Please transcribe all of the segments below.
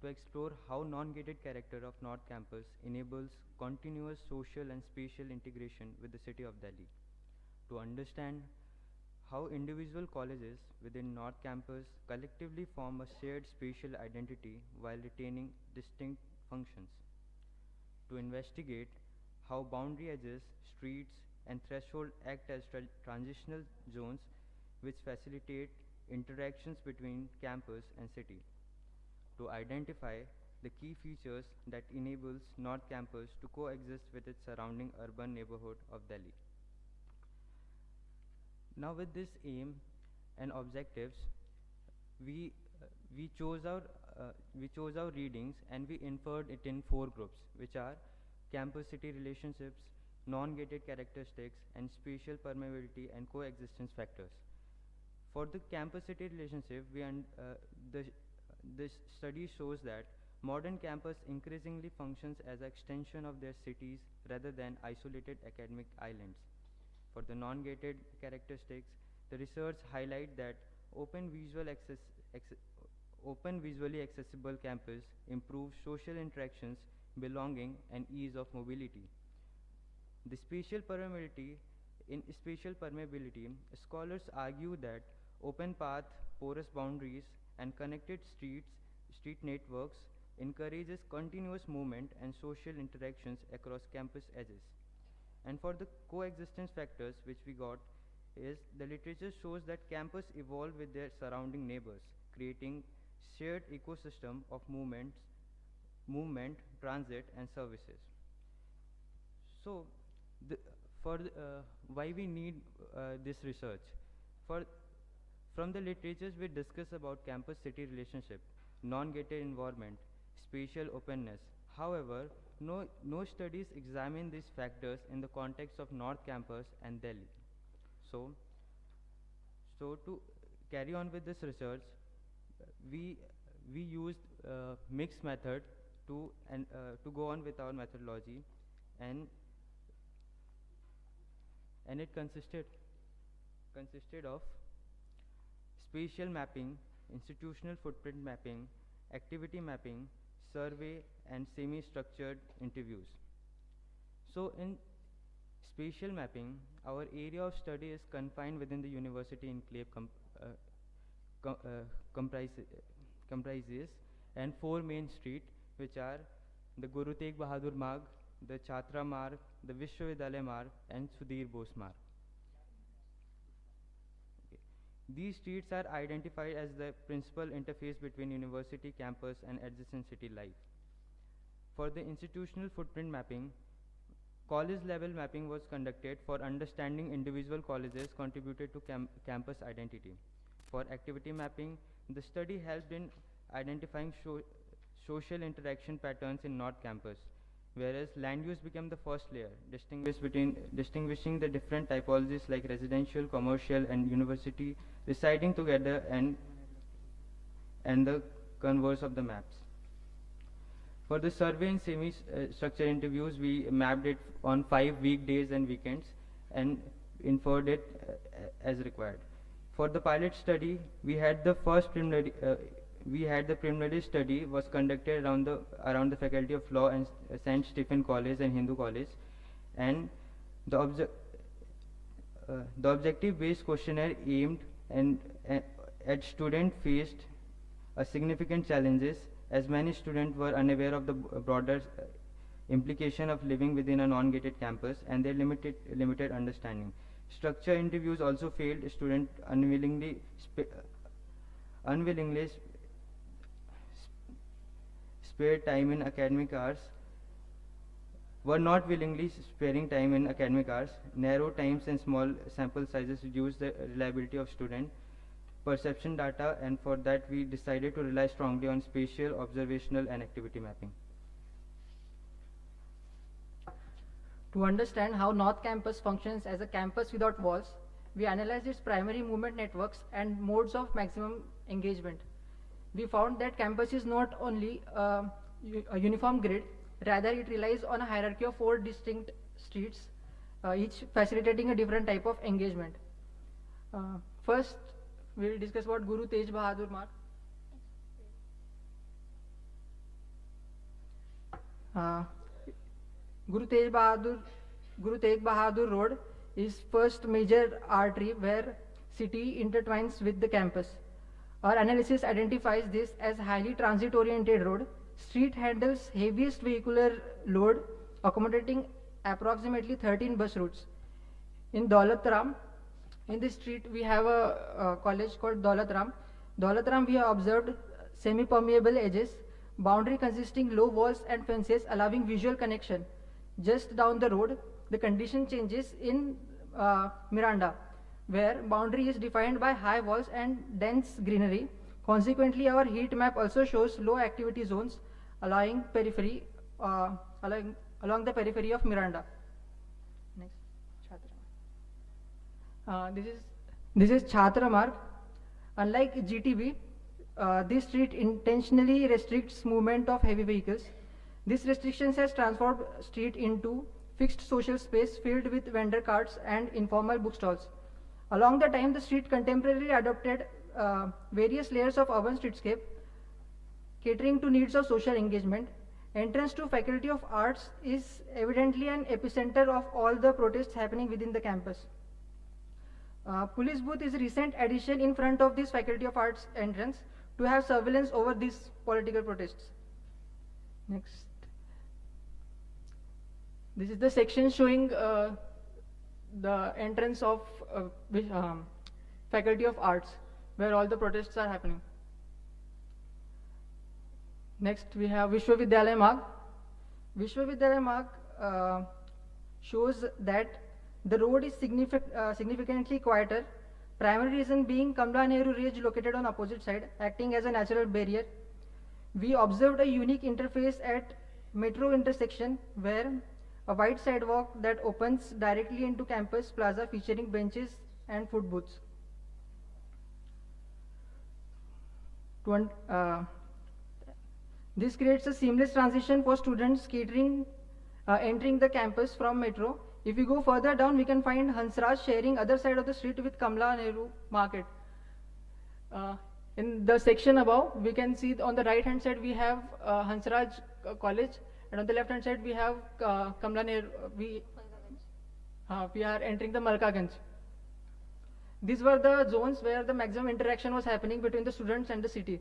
to explore how non-gated character of North Campus enables continuous social and spatial integration with the city of Delhi, to understand how individual colleges within North Campus collectively form a shared spatial identity while retaining distinct functions, to investigate how boundary edges, streets, and threshold act as transitional zones which facilitate interactions between campus and city, to identify the key features that enables North Campus to coexist with its surrounding urban neighborhood of Delhi. Now, with this aim and objectives, we uh, we chose our we chose our readings and we inferred it in four groups, which are campus-city relationships, non-gated characteristics, and spatial permeability and coexistence factors. For the campus-city relationship, the this study shows that modern campus increasingly functions as an extension of their cities rather than isolated academic islands. For the non-gated characteristics, the research highlight that open visual access, acce- open visually accessible campus improves social interactions, belonging, and ease of mobility. The spatial permeability, scholars argue that open path, porous boundaries, and connected street networks encourages continuous movement and social interactions across campus edges. And for the coexistence factors which we got is the literature shows that campus evolve with their surrounding neighbors, creating shared ecosystem of movement, transit, and services. So, the, why we need this research? For from the literatures we discuss about campus-city relationship, non-gated environment, spatial openness. However, no studies examine these factors in the context of North Campus and Delhi. So, so to carry on with this research, we we used mixed method to go on with our methodology, and it consisted of spatial mapping, institutional footprint mapping, activity mapping, survey, and semi-structured interviews. So in spatial mapping, our area of study is confined within the university enclave com- uh, comprises, comprises and four main streets, which are the Guru Tegh Bahadur Marg, the Chhatra Marg, the Vishwavidhyalaya Marg, and Sudhir Bose Marg. Okay. These streets are identified as the principal interface between university campus and adjacent city life. For the institutional footprint mapping, college level mapping was conducted for understanding individual colleges contributed to campus identity. For activity mapping, the study helped in identifying social interaction patterns in North Campus, whereas land use became the first layer, distinguishing the different typologies like residential, commercial, and university residing together, and the converse of the maps. For the survey and semi-structured interviews, we mapped it on 5 weekdays and weekends and inferred it as required. For the pilot study, we had the preliminary study was conducted around the Faculty of Law and Saint Stephen College and Hindu College, and the objective-based questionnaire aimed at student faced a significant challenges, as many students were unaware of the broader implication of living within a non-gated campus and their limited understanding. Structure interviews also failed. Students unwillingly spare time in academic hours were not willingly sparing time in academic hours. Narrow times and small sample sizes reduce the reliability of student perception data, and for that we decided to rely strongly on spatial, observational, and activity mapping. To understand how North Campus functions as a campus without walls, we analyzed its primary movement networks and modes of maximum engagement. We found that campus is not only a uniform grid, rather it relies on a hierarchy of 4 distinct streets, each facilitating a different type of engagement. First, we will discuss about Guru Tegh Bahadur Marg. Uh, Guru Tegh Bahadur, Guru Tegh Bahadur Road is first major artery where city intertwines with the campus. Our analysis identifies this as highly transit-oriented road. Street handles heaviest vehicular load, accommodating approximately 13 bus routes. In Daulat Ram, in this street we have a college called Daulat Ram. Daulat Ram we have observed semi-permeable edges, boundary consisting low walls and fences allowing visual connection. Just down the road, the condition changes in Miranda, where boundary is defined by high walls and dense greenery. Consequently, our heat map also shows low activity zones allowing periphery, along the periphery of Miranda. Next, Chhatra. This is Chhatra Marg. Unlike GTB, this street intentionally restricts movement of heavy vehicles. This restriction has transformed street into fixed social space filled with vendor carts and informal bookstalls. Along the time, the street contemporarily adopted various layers of urban streetscape, catering to needs of social engagement. Entrance to Faculty of Arts is evidently an epicenter of all the protests happening within the campus. Police booth is a recent addition in front of this Faculty of Arts entrance to have surveillance over these political protests. Next. This is the section showing the entrance of Faculty of Arts, where all the protests are happening. Next, we have Vishwavidyalaya Marg. Vishwavidyalaya Marg shows that the road is significantly quieter. Primary reason being Kamla Nehru Ridge located on opposite side, acting as a natural barrier. We observed a unique interface at metro intersection where a wide sidewalk that opens directly into campus plaza featuring benches and food booths. This creates a seamless transition for students entering the campus from metro. If we go further down, we can find Hansraj sharing other side of the street with Kamla Nehru Market. In the section above, we can see on the right hand side we have Hansraj College, and on the left hand side we have Kamla Nehru. We are entering the Malkaganj. These were the zones where the maximum interaction was happening between the students and the city.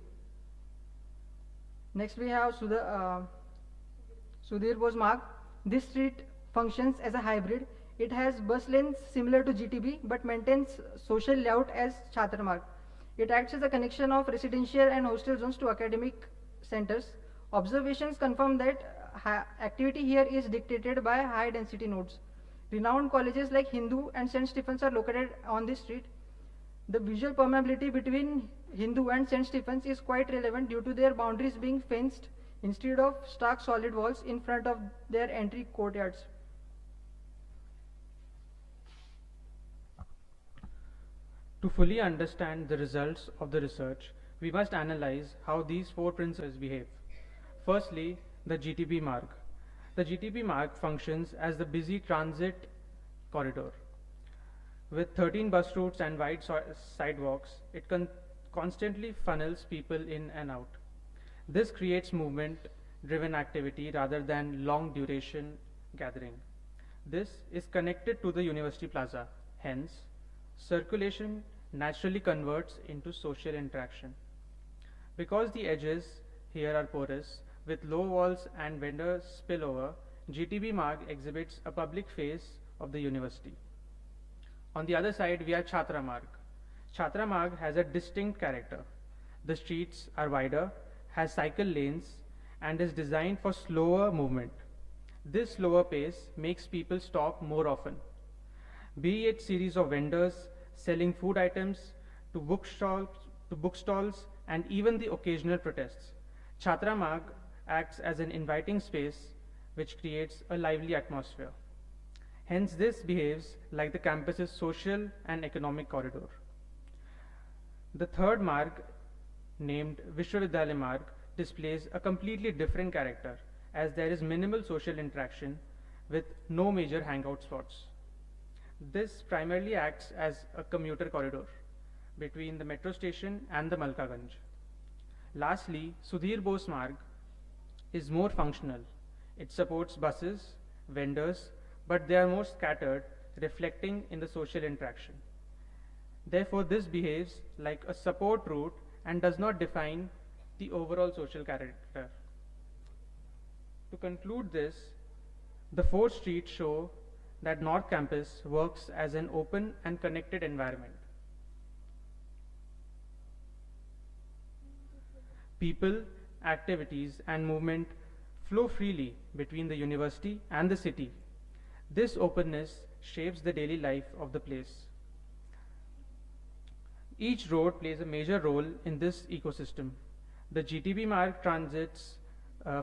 Next we have Sudhir Bose Marg. This street functions as a hybrid. It has bus lanes similar to GTB but maintains social layout as Chhatra Marg. It acts as a connection of residential and hostel zones to academic centers. Observations confirm that activity here is dictated by high density nodes. Renowned colleges like Hindu and St. Stephen's are located on this street. The visual permeability between Hindu and St. Stephen's is quite relevant due to their boundaries being fenced instead of stark solid walls in front of their entry courtyards. To fully understand the results of the research, we must analyze how these four principles behave. Firstly, the GTB Marg. The GTB Marg functions as the busy transit corridor. With 13 bus routes and wide sidewalks, it constantly funnels people in and out. This creates movement-driven activity rather than long-duration gathering. This is connected to the University Plaza. Hence, circulation naturally converts into social interaction. Because the edges here are porous, with low walls and vendor spillover, GTB Marg exhibits a public face of the university. On the other side, we have Chhatra Marg. Chhatra Marg has a distinct character. The streets are wider, has cycle lanes, and is designed for slower movement. This slower pace makes people stop more often. Be it series of vendors selling food items to bookstalls and even the occasional protests. Chhatra Marg acts as an inviting space which creates a lively atmosphere. Hence, this behaves like the campus's social and economic corridor. The third Marg, named Vishwavidyalaya Marg, displays a completely different character as there is minimal social interaction with no major hangout spots. This primarily acts as a commuter corridor between the metro station and the Malkaganj. Lastly, Sudhir Bose Marg is more functional. It supports buses, vendors, but they are more scattered, reflecting in the social interaction. Therefore, this behaves like a support route and does not define the overall social character. To conclude this, the four streets show that North Campus works as an open and connected environment. People, activities, and movement flow freely between the university and the city. This openness shapes the daily life of the place. Each road plays a major role in this ecosystem. The GTB Marg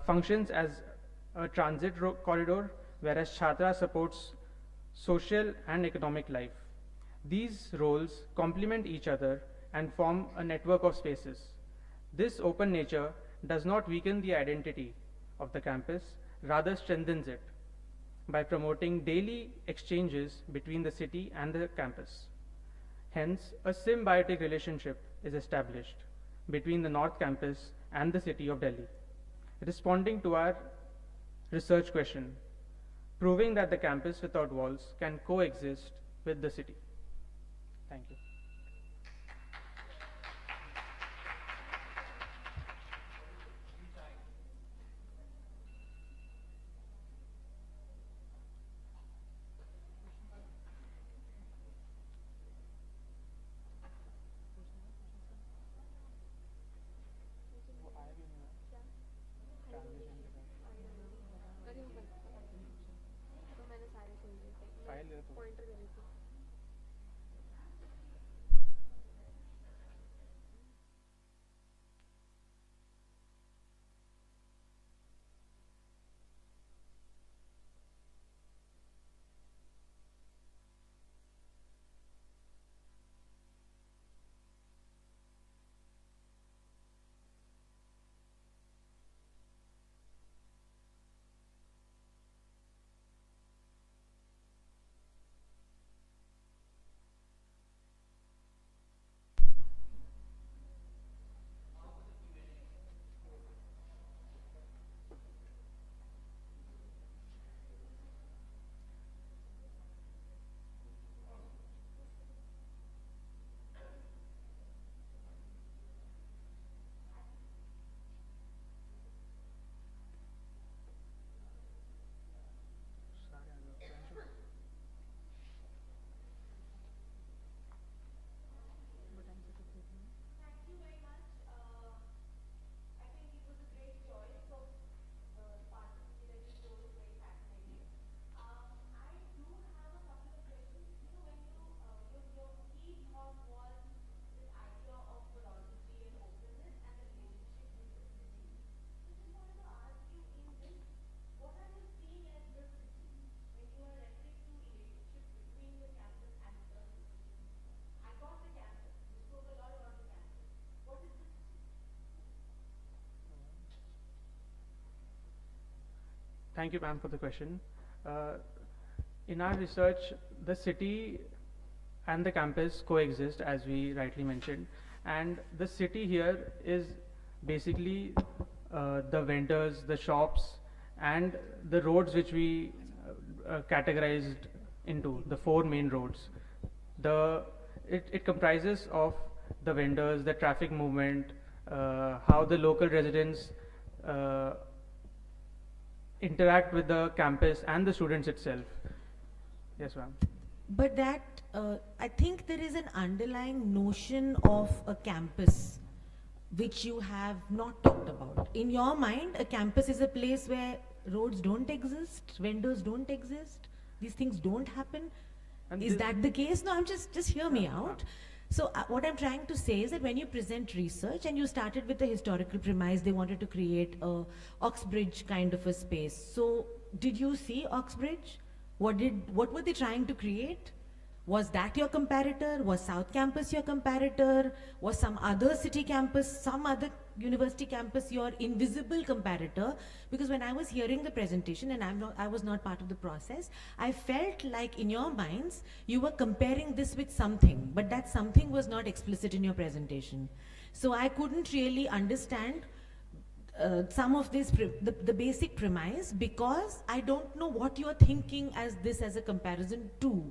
functions as a transit corridor, whereas Chhatra supports social and economic life. These roles complement each other and form a network of spaces. This open nature does not weaken the identity of the campus, rather strengthens it by promoting daily exchanges between the city and the campus. Hence, a symbiotic relationship is established between the North Campus and the city of Delhi. Responding to our research question, proving that the campus without walls can coexist with the city. Thank you. Thank you, ma'am, for the question. In our research, the city and the campus coexist, as we rightly mentioned, and the city here is basically the vendors, the shops, and the roads which we categorized into the four main roads. It comprises of the vendors, the traffic movement, how the local residents interact with the campus and the students itself. Yes, ma'am. But that, I think there is an underlying notion of a campus which you have not talked about. In your mind, a campus is a place where roads don't exist, vendors don't exist, these things don't happen. And Is that the case? No, just hear me out. So what I'm trying to say is that when you present research and you started with the historical premise, they wanted to create a Oxbridge kind of a space. So did you see Oxbridge? What were they trying to create? Was that your comparator? Was South Campus your comparator? Was some other city campus, some other university campus your invisible comparator? Because when I was hearing the presentation and I was not part of the process, I felt like in your minds, you were comparing this with something, but that something was not explicit in your presentation. So I couldn't really understand some of this, the basic premise, because I don't know what you are thinking as this as a comparison to.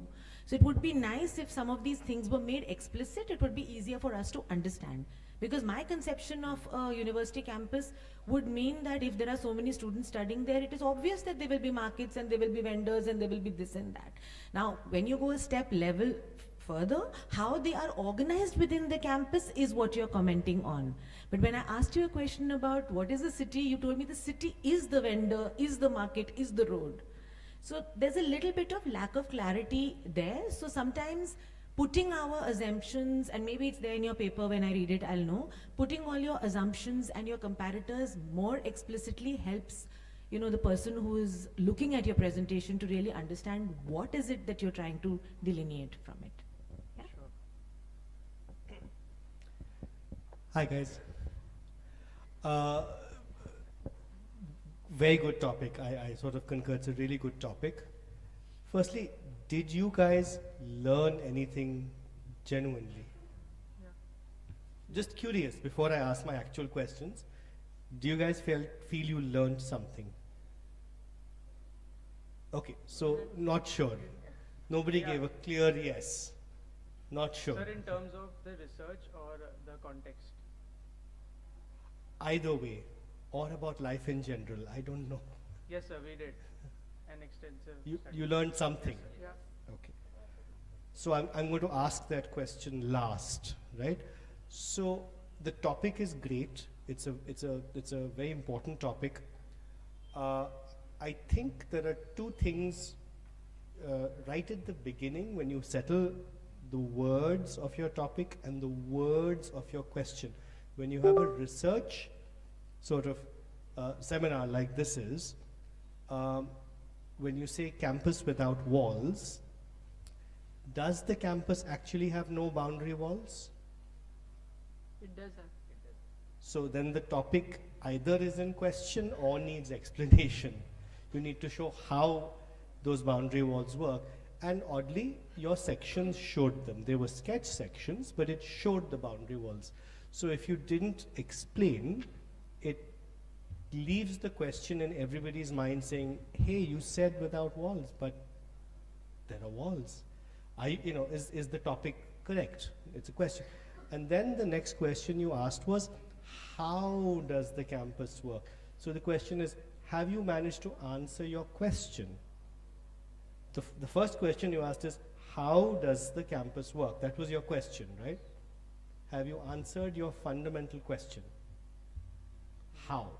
So it would be nice if some of these things were made explicit. It would be easier for us to understand. Because my conception of a university campus would mean that if there are so many students studying there, it is obvious that there will be markets and there will be vendors and there will be this and that. Now, when you go a step level further, how they are organized within the campus is what you're commenting on. But when I asked you a question about what is the city, you told me the city is the vendor, is the market, is the road. So there's a little bit of lack of clarity there. So sometimes putting our assumptions, and maybe it's there in your paper, when I read it, I'll know, putting all your assumptions and your comparators more explicitly helps, you know, the person who is looking at your presentation to really understand what is it that you're trying to delineate from it. Yeah? Sure. Hi guys. Very good topic. I sort of concur, it's a really good topic. Firstly, did you guys learn anything genuinely? Yeah. Just curious, before I ask my actual questions, do you guys feel you learned something? Okay, so not sure. Nobody Yeah. gave a clear yes. Not sure. Sir, in terms of the research or the context? Either way, or about life in general, I don't know. Yes, sir, we did an extensive study. You learned something. Yeah. Okay. So I'm going to ask that question last, right? So the topic is great. It's a very important topic. I think there are two things right at the beginning when you settle the words of your topic and the words of your question. When you have a research sort of seminar like this is, when you say campus without walls, does the campus actually have no boundary walls? It does have. So then the topic either is in question or needs explanation. You need to show how those boundary walls work. And oddly, your sections showed them. They were sketch sections, but it showed the boundary walls. So if you didn't explain, it leaves the question in everybody's mind saying, hey, you said without walls, but there are walls. Is the topic correct? It's a question. And then the next question you asked was, how does the campus work? So the question is, have you managed to answer your question? The first question you asked is, how does the campus work? That was your question, right? Have you answered your fundamental question? How?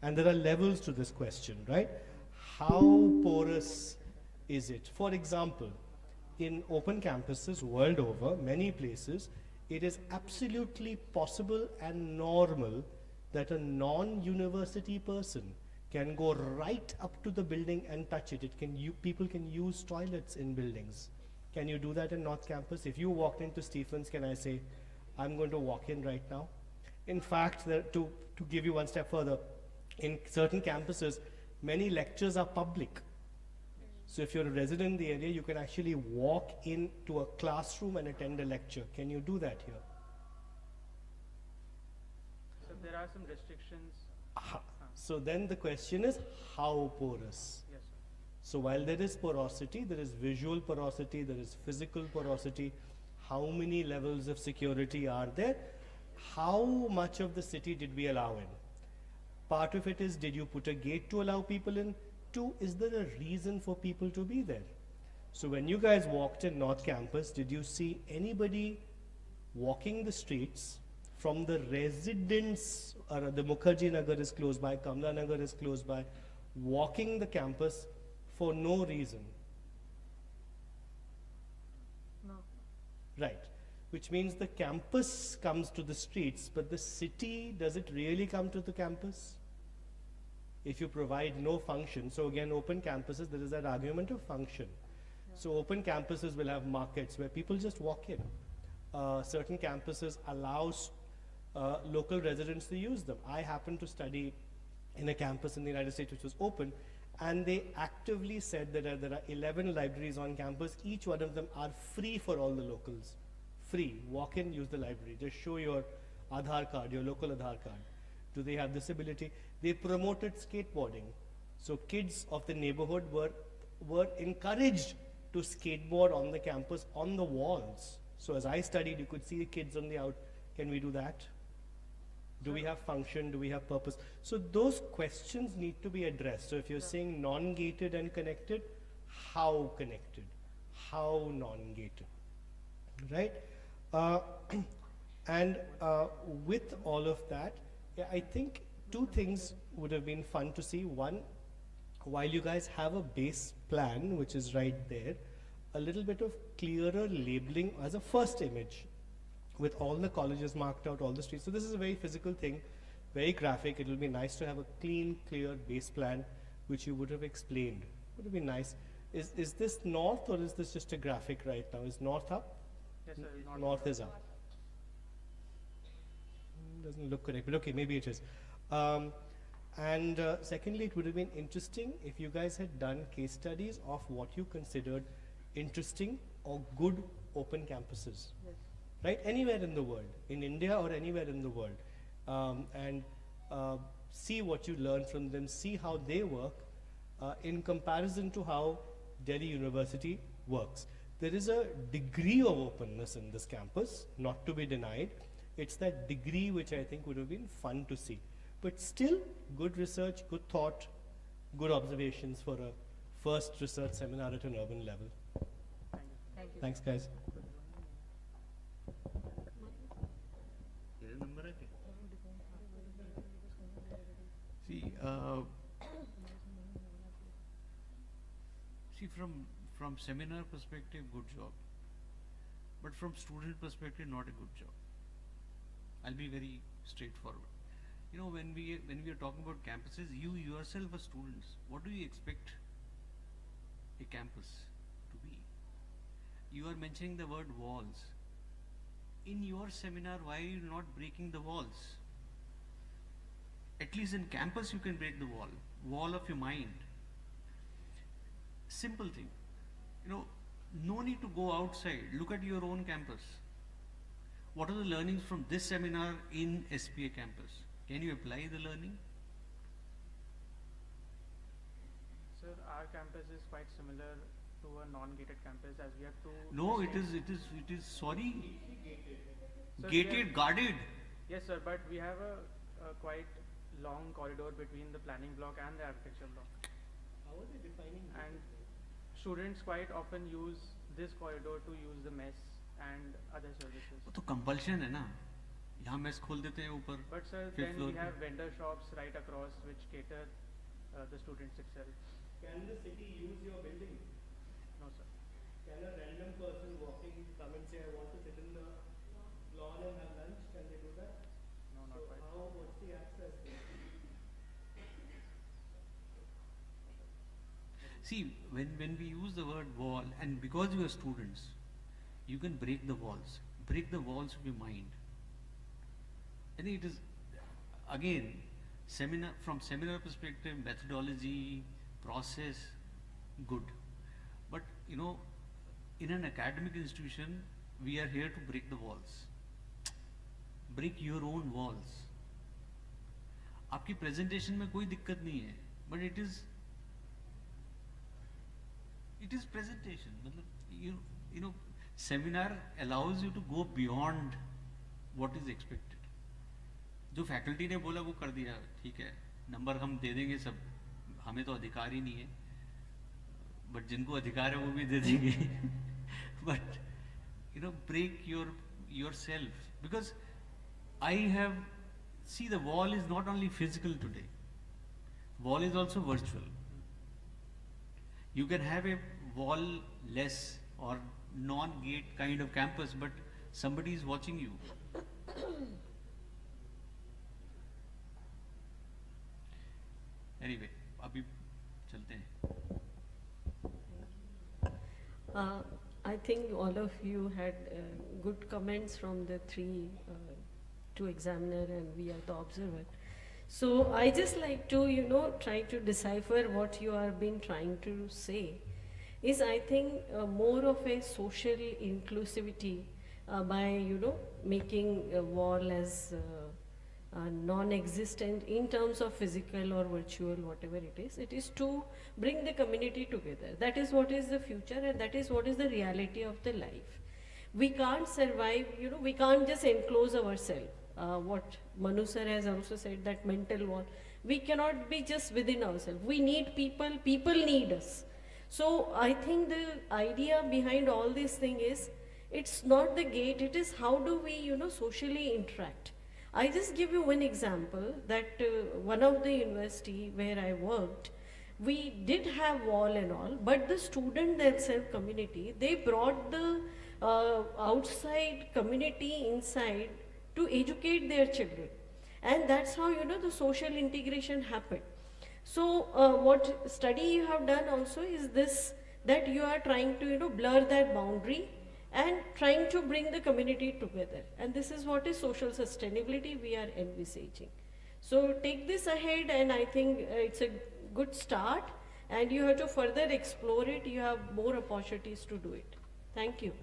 And there are levels to this question, right? How porous is it? For example, in open campuses world over, many places, it is absolutely possible and normal that a non-university person can go right up to the building and touch it. People can use toilets in buildings. Can you do that in North Campus? If you walked into Stephens, can I say, I'm going to walk in right now? In fact, to give you one step further, in certain campuses, many lectures are public. So if you're a resident in the area, you can actually walk into a classroom and attend a lecture. Can you do that here? So there are some restrictions. So then the question is, how porous? Yes, sir. So while there is porosity, there is visual porosity, there is physical porosity. How many levels of security are there? How much of the city did we allow in? Part of it is, did you put a gate to allow people in? Two, is there a reason for people to be there? So when you guys walked in North Campus, did you see anybody walking the streets from the residents, or the Mukherjee Nagar is close by, Kamla Nagar is close by, walking the campus for no reason? No. Right. Which means the campus comes to the streets, but the city, does it really come to the campus? If you provide no function, so again, open campuses, there is that argument of function. Yeah. So open campuses will have markets where people just walk in. Certain campuses allows local residents to use them. I happen to study in a campus in the United States which was open, and they actively said that there are 11 libraries on campus. Each one of them are free for all the locals. Free. Walk in, use the library. Just show your Aadhaar card, your local Aadhaar card. Do they have this ability? They promoted skateboarding. So kids of the neighborhood were encouraged to skateboard on the campus, on the walls. So as I studied, you could see the kids on the out. Can we do that? Do we have function? Do we have purpose? So those questions need to be addressed. So if you're saying non-gated and connected, how connected? How non-gated? Right? And with all of that, yeah, I think two things would have been fun to see. One, while you guys have a base plan, which is right there, a little bit of clearer labeling as a first image with all the colleges marked out, all the streets. So this is a very physical thing, very graphic. It will be nice to have a clean, clear base plan, which you would have explained. Would have been nice. Is this north or is this just a graphic right now? Is north up? Yes, sir. North is up. Doesn't look correct, but okay, maybe it is. Secondly, it would have been interesting if you guys had done case studies of what you considered interesting or good open campuses. Yes. Right? Anywhere in the world, in India or anywhere in the world. See what you learn from them, see how they work in comparison to how Delhi University works. There is a degree of openness in this campus, not to be denied. It's that degree which I think would have been fun to see. But still, good research, good thought, good observations for a first research seminar at an urban level. Thank you. Thanks, guys. See, from seminar perspective, good job. But from student perspective, not a good job. I'll be very straightforward. You know, when we are talking about campuses, you yourself are students. What do you expect a campus to be? You are mentioning the word walls. In your seminar, why are you not breaking the walls? At least in campus you can break the wall of your mind. Simple thing. You know, no need to go outside. Look at your own campus. What are the learnings from this seminar in SPA campus? Can you apply the learning? Sir, our campus is quite similar to a non-gated campus as we have to. No, it is sorry. Sir, Gated, guarded. Yes, sir, but we have a quite long corridor between the planning block and the architecture block. How are they defining? And students quite often use this corridor to use the mess and other services. वो तो compulsion है ना. यहाँ mess खोल देते हैं ऊपर. But sir, Fifth then floor we पे. have vendor shops right across which cater the students itself. Can the city use your building? No, sir. Can a random person walking come and say, I want to sit in the lawn and have lunch? Can they do that? No, not So quite. what's the access there? See, when we use the word wall, and because you are students, you can break the walls of your mind. I think it is, again, from seminar perspective, methodology, process, good. But you know, in an academic institution, we are here to break the walls. Break your own walls. आपकी presentation में कोई दिक्कत नहीं है, but it is presentation. मतलब you know, seminar allows you to go beyond what is expected. जो faculty ने बोला वो कर दिया, ठीक है, नंबर हम दे देंगे सब, हमें तो अधिकार ही नहीं है, बट जिनको अधिकार है वो भी दे देंगे. But you know, break yourself, because I have, see, the wall is not only physical today, wall is also virtual. You can have a wall-less or non-gate kind of campus, but somebody is watching you. Anyway, अभी चलते हैं. I think all of you had good comments from the two examiner and we are the observer. So I just like to, try to decipher what you are been trying to say. Is I think more of a social inclusivity by, making a wall as non-existent in terms of physical or virtual, whatever it is. It is to bring the community together. That is what is the future, and that is what is the reality of the life. We can't survive, we can't just enclose ourselves. What Manu sir has also said, that mental wall. We cannot be just within ourselves. We need people, people need us. So I think the idea behind all this thing is, it's not the gate, it is how do we, socially interact. I just give you one example that one of the university where I worked, we did have wall and all, but the student themselves community, they brought the outside community inside to educate their children. And that's how, the social integration happened. So what study you have done also is this, that you are trying to, blur that boundary and trying to bring the community together. And this is what is social sustainability we are envisaging. So take this ahead, and I think it's a good start, and you have to further explore it. You have more opportunities to do it. Thank you.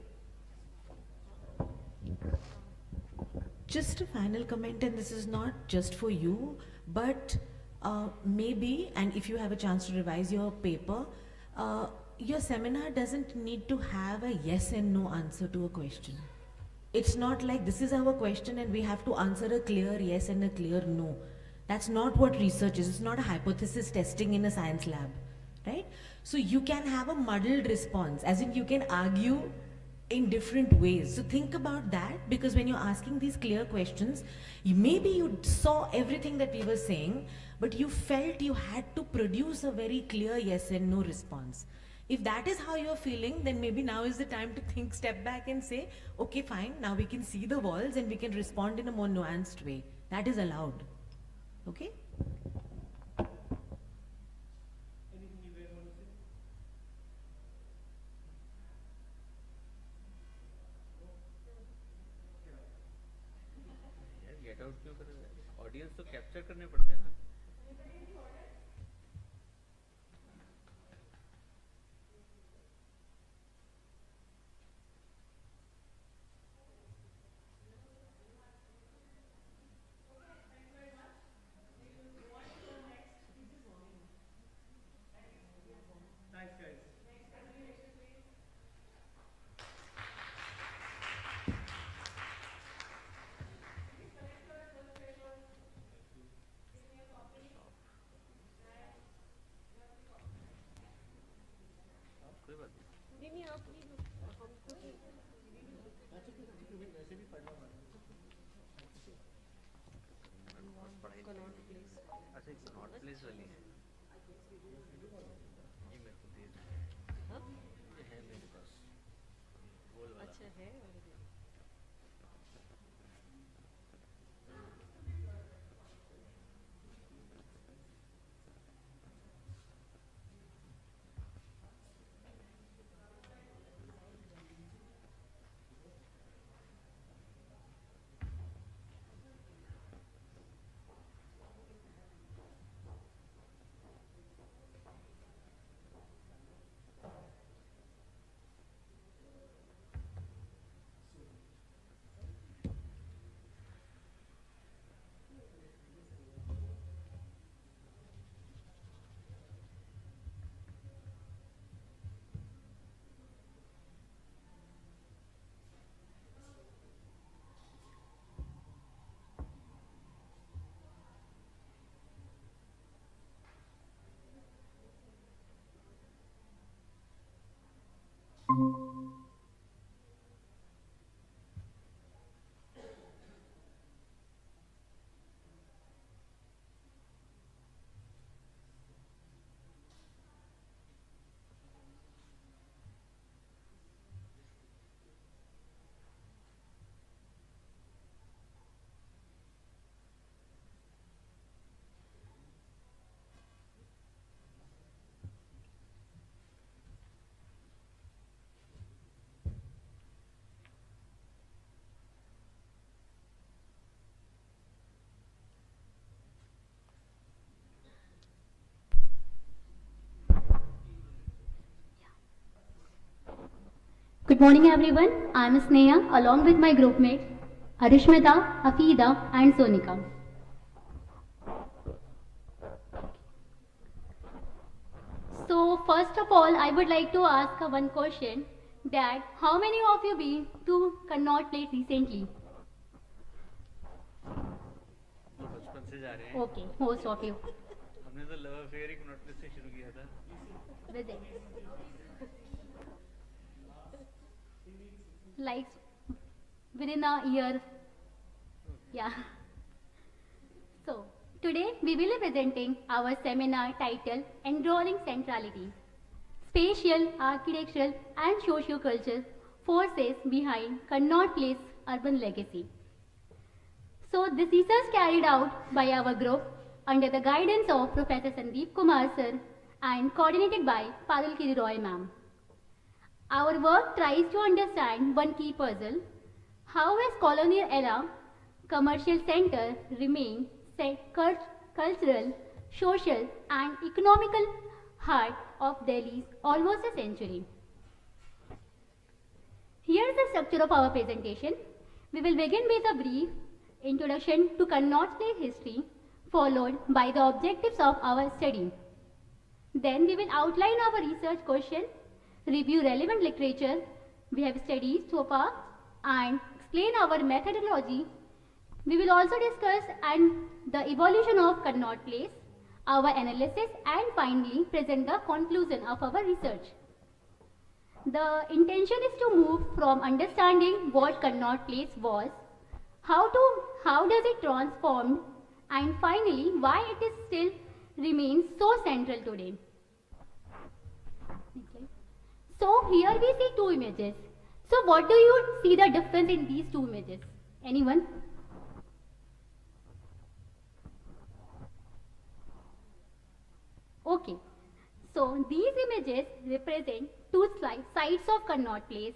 Just a final comment, and this is not just for you, but maybe, and if you have a chance to revise your paper, your seminar doesn't need to have a yes and no answer to a question. It's not like this is our question and we have to answer a clear yes and a clear no. That's not what research is. It's not a hypothesis testing in a science lab, right? So you can have a muddled response, as in you can argue in different ways. So think about that, because when you're asking these clear questions, maybe you saw everything that we were saying, but you felt you had to produce a very clear yes and no response. If that is how you're feeling, then maybe now is the time to think, step back and say, okay, fine, now we can see the walls and we can respond in a more nuanced way. That is allowed. Okay? Get out क्यों कर रहे हैं? Audience तो capture करने पड़ते हैं ना. अच्छा नॉट प्लेस वाली है, ये मेरे को दे दो. हाँ ये है मेरे पास गोल वाला. अच्छा है. Good morning everyone, I am Sneha along with my group mates Arishmita, Afida and Sonika. first of all, I would like to ask one question that how many of you been to Connaught Place recently? बचपन से जा रहे हैं Okay, most of you. हमने तो love affair ही Connaught place से शुरू किया था Visit. Like within a year. Yeah. So, today we will be presenting our seminar titled Enrolling Centrality, Spatial, Architectural and Socio-Cultural Forces Behind Connaught Place Urban Legacy. So, this research carried out by our group under the guidance of Professor Sandeep Kumar sir and coordinated by Parul Kiri Roy ma'am. Our work tries to understand one key puzzle: how has colonial era commercial center remained cultural, social and economical heart of Delhi's almost a century. Here is the structure of our presentation. We will begin with a brief introduction to Connaught Place history, followed by the objectives of our study. Then we will outline our research question, review relevant literature we have studied so far, and explain our methodology. We will also discuss the evolution of Connaught Place, our analysis, and finally present the conclusion of our research. The intention is to move from understanding what Connaught Place was, how does it transform, and finally why it is still remains so central today. Next slide. So here we see two images. So what do you see the difference in these two images? Anyone? Okay. So these images represent two sides of Connaught Place.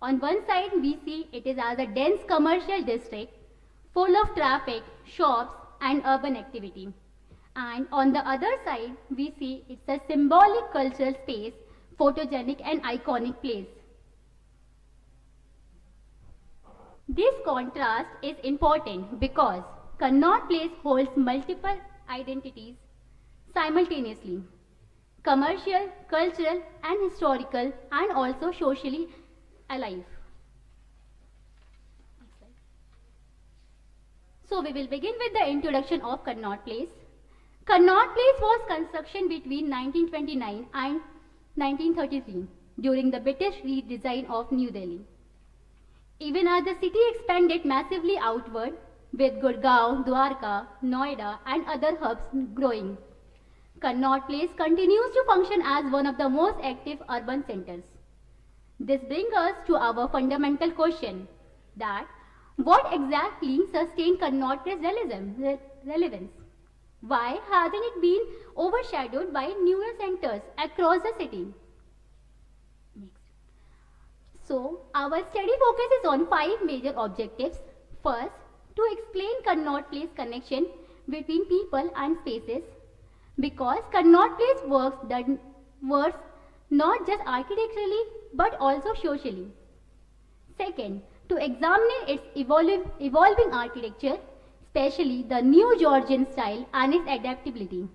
On one side we see it is as a dense commercial district full of traffic, shops and urban activity. And on the other side we see it's a symbolic cultural space, photogenic and iconic place. This contrast is important because Connaught Place holds multiple identities simultaneously: commercial, cultural and historical, and also socially alive. So we will begin with the introduction of Connaught Place. Connaught Place was construction between 1929 and 1933 during the British redesign of New Delhi. Even as the city expanded massively outward, with Gurgaon, Dwarka, Noida and other hubs growing, Connaught Place continues to function as one of the most active urban centers. This brings us to our fundamental question that what exactly sustained Connaught Place relevance? Why hasn't it been overshadowed by newer centers across the city? Next. So, our study focuses on 5 major objectives. First, to explain Connaught Place connection between people and spaces, because Connaught Place works not just architecturally but also socially. Second, to examine its evolving architecture, especially the New Georgian style and its adaptability.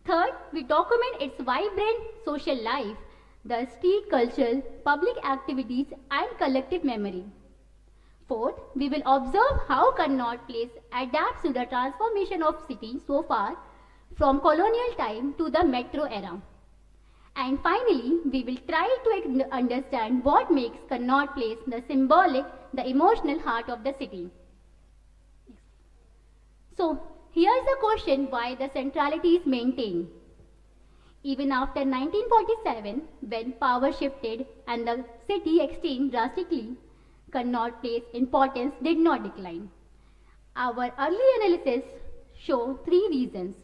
Third, we document its vibrant social life, the street culture, public activities and collective memory. Fourth, we will observe how Connaught Place adapts to the transformation of city so far from colonial time to the metro era. And finally, we will try to understand what makes Connaught Place the symbolic, the emotional heart of the city. So, here is the question why the centrality is maintained. Even after 1947, when power shifted and the city extended drastically, Connaught Place importance did not decline. Our early analysis show 3 reasons.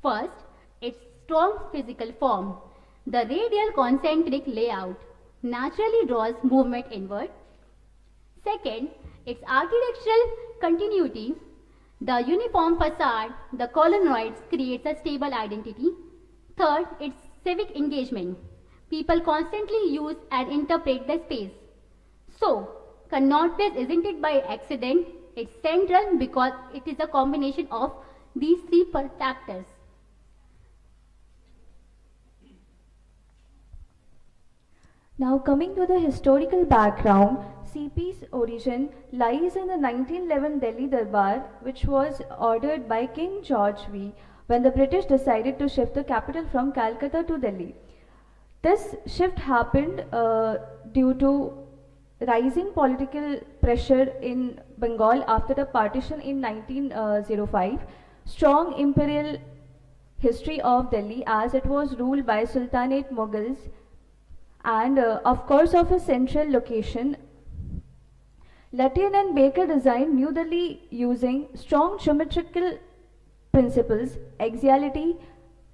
First, its strong physical form. The radial concentric layout naturally draws movement inward. Second, its architectural continuity. The uniform facade, the colonnades creates a stable identity. Third, its civic engagement. People constantly use and interpret the space. So, Connaught Place isn't it by accident, it's central because it is a combination of these 3 factors. Now, coming to the historical background, CP's origin lies in the 1911 Delhi Darbar, which was ordered by King George V when the British decided to shift the capital from Calcutta to Delhi. This shift happened due to rising political pressure in Bengal after the partition in 1905, strong imperial history of Delhi as it was ruled by Sultanate Mughals, and of course of a central location. Lutyens and Baker designed New Delhi using strong geometrical principles, axiality,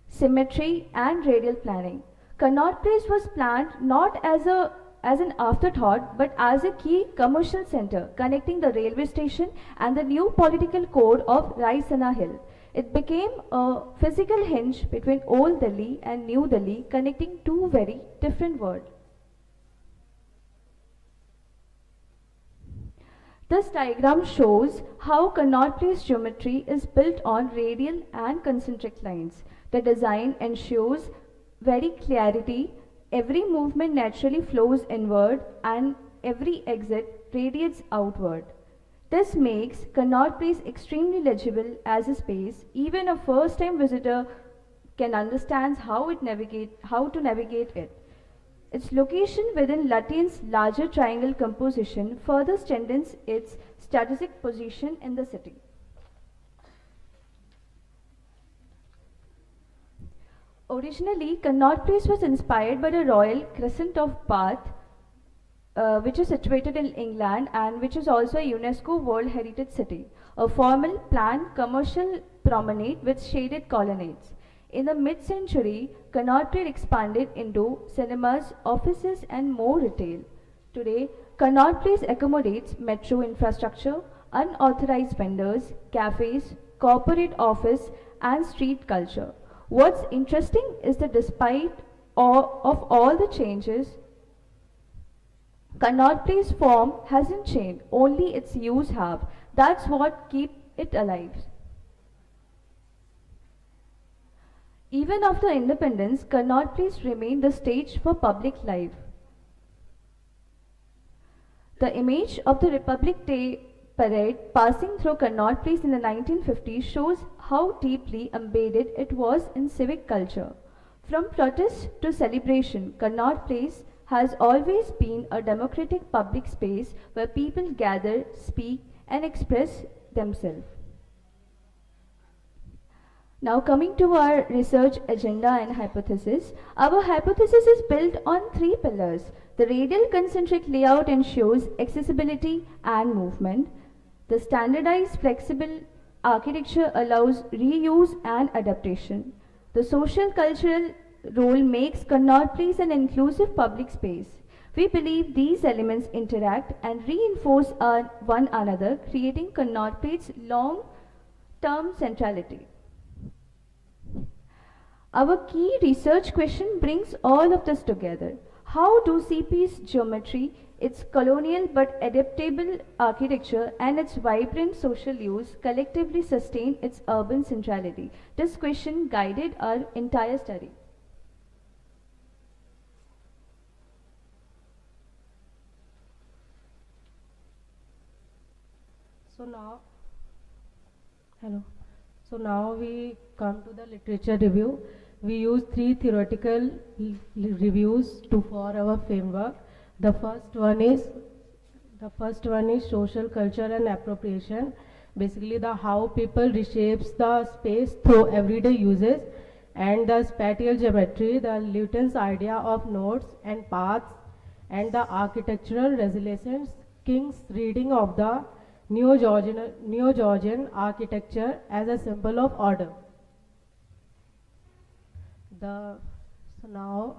symmetry and radial planning. Connaught Place was planned not as an afterthought but as a key commercial center connecting the railway station and the new political core of Raisina Hill. It became a physical hinge between Old Delhi and New Delhi, connecting two very different worlds. This diagram shows how Connaught Place geometry is built on radial and concentric lines. The design ensures very clarity. Every movement naturally flows inward and every exit radiates outward. This makes Connaught Place extremely legible as a space. Even a first-time visitor can understand how to navigate it. Its location within Lutyens' larger triangle composition further strengthens its strategic position in the city. Originally, Connaught Place was inspired by the Royal Crescent of Bath, which is situated in England and which is also a UNESCO World Heritage City, a formal planned commercial promenade with shaded colonnades. In the mid-century, Connaught Place expanded into cinemas, offices and more retail. Today, Connaught Place accommodates metro infrastructure, unauthorized vendors, cafes, corporate office and street culture. What's interesting is that despite of all the changes, Connaught Place form hasn't changed, only its use have. That's what keeps it alive. Even after independence, Connaught Place remained the stage for public life. The image of the Republic Day parade passing through Connaught Place in the 1950s shows how deeply embedded it was in civic culture. From protest to celebration, Connaught Place has always been a democratic public space where people gather, speak and express themselves. Now coming to our research agenda and hypothesis, our hypothesis is built on three pillars. The radial concentric layout ensures accessibility and movement. The standardized flexible architecture allows reuse and adaptation. The social cultural role makes Connaught Place an inclusive public space. We believe these elements interact and reinforce one another, creating Connaught Place's long-term centrality. Our key research question brings all of this together. How do CP's geometry, its colonial but adaptable architecture and its vibrant social use collectively sustain its urban centrality? This question guided our entire study. So now we come to the literature review. We use three theoretical reviews for our framework. The first one is social culture and appropriation. Basically, the how people reshapes the space through everyday uses, and the spatial geometry, the Lutyens' idea of nodes and paths, and the architectural resilience, King's reading of the Neo-Georgian architecture as a symbol of order. Now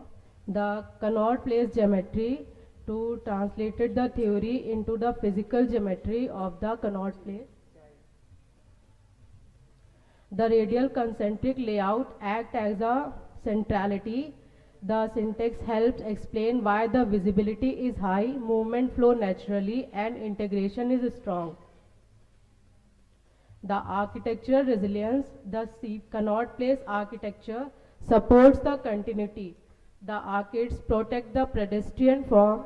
the Connaught Place geometry to translated the theory into the physical geometry of the Connaught Place. The radial concentric layout acts as a centrality. The syntax helps explain why the visibility is high, movement flow naturally and integration is strong. The architectural resilience, the Connaught Place architecture supports the continuity. The arcades protect the pedestrian form,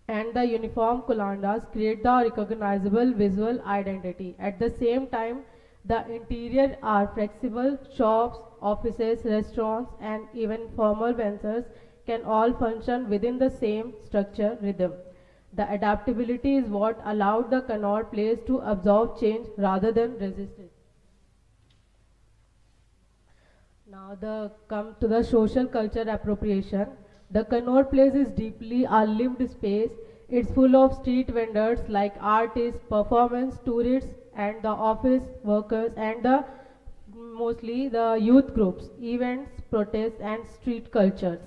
and the uniform coulandas create the recognizable visual identity. At the same time, the interior are flexible. Shops, offices, restaurants, and even formal ventures can all function within the same structure rhythm. The adaptability is what allowed the Connaught Place to absorb change rather than resist it. Now come to the social culture appropriation. The Connaught Place is deeply a lived space. It's full of street vendors like artists, performance, tourists, and the office workers, and mostly the youth groups, events, protests, and street cultures.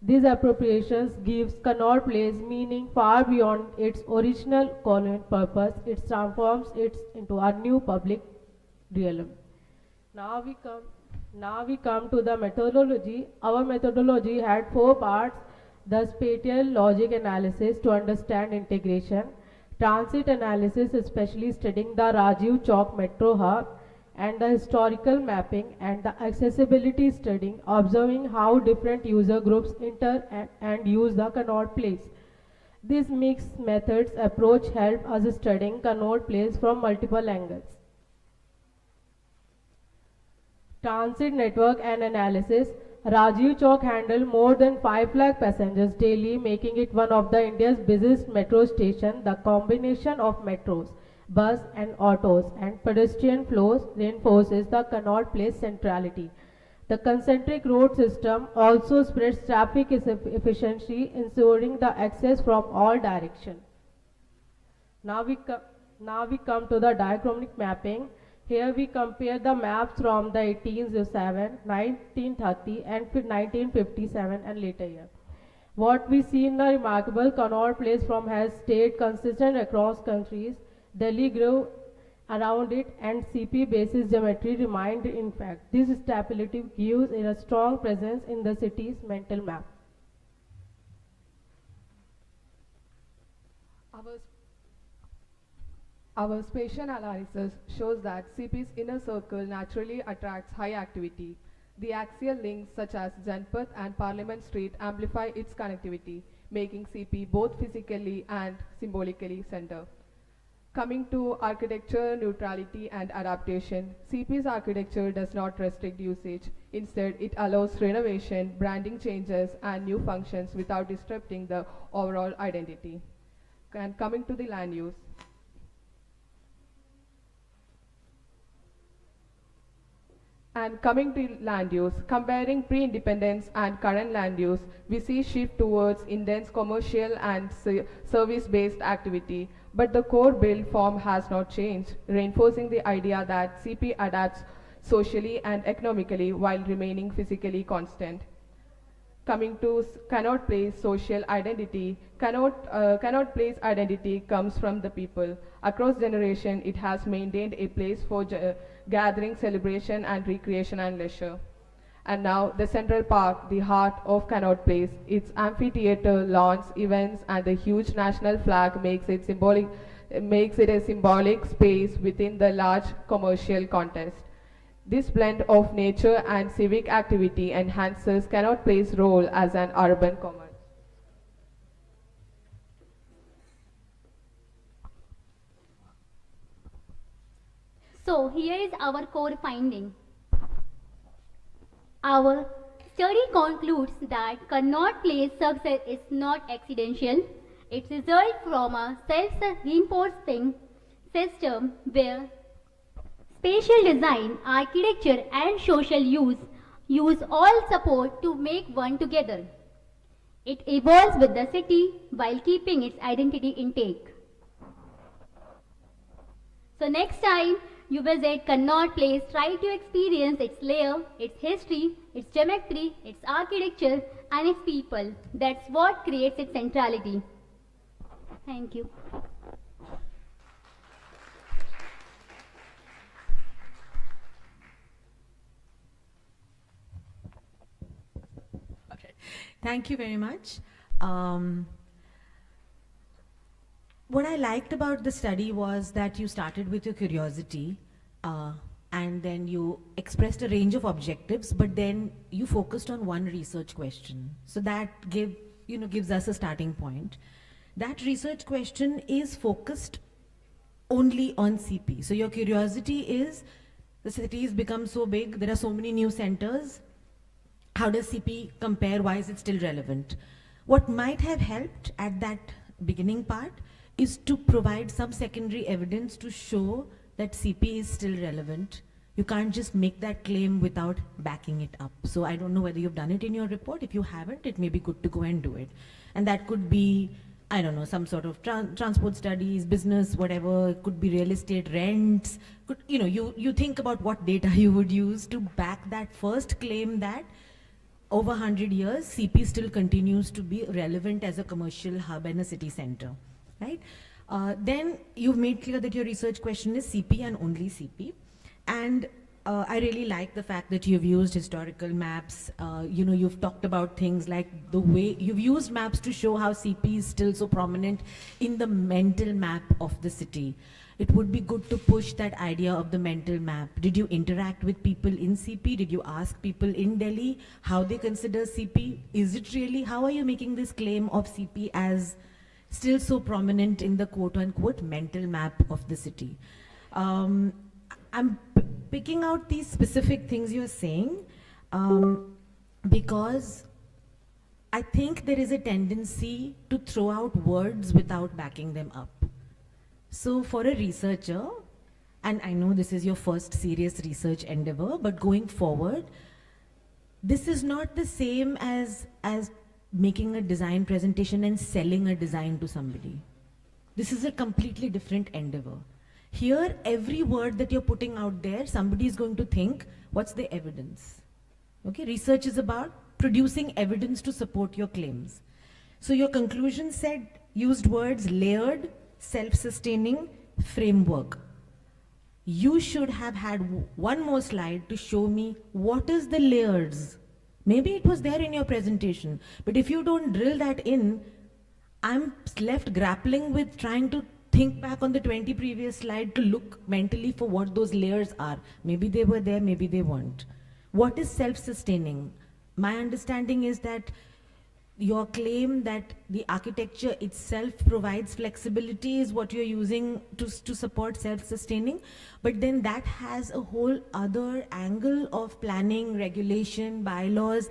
These appropriations gives Connaught Place meaning far beyond its original colonial purpose. It transforms it into a new public realm. Now we come to the methodology. Our methodology had 4 parts: the spatial logic analysis to understand integration, transit analysis, especially studying the Rajiv Chowk metro hub, and the historical mapping, and the accessibility studying, observing how different user groups enter and use the Connaught Place. This mixed methods approach helped us studying Connaught Place from multiple angles. Transit network and analysis. Rajiv Chowk handled more than 5 lakh passengers daily, making it one of the India's busiest metro station. The combination of metros, bus and autos, and pedestrian flows reinforces the Connaught Place centrality. The concentric road system also spreads traffic efficiency, ensuring the access from all directions. Now we come to the diachronic mapping. Here we compare the maps from the 1807, 1930, and 1957 and later year. What we see in the remarkable Connaught Place from has stayed consistent across countries. Delhi grew around it, and CP basis geometry remained intact. This stability gives it a strong presence in the city's mental map. Our spatial analysis shows that CP's inner circle naturally attracts high activity. The axial links such as Janpath and Parliament Street amplify its connectivity, making CP both physically and symbolically center. Coming to architecture, neutrality, and adaptation, CP's architecture does not restrict usage. Instead, it allows renovation, branding changes, and new functions without disrupting the overall identity. And coming to the land use, comparing pre-independence and current land use, we see shift towards intense commercial and service-based activity, but the core build form has not changed, reinforcing the idea that CP adapts socially and economically while remaining physically constant. Coming to Connaught Place social identity, Connaught Place identity comes from the people. Across generation, it has maintained a place for gathering, celebration, and recreation and leisure. And now the Central Park, the heart of Connaught Place, its amphitheater, lawns, events, and the huge national flag makes it a symbolic space within the large commercial context. This blend of nature and civic activity enhances Connaught Place's role as an urban commerce. So here is our core finding. Our study concludes that Connaught Place success is not accidental. It results from a self-reinforcing system where spatial design, architecture, and social use all support to make one together. It evolves with the city while keeping its identity intact. So next time you visit Connaught Place, try to experience its layer, its history, its geometry, its architecture, and its people. That's what creates its centrality. Thank you. Thank you very much. What I liked about the study was that you started with your curiosity. and then you expressed a range of objectives, but then you focused on one research question. So that gives us a starting point. That research question is focused only on CP. So your curiosity is, the city has become so big, there are so many new centers, how does CP compare, why is it still relevant? What might have helped at that beginning part is to provide some secondary evidence to show that CP is still relevant. You can't just make that claim without backing it up. So I don't know whether you've done it in your report. If you haven't, it may be good to go and do it. And that could be, I don't know, some sort of transport studies, business, whatever. It could be real estate rents. You think about what data you would use to back that first claim that over 100 years, CP still continues to be relevant as a commercial hub and a city center, right? Then you've made clear that your research question is CP and only CP. And I really like the fact that you've used historical maps. You've talked about things like the way you've used maps to show how CP is still so prominent in the mental map of the city. It would be good to push that idea of the mental map. Did you interact with people in CP? Did you ask people in Delhi how they consider CP? Is it really, how are you making this claim of CP as still so prominent in the quote-unquote mental map of the city? I'm picking out these specific things you're saying because I think there is a tendency to throw out words without backing them up. So for a researcher, and I know this is your first serious research endeavor, but going forward, this is not the same as making a design presentation and selling a design to somebody. This is a completely different endeavor. Here, every word that you're putting out there, somebody is going to think, what's the evidence? Okay, research is about producing evidence to support your claims. So your conclusion used words layered, self-sustaining, framework. You should have had one more slide to show me what is the layers. Maybe it was there in your presentation, but if you don't drill that in, I'm left grappling with trying to think back on the 20 previous slide to look mentally for what those layers are. Maybe they were there, maybe they weren't. What is self-sustaining? My understanding is that your claim that the architecture itself provides flexibility is what you're using to support self-sustaining, but then that has a whole other angle of planning, regulation, bylaws,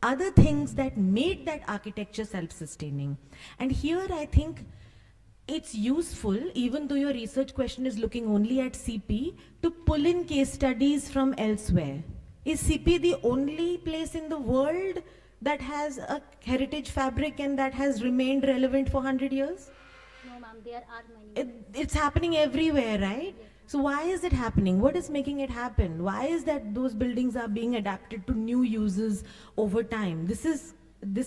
other things that made that architecture self-sustaining. And here I think it's useful, even though your research question is looking only at CP, to pull in case studies from elsewhere. Is CP the only place in the world that has a heritage fabric and that has remained relevant for 100 years? No, ma'am, there are many. It's happening everywhere, right? Yes. So why is it happening? What is making it happen? Why is that those buildings are being adapted to new uses over time? This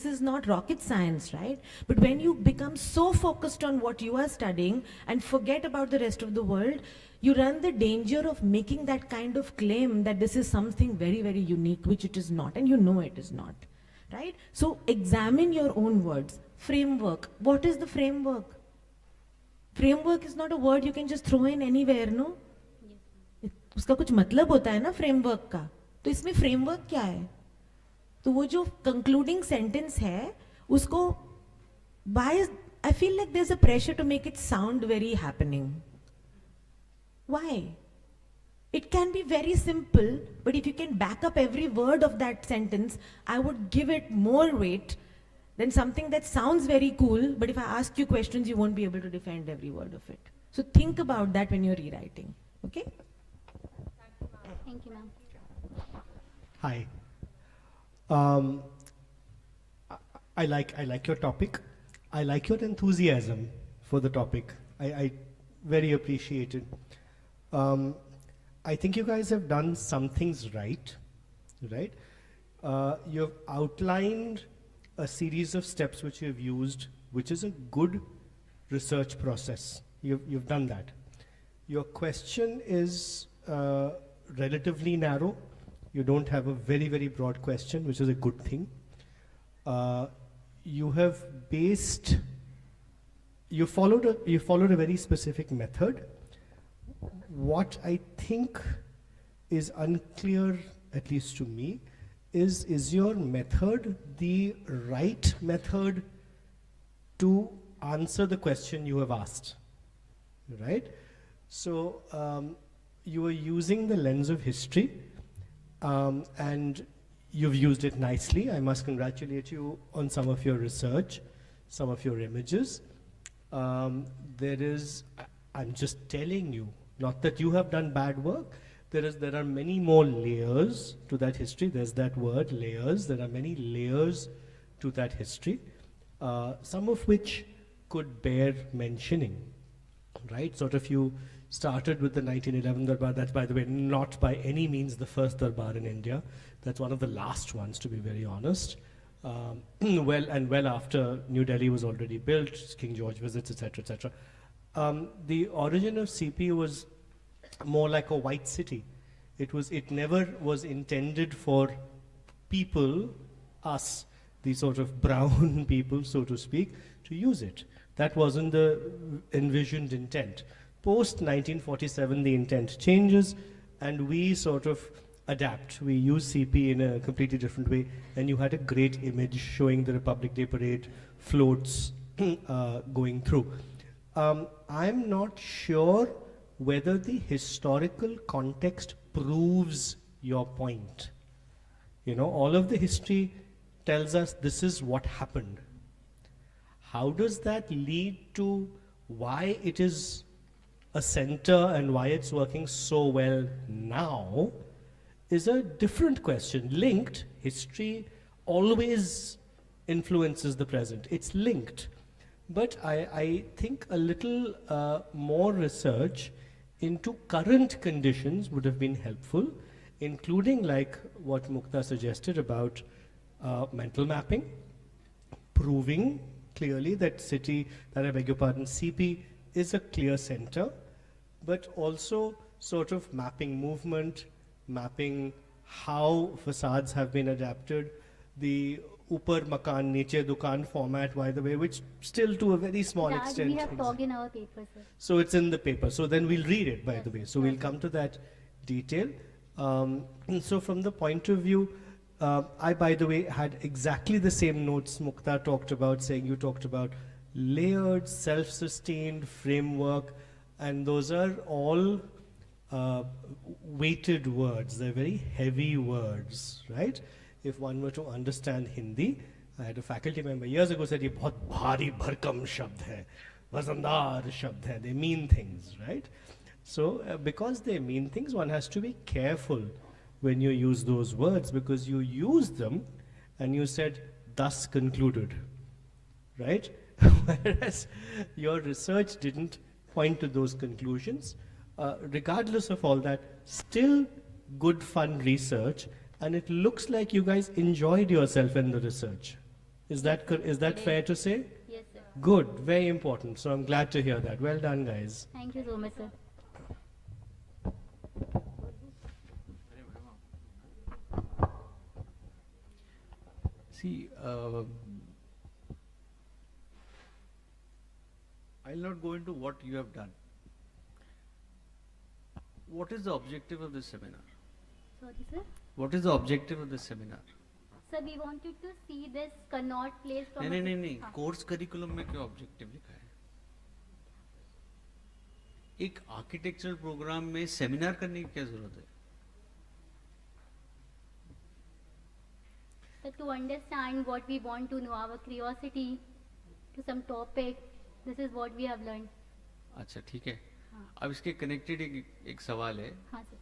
is not rocket science, right? But when you become so focused on what you are studying and forget about the rest of the world, you run the danger of making that kind of claim that this is something very, very unique, which it is not, and you know it is not, right? So examine your own words. Framework. What is the framework? Framework is not a word you can just throw in anywhere, no? Yes. उसका कुछ मतलब होता है ना framework का. तो इसमें framework क्या है? तो वो जो concluding sentence है, उसको I feel like there's a pressure to make it sound very happening. Why? It can be very simple, but if you can back up every word of that sentence, I would give it more weight than something that sounds very cool, but if I ask you questions, you won't be able to defend every word of it. So think about that when you're rewriting, okay? Thank you, ma'am. Hi. I like your topic. I like your enthusiasm for the topic. I very appreciate it. I think you guys have done some things right? You've outlined a series of steps which you've used, which is a good research process. You've done that. Your question is relatively narrow. You don't have a very, very broad question, which is a good thing. You followed a very specific method. What I think is unclear, at least to me, is your method the right method to answer the question you have asked, right? So you are using the lens of history, and you've used it nicely. I must congratulate you on some of your research, some of your images. I'm just telling you, not that you have done bad work. There are many more layers to that history. There's that word, layers. There are many layers to that history, some of which could bear mentioning, right? Sort of you started with the 1911 Darbar. That's, by the way, not by any means the first Darbar in India. That's one of the last ones, to be very honest. Well after New Delhi was already built, King George visits, etc., etc. The origin of CP was more like a white city. It never was intended for people, us, the sort of brown people, so to speak, to use it. That wasn't the envisioned intent. Post 1947, the intent changes, and we sort of adapt. We use CP in a completely different way, and you had a great image showing the Republic Day parade floats going through. I'm not sure whether the historical context proves your point. You know, all of the history tells us this is what happened. How does that lead to why it is a center and why it's working so well now is a different question. Linked, history always influences the present. It's linked. But I think a little more research into current conditions would have been helpful, including like what Mukta suggested about mental mapping, proving clearly that CP is a clear center, but also sort of mapping movement, mapping how facades have been adapted, the Upar Makan, Niche Dukan format, by the way, which still to a very small extent. We have talked in our paper, sir. So it's in the paper. So then we'll read it, by the way. So we'll come to that detail. So from the point of view, I, by the way, had exactly the same notes Mukta talked about, saying you talked about layered, self-sustained framework, and those are all weighted words. They're very heavy words, right? If one were to understand Hindi, I had a faculty member years ago said, "Ye bahut bhari bharkam shabd hai, wazandar shabd hai." They mean things, right? So because they mean things, one has to be careful when you use those words, because you use them and you said, "thus concluded," right? Whereas your research didn't point to those conclusions. Regardless of all that, still good fun research. And it looks like you guys enjoyed yourself in the research. Is that fair to say? Yes, sir. Good, very important. So I'm glad to hear that. Well done, guys. Thank you so much, sir. See, I'll not go into what you have done. What is the objective of this seminar? Sorry, sir. What is the objective of this seminar? Sir, we wanted to see this Connaught Place from नहीं course curriculum में क्या objective लिखा है? एक architectural programme में seminar करने की क्या जरूरत है? So to understand what we want to know, our curiosity to some topic, this is what we have learned. अच्छा ठीक है. अब इसके कनेक्टेड एक सवाल है. हाँ सर.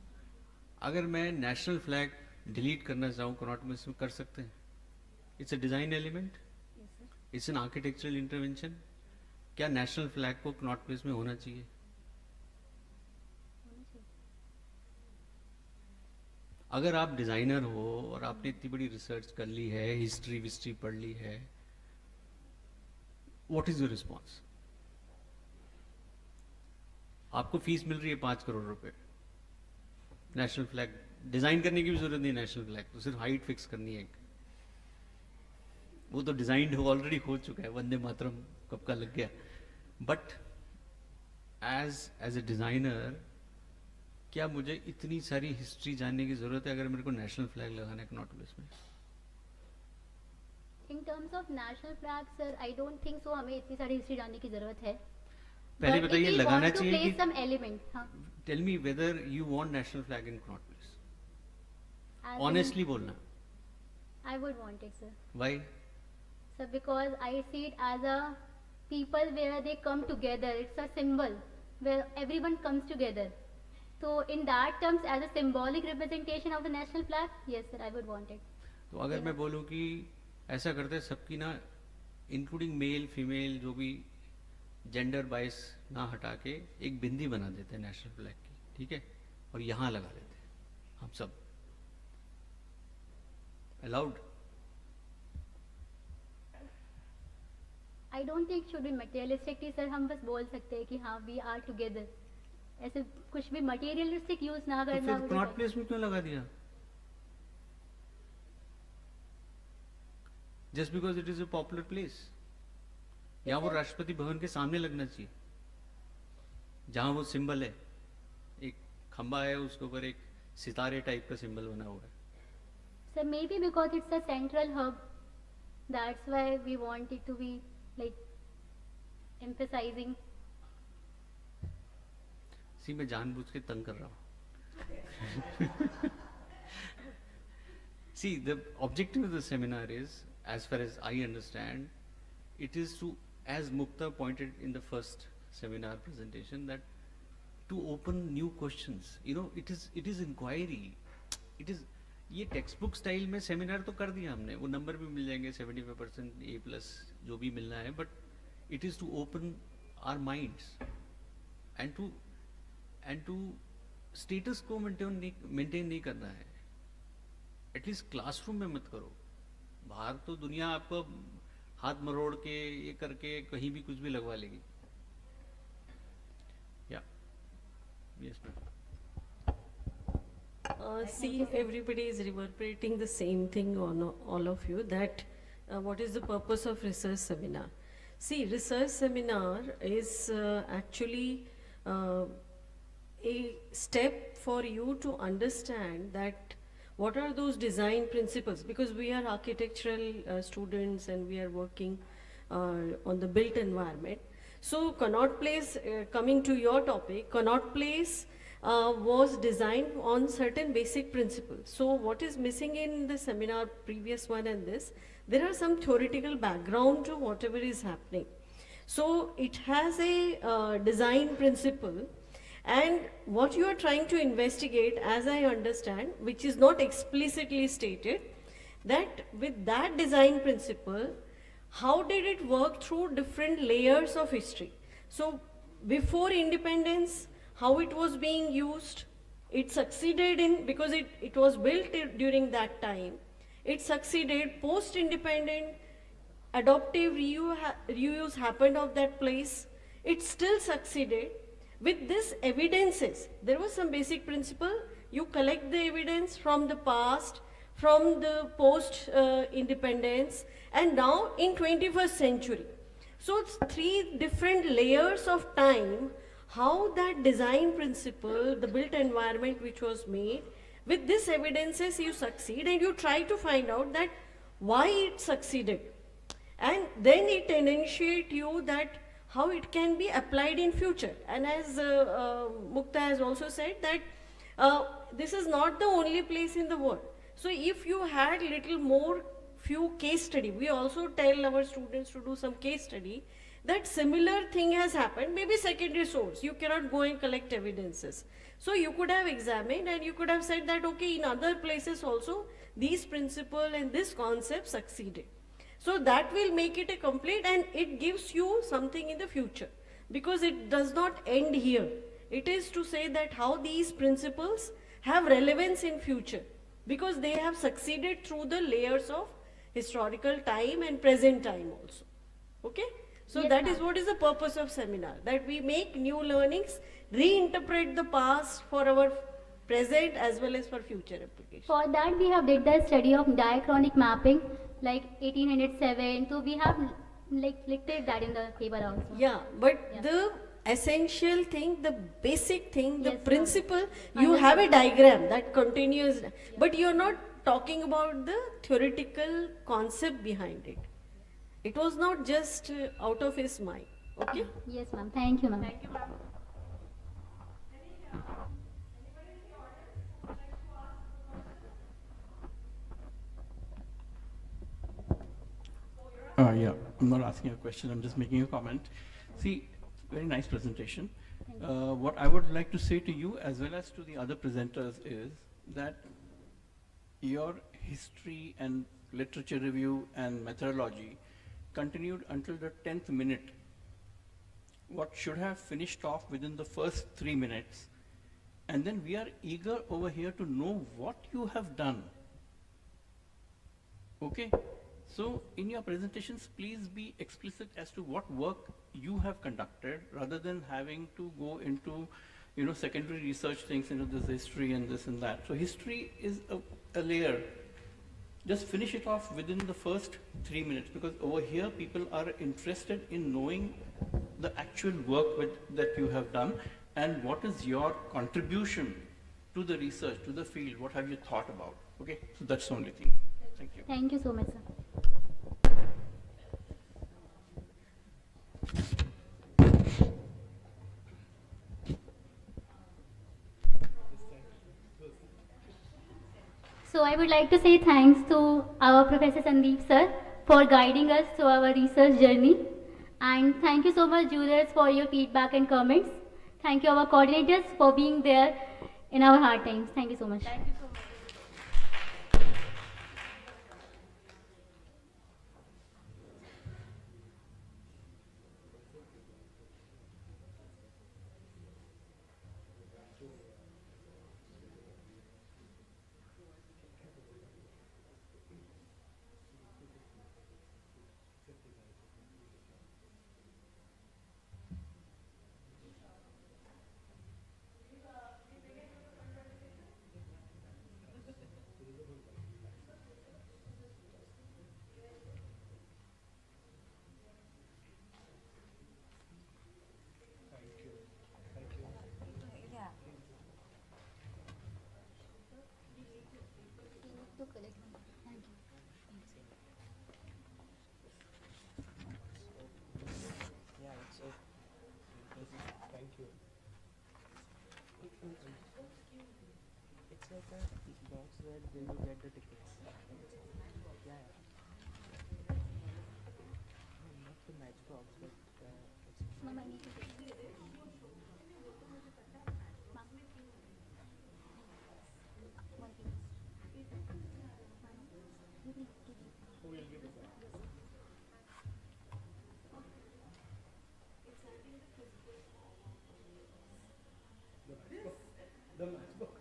अगर मैं नेशनल फ्लैग डिलीट करना चाहूँ कनॉट में इसमें कर सकते हैं? It's a design element, it's an architectural intervention. क्या नेशनल फ्लैग को कनॉट प्लेस में होना चाहिए? अगर आप डिजाइनर हो और आपने इतनी बड़ी रिसर्च कर ली है, हिस्ट्री पढ़ ली है, व्हाट इज योर रिस्पॉन्स? आपको फीस मिल रही है 5 करोड़ रुपए. नेशनल फ्लैग डिजाइन करने की भी जरूरत नहीं. नेशनल फ्लैग तो सिर्फ हाइट फिक्स करनी है. वो तो डिजाइंड ऑलरेडी हो चुका है. वंदे मातरम कब का लग गया. बट एज ए डिजाइनर क्या मुझे इतनी सारी हिस्ट्री जानने की जरूरत है अगर मेरे को नेशनल फ्लैग लगाना है कनॉट प्लेस में? In terms of national flag, sir, I don't think so. हमें इतनी सारी हिस्ट्री जानने की जरूरत है. पहले But बताइए if we लगाना want to चाहिए place कि some element, हाँ. Tell me whether you want national flag in Connaught Place. I honestly बोलना. I would want it, sir. Why? Sir, because I see it as a people where they come together. It's a symbol where everyone comes together. So in that terms, as a symbolic representation of the national flag, yes, sir, I would want it. तो अगर मैं बोलूँ कि ऐसा करते हैं सबकी ना इंक्लूडिंग मेल फीमेल जो भी जेंडर बाइस ना हटा के एक बिंदी बना देते हैं नेशनल फ्लैग की, ठीक है, और यहाँ लगा देते हैं हम सब. Allowed? I don't think should be materialistic, sir. हम बस बोल सकते हैं कि हाँ we are together. ऐसे कुछ भी materialistic use ना तो करना. फिर कनॉट प्लेस में क्यों लगा दिया? Just because it is a popular place. यहाँ वो राष्ट्रपति भवन के सामने लगना चाहिए जहां वो सिंबल है, एक खंबा है उसके ऊपर एक सितारे टाइप का सिंबल बना हुआ है. Sir, maybe because it's a central hub, that's why we want it to be like emphasizing. सी मैं जानबूझ के तंग कर रहा हूँ. See, the objective of the seminar is, as far as I understand, it is to, as Mukta pointed in the first seminar presentation, that to open new questions. You know, it is inquiry. It is ये text book style में seminar तो कर दिया हमने, वो number भी मिल जाएंगे 75% A+ जो भी मिलना है, but it is to open our minds and to status quo maintain नहीं करना है. एटलीस्ट क्लासरूम में मत करो. बाहर तो दुनिया आपको हाथ मरोड़ के ये करके कहीं भी कुछ भी लगवा लेगी. या yes ma'am. See, everybody is reverberating the same thing on all of you, that what is the purpose of research seminar? See, research seminar is actually a step for you to understand that what are those design principles, because we are architectural students and we are working on the built environment. So Connaught Place, coming to your topic, Connaught Place was designed on certain basic principles. So what is missing in the seminar, previous one and this, there are some theoretical background to whatever is happening. So it has a design principle, and what you are trying to investigate, as I understand, which is not explicitly stated, that with that design principle, how did it work through different layers of history? So before independence, how it was being used, it succeeded in, because it was built during that time, it succeeded. Post-independent, adoptive reuse happened of that place, it still succeeded. With this evidences, there was some basic principle, you collect the evidence from the past, from the post-independence, and now in 21st century. So it's 3 different layers of time, how that design principle, the built environment which was made, with this evidences you succeed, and you try to find out that why it succeeded. And then it initiate you that how it can be applied in future. And as Mukta has also said that this is not the only place in the world. So if you had little more few case study, we also tell our students to do some case study, that similar thing has happened, maybe secondary source, you cannot go and collect evidences. So you could have examined and you could have said that, okay, in other places also, these principle and this concept succeeded. So that will make it a complete, and it gives you something in the future, because it does not end here. It is to say that how these principles have relevance in future, because they have succeeded through the layers of historical time and present time also. Okay? So Yes, that is ma'am. what is the purpose of seminar, that we make new learnings, reinterpret the past for our present as well as for future application. For that we have did the study of diachronic mapping like 1807. So we have like listed that in the paper also. Yeah, but Yeah. the essential thing, the basic thing, the Yes, ma'am. principle, you have a diagram that continues, but you're not talking about the theoretical concept behind it. It was not just out of his mind. Okay? Yes, ma'am. Thank you, ma'am. Thank you, ma'am. Yeah, I'm not asking a question, I'm just making a comment. See, very nice presentation. What I would like to say to you as well as to the other presenters is that your history and literature review and methodology continued until the 10th minute. What should have finished off within the first 3 minutes. And then we are eager over here to know what you have done. Okay? So in your presentations, please be explicit as to what work you have conducted rather than having to go into, secondary research things into this history and this and that. So history is a layer. Just finish it off within the first 3 minutes, because over here people are interested in knowing the actual work that you have done and what is your contribution to the research, to the field, what have you thought about. Okay, so that's the only thing. Thank you. Thank you so much, sir. So I would like to say thanks to our Professor Sandeep sir for guiding us through our research journey. And thank you so much, jurors, for your feedback and comments. Thank you, our coordinators, for being there in our hard times. Thank you so much. Thank you so much. It's like a box where you get the tickets. Yeah. Not the matchbox, but it's. Ma'am, I need to take this. Ma'am. One piece. Who will give it back? The matchbox.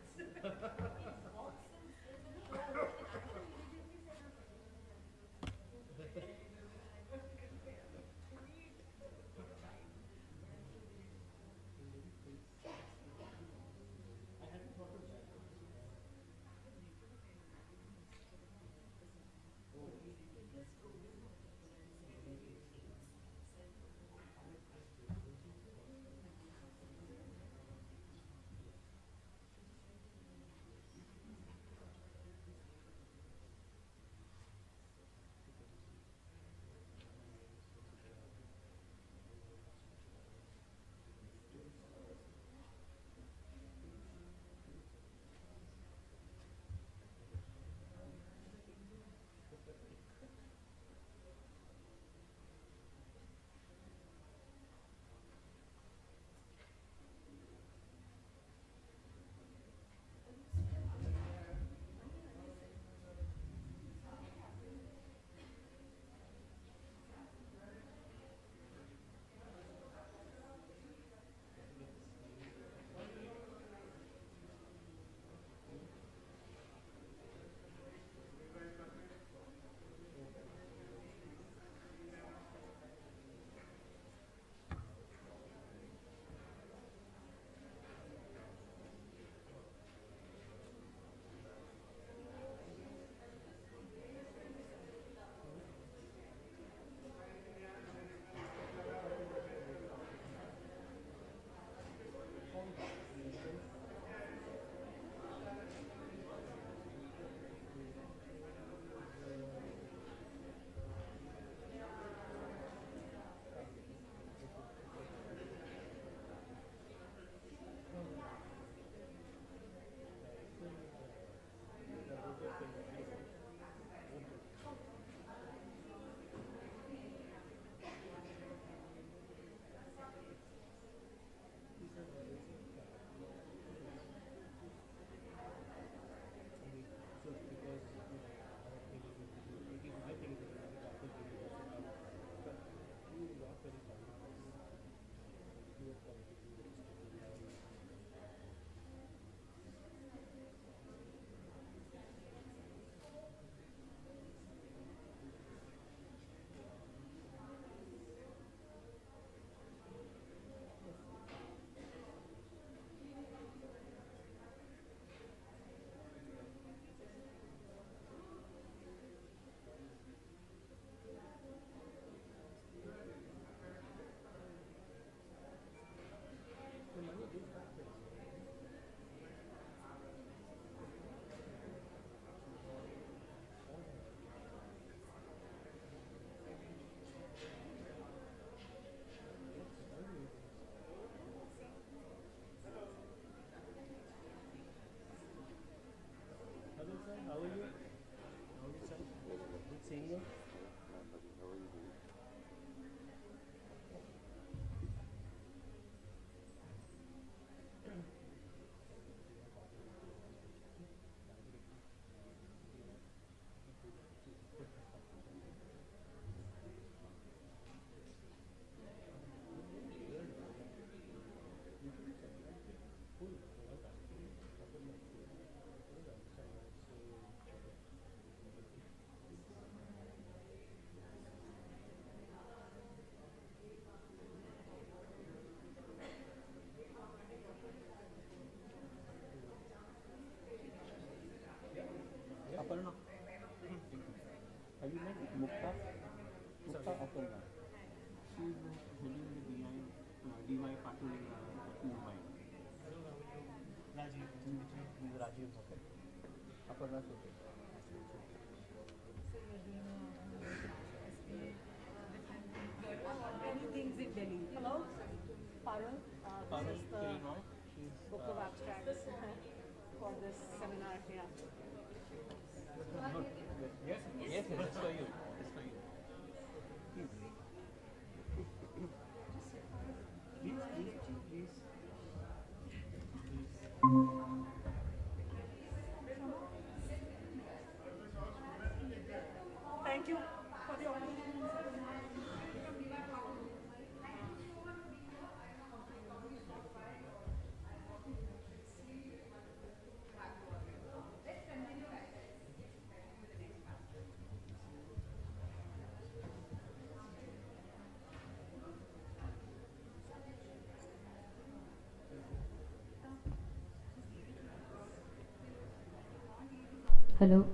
Aparna. Have you met Mukta? Mukta Aparna. She is heading the DY Patul in Mumbai. Rajiv. He is Rajiv. Okay. Aparna Sote. Many things in Delhi. Hello, Parul. Parul This is the Kirinoy. She is book of abstracts for this seminar here. good. Yes, yes, it's for you. It's for you. Please. Thank you for the opportunity. Hello.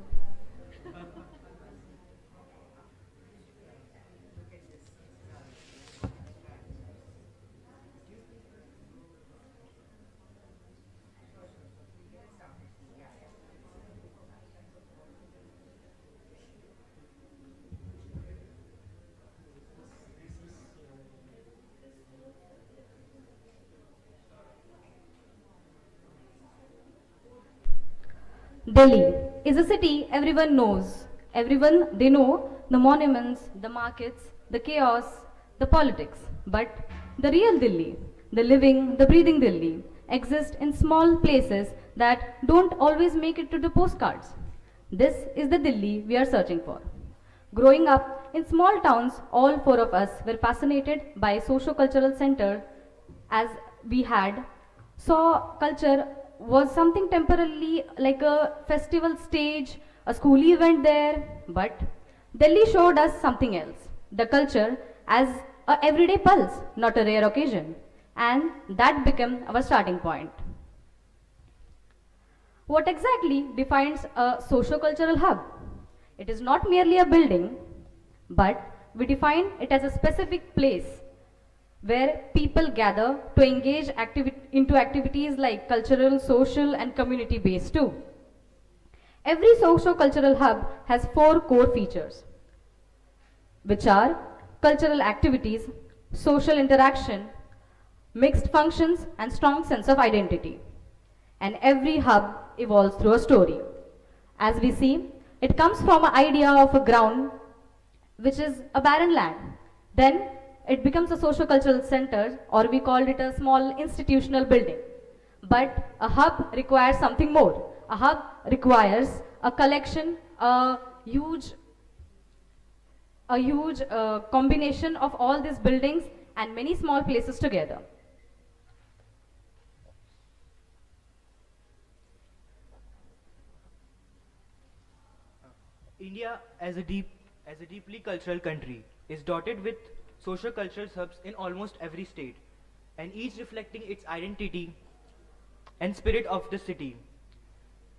Delhi is a city everyone knows. Everyone, they know the monuments, the markets, the chaos, the politics. But the real Delhi, the living, the breathing Delhi, exists in small places that don't always make it to the postcards. This is the Delhi we are searching for. Growing up in small towns, all four of us were fascinated by socio-cultural center as we had saw culture was something temporarily like a festival stage, a school event there, but Delhi showed us something else, the culture as a everyday pulse, not a rare occasion, and that became our starting point. What exactly defines a socio-cultural hub? It is not merely a building, but we define it as a specific place where people gather to engage into activities like cultural, social, and community based too. Every socio-cultural hub has four core features, which are cultural activities, social interaction, mixed functions, and strong sense of identity. And every hub evolves through a story. As we see, it comes from an idea of a ground which is a barren land. Then it becomes a socio-cultural center, or we called it a small institutional building. But a hub requires something more. A hub requires a collection, a huge combination of all these buildings and many small places together. India, as a deeply cultural country, is dotted with social cultural hubs in almost every state, and each reflecting its identity and spirit of the city.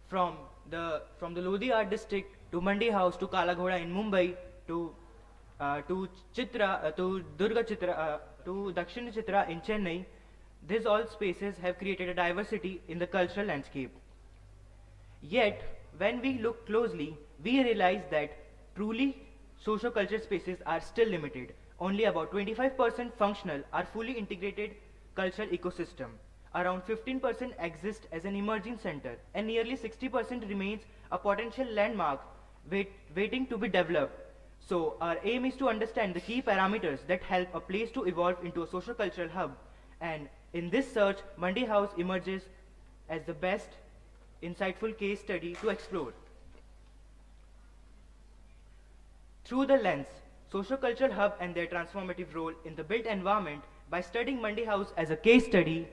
From the Lodi Art District to Mandi House to Kala Ghoda in Mumbai to Chitra to Durga Chitra to Dakshin Chitra in Chennai, these all spaces have created a diversity in the cultural landscape. Yet, when we look closely, we realize that truly socio-cultural spaces are still limited. Only about 25% functional are fully integrated cultural ecosystem. Around 15% exist as an emerging center, and nearly 60% remains a potential landmark waiting to be developed. So our aim is to understand the key parameters that help a place to evolve into a social cultural hub. And in this search, Mandi House emerges as the best insightful case study to explore. Through the lens, socio-cultural hub and their transformative role in the built environment, by studying Mandi House as a case study,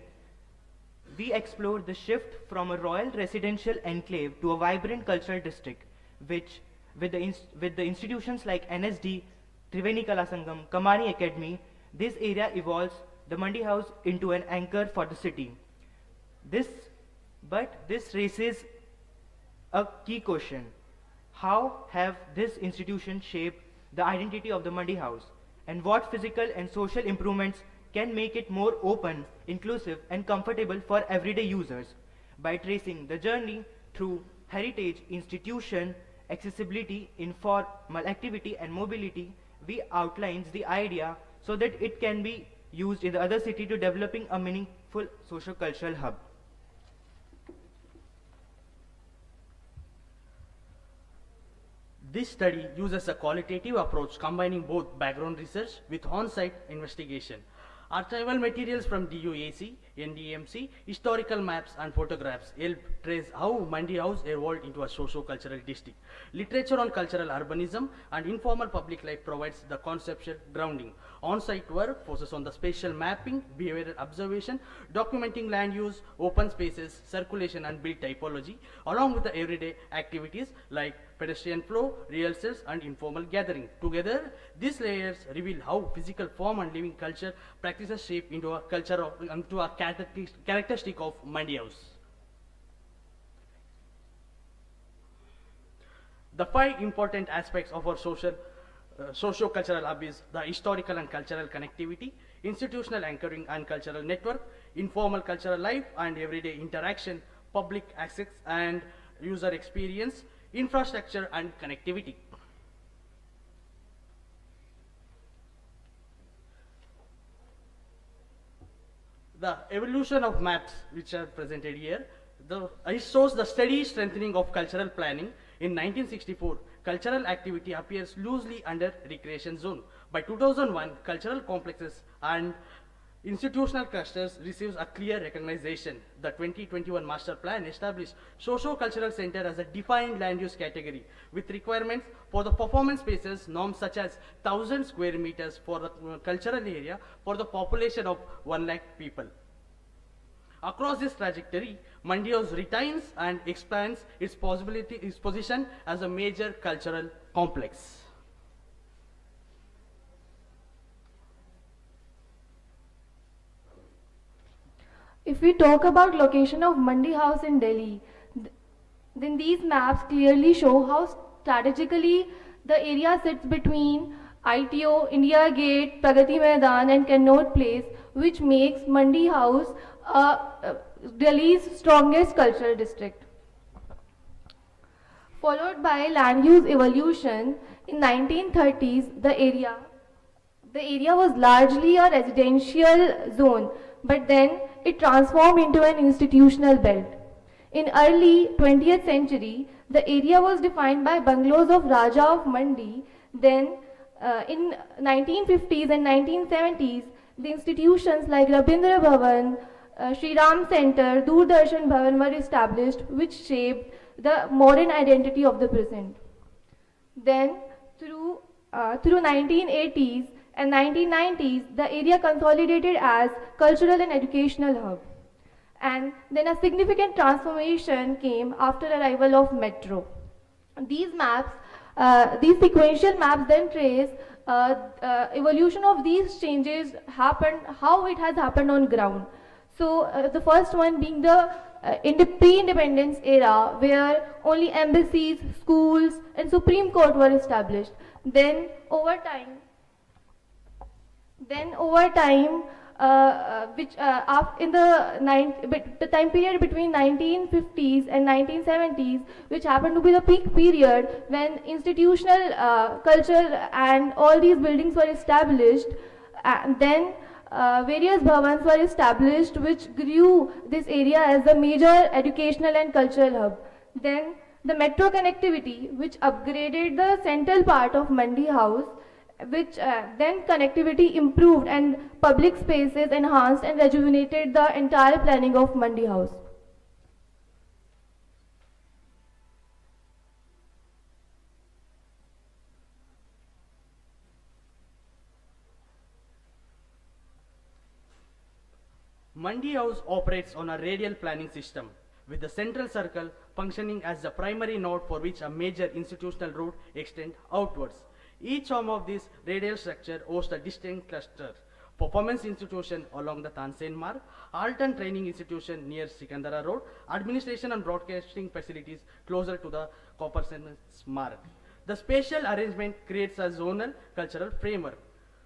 we explore the shift from a royal residential enclave to a vibrant cultural district, which, with the institutions like NSD, Triveni Kala Sangam, Kamani Academy, this area evolves the Mandi House into an anchor for the city. This raises a key question. How have this institution shaped the identity of the Mandi House? And what physical and social improvements can make it more open, inclusive, and comfortable for everyday users? By tracing the journey through heritage, institution, accessibility, informal activity, and mobility, we outlines the idea so that it can be used in the other city to developing a meaningful socio-cultural hub. This study uses a qualitative approach combining both background research with on-site investigation. Archival materials from DUAC, NDMC, historical maps and photographs help trace how Mandi House evolved into a socio-cultural district. Literature on cultural urbanism and informal public life provides the conceptual grounding. On-site work focuses on the spatial mapping, behavioral observation, documenting land use, open spaces, circulation and built typology, along with the everyday activities like pedestrian flow, rehearsals and informal gathering. Together, these layers reveal how physical form and living culture practices shape into a characteristic of Mandi House. The 5 important aspects of our socio-cultural hub is the historical and cultural connectivity, institutional anchoring and cultural network, informal cultural life and everyday interaction, public access and user experience, infrastructure and connectivity. The evolution of maps which are presented here, it shows the steady strengthening of cultural planning. In 1964, cultural activity appears loosely under recreation zone. By 2001, cultural complexes and institutional clusters receives a clear recognition. The 2021 master plan established socio-cultural center as a defined land use category with requirements for the performance spaces, norms such as 1,000 square meters for the cultural area for the population of 1 lakh people. Across this trajectory, Mandi House retains and expands its position as a major cultural complex. If we talk about location of Mandi House in Delhi, then these maps clearly show how strategically the area sits between ITO, India Gate, Pragati Maidan and Connaught Place, which makes Mandi House Delhi's strongest cultural district. Followed by land use evolution, in 1930s the area was largely a residential zone, but then it transformed into an institutional belt. In early 20th century, the area was defined by bungalows of Raja of Mandi. Then in 1950s and 1970s, the institutions like Rabindra Bhavan, Shri Ram Center, Doordarshan Bhavan were established, which shaped the modern identity of the present. Then through 1980s and 1990s, the area consolidated as cultural and educational hub. And then a significant transformation came after arrival of metro. These maps, these sequential maps then trace evolution of these changes happened, how it has happened on ground. So the first one being the pre-independence era, where only embassies, schools and Supreme Court were established. Then over time, in the time period between 1950s and 1970s, which happened to be the peak period when institutional culture and all these buildings were established, then various bhavans were established, which grew this area as a major educational and cultural hub. Then The metro connectivity, which upgraded the central part of Mandi House, which then connectivity improved and public spaces enhanced and rejuvenated the entire planning of Mandi House. Mandi House operates on a radial planning system, with the central circle functioning as the primary node for which a major institutional route extends outwards. Each arm of this radial structure hosts a distinct cluster. Performance institution along the Tansen Marg, art and training institution near Sikandara Road, administration and broadcasting facilities closer to the Copperson's Marg. The spatial arrangement creates a zonal cultural framework,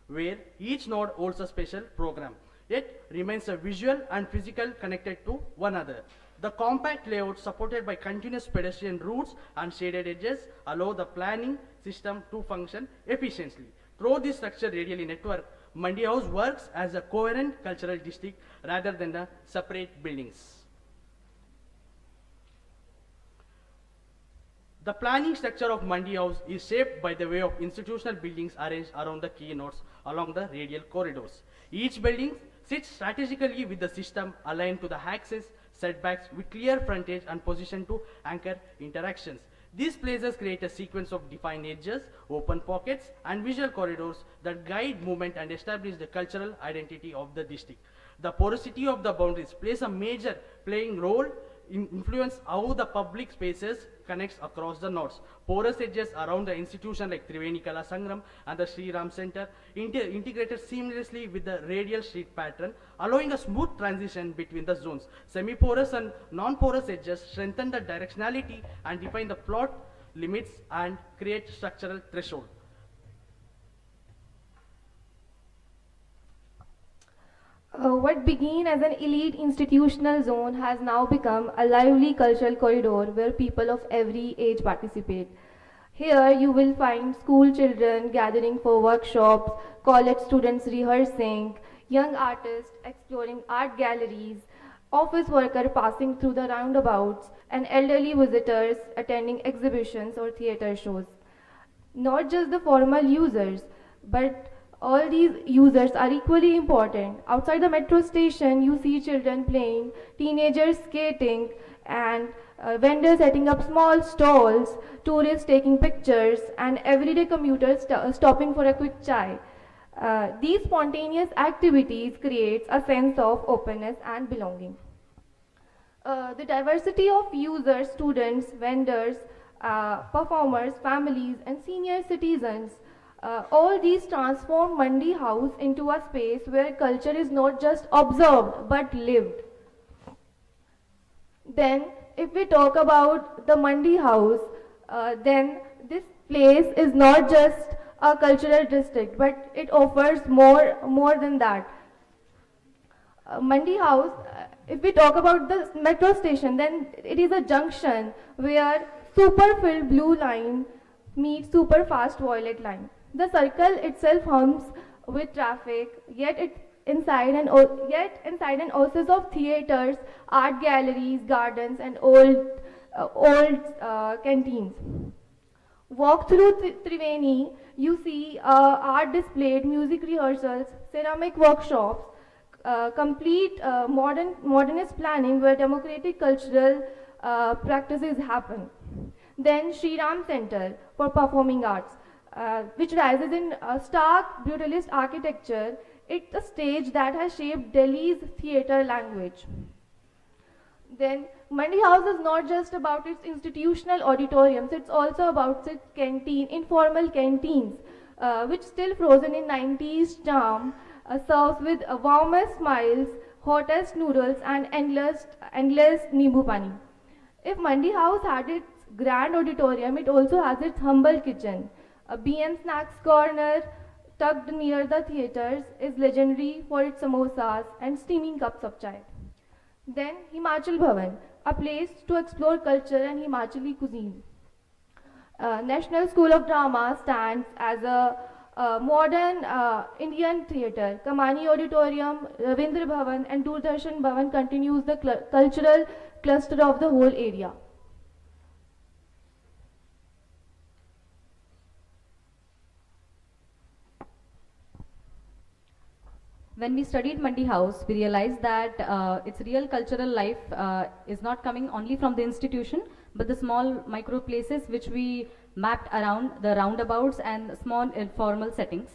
where each node holds a special program, yet remains a visual and physical connected to one another. The compact layout supported by continuous pedestrian routes and shaded edges allow the planning system to function efficiently. Through this structured radial network, Mandi House works as a coherent cultural district rather than the separate buildings. The planning structure of Mandi House is shaped by the way of institutional buildings arranged around the key nodes along the radial corridors. Each building sits strategically with the system aligned to the axis, setbacks with clear frontage and position to anchor interactions. These places create a sequence of defined edges, open pockets, and visual corridors that guide movement and establish the cultural identity of the district. The porosity of the boundaries plays a major role in influence how the public spaces connects across the nodes. Porous edges around the institution like Triveni Kala Sangram and the Sri Ram Center integrated seamlessly with the radial street pattern, allowing a smooth transition between the zones. Semi-porous and non-porous edges strengthen the directionality and define the plot limits and create structural threshold. What began as an elite institutional zone has now become a lively cultural corridor where people of every age participate. Here you will find school children gathering for workshops, college students rehearsing, young artists exploring art galleries, office workers passing through the roundabouts, and elderly visitors attending exhibitions or theater shows. Not just the formal users, but all these users are equally important. Outside the metro station, you see children playing, teenagers skating, and vendors setting up small stalls, tourists taking pictures, and everyday commuters stopping for a quick chai. These spontaneous activities create a sense of openness and belonging. The diversity of users, students, vendors, performers, families, and senior citizens, all these transform Mandi House into a space where culture is not just observed but lived. Then, if we talk about the Mandi House, then this place is not just a cultural district, but it offers more than that. Mandi House, if we talk about the metro station, then it is a junction where super filled blue line meets super fast violet line. The circle itself hums with traffic, yet inside an oasis of theaters, art galleries, gardens, and old canteens. Walk through Triveni, you see art displayed, music rehearsals, ceramic workshops, complete modernist planning where democratic cultural practices happen. Then Sri Ram Center for Performing Arts, which rises in stark brutalist architecture. It's a stage that has shaped Delhi's theatre language. Then Mandi House is not just about its institutional auditoriums, it's also about its informal canteens, which still frozen in 90s charm, serves with warmest smiles, hottest noodles, and endless nimbu pani. If Mandi House had its grand auditorium, it also has its humble kitchen. A BM Snacks corner tucked near the theatres is legendary for its samosas and steaming cups of chai. Then Himachal Bhavan, a place to explore culture and Himachali cuisine. National School of Drama stands as a modern Indian theatre. Kamani Auditorium, Ravindra Bhavan, and Doordarshan Bhavan continues the cultural cluster of the whole area. when we studied Mandi House, we realized that its real cultural life is not coming only from the institution, but the small micro places which we mapped around the roundabouts and small informal settings,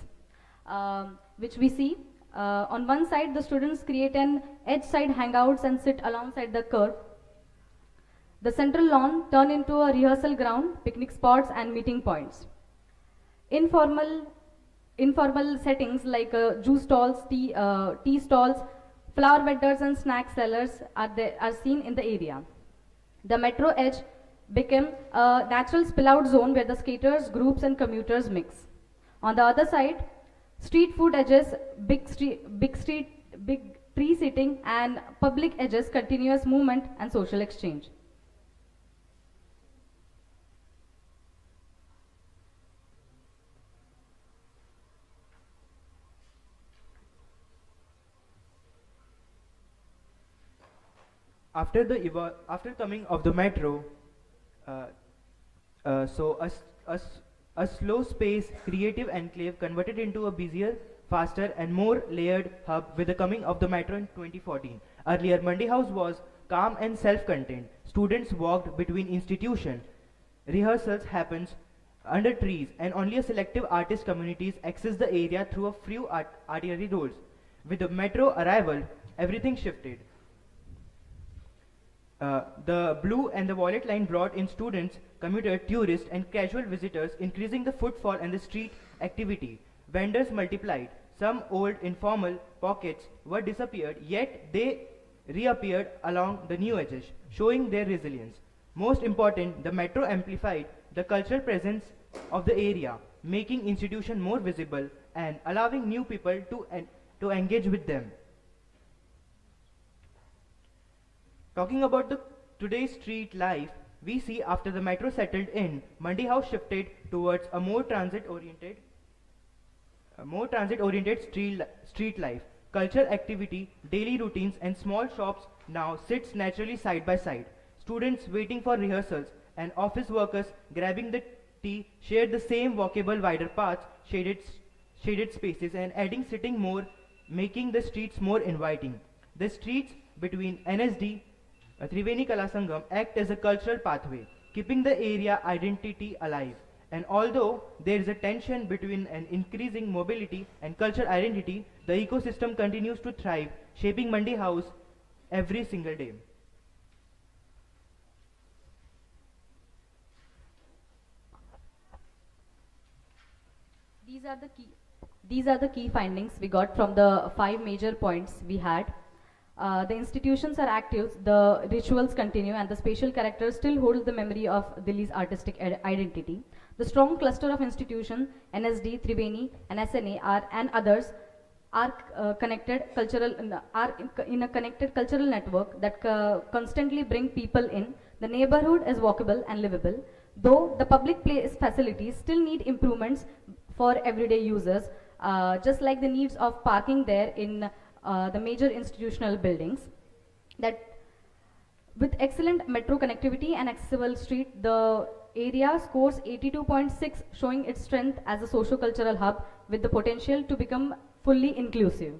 which we see. On one side, the students create an edge-side hangouts and sit alongside the curb. The central lawn turn into a rehearsal ground, picnic spots and meeting points. Informal settings like juice stalls, tea stalls, flower vendors and snack sellers are seen in the area. The metro edge became a natural spill-out zone where the skaters, groups and commuters mix. On the other side, street food edges, big tree sitting and public edges, continuous movement and social exchange. After coming of the metro, so a slow space, creative enclave converted into a busier, faster and more layered hub with the coming of the metro in 2014. Earlier, Mandi House was calm and self-contained. Students walked between institutions. Rehearsals happens under trees and only a selective artist communities access the area through a few artillery roads. With the metro arrival, everything shifted. The blue and the violet line brought in students, commuters, tourists and casual visitors, increasing the footfall and the street activity. Vendors multiplied. Some old informal pockets were disappeared, yet they reappeared along the new edges, showing their resilience. Most important, the metro amplified the cultural presence of the area, making institution more visible and allowing new people to engage with them. Talking about today's street life, we see after the metro settled in, Mandi House shifted towards a more transit-oriented street life. Cultural activity, daily routines and small shops now sits naturally side by side. Students waiting for rehearsals and office workers grabbing the tea share the same walkable wider paths, shaded spaces and adding sitting more, making the streets more inviting. The streets between NSD Triveni Kala Sangam act as a cultural pathway, keeping the area identity alive. And although there is a tension between an increasing mobility and cultural identity, the ecosystem continues to thrive, shaping Mandi House every single day. These are the key findings we got from the 5 major points we had. The institutions are active, the rituals continue, and the spatial character still holds the memory of Delhi's artistic identity. The strong cluster of institutions, NSD, Triveni, and SNA and others are in a connected cultural network that constantly bring people in. The neighborhood is walkable and livable, though the public place facilities still need improvements for everyday users, just like the needs of parking there in the major institutional buildings. That with excellent metro connectivity and accessible street, the area scores 82.6, showing its strength as a socio-cultural hub with the potential to become fully inclusive.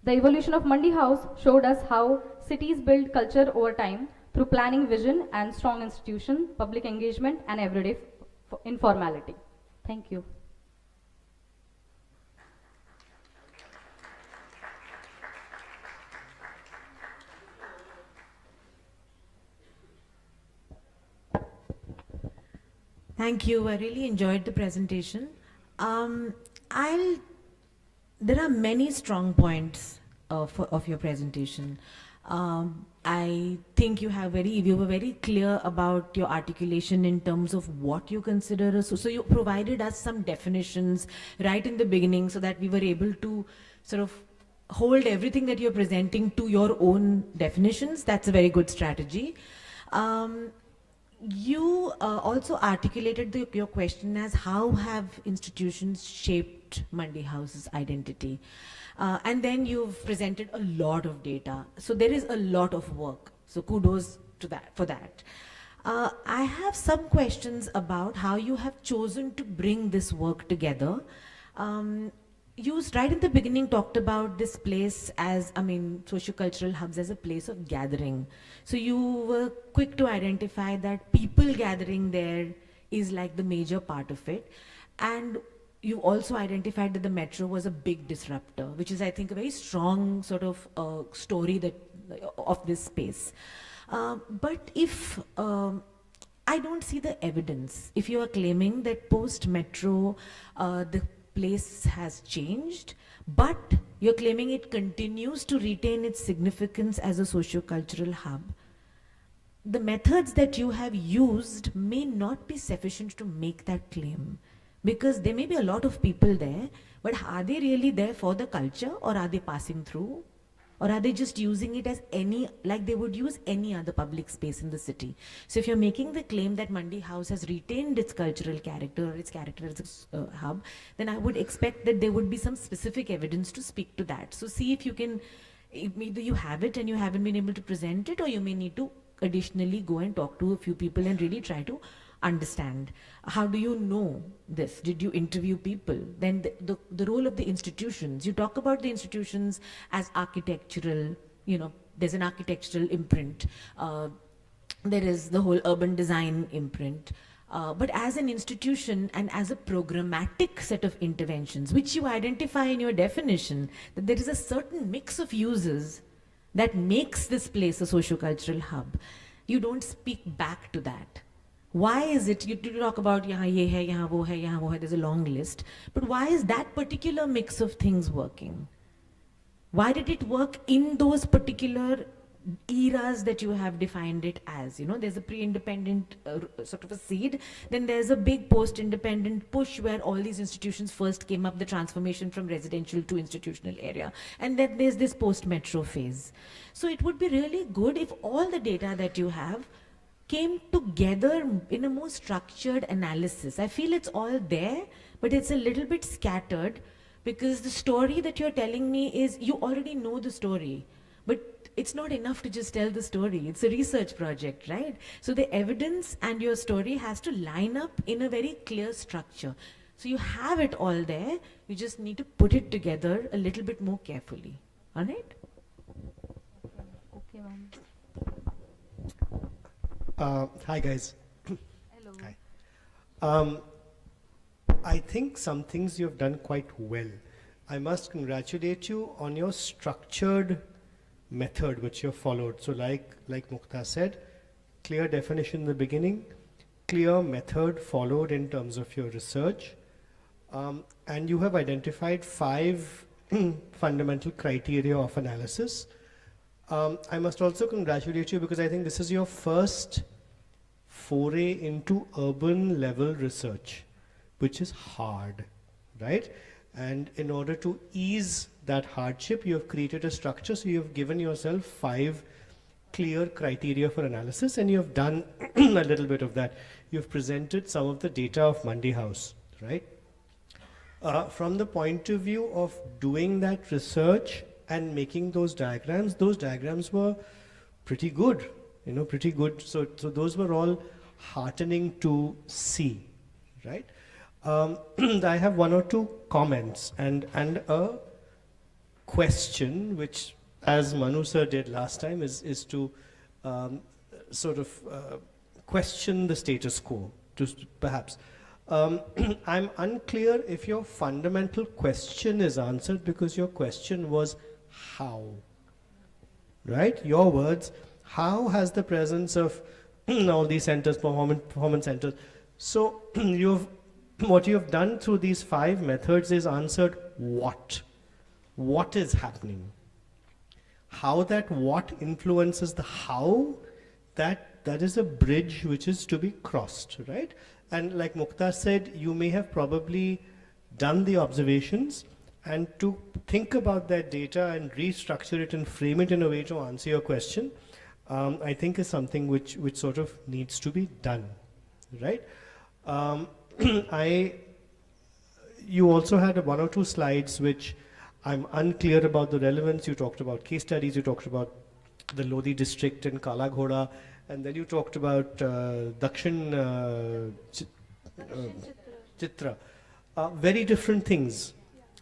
The evolution of Mandi House showed us how cities build culture over time through planning vision and strong institution, public engagement and everyday informality. Thank you. Thank you. I really enjoyed the presentation. There are many strong points of your presentation. I think you were very clear about your articulation in terms of what you consider so you provided us some definitions right in the beginning so that we were able to sort of hold everything that you're presenting to your own definitions. That's a very good strategy. You also articulated your question as how have institutions shaped Mandi House's identity? And then you've presented a lot of data. So there is a lot of work. So kudos to for that. I have some questions about how you have chosen to bring this work together. you right in the beginning talked about this place as, I mean, sociocultural hubs as a place of gathering. So you were quick to identify that people gathering there is like the major part of it. And you also identified that the metro was a big disruptor, which is, I think, a very strong sort of story that of this space. But if I don't see the evidence, if you are claiming that post-metro, the place has changed, but you're claiming it continues to retain its significance as a socio-cultural hub, the methods that you have used may not be sufficient to make that claim. Because there may be a lot of people there, but are they really there for the culture, or are they passing through? Or are they just using it as like they would use any other public space in the city? So if you're making the claim that Mandi House has retained its cultural character or its character as a hub, then I would expect that there would be some specific evidence to speak to that. So see if you can, either you have it and you haven't been able to present it, or you may need to additionally go and talk to a few people and really try to understand. How do you know this? Did you interview people? Then the role of the institutions. You talk about the institutions as architectural, you know, there's an architectural imprint. There is the whole urban design imprint. But as an institution and as a programmatic set of interventions, which you identify in your definition, that there is a certain mix of uses that makes this place a socio-cultural hub, you don't speak back to that. Why is it, you talk about yahan ye hai, yahan wo hai, there's a long list, but why is that particular mix of things working? Why did it work in those particular eras that you have defined it as? You know, there's a pre-independent sort of a seed, then there's a big post-independent push where all these institutions first came up, the transformation from residential to institutional area, and then there's this post-metro phase. So it would be really good if all the data that you have came together in a more structured analysis. I feel it's all there, but it's a little bit scattered, because the story that you're telling me is, you already know the story, but it's not enough to just tell the story. It's a research project, right? So the evidence and your story has to line up in a very clear structure. So you have it all there, you just need to put it together a little bit more carefully. All right? Okay, ma'am. Hi guys. Hello. Hi. I think some things you've done quite well. I must congratulate you on your structured method which you've followed. So like Mukta said, clear definition in the beginning, clear method followed in terms of your research, and you have identified 5 fundamental criteria of analysis. I must also congratulate you, because I think this is your first foray into urban level research, which is hard, right? And in order to ease that hardship, you have created a structure. So you have given yourself 5 clear criteria for analysis, and you have done a little bit of that. You've presented some of the data of Mandi House, right? From the point of view of doing that research and making those diagrams were pretty good, you know, pretty good. So those were all heartening to see, right? I have 1 or 2 comments and a question, which, as Manu sir did last time, is to sort of question the status quo, perhaps. I'm unclear if your fundamental question is answered, because your question was how, right? Your words, how has the presence of all these centers, performance centers, so what you have done through these 5 methods is answered what is happening, how that what influences the how, that is a bridge which is to be crossed, right? And like Mukta said, you may have probably done the observations, and to think about that data and restructure it and frame it in a way to answer your question, I think is something which sort of needs to be done, right? You also had 1 or 2 slides which I'm unclear about the relevance. You talked about case studies, you talked about the Lodi district and Kala Ghoda, and then you talked about Dakshin Chitra. Very different things.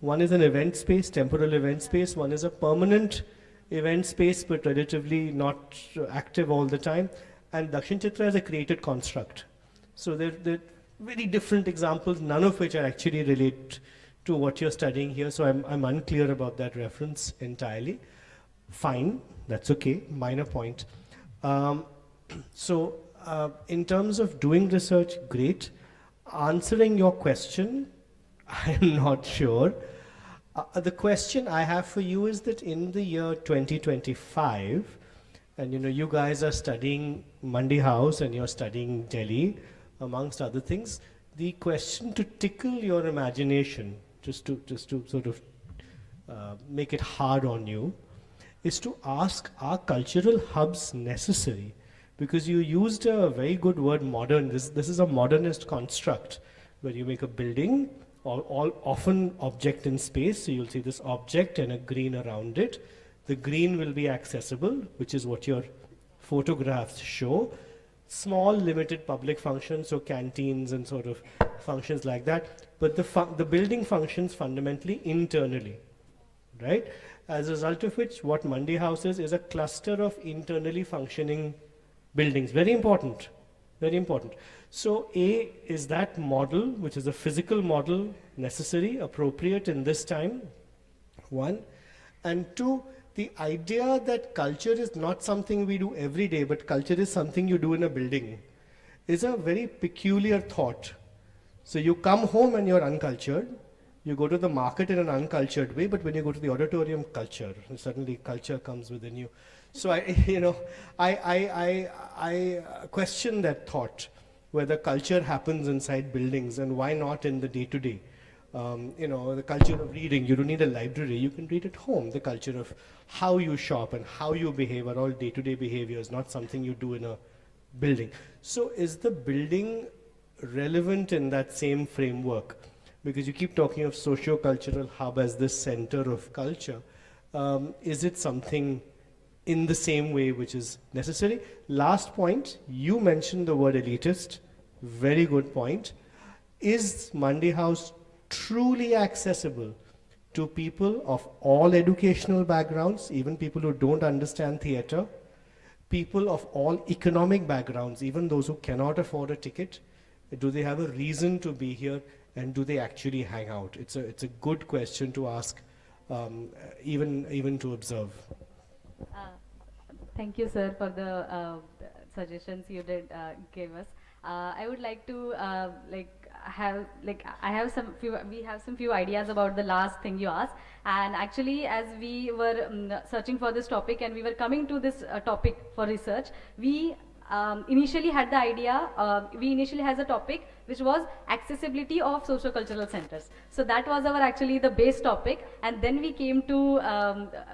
One is an event space, temporal event space. One is a permanent event space, but relatively not active all the time. And Dakshin Chitra is a created construct. So they're very different examples, none of which are actually relate to what you're studying here. So I'm unclear about that reference entirely. Fine, that's okay, minor point. In terms of doing research, great. Answering your question, I'm not sure. The question I have for you is that in the year 2025, and you guys are studying Mandi House and you're studying Delhi, amongst other things, the question to tickle your imagination, just to sort of make it hard on you, is to ask, are cultural hubs necessary? Because you used a very good word, modern. This is a modernist construct where you make a building, all often object in space. So you'll see this object and a green around it. The green will be accessible, which is what your photographs show. Small limited public functions, so canteens and sort of functions like that. But the building functions fundamentally internally, right? As a result of which, what Mandi House is a cluster of internally functioning buildings. Very important, very important. So A, is that model, which is a physical model, necessary, appropriate in this time? One. And two, the idea that culture is not something we do every day, but culture is something you do in a building, is a very peculiar thought. So you come home and you're uncultured, you go to the market in an uncultured way, but when you go to the auditorium, culture, suddenly culture comes within you. So I question that thought, whether culture happens inside buildings and why not in the day-to-day. The culture of reading, you don't need a library, you can read at home. The culture of how you shop and how you behave are all day-to-day behaviors, not something you do in a building. So is the building relevant in that same framework? Because you keep talking of socio-cultural hub as the center of culture. Is it something in the same way which is necessary? Last point, you mentioned the word elitist, very good point. Is Mandi House truly accessible to people of all educational backgrounds, even people who don't understand theatre, people of all economic backgrounds, even those who cannot afford a ticket? Do they have a reason to be here, and do they actually hang out? It's a good question to ask, even to observe. Thank you, sir, for the suggestions you did give us. I would like to we have some few ideas about the last thing you asked. And actually, as we were searching for this topic and we were coming to this topic for research, we initially had the idea, we initially had a topic which was accessibility of socio-cultural centers. So that was our actually the base topic, and then we came to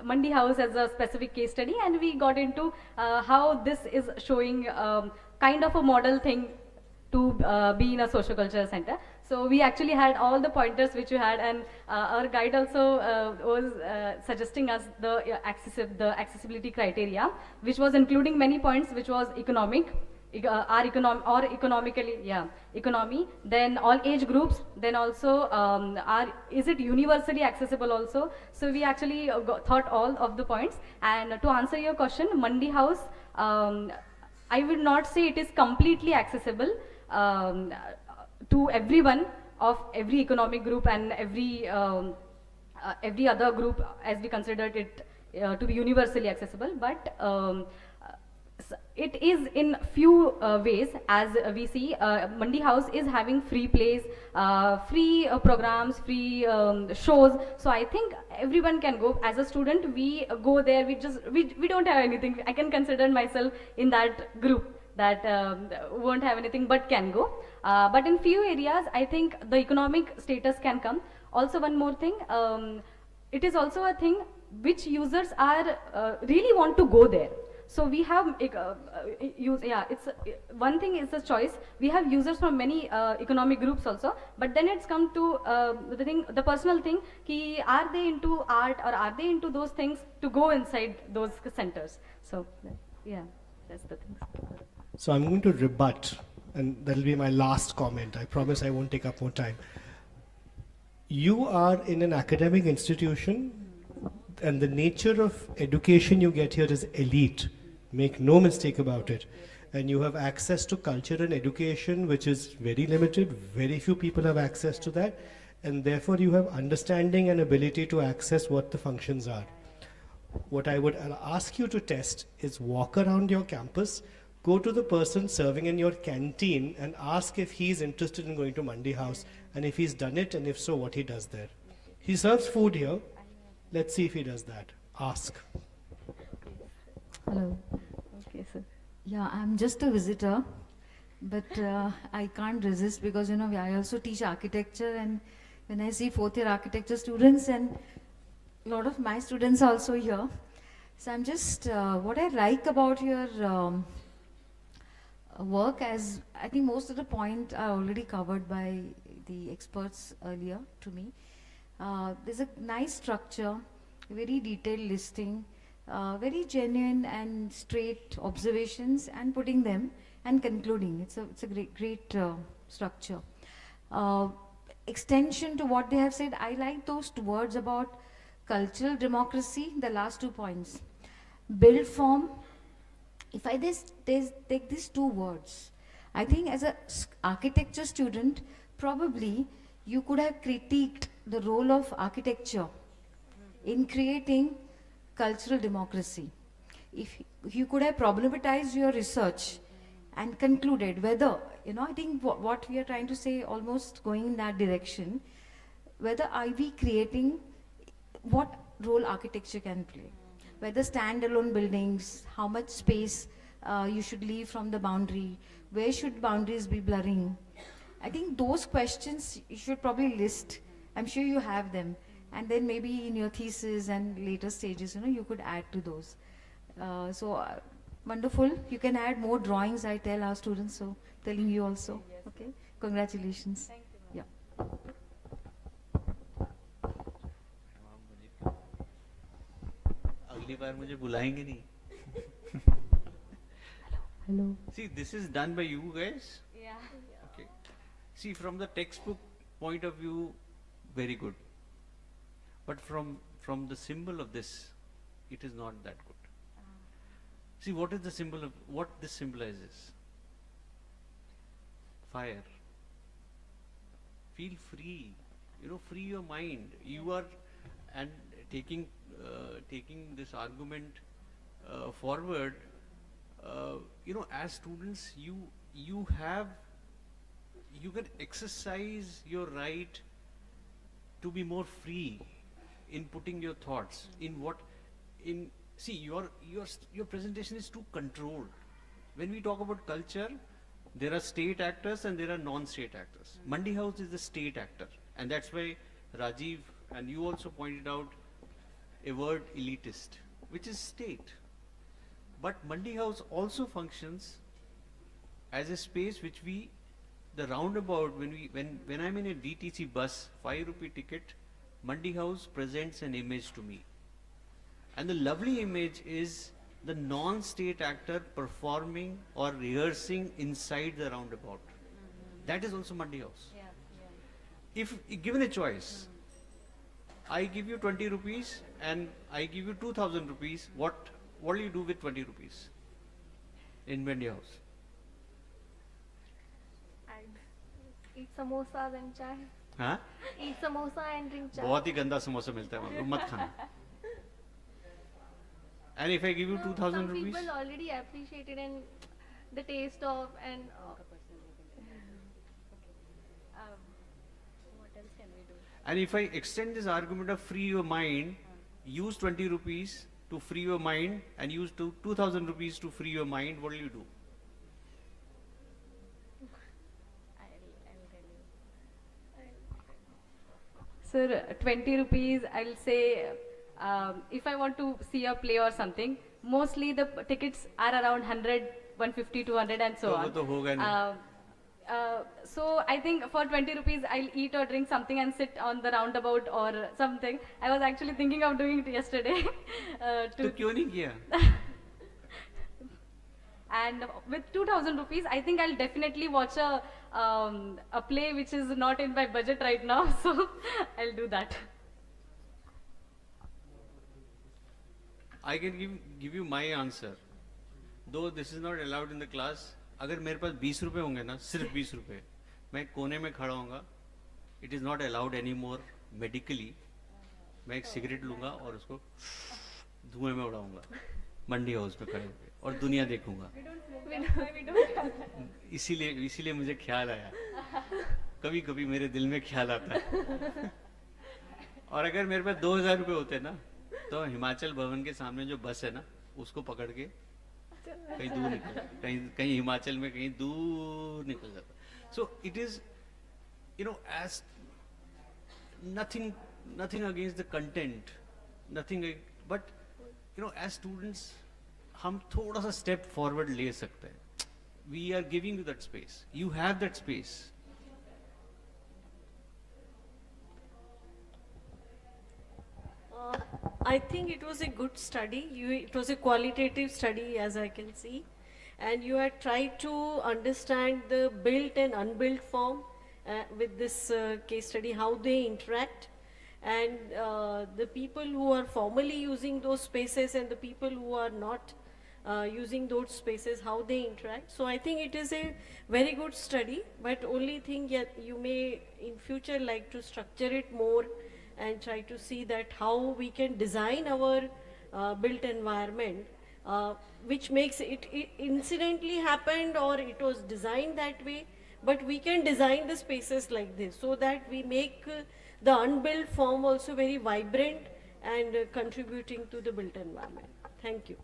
Mandi House as a specific case study, and we got into how this is showing kind of a model thing to be in a socio-cultural center. So we actually had all the pointers which you had, and our guide also was suggesting us the accessibility criteria, which was including many points, which was economic, economy, then all age groups, then also is it universally accessible also. So we actually thought all of the points. And to answer your question, Mandi House, I would not say it is completely accessible to everyone of every economic group and every other group, as we considered it to be universally accessible, but it is in few ways. As we see, Mandi House is having free plays, free programs, free shows. So I think everyone can go. As a student, we go there, we don't have anything. I can consider myself in that group that won't have anything but can go. But in few areas, I think the economic status can come. Also, one more thing, it is also a thing which users are really want to go there. So we have it's one thing is the choice. We have users from many economic groups also, but then it's come to the personal thing. Ki are they into art or are they into those things to go inside those centers? So yeah, that's the thing. So I'm going to rebut, and that'll be my last comment. I promise I won't take up more time. you are in an academic institution, and the nature of education you get here is elite. Make no mistake about it. And you have access to culture and education, which is very limited. Very few people have access to that. And therefore, you have understanding and ability to access what the functions are. What I would ask you to test is walk around your campus, go to the person serving in your canteen and ask if he's interested in going to Mandi House, and if he's done it, and if so, what he does there. He serves food here. Let's see if he does that. Ask. Hello. Okay, sir. Yeah, I'm just a visitor, but I can't resist because, you know, I also teach architecture, and when I see fourth year architecture students, and a lot of my students are also here. So I'm just, what I like about your work, as I think most of the point are already covered by the experts earlier to me. There's a nice structure, very detailed listing, very genuine and straight observations, and putting them and concluding. It's a great structure. Extension to what they have said, I like those two words about cultural democracy, the last 2 points. Build form, if I take these 2 words, I think as an architecture student, probably you could have critiqued the role of architecture in creating cultural democracy. If you could have problematized your research and concluded whether, you know, I think what we are trying to say, almost going in that direction, whether are we creating what role architecture can play, whether standalone buildings, how much space you should leave from the boundary, where should boundaries be blurring. I think those questions you should probably list. I'm sure you have them. And then maybe in your thesis and later stages, you know, you could add to those. Wonderful. You can add more drawings, I tell our students, so telling you also. Okay. Congratulations. Thank you. Yeah. अगली बार मुझे बुलाएंगे नहीं. Hello. See, this is done by you guys. Yeah. Okay. See, from the textbook point of view, very good. But from the symbol of this, it is not that good. See, what is the symbol of what this symbolizes? Fire. Feel free. You know, free your mind. You are, and taking this argument forward. You know, as students, you can exercise your right to be more free in putting your thoughts see, your presentation is too controlled. When we talk about culture, there are state actors and there are non-state actors. Mandi House is the state actor, and that's why Rajiv and you also pointed out a word elitist, which is state. But Mandi House also functions as a space which the roundabout, when I'm in a DTC bus, 5 rupee ticket, Mandi House presents an image to me. And the lovely image is the non-state actor performing or rehearsing inside the roundabout. That is also Mandi House. Yeah. If given a choice, I give you 20 rupees and I give you 2000 rupees, what will you do with 20 rupees in Mandi House? Eat samosas and chai. हाँ? Eat samosa and drink chai. बहुत ही गंदा समोसा मिलता है वहाँ पे, मत खाना. And if I give you 2000 rupees? Some people already appreciated and the taste of and What else can we do? And if I extend this argument of free your mind, use 20 rupees to free your mind and use 2000 rupees to free your mind, what will you do? Sir, 20 rupees, I'll say, if I want to see a play or something, mostly the tickets are around 100, 150, 200 and so on. So I think for 20 rupees, I'll eat or drink something and sit on the roundabout or something. I was actually thinking of doing it yesterday. तो क्यों नहीं किया? And with 2,000 rupees, I think I'll definitely watch a play which is not in my budget right now, so I'll do that. I can give you my answer. Though this is not allowed in the class, अगर मेरे पास 20 रुपए होंगे ना, सिर्फ 20 रुपए, मैं कोने में खड़ा होऊंगा. It is not allowed anymore medically. मैं एक सिगरेट लूंगा और उसको धुएं में उड़ाऊंगा, मंडी हाउस में खड़े होकर, और दुनिया देखूंगा. इसीलिए मुझे ख्याल आया. कभी कभी मेरे दिल में ख्याल आता है. और अगर मेरे पास 2,000 रुपए होते ना, तो हिमाचल भवन के सामने जो बस है ना, उसको पकड़ के कहीं दूर निकल, कहीं हिमाचल में कहीं दूर निकल जाता. So it is, as nothing against the content, but as students हम थोड़ा सा step forward ले सकते हैं. We are giving you that space. You have that space. I think it was a good study. It was a qualitative study, as I can see. And you had tried to understand the built and unbuilt form with this case study, how they interact. And the people who are formally using those spaces and the people who are not using those spaces, how they interact. So I think it is a very good study, but only thing you may in future like to structure it more and try to see that how we can design our built environment, which makes it incidentally happened or it was designed that way, but we can design the spaces like this so that we make the unbuilt form also very vibrant and contributing to the built environment. Thank you.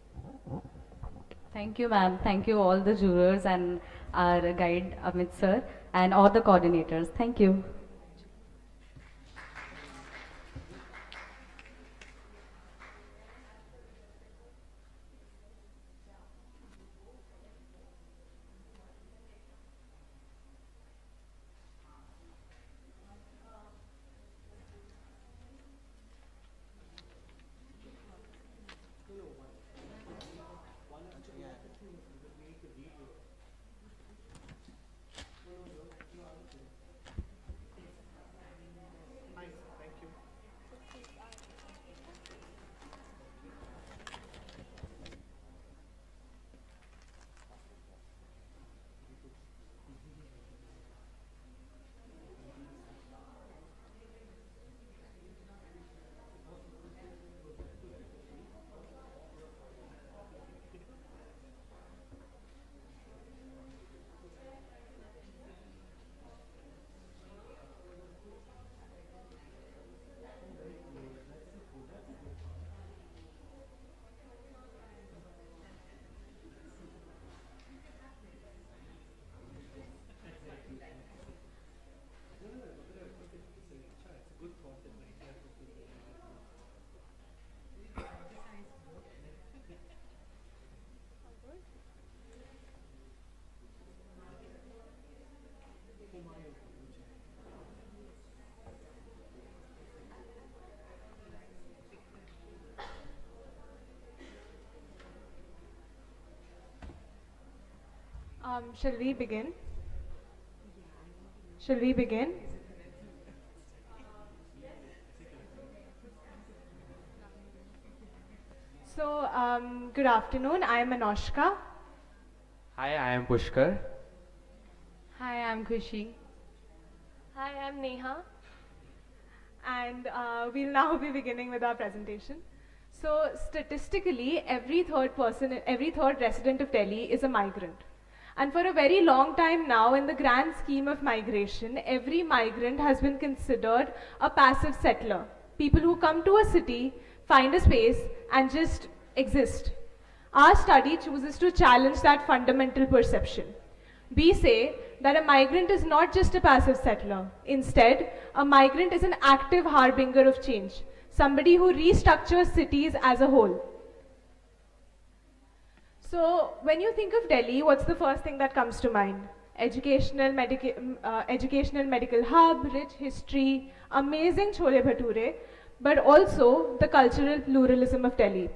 Thank you, ma'am. Thank you all the jurors and our guide Amit sir and all the coordinators. Thank you. Shall we begin? Shall we begin? So, good afternoon. I am Anoshka. Hi, I am Pushkar. Hi, I am Khushi. Hi, I'm Neha. And we'll now be beginning with our presentation. So, statistically, every third resident of Delhi is a migrant. And for a very long time now, in the grand scheme of migration, every migrant has been considered a passive settler. People who come to a city, find a space, and just exist. Our study chooses to challenge that fundamental perception. We say that a migrant is not just a passive settler. Instead, a migrant is an active harbinger of change, somebody who restructures cities as a whole. So, when you think of Delhi, what's the first thing that comes to mind? Educational medical hub, rich history, amazing chole bhature, but also the cultural pluralism of Delhi.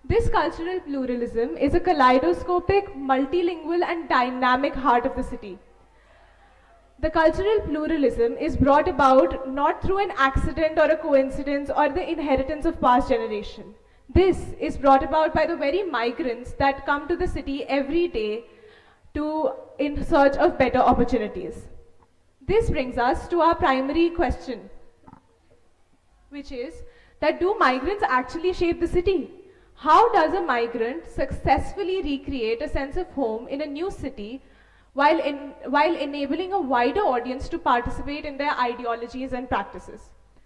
This cultural pluralism is a kaleidoscopic, multilingual and dynamic heart of the city. The cultural pluralism is brought about not through an accident or a coincidence or the inheritance of past generation. This is brought about by the very migrants that come to the city every day in search of better opportunities. This brings us to our primary question, which is that do migrants actually shape the city? How does a migrant successfully recreate a sense of home in a new city while enabling a wider audience to participate in their ideologies and practices?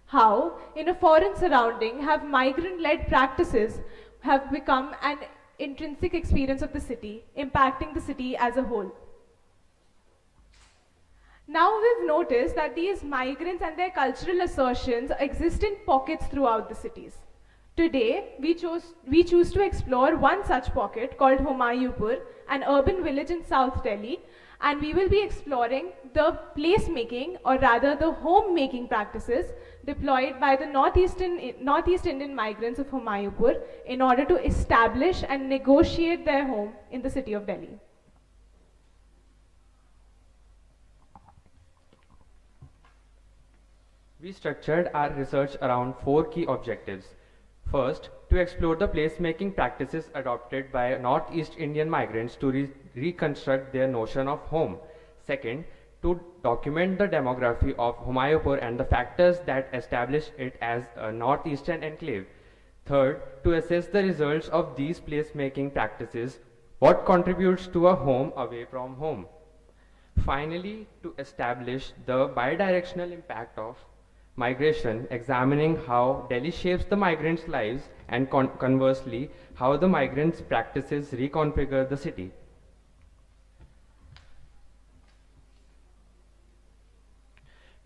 How, in a foreign surrounding, have migrant-led practices have become an intrinsic experience of the city, impacting the city as a whole? Now we've noticed that these migrants and their cultural assertions exist in pockets throughout the cities. Today, we choose to explore one such pocket called Humayunpur, an urban village in South Delhi, and we will be exploring the placemaking, or rather the homemaking practices deployed by the Northeast Indian migrants of Humayunpur in order to establish and negotiate their home in the city of Delhi. We structured our research around 4 key objectives. First, to explore the placemaking practices adopted by Northeast Indian migrants to reconstruct their notion of home. Second, to document the demography of Humayunpur and the factors that establish it as a northeastern enclave. Third, to assess the results of these placemaking practices, what contributes to a home away from home. Finally, to establish the bidirectional impact of migration, examining how Delhi shapes the migrants' lives and conversely, how the migrants' practices reconfigure the city.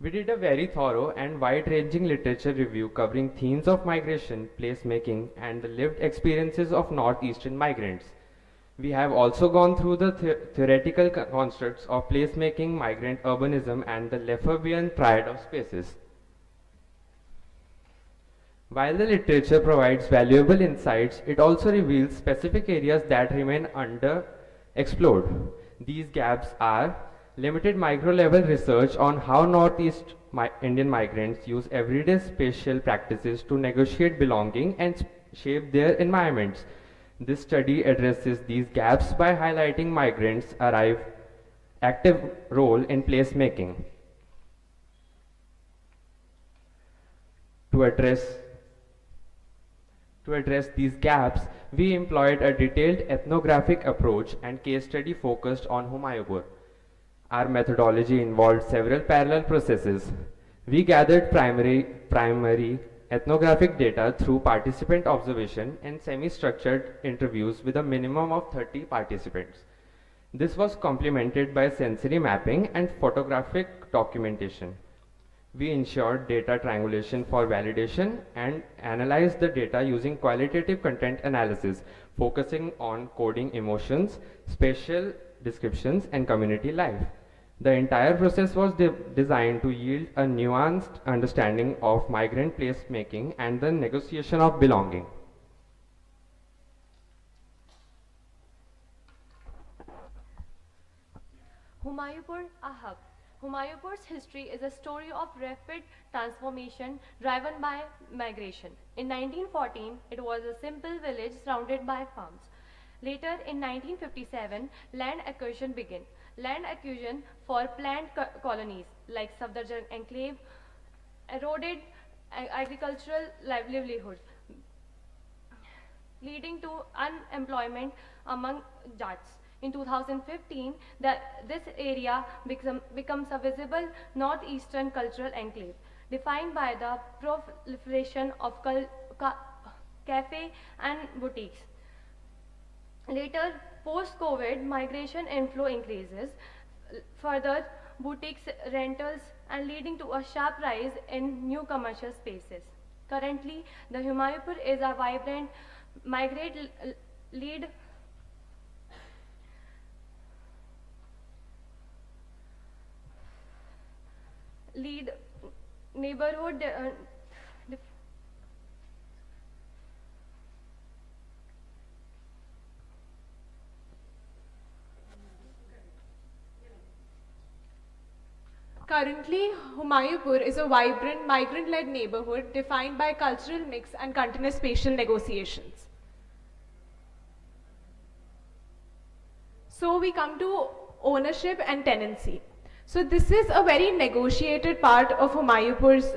We did a very thorough and wide-ranging literature review covering themes of migration, placemaking, and the lived experiences of Northeastern migrants. We have also gone through the theoretical constructs of placemaking, migrant urbanism, and the Lefebvrean triad of spaces. While the literature provides valuable insights, it also reveals specific areas that remain underexplored. These gaps are limited micro-level research on how Northeast Indian migrants use everyday spatial practices to negotiate belonging and shape their environments. This study addresses these gaps by highlighting migrants' active role in placemaking. To address these gaps, we employed a detailed ethnographic approach and case study focused on Humayunpur. Our methodology involved several parallel processes. We gathered primary ethnographic data through participant observation and semi-structured interviews with a minimum of 30 participants. This was complemented by sensory mapping and photographic documentation. We ensured data triangulation for validation and analyzed the data using qualitative content analysis, focusing on coding emotions, spatial descriptions, and community life. The entire process was designed to yield a nuanced understanding of migrant placemaking and the negotiation of belonging. Humayunpur, a hub. Humayunpur's history is a story of rapid transformation driven by migration. In 1914, it was a simple village surrounded by farms. Later, in 1957, land acquisition began. Land acquisition for planned colonies like Safdarjung Enclave eroded agricultural livelihood, leading to unemployment among Jats. In 2015, this area becomes a visible northeastern cultural enclave, defined by the proliferation of cafes and boutiques. Later, post-COVID, migration inflow increases, further boutiques, rentals, and leading to a sharp rise in new commercial spaces. Currently, the Humayunpur is a vibrant migrant lead neighborhood Currently, Humayunpur is a vibrant, migrant-led neighborhood defined by cultural mix and continuous spatial negotiations. So we come to ownership and tenancy. So this is a very negotiated part of Humayunpur's,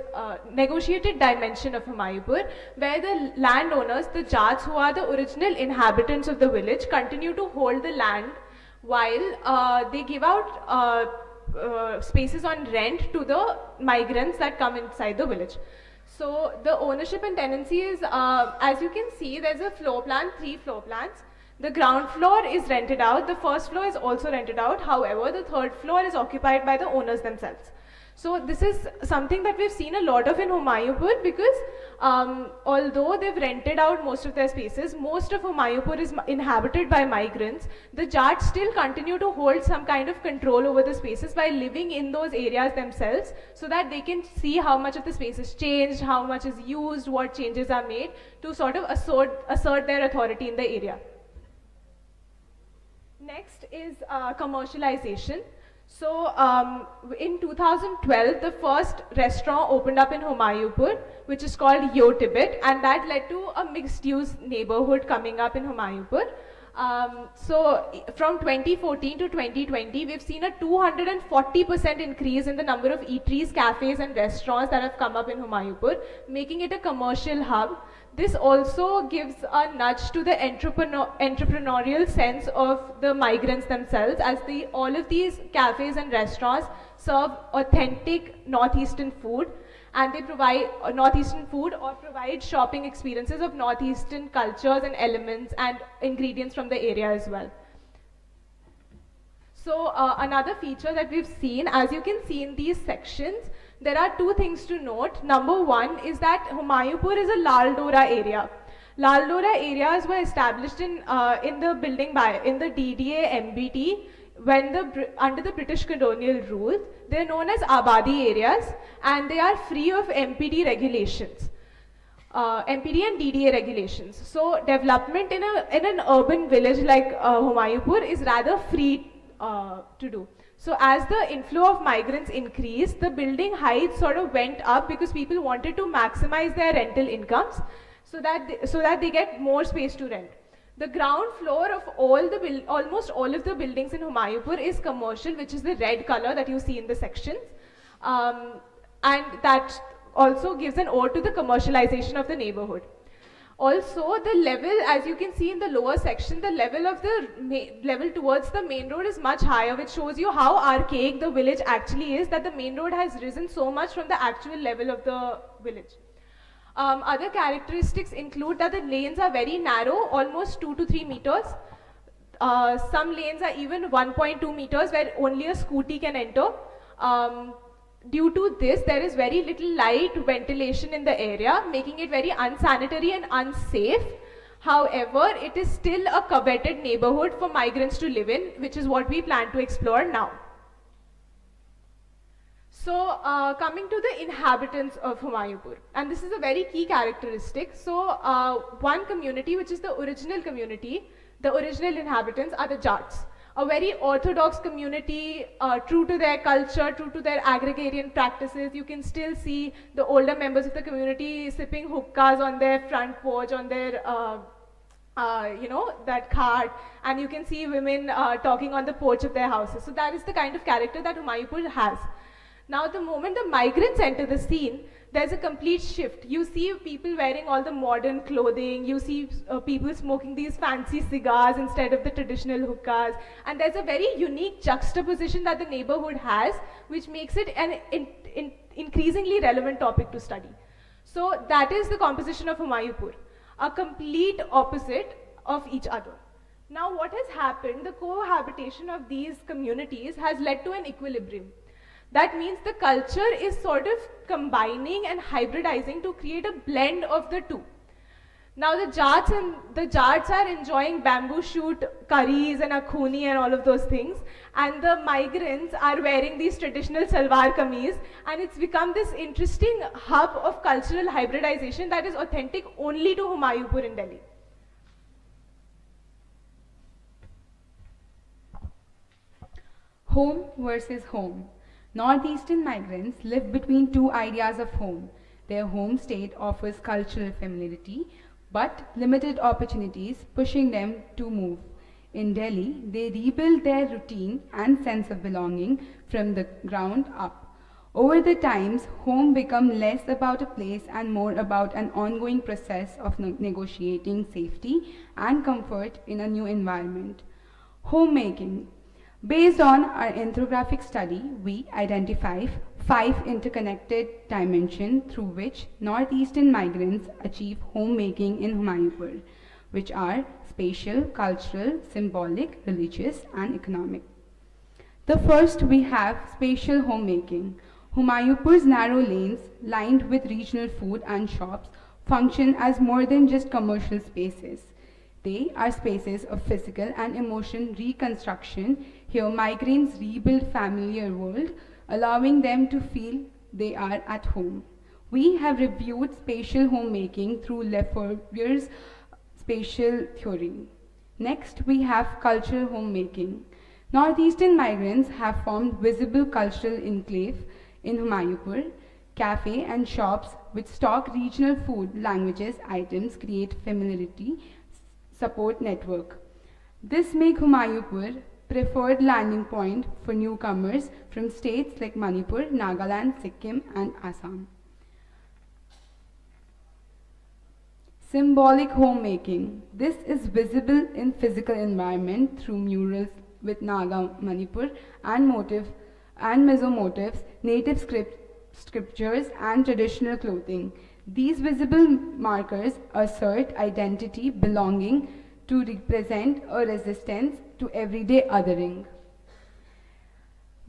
negotiated dimension of Humayunpur, where the landowners, the Jats, who are the original inhabitants of the village, continue to hold the land while they give out spaces on rent to the migrants that come inside the village. So the ownership and tenancy is, as you can see, there's a floor plan, 3 floor plans. The ground floor is rented out, the first floor is also rented out, however, the 3rd floor is occupied by the owners themselves. So this is something that we've seen a lot of in Humayunpur because although they've rented out most of their spaces, most of Humayunpur is inhabited by migrants, the Jats still continue to hold some kind of control over the spaces by living in those areas themselves so that they can see how much of the space is changed, how much is used, what changes are made to sort of assert their authority in the area. Next is commercialization. So in 2012, the first restaurant opened up in Humayunpur, which is called Yo Tibet, and that led to a mixed-use neighborhood coming up in Humayunpur. So from 2014 to 2020, we've seen a 240% increase in the number of eateries, cafes, and restaurants that have come up in Humayunpur, making it a commercial hub. This also gives a nudge to the entrepreneurial sense of the migrants themselves, as all of these cafes and restaurants serve authentic northeastern food, and they provide northeastern food or provide shopping experiences of northeastern cultures and elements and ingredients from the area as well. So another feature that we've seen, as you can see in these sections, there are 2 things to note. Number 1 is that Humayunpur is a Lal Dora area. Lal Dora areas were established in the building in the DDA MBT when under the British colonial rule. They are known as Abadi areas, and they are free of MPD regulations. MPD and DDA regulations. So development in an urban village like Humayunpur is rather free to do. So as the inflow of migrants increased, the building heights sort of went up because people wanted to maximize their rental incomes so that they get more space to rent. The ground floor of almost all of the buildings in Humayunpur is commercial, which is the red color that you see in the sections. And that also gives an ode to the commercialization of the neighborhood. Also, the level, as you can see in the lower section, the level of the level towards the main road is much higher, which shows you how archaic the village actually is, that the main road has risen so much from the actual level of the village. Other characteristics include that the lanes are very narrow, almost 2 to 3 meters. Some lanes are even 1.2 meters where only a scooty can enter. Due to this, there is very little light ventilation in the area, making it very unsanitary and unsafe. However, it is still a coveted neighborhood for migrants to live in, which is what we plan to explore now. So, coming to the inhabitants of Humayunpur, and this is a very key characteristic. So, one community, which is the original community, the original inhabitants are the Jats. A very orthodox community, true to their culture, true to their agrarian practices. You can still see the older members of the community sipping hookahs on their front porch, on their, that cart, and you can see women talking on the porch of their houses. So that is the kind of character that Humayunpur has. Now, the moment the migrants enter the scene, there's a complete shift. You see people wearing all the modern clothing, you see people smoking these fancy cigars instead of the traditional hookahs, and there's a very unique juxtaposition that the neighborhood has, which makes it an increasingly relevant topic to study. So that is the composition of Humayunpur, a complete opposite of each other. Now, what has happened, the cohabitation of these communities has led to an equilibrium. That means the culture is sort of combining and hybridizing to create a blend of the two. Now the Jats are enjoying bamboo shoot curries and akhuni and all of those things, and the migrants are wearing these traditional salwar kameez, and it's become this interesting hub of cultural hybridization that is authentic only to Humayunpur in Delhi. Home versus home. Northeastern migrants live between two ideas of home. Their home state offers cultural familiarity, but limited opportunities, pushing them to move. In Delhi, they rebuild their routine and sense of belonging from the ground up. Over the times, home become less about a place and more about an ongoing process of negotiating safety and comfort in a new environment. Homemaking. Based on our ethnographic study, we identify 5 interconnected dimensions through which Northeastern migrants achieve homemaking in Humayunpur, which are spatial, cultural, symbolic, religious, and economic. The first, we have spatial homemaking. Humayunpur's narrow lanes, lined with regional food and shops, function as more than just commercial spaces. They are spaces of physical and emotional reconstruction. Here, migrants rebuild familiar world, allowing them to feel they are at home. We have reviewed spatial homemaking through Lefort's spatial theory. Next, we have cultural homemaking. Northeastern migrants have formed visible cultural enclave in Humayunpur. Cafe and shops which stock regional food, languages, items create familiarity, support network. This makes Humayunpur preferred landing point for newcomers from states like Manipur, Nagaland, Sikkim, and Assam. Symbolic homemaking. This is visible in physical environment through murals with Naga, Manipur, and Mizo motifs, native scriptures, and traditional clothing. These visible markers assert identity, belonging to represent a resistance to everyday othering.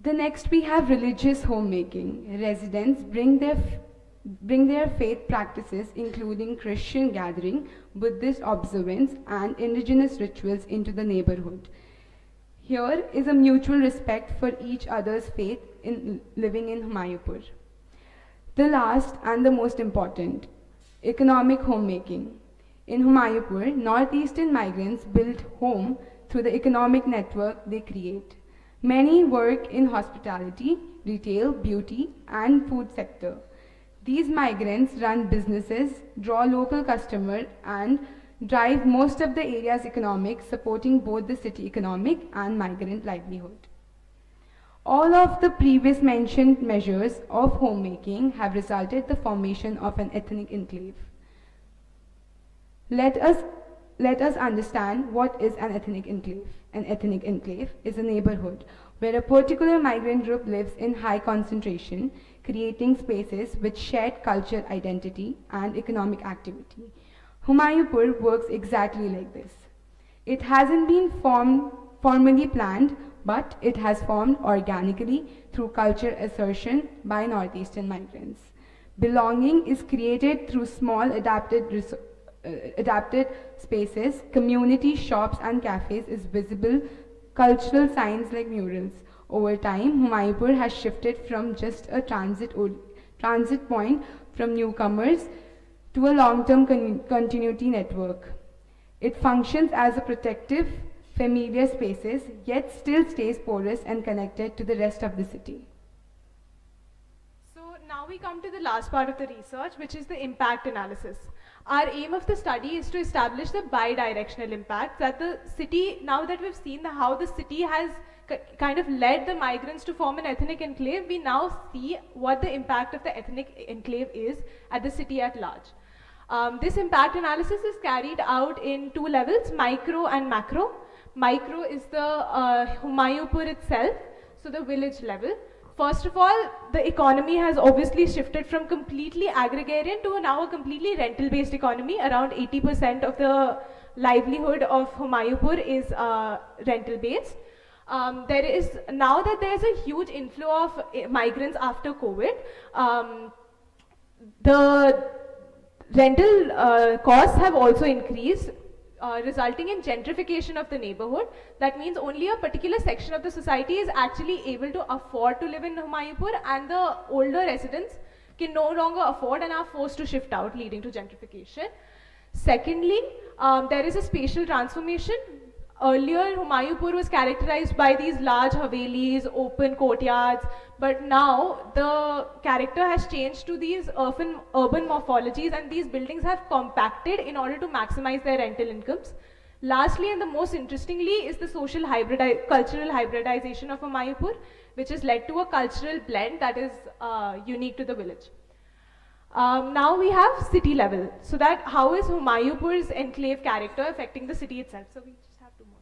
The next, we have religious homemaking. Residents bring their faith practices, including Christian gathering, Buddhist observance, and indigenous rituals into the neighborhood. Here is a mutual respect for each other's faith in living in Humayunpur. The last and the most important, economic homemaking. In Humayunpur, Northeastern migrants build home through the economic network they create. Many work in hospitality, retail, beauty, and food sector. These migrants run businesses, draw local customers, and drive most of the area's economics, supporting both the city economic and migrant livelihood. All of the previous mentioned measures of homemaking have resulted in the formation of an ethnic enclave. Let us understand what is an ethnic enclave. An ethnic enclave is a neighborhood where a particular migrant group lives in high concentration, creating spaces with shared cultural identity and economic activity. Humayunpur works exactly like this. It hasn't been formally planned, but it has formed organically through cultural assertion by Northeastern migrants. Belonging is created through small adapted spaces, community shops and cafes is visible, cultural signs like murals. Over time, Humayunpur has shifted from just a transit point from newcomers to a long-term continuity network. It functions as a protective, familiar spaces, yet still stays porous and connected to the rest of the city. So now we come to the last part of the research, which is the impact analysis. Our aim of the study is to establish the bi-directional impact that the city, now that we've seen how the city has kind of led the migrants to form an ethnic enclave, we now see what the impact of the ethnic enclave is at the city at large. This impact analysis is carried out in 2 levels, micro and macro. Micro is the Humayunpur itself, so the village level. First of all, the economy has obviously shifted from completely agrarian to now a completely rental-based economy. Around 80% of the livelihood of Humayunpur is rental-based. There is, now that there is a huge inflow of migrants after COVID, the rental costs have also increased, resulting in gentrification of the neighborhood. That means only a particular section of the society is actually able to afford to live in Humayunpur, and the older residents can no longer afford and are forced to shift out, leading to gentrification. Secondly, there is a spatial transformation. Earlier, Humayunpur was characterized by these large havelis, open courtyards, but now the character has changed to these urban morphologies, and these buildings have compacted in order to maximize their rental incomes. Lastly, and the most interestingly, is the cultural hybridization of Humayunpur, which has led to a cultural blend that is unique to the village. Now we have city level. So that how is Humayunpur's enclave character affecting the city itself? So we just have 2 more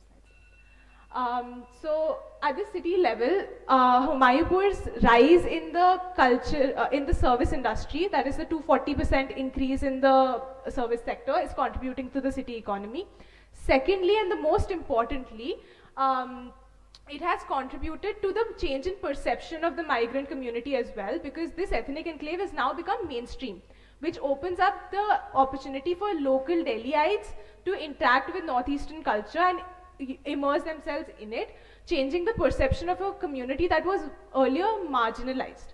slides. So at the city level, Humayunpur's rise in the culture, in the service industry, that is the 240% increase in the service sector, is contributing to the city economy. Secondly, and the most importantly, it has contributed to the change in perception of the migrant community as well, because this ethnic enclave has now become mainstream, which opens up the opportunity for local Delhiites to interact with Northeastern culture and immerse themselves in it, changing the perception of a community that was earlier marginalized.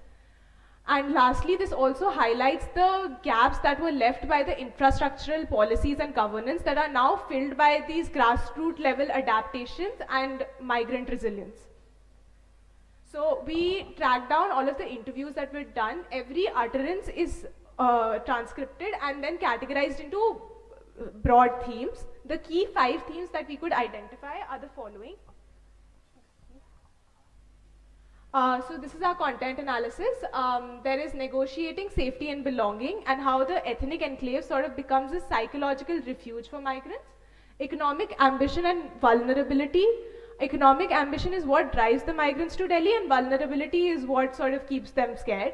And lastly, this also highlights the gaps that were left by the infrastructural policies and governance that are now filled by these grassroots level adaptations and migrant resilience. So we tracked down all of the interviews that were done. Every utterance is transcripted and then categorized into broad themes. The key 5 themes that we could identify are the following. So this is our content analysis. There is negotiating safety and belonging, and how the ethnic enclave sort of becomes a psychological refuge for migrants. Economic ambition and vulnerability. Economic ambition is what drives the migrants to Delhi, and vulnerability is what sort of keeps them scared.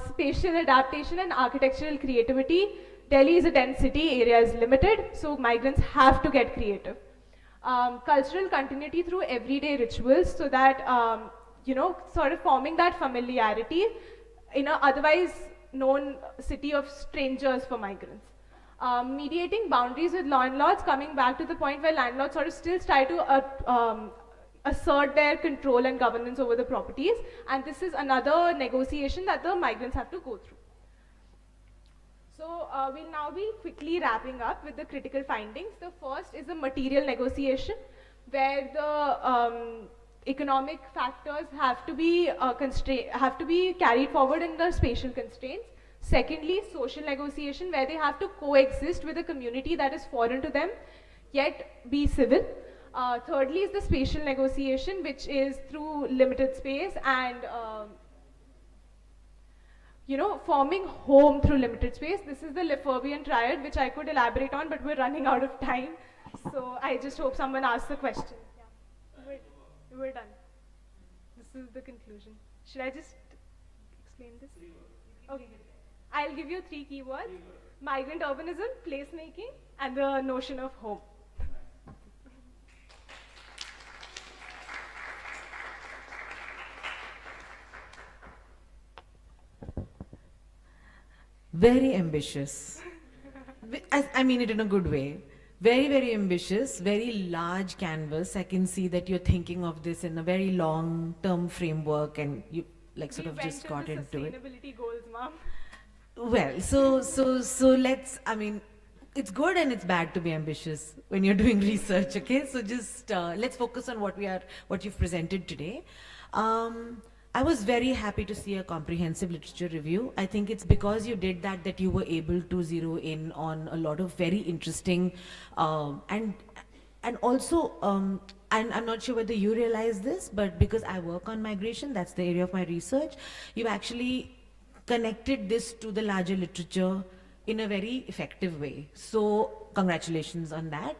Spatial adaptation and architectural creativity. Delhi is a dense city, area is limited, so migrants have to get creative. Cultural continuity through everyday rituals, so that sort of forming that familiarity in an otherwise known city of strangers for migrants. Mediating boundaries with landlords, coming back to the point where landlords sort of still try to assert their control and governance over the properties, and this is another negotiation that the migrants have to go through. So we'll now be quickly wrapping up with the critical findings. The first is the material negotiation, where the economic factors have to be carried forward in the spatial constraints. Secondly, social negotiation, where they have to coexist with a community that is foreign to them, yet be civil. Thirdly is the spatial negotiation, which is through limited space and forming home through limited space. This is the Lefebvrean triad, which I could elaborate on, but we're running out of time. So I just hope someone asks the question. We're done. This is the conclusion. Should I just explain this? Okay. I'll give you 3 keywords: migrant urbanism, placemaking, and the notion of home. Very ambitious. I mean it in a good way. Very, very ambitious, very large canvas. I can see that you're thinking of this in a very long-term framework, and you sort of just got into it. Sustainability goals, ma'am. Well, so let's, it's good and it's bad to be ambitious when you're doing research, okay? So just let's focus on what you've presented today. I was very happy to see a comprehensive literature review. I think it's because you did that you were able to zero in on a lot of very interesting and also, and I'm not sure whether you realize this, but because I work on migration, that's the area of my research, you've actually connected this to the larger literature in a very effective way. So congratulations on that.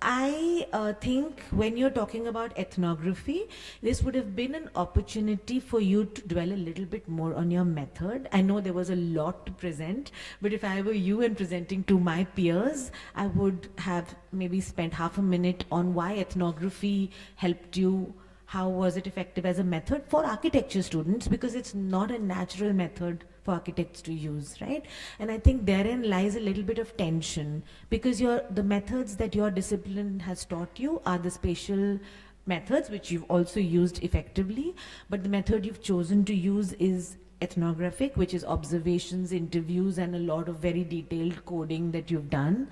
I think when you're talking about ethnography, this would have been an opportunity for you to dwell a little bit more on your method. I know there was a lot to present, but if I were you and presenting to my peers, I would have maybe spent half a minute on why ethnography helped you. How was it effective as a method for architecture students? Because it's not a natural method for architects to use, right? And I think therein lies a little bit of tension, because the methods that your discipline has taught you are the spatial methods, which you've also used effectively, but the method you've chosen to use is ethnographic, which is observations, interviews, and a lot of very detailed coding that you've done.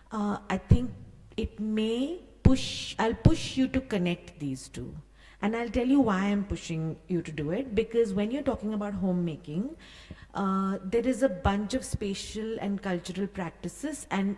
I think I'll push you to connect these two. And I'll tell you why I'm pushing you to do it, because when you're talking about homemaking, there is a bunch of spatial and cultural practices, and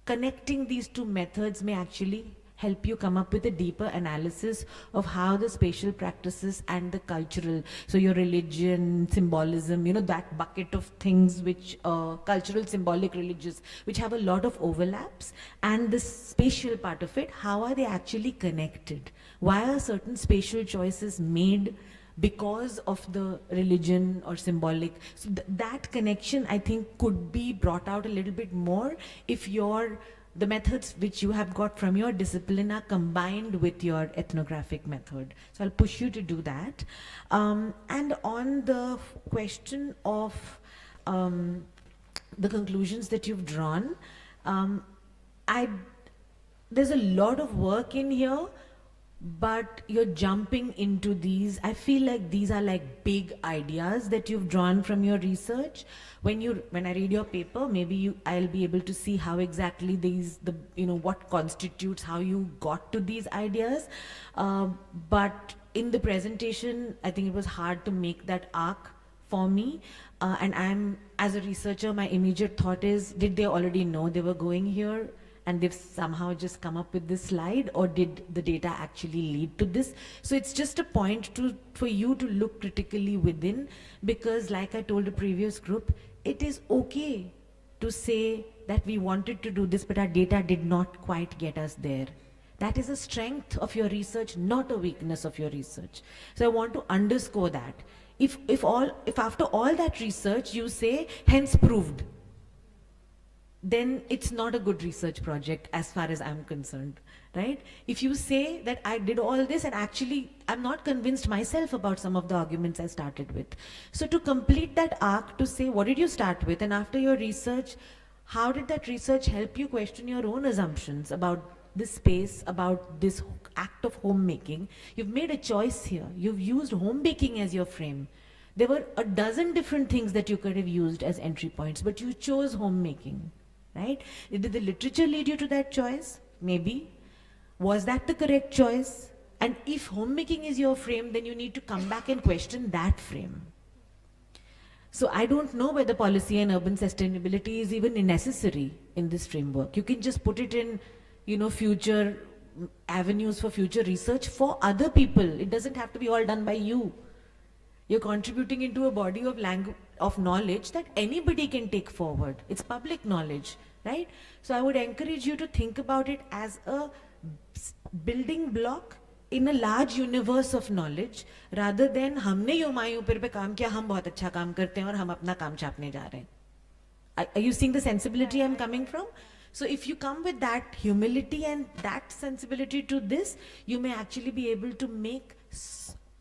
connecting these two methods may actually help you come up with a deeper analysis of how the spatial practices and the cultural, so your religion, symbolism, you know, that bucket of things which cultural, symbolic, religious, which have a lot of overlaps, and the spatial part of it, how are they actually connected? Why are certain spatial choices made because of the religion or symbolic? So that connection, I think, could be brought out a little bit more if the methods which you have got from your discipline are combined with your ethnographic method. So I'll push you to do that. And on the question of the conclusions that you've drawn, there's a lot of work in here, but you're jumping into these. I feel like these are like big ideas that you've drawn from your research. When I read your paper, maybe I'll be able to see how exactly what constitutes how you got to these ideas. But in the presentation, I think it was hard to make that arc for me. And as a researcher, my immediate thought is, did they already know they were going here? And they've somehow just come up with this slide, or did the data actually lead to this? So it's just a point for you to look critically within, because like I told the previous group, it is okay to say that we wanted to do this, but our data did not quite get us there. That is a strength of your research, not a weakness of your research. So I want to underscore that. If after all that research you say, hence proved, then it's not a good research project as far as I'm concerned, right? If you say that I did all this and actually I'm not convinced myself about some of the arguments I started with. So to complete that arc, to say what did you start with, and after your research, how did that research help you question your own assumptions about this space, about this act of homemaking? You've made a choice here. You've used home baking as your frame. There were a dozen different things that you could have used as entry points, but you chose homemaking. Right? Did the literature lead you to that choice? Maybe. Was that the correct choice? And if homemaking is your frame, then you need to come back and question that frame. So I don't know whether policy and urban sustainability is even necessary in this framework. You can just put it in, future avenues for future research for other people. It doesn't have to be all done by you. You're contributing into a body of knowledge that anybody can take forward. It's public knowledge, right? So I would encourage you to think about it as a building block in a large universe of knowledge, rather than हमने हुमायूं पे काम किया, हम बहुत अच्छा काम करते हैं और हम अपना काम छापने जा रहे हैं. Are you seeing the sensibility I'm coming from? So if you come with that humility and that sensibility to this, you may actually be able to make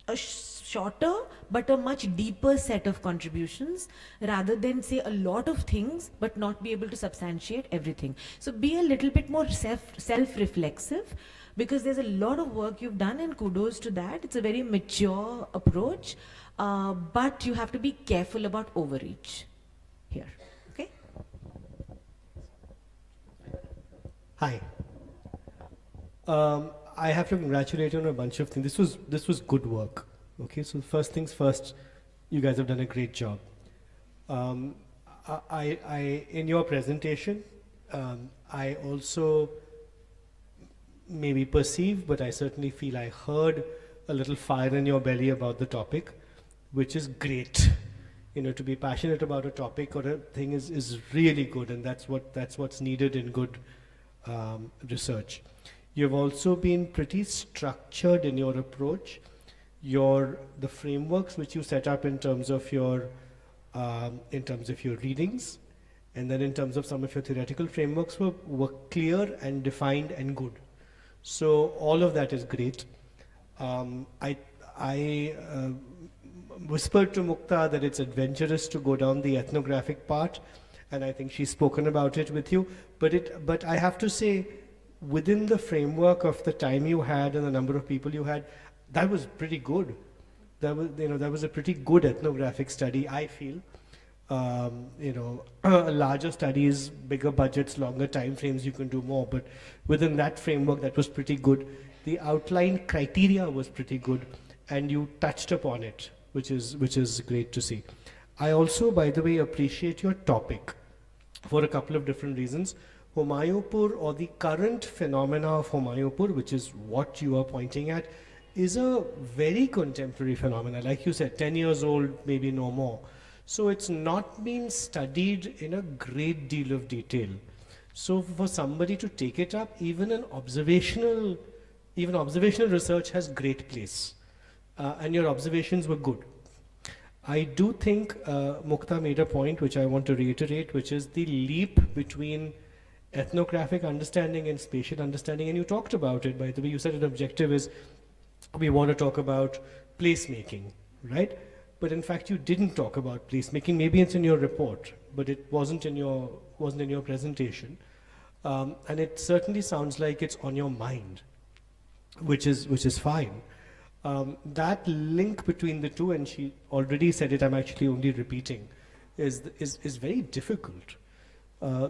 a shorter but a much deeper set of contributions, rather than say a lot of things but not be able to substantiate everything. So be a little bit more self-reflexive, because there's a lot of work you've done, and kudos to that. It's a very mature approach, but you have to be careful about overreach here. Okay? Hi. I have to congratulate you on a bunch of things. This was good work. Okay, so first things first, you guys have done a great job. In your presentation, I also maybe perceive, but I certainly feel I heard a little fire in your belly about the topic, which is great. To be passionate about a topic or a thing is really good, and that's what's needed in good research. You've also been pretty structured in your approach. The frameworks which you set up in terms of your readings, and then in terms of some of your theoretical frameworks were clear and defined and good. So all of that is great. I whispered to Mukta that it's adventurous to go down the ethnographic part, and I think she's spoken about it with you. But I have to say, within the framework of the time you had and the number of people you had, that was pretty good. That was a pretty good ethnographic study, I feel. larger studies, bigger budgets, longer time frames, you can do more. But within that framework, that was pretty good. The outline criteria was pretty good, and you touched upon it, which is great to see. I also, by the way, appreciate your topic for a couple of different reasons. Humayunpur, or the current phenomena of Humayunpur, which is what you are pointing at, is a very contemporary phenomena. Like you said, 10 years old, maybe no more. So it's not been studied in a great deal of detail. So for somebody to take it up, even observational research has great place. And your observations were good. I do think Mukta made a point which I want to reiterate, which is the leap between ethnographic understanding and spatial understanding. And you talked about it, by the way. You said an objective is we want to talk about placemaking, right? But in fact, you didn't talk about placemaking. Maybe it's in your report, but it wasn't in your presentation. And it certainly sounds like it's on your mind, which is fine. That link between the two, and she already said it, I'm actually only repeating, is very difficult.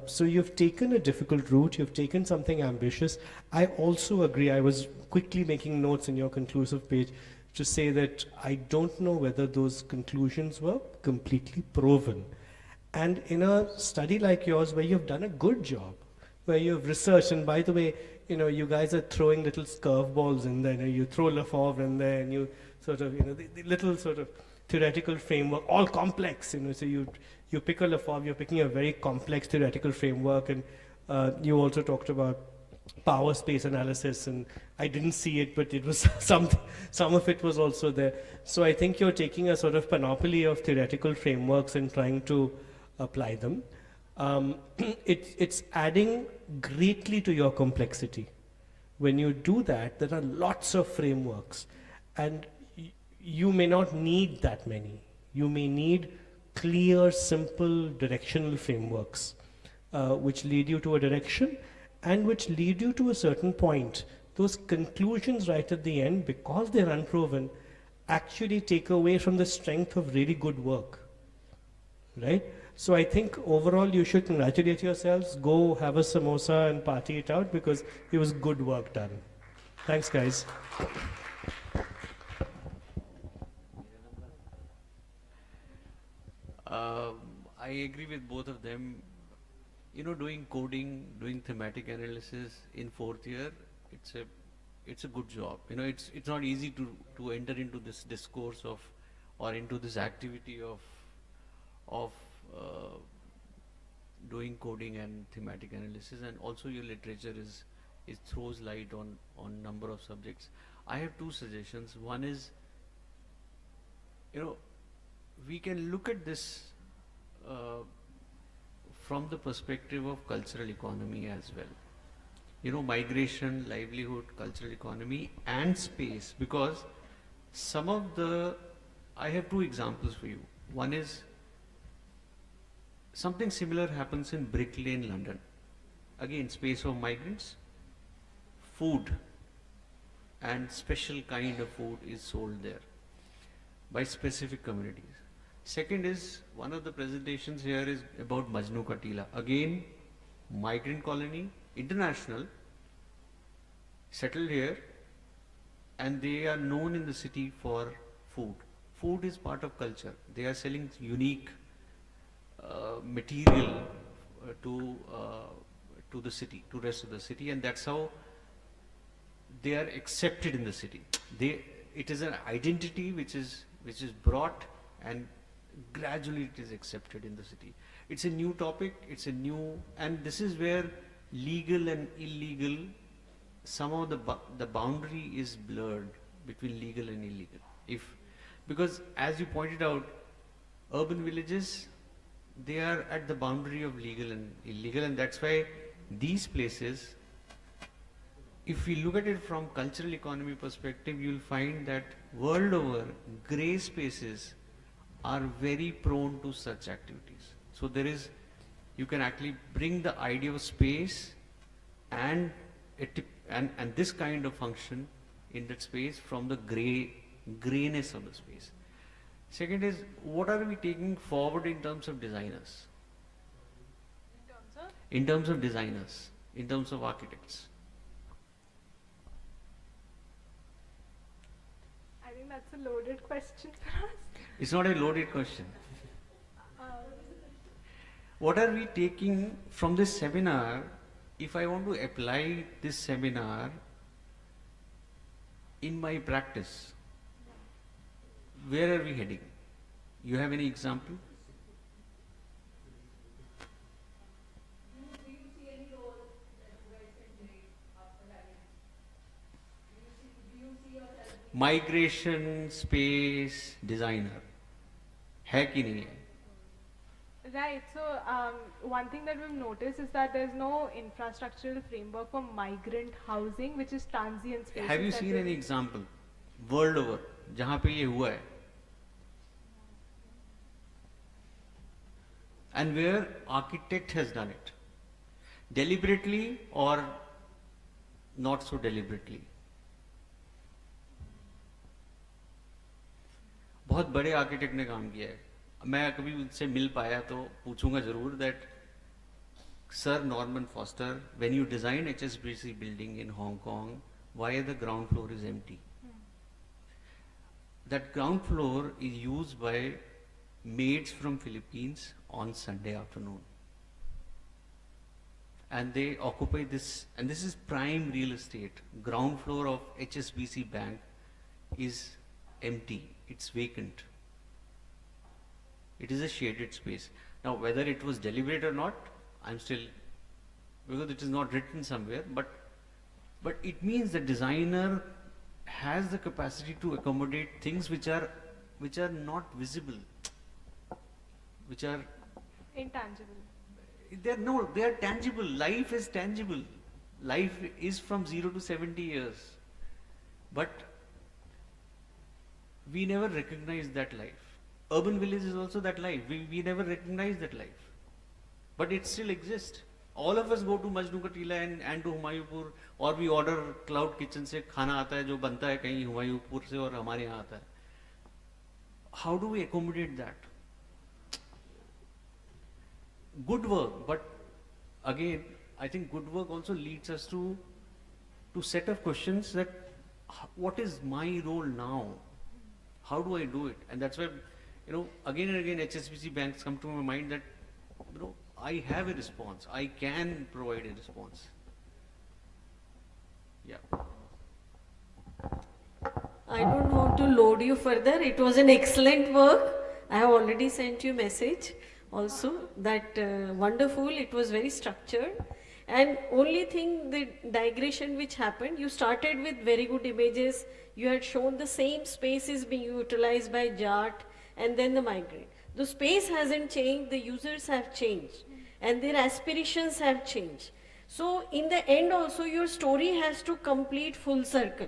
So you've taken a difficult route, you've taken something ambitious. I also agree, I was quickly making notes in your conclusive page to say that I don't know whether those conclusions were completely proven. And in a study like yours, where you've done a good job, where you've researched, and by the way, you guys are throwing little curveballs in there. You throw Lefebvre in there, and you sort of, the little sort of theoretical framework, all complex. So you pick a Lefebvre, you're picking a very complex theoretical framework, and you also talked about power space analysis, and I didn't see it, but it was some of it was also there. So I think you're taking a sort of panoply of theoretical frameworks and trying to apply them. It's adding greatly to your complexity. When you do that, there are lots of frameworks, and you may not need that many. You may need clear, simple, directional frameworks, which lead you to a direction and which lead you to a certain point. Those conclusions right at the end, because they're unproven, actually take away from the strength of really good work, right? So I think overall you should congratulate yourselves, go have a samosa and party it out, because it was good work done. Thanks, guys. I agree with both of them. Doing coding, doing thematic analysis in 4th year, it's a good job. It's not easy to enter into this discourse of, or into this activity of doing coding and thematic analysis, and also your literature is throws light on number of subjects. I have two suggestions. One is, we can look at this from the perspective of cultural economy as well. Migration, livelihood, cultural economy, and space, because I have two examples for you. One is, something similar happens in Brick Lane, London. Again, space of migrants, food, and special kind of food is sold there by specific communities. Second is, one of the presentations here is about Majnu Ka Tila. Again, migrant colony, international, settled here, and they are known in the city for food. Food is part of culture. They are selling unique material to the city, to rest of the city, and that's how they are accepted in the city. It is an identity which is brought, and gradually it is accepted in the city. It's a new topic, and this is where legal and illegal, somehow the boundary is blurred between legal and illegal. Because as you pointed out, urban villages, they are at the boundary of legal and illegal, and that's why these places, if we look at it from cultural economy perspective, you'll find that world over, grey spaces are very prone to such activities. So you can actually bring the idea of space and this kind of function in that space from the grayness of the space. Second is, what are we taking forward in terms of designers? In terms of designers, in terms of architects. I think that's a loaded question for us. It's not a loaded question. What are we taking from this seminar? If I want to apply this seminar in my practice, where are we heading? You have any example? Migration space designer है कि नहीं है? Right. So one thing that we've noticed is that there's no infrastructural framework for migrant housing, which is transient spaces. Have you seen any example world over जहाँ पे ये हुआ है? And where architect has done it, deliberately or not so deliberately. बहुत बड़े architect ने काम किया है. मैं कभी उनसे मिल पाया तो पूछूंगा जरूर that Sir Norman Foster, when you design HSBC building in Hong Kong, why the ground floor is empty? That ground floor is used by maids from Philippines on Sunday afternoon, and they occupy this, and this is prime real estate. Ground floor of HSBC bank is empty, it's vacant. It is a shaded space. Now whether it was deliberate or not, I'm still, because it is not written somewhere, but it means the designer has the capacity to accommodate things which are not visible, which are intangible. They are tangible. Life is tangible. Life is from 0 to 70 years. But we never recognize that life. Urban village is also that life. We never recognize that life. But it still exists. All of us go to Majnu Ka Tila and to Humayunpur, or we order Cloud Kitchen से खाना आता है जो बनता है कहीं हुमायूंपुर से और हमारे यहाँ आता है. How do we accommodate that? Good work, but again, I think good work also leads us to set of questions that what is my role now? How do I do it? And that's why, again and again HSBC banks come to my mind that, I have a response. I can provide a response. Yeah. I don't want to load you further. It was an excellent work. I have already sent you a message also that wonderful. It was very structured. And only thing, the digression which happened, you started with very good images. You had shown the same spaces being utilized by JART and then the migrant. The space hasn't changed, the users have changed and their aspirations have changed. So in the end also your story has to complete full circle.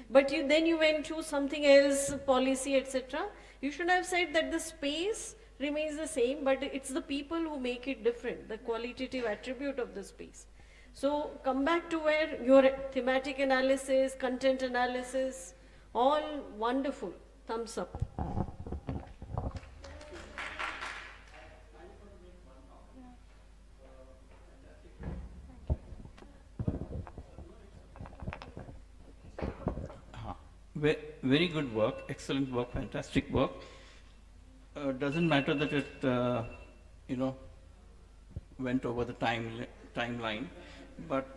But then you went to something else, policy, etc. You should have said that the space remains the same, but it's the people who make it different, the qualitative attribute of the space. So come back to where your thematic analysis, content analysis, all wonderful. Thumbs up. Very good work, excellent work, fantastic work. Doesn't matter that it, went over the timeline, but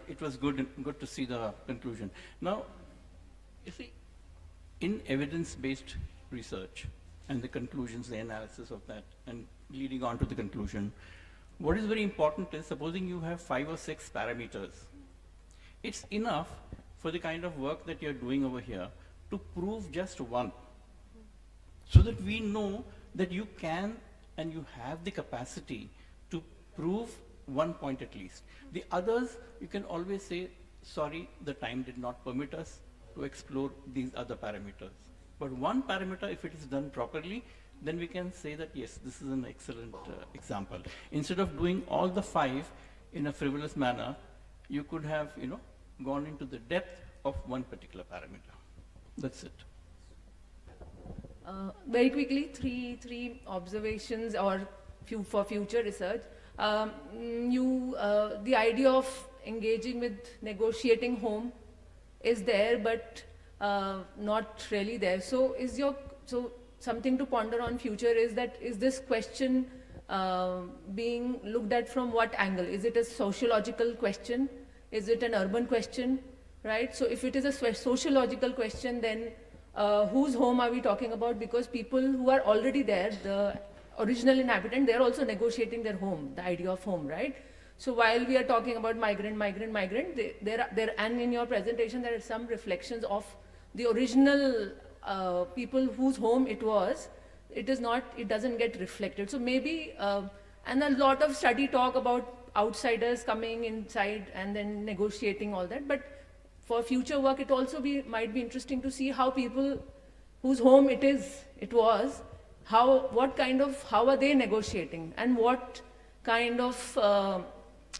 it was good to see the conclusion. Now, you see, in evidence-based research and the conclusions, the analysis of that, and leading on to the conclusion, what is very important is, supposing you have 5 or 6 parameters, it's enough for the kind of work that you're doing over here to prove just one, so that we know that you can and you have the capacity to prove one point at least. The others, you can always say, sorry, the time did not permit us to explore these other parameters. But one parameter, if it is done properly, then we can say that yes, this is an excellent example. Instead of doing all the 5 in a frivolous manner, you could have, gone into the depth of one particular parameter. That's it. Very quickly, three observations or for future research. The idea of engaging with negotiating home is there, but not really there. So something to ponder on future is that is this question being looked at from what angle? Is it a sociological question? Is it an urban question? Right? So if it is a sociological question, then whose home are we talking about? Because people who are already there, the original inhabitant, they're also negotiating their home, the idea of home, right? So while we are talking about migrant, and in your presentation there are some reflections of the original people whose home it was. It doesn't get reflected. So maybe, and a lot of study talk about outsiders coming inside and then negotiating all that. But for future work, it also might be interesting to see how people whose home it was, how are they negotiating, and what kind of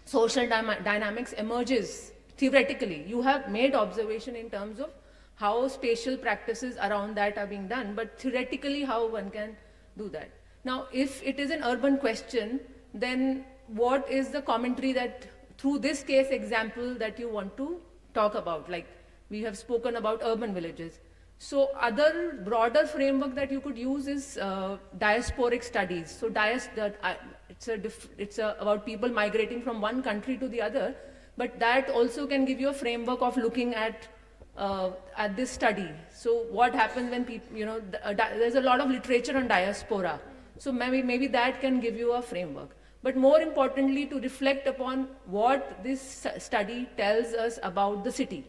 social dynamics emerges theoretically. You have made observation in terms of how spatial practices around that are being done, but theoretically how one can do that. Now, if it is an urban question, then what is the commentary that through this case example that you want to talk about? Like we have spoken about urban villages. So other broader framework that you could use is diasporic studies. So it's about people migrating from one country to the other, but that also can give you a framework of looking at this study. So what happens when people, there's a lot of literature on diaspora. So maybe that can give you a framework. But more importantly, to reflect upon what this study tells us about the city.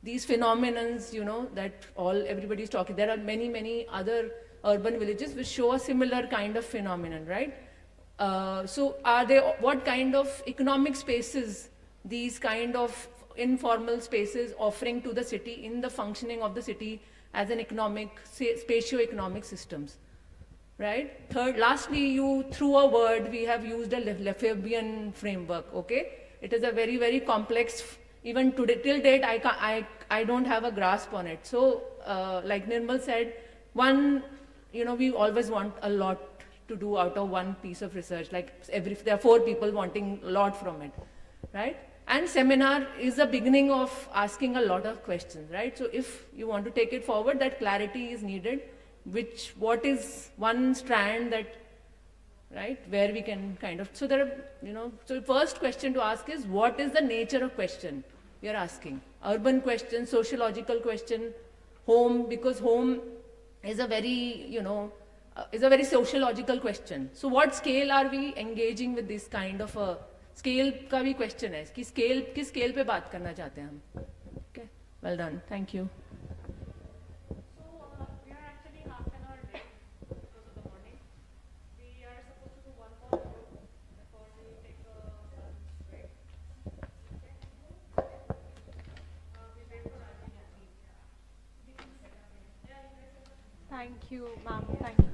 These phenomenons, that everybody is talking. There are many other urban villages which show a similar kind of phenomenon, right? So what kind of economic spaces, these kind of informal spaces offering to the city in the functioning of the city as an spatio-economic systems, right? Lastly, through a word, we have used a Lefebvrean framework, okay? It is a very, very complex, even today, till date, I don't have a grasp on it. So, like Nirmal said, we always want a lot to do out of one piece of research, like there are 4 people wanting a lot from it, right? And seminar is the beginning of asking a lot of questions, right? So if you want to take it forward, that clarity is needed, what is one strand that, right, where we can kind of, so there are, so first question to ask is, what is the nature of question we are asking? Urban question, sociological question, home, because home is a very, is a very sociological question. So what scale are we engaging with this kind of a scale का भी question है कि किस scale पे बात करना चाहते हैं हम? Okay, well done, thank you. Thank you, ma'am. Thank you.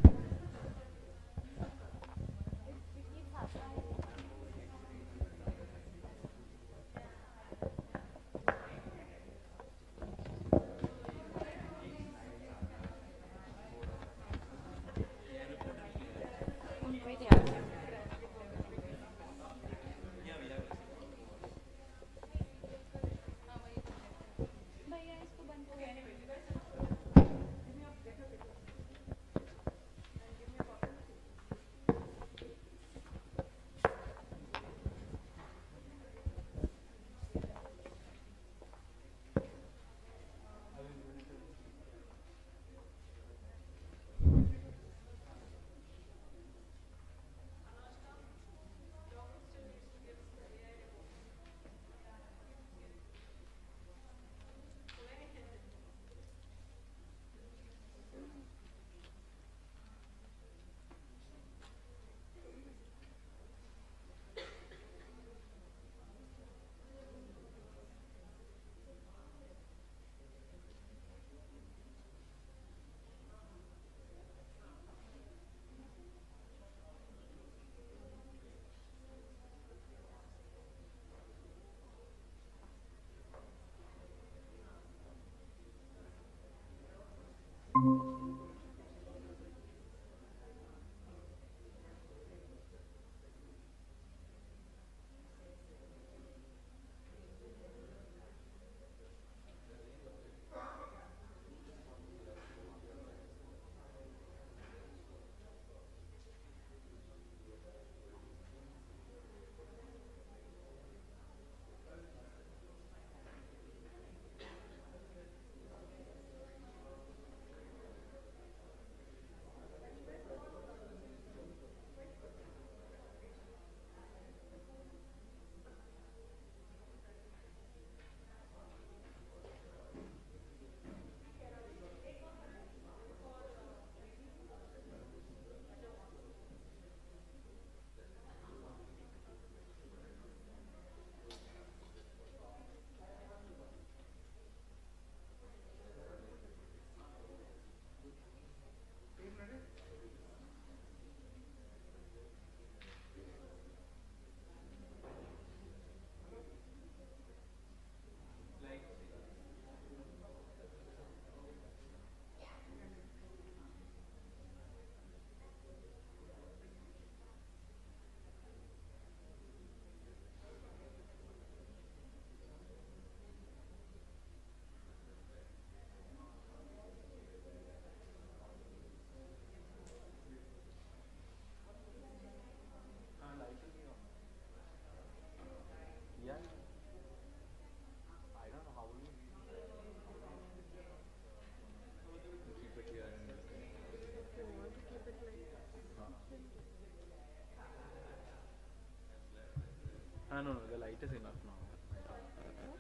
No, no, the light is enough now.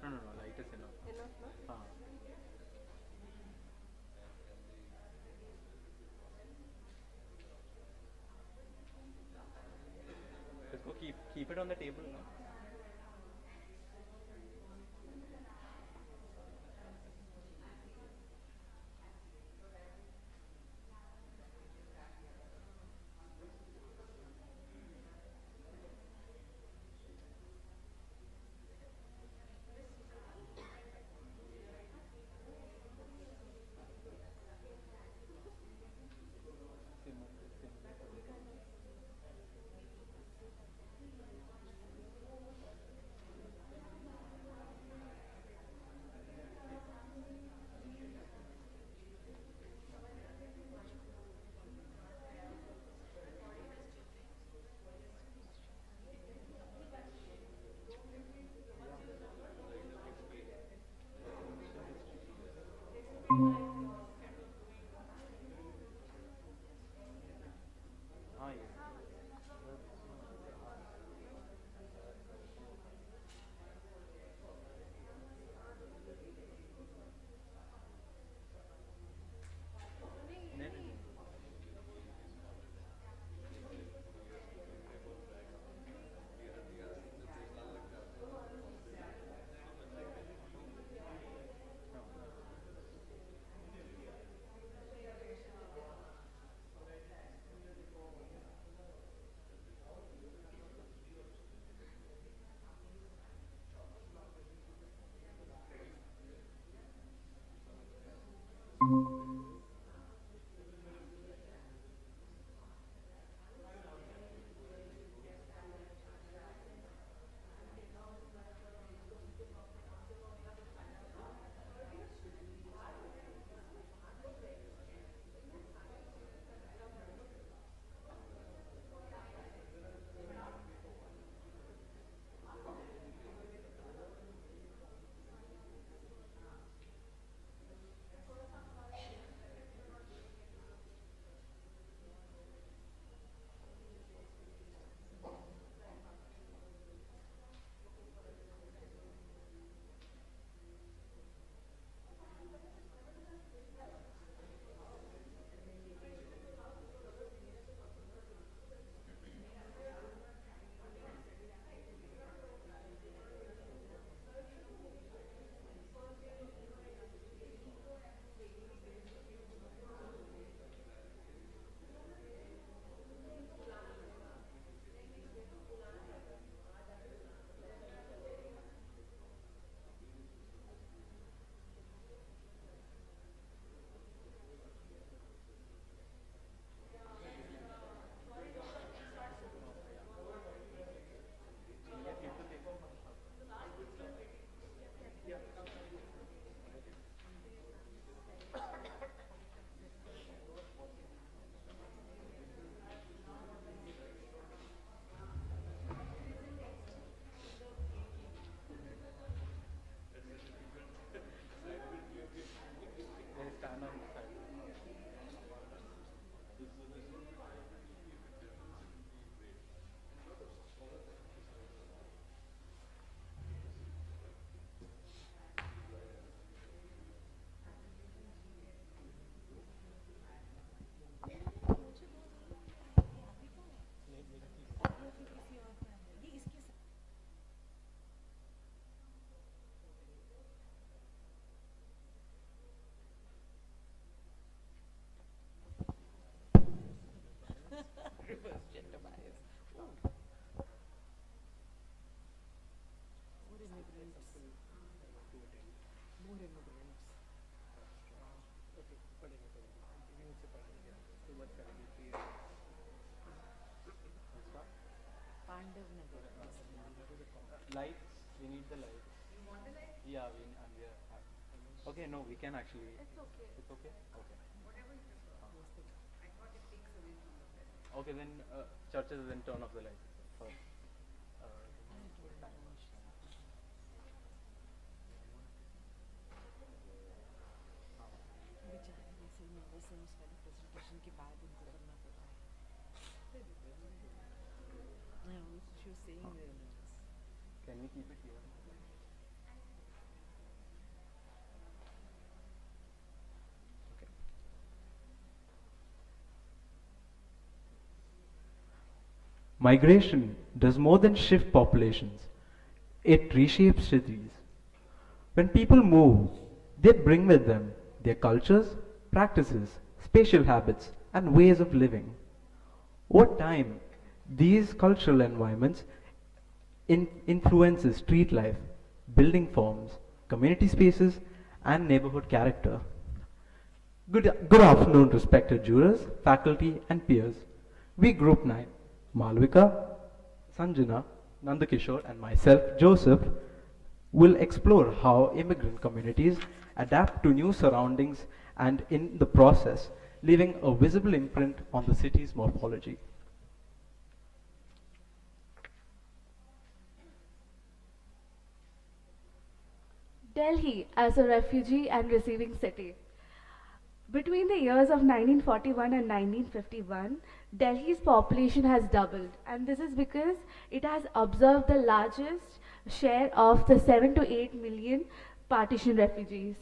No, no, no, light is enough. Enough, no? Just go keep it on the table, no? Lights, we need the lights. You want the lights? Yeah, we are. Okay, no, we can actually. It's okay. It's okay? Okay. Whatever you prefer. I thought it takes away from the bed. Okay, then churches then turn off the lights first. Presentation के बाद इनको करना पड़ा है. I was, she was saying Can we keep it here? Migration does more than shift populations, it reshapes cities. When people move, they bring with them their cultures, practices, spatial habits, and ways of living. Over time, these cultural environments influences street life, building forms, community spaces, and neighborhood character. Good afternoon, respected jurors, faculty, and peers. We Group 9, Malvika, Sanjana, Nandakishore, and myself, Joseph, will explore how immigrant communities adapt to new surroundings and, in the process, leaving a visible imprint on the city's morphology. Delhi as a refugee and receiving city. Between the years of 1941 and 1951, Delhi's population has doubled, and this is because it has observed the largest share of the 7 to 8 million partition refugees.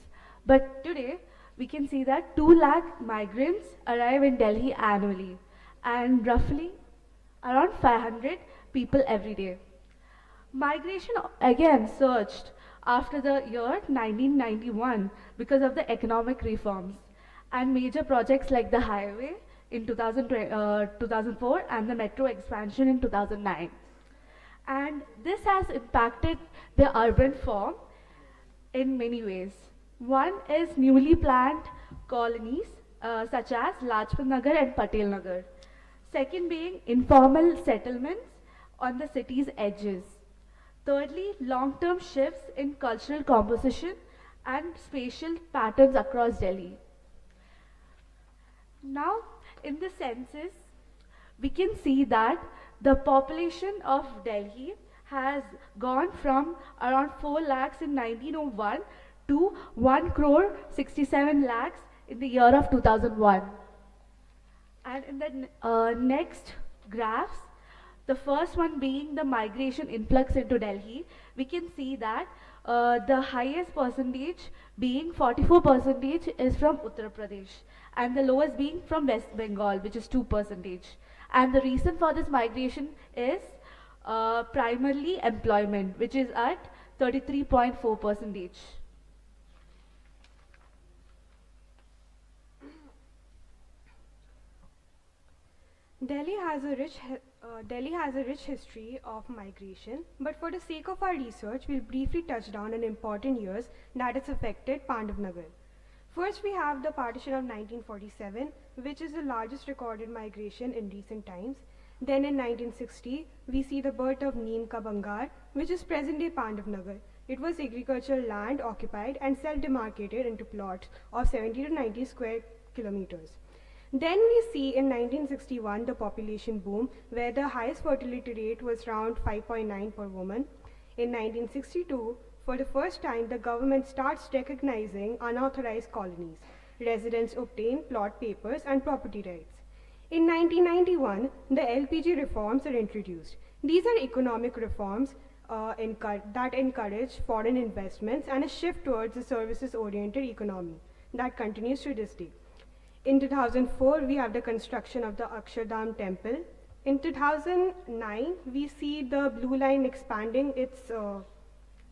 But today, we can see that 2 lakh migrants arrive in Delhi annually, and roughly around 500 people every day. Migration again surged after the year 1991 because of the economic reforms and major projects like the highway in 2004 and the metro expansion in 2009. And this has impacted the urban form in many ways. One is newly planned colonies such as Lajpat Nagar and Patel Nagar. Second being informal settlements on the city's edges. Thirdly, long-term shifts in cultural composition and spatial patterns across Delhi. Now, in the census, we can see that the population of Delhi has gone from around 4 lakhs in 1901 to 1 crore 67 lakhs in the year of 2001. And in the next graphs, the first one being the migration influx into Delhi, we can see that the highest percentage being 44% is from Uttar Pradesh and the lowest being from West Bengal, which is 2%. And the reason for this migration is primarily employment, which is at 33.4%. Delhi has a rich history of migration, but for the sake of our research, we'll briefly touch down on important years that has affected Pandavnagar. First, we have the partition of 1947, which is the largest recorded migration in recent times. Then in 1960, we see the birth of Neem Ka Bangar, which is present-day Pandavnagar. It was agricultural land occupied and self-demarcated into plots of 70 to 90 square kilometers. Then we see in 1961 the population boom, where the highest fertility rate was around 5.9 per woman. In 1962, for the first time, the government starts recognizing unauthorized colonies. Residents obtain plot papers and property rights. In 1991, the LPG reforms are introduced. These are economic reforms that encourage foreign investments and a shift towards a services-oriented economy that continues to this day. In 2004, we have the construction of the Akshardham temple. In 2009, we see the Blue Line expanding its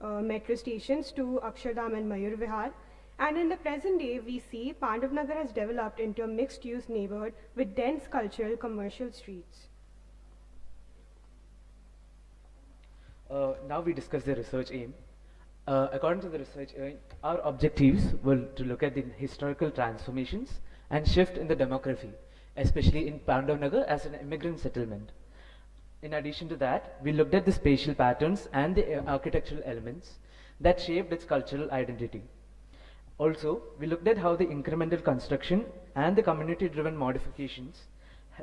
metro stations to Akshardham and Mayur Vihar. And in the present day, we see Pandavnagar has developed into a mixed-use neighborhood with dense cultural commercial streets. Now we discuss the research aim. According to the research aim, our objectives were to look at the historical transformations and shift in the demography, especially in Pandavnagar as an immigrant settlement. In addition to that, we looked at the spatial patterns and the architectural elements that shaped its cultural identity. Also, we looked at how the incremental construction and the community-driven modifications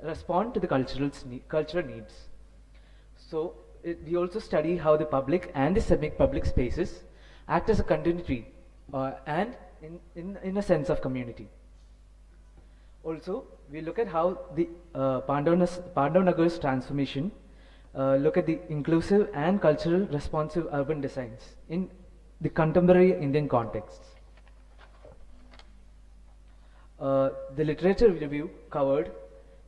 respond to the cultural needs. So, we also study how the public and the semi-public spaces act as a continuity and in a sense of community. Also, we look at how the Pandavnagar's transformation look at the inclusive and cultural responsive urban designs in the contemporary Indian contexts. The literature review covered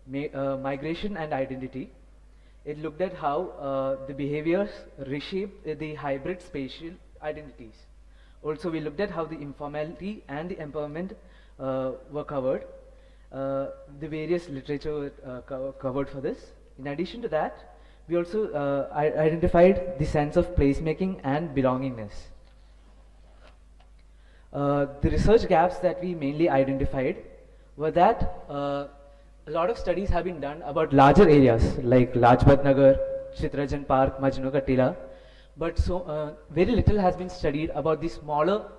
migration and identity. It looked at how the behaviors reshaped the hybrid spatial identities. Also, we looked at how the informality and the empowerment were covered. The various literature covered for this. In addition to that, we also identified the sense of placemaking and belongingness. The research gaps that we mainly identified were that a lot of studies have been done about larger areas like Lajpat Nagar, Chitrajan Park, Majnu Ka Tila, but very little has been studied about the smaller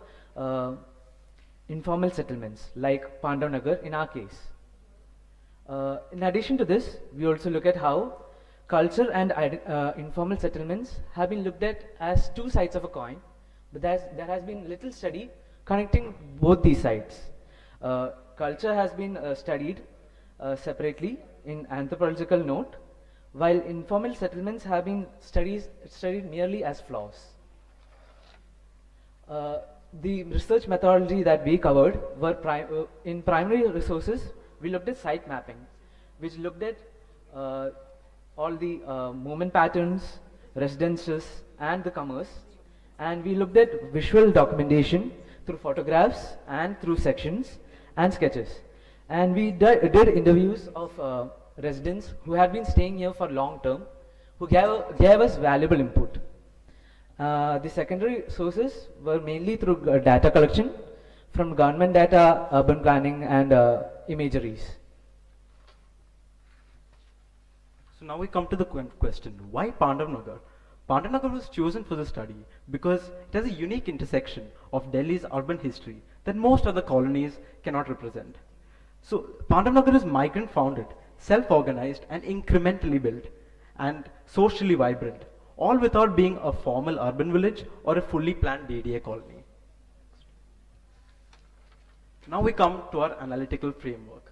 informal settlements like Pandav Nagar in our case. In addition to this, we also look at how culture and informal settlements have been looked at as two sides of a coin, but there has been little study connecting both these sides. Culture has been studied separately in anthropological note, while informal settlements have been studied merely as flaws. The research methodology that we covered were in primary resources. We looked at site mapping, which looked at all the movement patterns, residences, and the commerce, and we looked at visual documentation through photographs and through sections and sketches. And we did interviews of residents who had been staying here for long term, who gave us valuable input. The secondary sources were mainly through data collection from government data, urban planning, and imageries. So now we come to the question, why Pandav Nagar? Pandav Nagar was chosen for the study because it has a unique intersection of Delhi's urban history that most other colonies cannot represent. So Pandav Nagar is migrant founded, self-organized and incrementally built and socially vibrant, all without being a formal urban village or a fully planned DDA colony. Now we come to our analytical framework.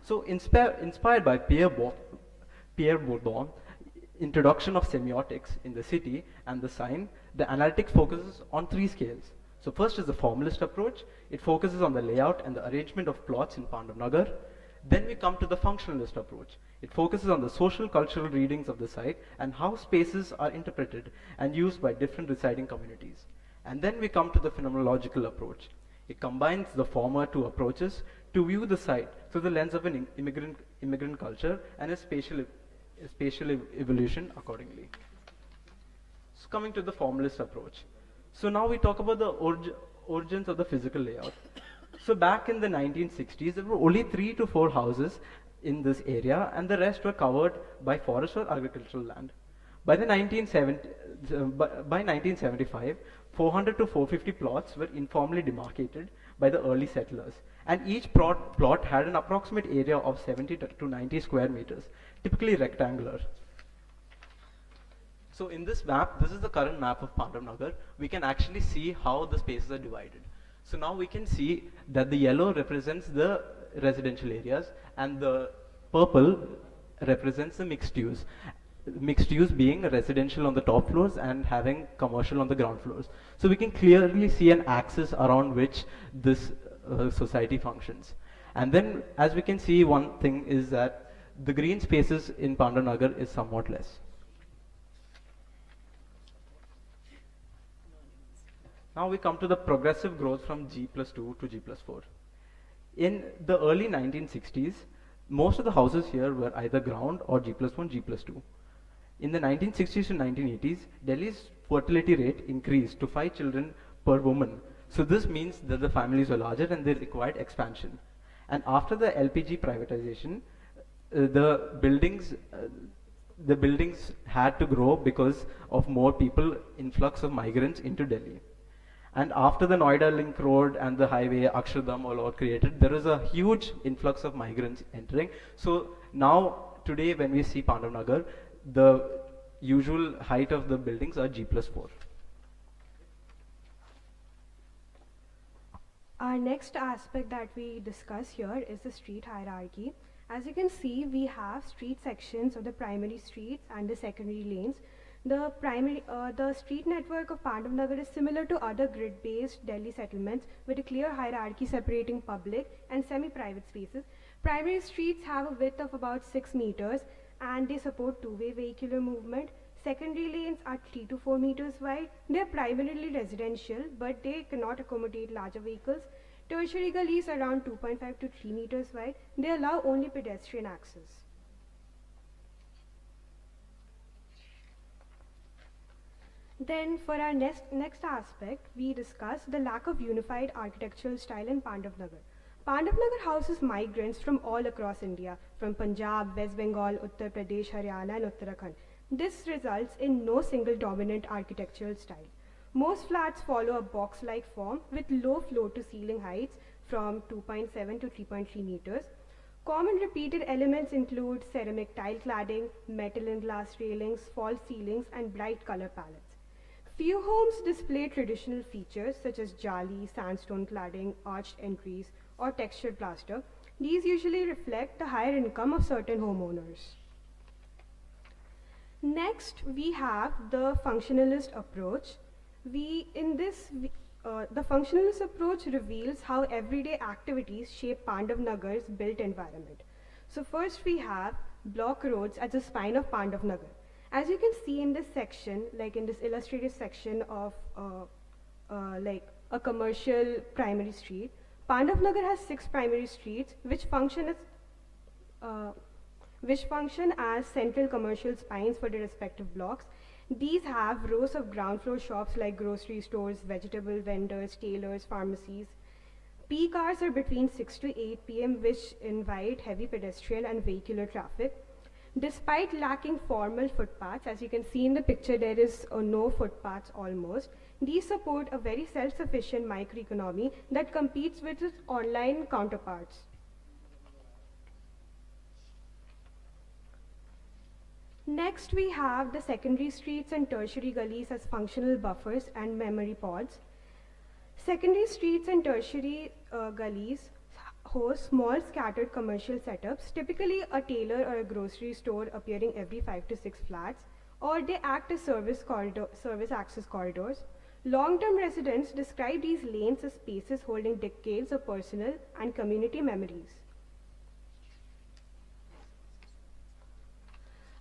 So inspired by Pierre Bourdon, introduction of semiotics in the city and the sign, the analytics focuses on three scales. So first is the formalist approach. It focuses on the layout and the arrangement of plots in Pandav Nagar. Then we come to the functionalist approach. It focuses on the social cultural readings of the site and how spaces are interpreted and used by different residing communities. And then we come to the phenomenological approach. It combines the former two approaches to view the site through the lens of an immigrant culture and a spatial evolution accordingly. So coming to the formalist approach. So now we talk about the origins of the physical layout. So back in the 1960s, there were only 3 to 4 houses in this area and the rest were covered by forest or agricultural land. By 1975, 400 to 450 plots were informally demarcated by the early settlers, and each plot had an approximate area of 70 to 90 square meters, typically rectangular. So in this map, this is the current map of Pandav Nagar. We can actually see how the spaces are divided. So now we can see that the yellow represents the residential areas and the purple represents the mixed use. Mixed use being residential on the top floors and having commercial on the ground floors. So we can clearly see an axis around which this society functions. And then as we can see, one thing is that the green spaces in Pandav Nagar is somewhat less. Now we come to the progressive growth from G+2 to G+4. In the early 1960s, most of the houses here were either ground or G+1, G+2. In the 1960s to 1980s, Delhi's fertility rate increased to 5 children per woman. So this means that the families were larger and they required expansion. And after the LPG privatization, the buildings had to grow because of more people, influx of migrants into Delhi. And after the Noida Link Road and the highway Akshardham all were created, there is a huge influx of migrants entering. So now, today when we see Pandav Nagar, the usual height of the buildings are G+4. Our next aspect that we discuss here is the street hierarchy. As you can see, we have street sections of the primary streets and the secondary lanes. The street network of Pandavnagar is similar to other grid-based Delhi settlements with a clear hierarchy separating public and semi-private spaces. Primary streets have a width of about 6 meters and they support two-way vehicular movement. Secondary lanes are 3 to 4 meters wide. They are primarily residential, but they cannot accommodate larger vehicles. Tertiary gullies are around 2.5 to 3 meters wide. They allow only pedestrian access. Then for our next aspect, we discuss the lack of unified architectural style in Pandavnagar. Pandavnagar houses migrants from all across India, from Punjab, West Bengal, Uttar Pradesh, Haryana and Uttarakhand. This results in no single dominant architectural style. Most flats follow a box-like form with low floor-to-ceiling heights from 2.7 to 3.3 meters. Common repeated elements include ceramic tile cladding, metal and glass railings, false ceilings and bright color palettes. Few homes display traditional features such as jali, sandstone cladding, arched entries, or textured plaster. These usually reflect the higher income of certain homeowners. Next, we have the functionalist approach. The functionalist approach reveals how everyday activities shape Pandavnagar's built environment. So first we have block roads as the spine of Pandavnagar. As you can see in this section, like in this illustrated section of like a commercial primary street, Pandavnagar has 6 primary streets which function as central commercial spines for the respective blocks. These have rows of ground floor shops like grocery stores, vegetable vendors, tailors, pharmacies. Peak hours are between 6 to 8 p.m. which invite heavy pedestrian and vehicular traffic. Despite lacking formal footpaths, as you can see in the picture, there is no footpaths almost. These support a very self-sufficient microeconomy that competes with its online counterparts. Next, we have the secondary streets and tertiary gullies as functional buffers and memory pods. Secondary streets and tertiary gullies host small scattered commercial setups, typically a tailor or a grocery store appearing every 5 to 6 flats, or they act as service access corridors. Long-term residents describe these lanes as spaces holding decades of personal and community memories.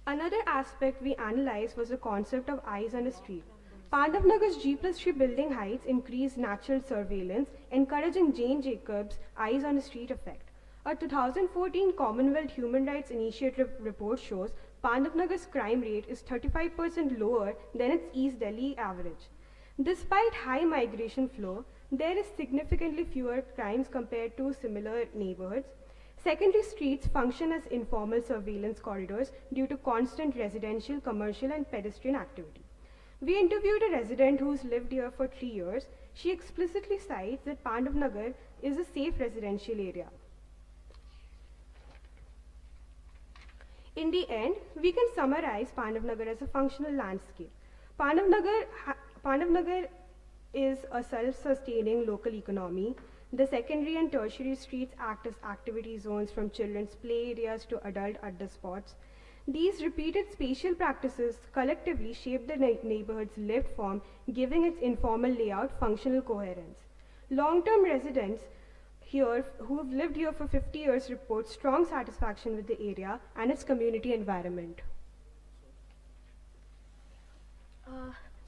Another aspect we analyzed was the concept of eyes on a street. Pandavnagar's G+3 building heights increased natural surveillance, encouraging Jane Jacobs' eyes on a street effect. A 2014 Commonwealth Human Rights Initiative report shows Pandavnagar's crime rate is 35% lower than its East Delhi average. Despite high migration flow, there is significantly fewer crimes compared to similar neighborhoods. Secondary streets function as informal surveillance corridors due to constant residential, commercial, and pedestrian activity. We interviewed a resident who's lived here for 3 years. She explicitly cites that Pandavnagar is a safe residential area. In the end, we can summarize Pandavnagar as a functional landscape. Pandavnagar is a self-sustaining local economy. The secondary and tertiary streets act as activity zones from children's play areas to adult adda spots. These repeated spatial practices collectively shape the neighborhood's lived form, giving its informal layout functional coherence. Long-term residents here who have lived here for 50 years report strong satisfaction with the area and its community environment.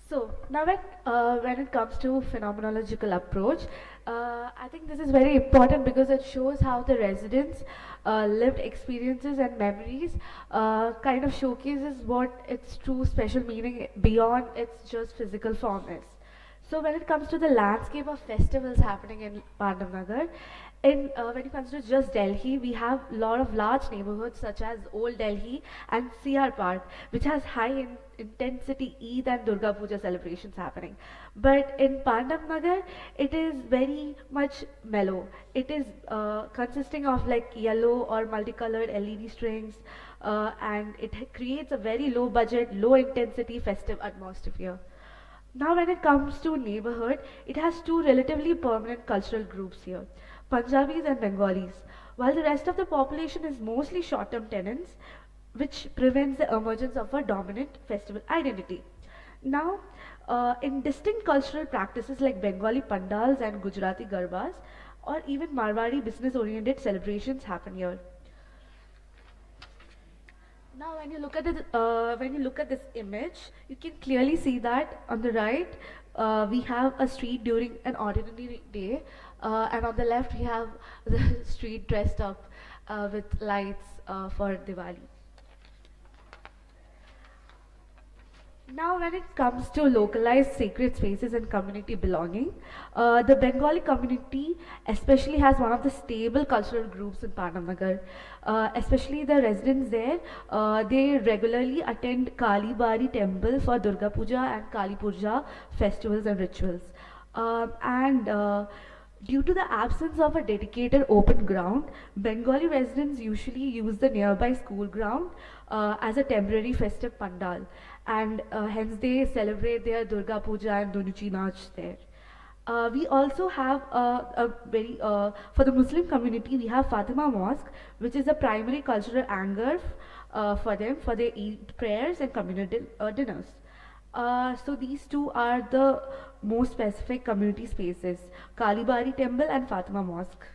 So now when it comes to phenomenological approach, I think this is very important because it shows how the residents' lived experiences and memories kind of showcases what its true special meaning beyond its just physical form is. So when it comes to the landscape of festivals happening in Pandavnagar, when it comes to just Delhi, we have a lot of large neighborhoods such as Old Delhi and CR Park, which has high intensity Eid and Durga Puja celebrations happening. But in Pandavnagar, it is very much mellow. It is consisting of like yellow or multicolored LED strings, and it creates a very low budget, low intensity festive atmosphere. Now when it comes to neighborhood, it has two relatively permanent cultural groups here, Punjabis and Bengalis. while the rest of the population is mostly short-term tenants, which prevents the emergence of a dominant festival identity. Now, in distinct cultural practices like Bengali pandals and Gujarati garbas, or even Marwari business-oriented celebrations happen here. Now, when you look at this image, you can clearly see that on the right we have a street during an ordinary day, and on the left we have the street dressed up with lights for Diwali. Now, when it comes to localized sacred spaces and community belonging, the Bengali community especially has one of the stable cultural groups in Pandavnagar. Especially the residents there, they regularly attend Kali Bari temple for Durga Puja and Kali Puja festivals and rituals. Due to the absence of a dedicated open ground, Bengali residents usually use the nearby school ground as a temporary festive pandal, and hence they celebrate their Durga Puja and Dunuchi Nach there. We also have for the Muslim community, we have Fatima Mosque, which is a primary cultural anchor for them for their Eid prayers and community dinners. So these two are the most specific community spaces, Kali Bari Temple and Fatima Mosque.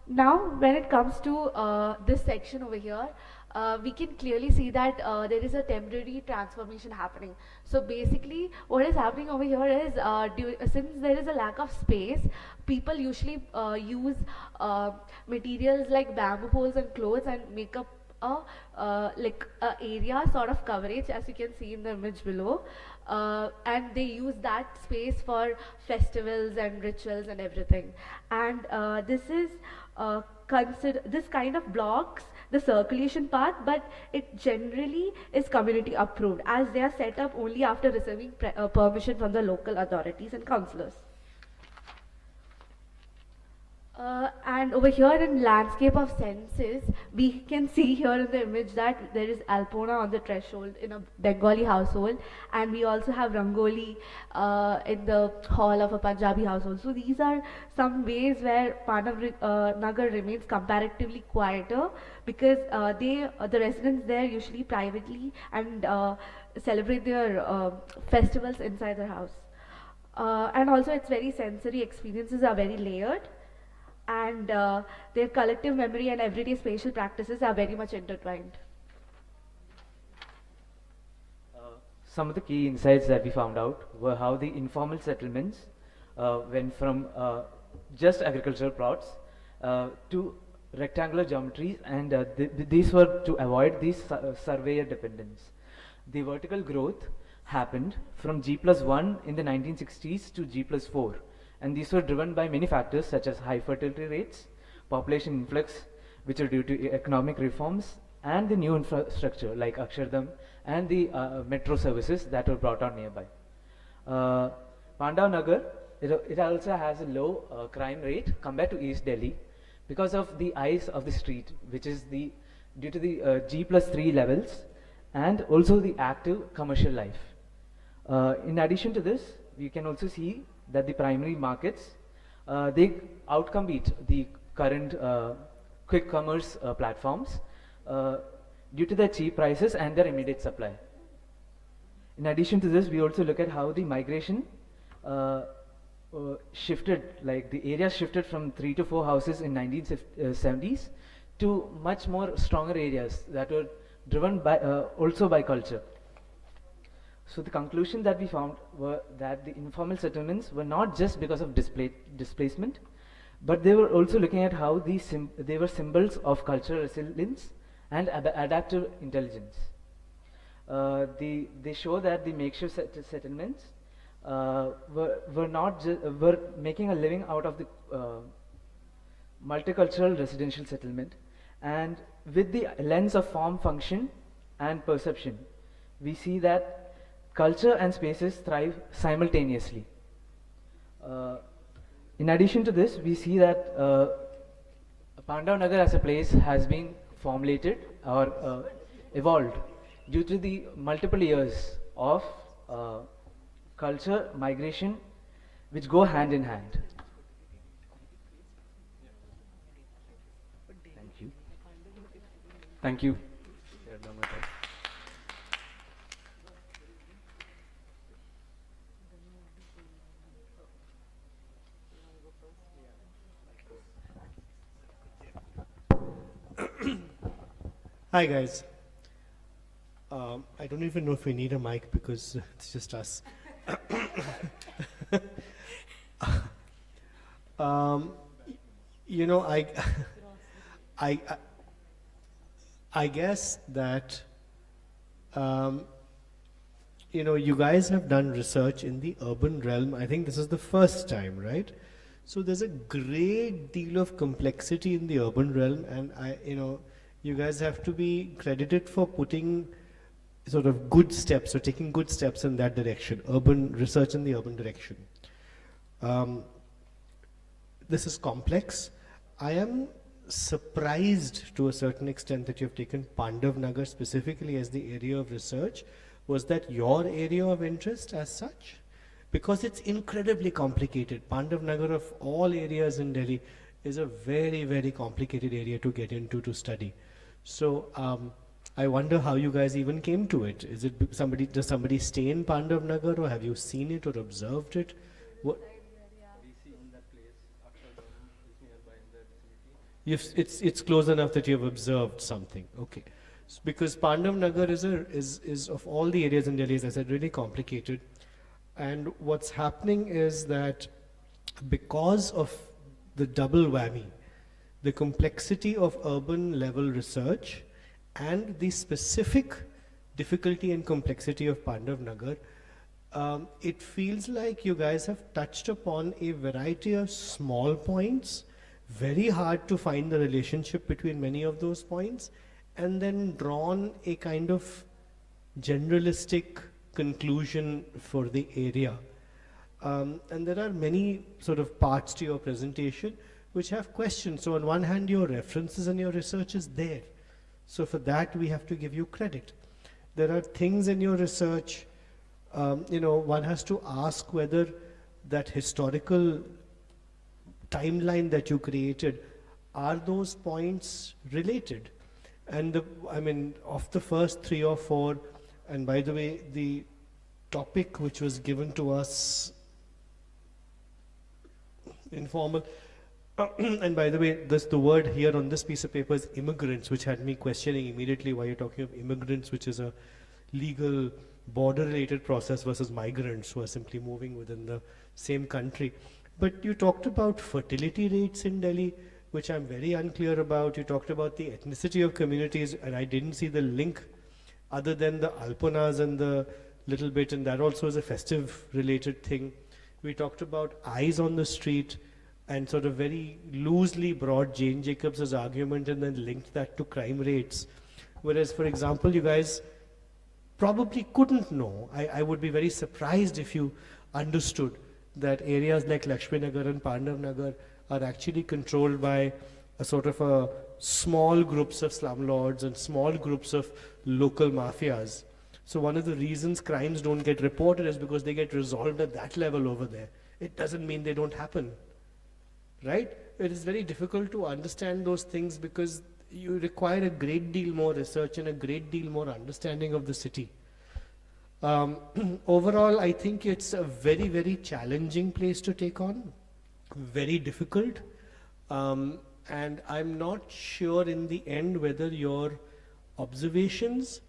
Now, when it comes to this section over here, we can clearly see that there is a temporary transformation happening. So basically, what is happening over here is, since there is a lack of space, people usually use materials like bamboo poles and clothes and make up like a area sort of coverage, as you can see in the image below, and they use that space for festivals and rituals and everything. And this kind of blocks the circulation path, but it generally is community approved, as they are set up only after receiving permission from the local authorities and councillors. And over here in landscape of senses, we can see here in the image that there is Alpona on the threshold in a Bengali household, and we also have Rangoli in the hall of a Punjabi household. So these are some ways where Nagar remains comparatively quieter, because the residents there usually privately and celebrate their festivals inside their house. And also its very sensory experiences are very layered, and their collective memory and everyday spatial practices are very much intertwined. Some of the key insights that we found out were how the informal settlements went from just agricultural plots to rectangular geometries, and these were to avoid these surveyor dependence. The vertical growth happened from G+1 in the 1960s to G+4. And these were driven by many factors such as high fertility rates, population influx, which are due to economic reforms, and the new infrastructure like Akshardham and the metro services that were brought on nearby. Pandavnagar, it also has a low crime rate compared to East Delhi because of the eyes of the street, which is due to the G+3 levels and also the active commercial life. In addition to this, we can also see that the primary markets, they outcompete the current quick commerce platforms due to their cheap prices and their immediate supply. In addition to this, we also look at how the migration shifted, like the area shifted from 3 to 4 houses in 1970s to much more stronger areas that were driven by also by culture. So the conclusion that we found were that the informal settlements were not just because of displacement, but they were also looking at how they were symbols of cultural resilience and adaptive intelligence. They show that the makeshift settlements were making a living out of the multicultural residential settlement, and with the lens of form, function, and perception, we see that culture and spaces thrive simultaneously. In addition to this, we see that Pandavnagar as a place has been formulated or evolved due to the multiple years of culture migration which go hand in hand. Thank you. Hi guys. I don't even know if we need a mic because it's just us. You know, I guess that you know, you guys have done research in the urban realm. I think this is the first time, right? So there's a great deal of complexity in the urban realm, and you know, you guys have to be credited for putting sort of good steps or taking good steps in that direction, urban research in the urban direction. This is complex. I am surprised to a certain extent that you've taken Pandav Nagar specifically as the area of research. Was that your area of interest as such? Because it's incredibly complicated. Pandav Nagar, of all areas in Delhi, is a very, very complicated area to get into to study. So I wonder how you guys even came to it. Is it somebody? Does somebody stay in Pandav Nagar, or have you seen it or observed it? What? It's close enough that you've observed something. Okay, because Pandav Nagar is of all the areas in Delhi, as I said, really complicated. And what's happening is that because of the double whammy, the complexity of urban level research and the specific difficulty and complexity of Pandav Nagar, it feels like you guys have touched upon a variety of small points, very hard to find the relationship between many of those points, and then drawn a kind of generalistic conclusion for the area. And there are many sort of parts to your presentation which have questions. So on one hand, your references and your research is there. So for that, we have to give you credit. There are things in your research, you know, one has to ask whether that historical timeline that you created, are those points related? And I mean, of the first 3 or 4, and by the way, the topic which was given to us, informal, and by the way, the word here on this piece of paper is immigrants, which had me questioning immediately why you're talking of immigrants, which is a legal border-related process, versus migrants who are simply moving within the same country. But you talked about fertility rates in Delhi, which I'm very unclear about. You talked about the ethnicity of communities, and I didn't see the link other than the alponas and the little bit, and that also is a festive related thing. We talked about eyes on the street and sort of very loosely brought Jane Jacobs' argument and then linked that to crime rates. Whereas, for example, you guys probably couldn't know. I would be very surprised if you understood that areas like Lakshmi Nagar and Pandav Nagar are actually controlled by a sort of a small groups of slumlords and small groups of local mafias. So one of the reasons crimes don't get reported is because they get resolved at that level over there. It doesn't mean they don't happen, right? It is very difficult to understand those things because you require a great deal more research and a great deal more understanding of the city. Overall, I think it's a very, very challenging place to take on, very difficult. And I'm not sure in the end whether your observations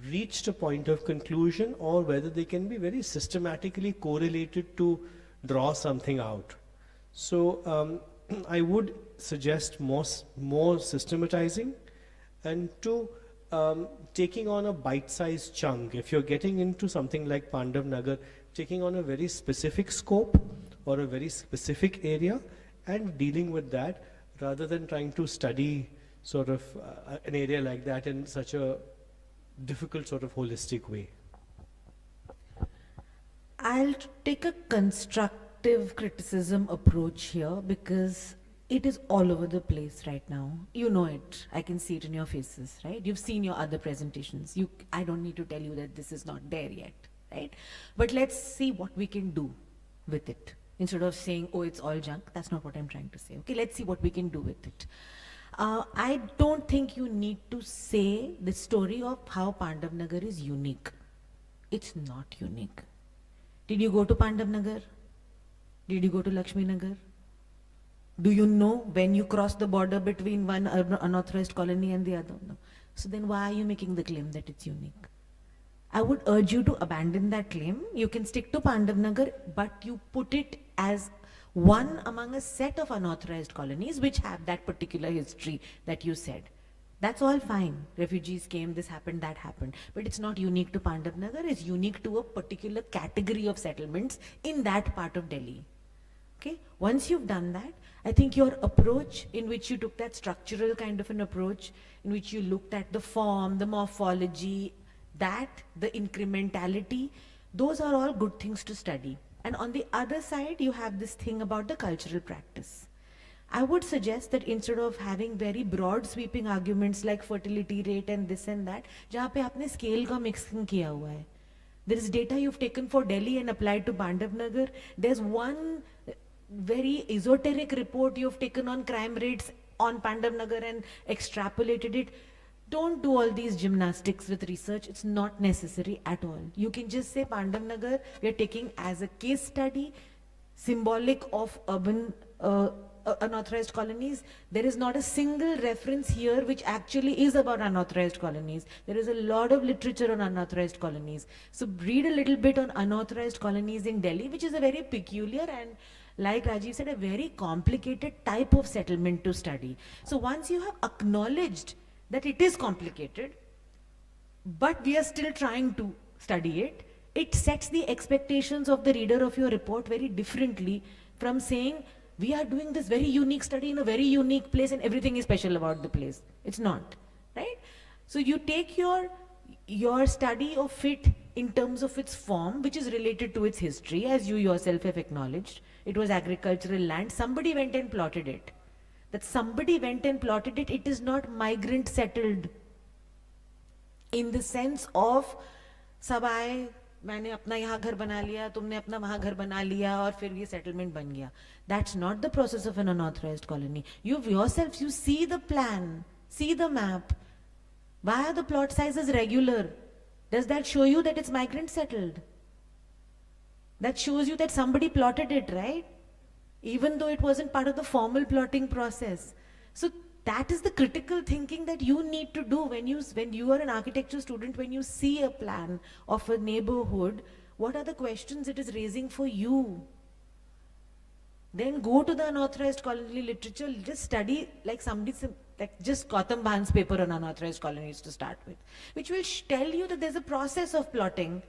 reached a point of conclusion or whether they can be very systematically correlated to draw something out. So I would suggest more systematizing, and taking on a bite-sized chunk. If you're getting into something like Pandav Nagar, taking on a very specific scope or a very specific area and dealing with that, rather than trying to study sort of an area like that in such a difficult sort of holistic way. I'll take a constructive criticism approach here because it is all over the place right now. You know it. I can see it in your faces, right? You've seen your other presentations. I don't need to tell you that this is not there yet, right? But let's see what we can do with it. Instead of saying, oh, it's all junk. That's not what I'm trying to say. Okay, let's see what we can do with it. I don't think you need to say the story of how Pandavnagar is unique. It's not unique. Did you go to Pandavnagar? Did you go to Lakshmi Nagar? Do you know when you cross the border between one unauthorized colony and the other? No. So then why are you making the claim that it's unique? I would urge you to abandon that claim. You can stick to Pandavnagar, but you put it as one among a set of unauthorized colonies which have that particular history that you said. That's all fine. Refugees came, this happened, that happened. But it's not unique to Pandavnagar, it's unique to a particular category of settlements in that part of Delhi. Okay? Once you've done that, I think your approach in which you took that structural kind of an approach, in which you looked at the form, the morphology, the incrementality, those are all good things to study. And on the other side, you have this thing about the cultural practice. I would suggest that instead of having very broad sweeping arguments like fertility rate and this and that, जहाँ पे आपने scale का mixing किया हुआ है. There is data you've taken for Delhi and applied to Pandavnagar. There's one very esoteric report you've taken on crime rates on Pandavnagar and extrapolated it. Don't do all these gymnastics with research. It's not necessary at all. You can just say Pandavnagar, we are taking as a case study, symbolic of urban unauthorized colonies. There is not a single reference here which actually is about unauthorized colonies. There is a lot of literature on unauthorized colonies. So read a little bit on unauthorized colonies in Delhi, which is a very peculiar and, like Rajiv said, a very complicated type of settlement to study. So once you have acknowledged that it is complicated, but we are still trying to study it, it sets the expectations of the reader of your report very differently from saying, we are doing this very unique study in a very unique place and everything is special about the place. It's not, right? So you take your study of it in terms of its form, which is related to its history, as you yourself have acknowledged. It was agricultural land. Somebody went and plotted it. That somebody went and plotted it, it is not migrant settled in the sense of सब आए, मैंने अपना यहाँ घर बना लिया, तुमने अपना वहाँ घर बना लिया और फिर ये settlement बन गया. That's not the process of an unauthorized colony. You yourselves, you see the plan, see the map. Why are the plot sizes regular? Does that show you that it's migrant settled? That shows you that somebody plotted it, right? Even though it wasn't part of the formal plotting process. So that is the critical thinking that you need to do when you are an architecture student, when you see a plan of a neighborhood, what are the questions it is raising for you? Then go to the unauthorized colony literature, just study like just Gautam Bhan's paper on unauthorized colonies to start with, which will tell you that there's a process of plotting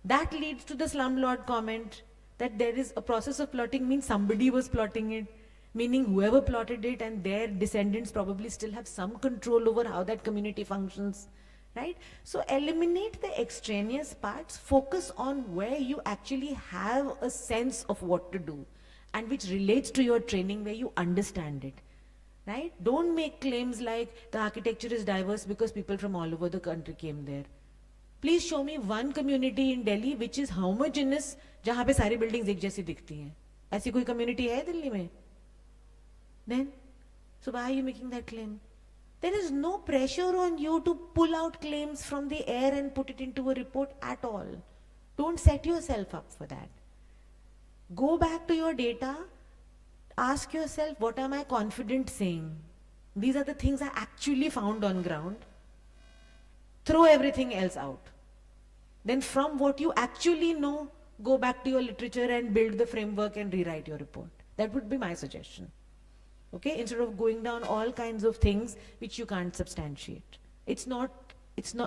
that leads to the slumlord comment, that there is a process of plotting means somebody was plotting it, meaning whoever plotted it and their descendants probably still have some control over how that community functions, right? So eliminate the extraneous parts, focus on where you actually have a sense of what to do and which relates to your training, where you understand it, right? Don't make claims like the architecture is diverse because people from all over the country came there. Please show me one community in Delhi which is homogeneous, जहाँ पे सारी buildings एक जैसी दिखती हैं. ऐसी कोई community है दिल्ली में? Then, so why are you making that claim? There is no pressure on you to pull out claims from the air and put it into a report at all. Don't set yourself up for that. Go back to your data, ask yourself, what am I confident saying? These are the things I actually found on ground. Throw everything else out. Then from what you actually know, go back to your literature and build the framework and rewrite your report. That would be my suggestion. Okay, instead of going down all kinds of things which you can't substantiate. It's not,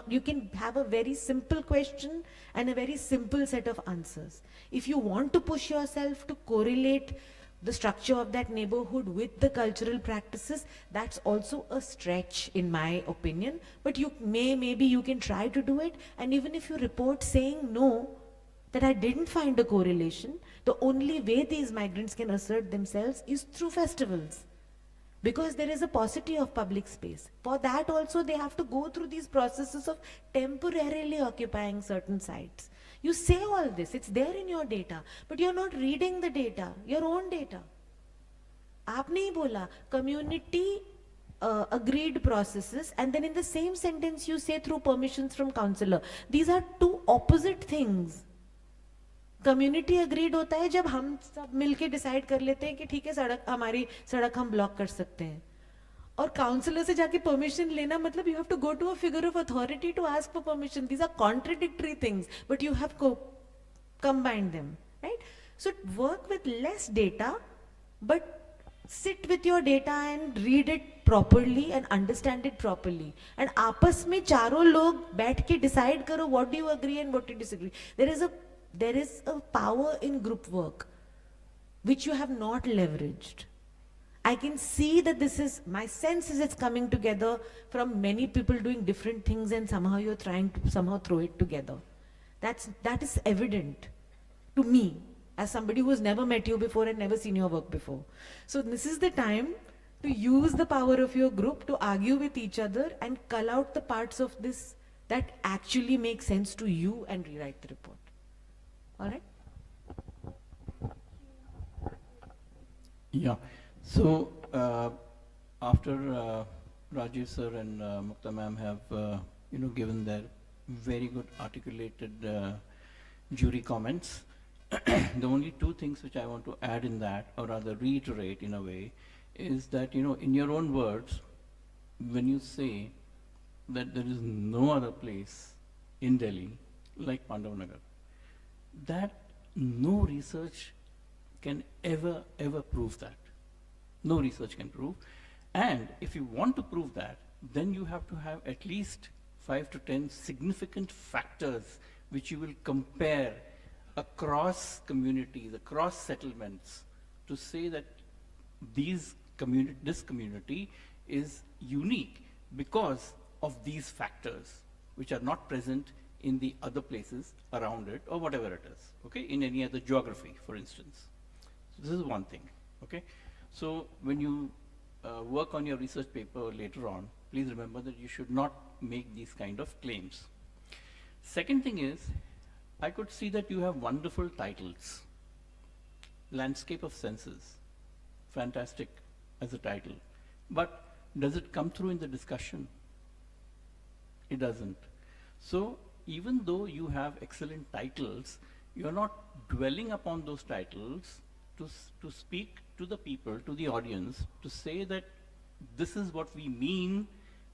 you can have a very simple question and a very simple set of answers. If you want to push yourself to correlate the structure of that neighborhood with the cultural practices, that's also a stretch in my opinion, but maybe you can try to do it. And even if you report saying no, that I didn't find a correlation, the only way these migrants can assert themselves is through festivals. Because there is a paucity of public space. For that also they have to go through these processes of temporarily occupying certain sites. You say all this, it's there in your data, but you're not reading the data, your own data. आपने ही बोला, community agreed processes, and then in the same sentence you say through permissions from councillor. These are two opposite things. Community agreed होता है जब हम सब मिलके decide कर लेते हैं कि ठीक है हमारी सड़क हम ब्लॉक कर सकते हैं, और काउंसलर से जाके परमिशन लेना मतलब you have to go to a figure of authority to ask for permission. These are contradictory things but you have combined them, right? So work with less data, but sit with your data and read it properly and understand it properly. And आपस में चारों लोग बैठ के decide करो what do you agree and what do you disagree. There is a power in group work which you have not leveraged. I can see that my sense is it's coming together from many people doing different things, and somehow you're trying to somehow throw it together. That is evident to me as somebody who has never met you before and never seen your work before. So this is the time to use the power of your group to argue with each other and cull out the parts of this that actually make sense to you and rewrite the report. All right? Yeah. So after Rajiv sir and Mukta ma'am have given their very good articulated jury comments, the only two things which I want to add in that, or rather reiterate in a way, is that in your own words, when you say that there is no other place in Delhi like Pandavnagar, that no research can ever prove that. No research can prove. And if you want to prove that, then you have to have at least 5 to 10 significant factors which you will compare across communities, across settlements, to say that this community is unique because of these factors which are not present in the other places around it, or whatever it is, okay, in any other geography, for instance. So this is one thing, okay. So when you work on your research paper later on, please remember that you should not make these kind of claims. Second thing is, I could see that you have wonderful titles. Landscape of Senses, fantastic as a title. But does it come through in the discussion? It doesn't. So even though you have excellent titles, you're not dwelling upon those titles to speak to the people, to the audience, to say that this is what we mean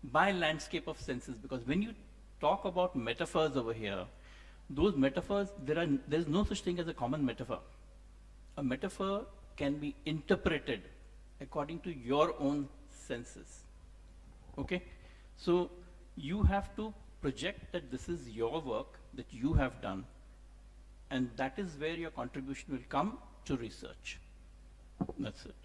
by landscape of senses. Because when you talk about metaphors over here, those metaphors, there's no such thing as a common metaphor. A metaphor can be interpreted according to your own senses. Okay? So you have to project that this is your work that you have done, and that is where your contribution will come to research. That's it.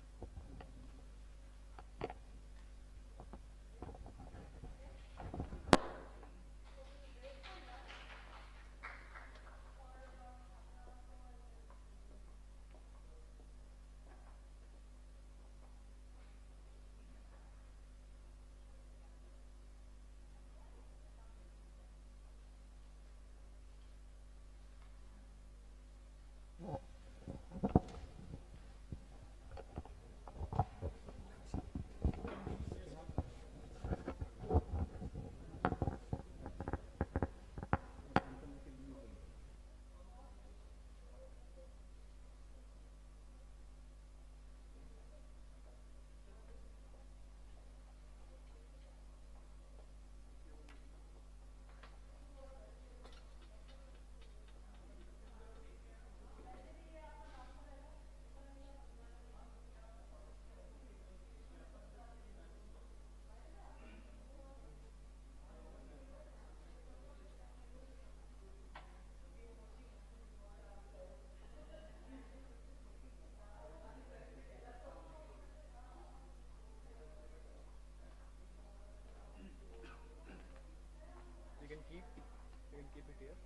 You can keep it here,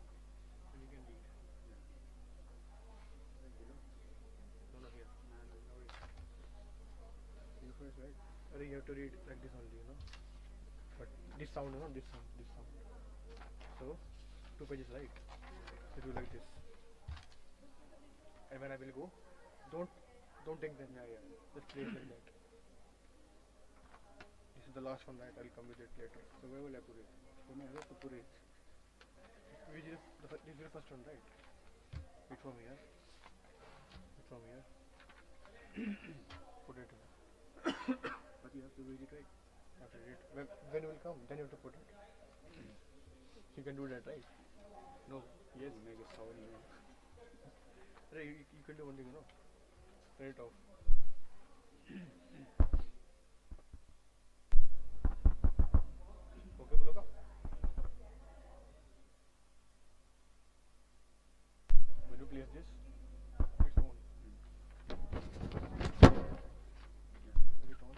and you can read. No, here. You first, right? Or you have to read like this only, But this sound, this sound. So, 2 pages, right? So do like this. And when I will go, don't take them here. Just place like that. This is the last one, right? I'll come with it later. So where will I put it? From here to put it. Which is this is the first one, right? It from here. It from here. Put it. But you have to read it right. After it, when it will come, then you have to put it. You can do that, right? No. Yes. Make a sound. Right, you can do one thing, no? Turn it off. Okay, Buloka? When you place this, it's on. Is it on?